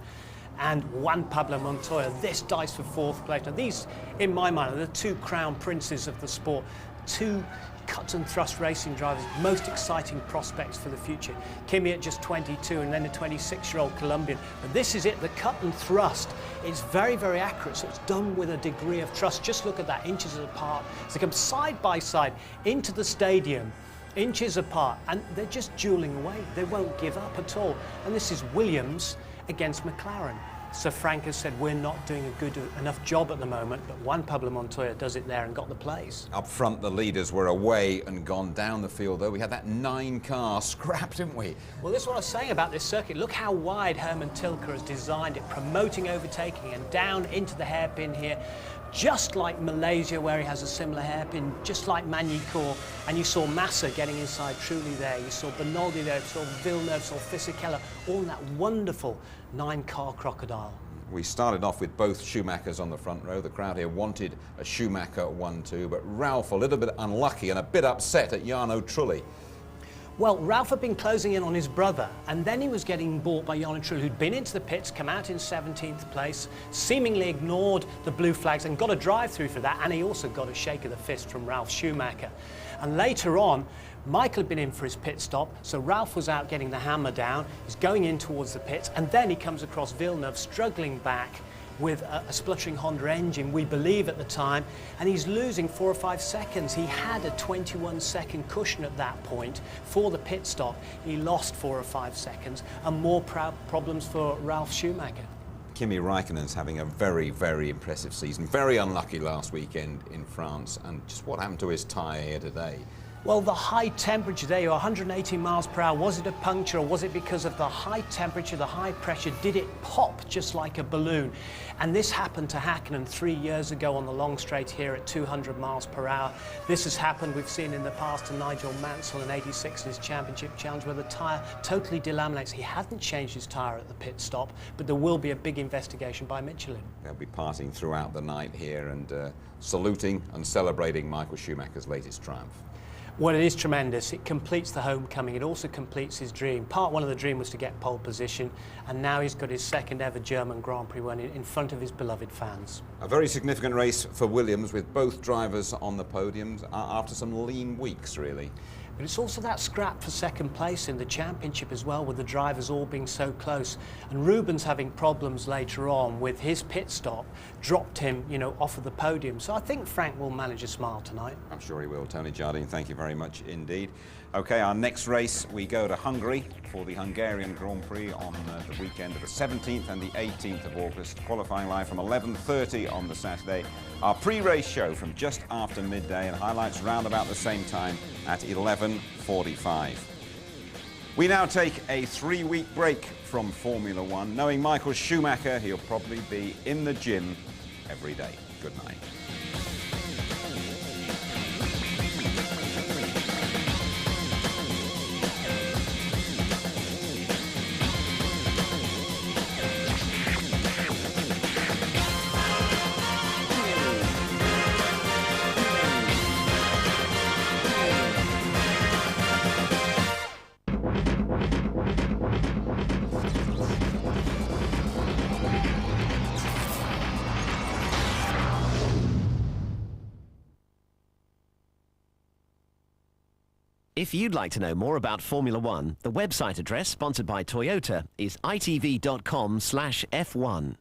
and Juan Pablo Montoya. This dice for fourth place. Now these, in my mind, are the two crown princes of the sport. Two cut and thrust racing drivers, most exciting prospects for the future. Kimi at just 22 and then a 26-year-old Colombian. But this is it, the cut and thrust. It's very, very accurate, so it's done with a degree of trust. Just look at that, inches apart. So they come side by side into the stadium, inches apart, and they're just dueling away. They won't give up at all. And this is Williams against McLaren. Sir Frank has said we're not doing a good enough job at the moment, but Juan Pablo Montoya does it there and got the place. Up front, the leaders were away and gone down the field, though. We had that 9-car scrap, didn't we? Well, this is what I was saying about this circuit. Look how wide Herman Tilke has designed it, promoting overtaking and down into the hairpin here. Just like Malaysia, where he has a similar hairpin, just like Magny-Cours, and you saw Massa getting inside Trulli there, you saw Bernaldi there, you saw Villeneuve, saw Fisichella, all in that wonderful 9-car crocodile. We started off with both Schumachers on the front row. The crowd here wanted a Schumacher 1-2, but Ralph a little bit unlucky and a bit upset at Jarno Trulli. Well, Ralph had been closing in on his brother, and then he was getting bought by Jarno Trulli, who'd been into the pits, come out in 17th place, seemingly ignored the blue flags and got a drive-through for that, and he also got a shake of the fist from Ralf Schumacher. And later on, Michael had been in for his pit stop, so Ralph was out getting the hammer down, he's going in towards the pits, and then he comes across Villeneuve struggling back with a spluttering Honda engine, we believe at the time, and he's losing 4 or 5 seconds. He had a 21-second cushion at that point for the pit stop. He lost 4 or 5 seconds, and more problems for Ralf Schumacher. Kimi Räikkönen's having a very, very impressive season. Very unlucky last weekend in France, and just what happened to his tyre here today? Well, the high temperature there, 180 miles per hour, was it a puncture or was it because of the high temperature, the high pressure? Did it pop just like a balloon? And this happened to Häkkinen 3 years ago on the long straight here at 200 miles per hour. This has happened, we've seen in the past, to Nigel Mansell in '86 in his championship challenge where the tyre totally delaminates. He hadn't changed his tyre at the pit stop, but there will be a big investigation by Michelin. They'll be partying throughout the night here and saluting and celebrating Michael Schumacher's latest triumph. Well, it is tremendous. It completes the homecoming. It also completes his dream. Part one of the dream was to get pole position, and now he's got his second ever German Grand Prix win in front of his beloved fans. A very significant race for Williams with both drivers on the podiums after some lean weeks, really. But it's also that scrap for second place in the championship as well, with the drivers all being so close. And Rubens having problems later on with his pit stop dropped him, you know, off of the podium. So I think Frank will manage a smile tonight. I'm sure he will. Tony Jardine, thank you very much indeed. OK, our next race, we go to Hungary for the Hungarian Grand Prix on the weekend of the 17th and the 18th of August. Qualifying live from 11:30 on the Saturday. Our pre-race show from just after midday and highlights round about the same time at 11:45. We now take a 3-week break from Formula One. Knowing Michael Schumacher, he'll probably be in the gym every day. Good night. If you'd like to know more about Formula One, the website address, sponsored by Toyota, is itv.com/F1.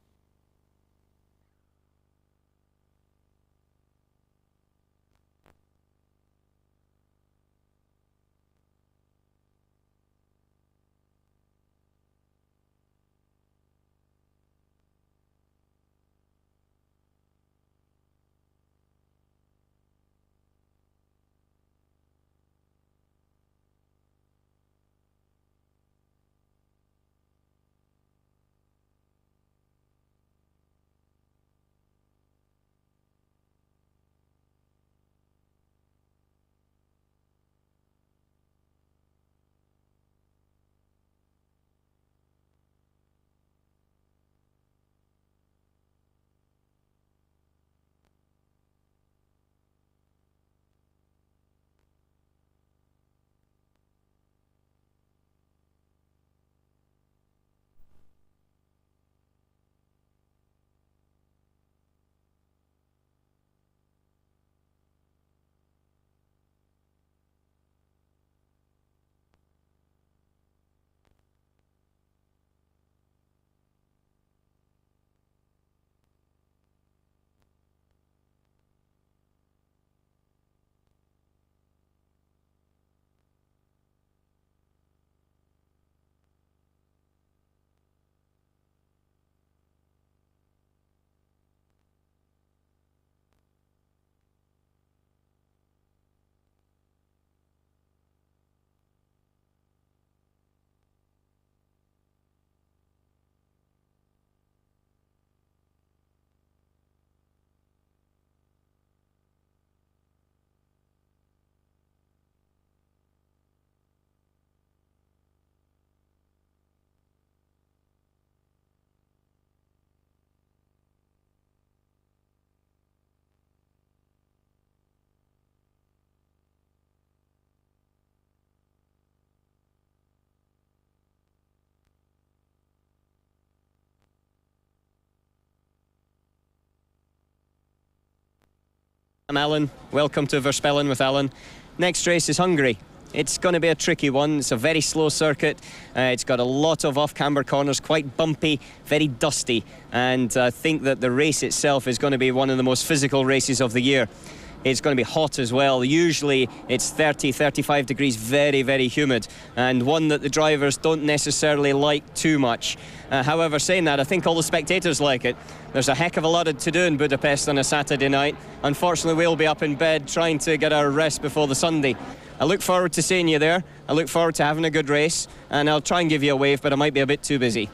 I'm Alan. Welcome to Verspellen with Alan. Next race is Hungary. It's going to be a tricky one. It's a very slow circuit. It's got a lot of off-camber corners, quite bumpy, very dusty. And I think that the race itself is going to be one of the most physical races of the year. It's going to be hot as well. Usually it's 30, 35 degrees, very, very humid, and one that the drivers don't necessarily like too much. However, saying that, I think all the spectators like it. There's a heck of a lot to do in Budapest on a Saturday night. Unfortunately, we'll be up in bed trying to get our rest before the Sunday. I look forward to seeing you there. I look forward to having a good race, and I'll try and give you a wave, but I might be a bit too busy.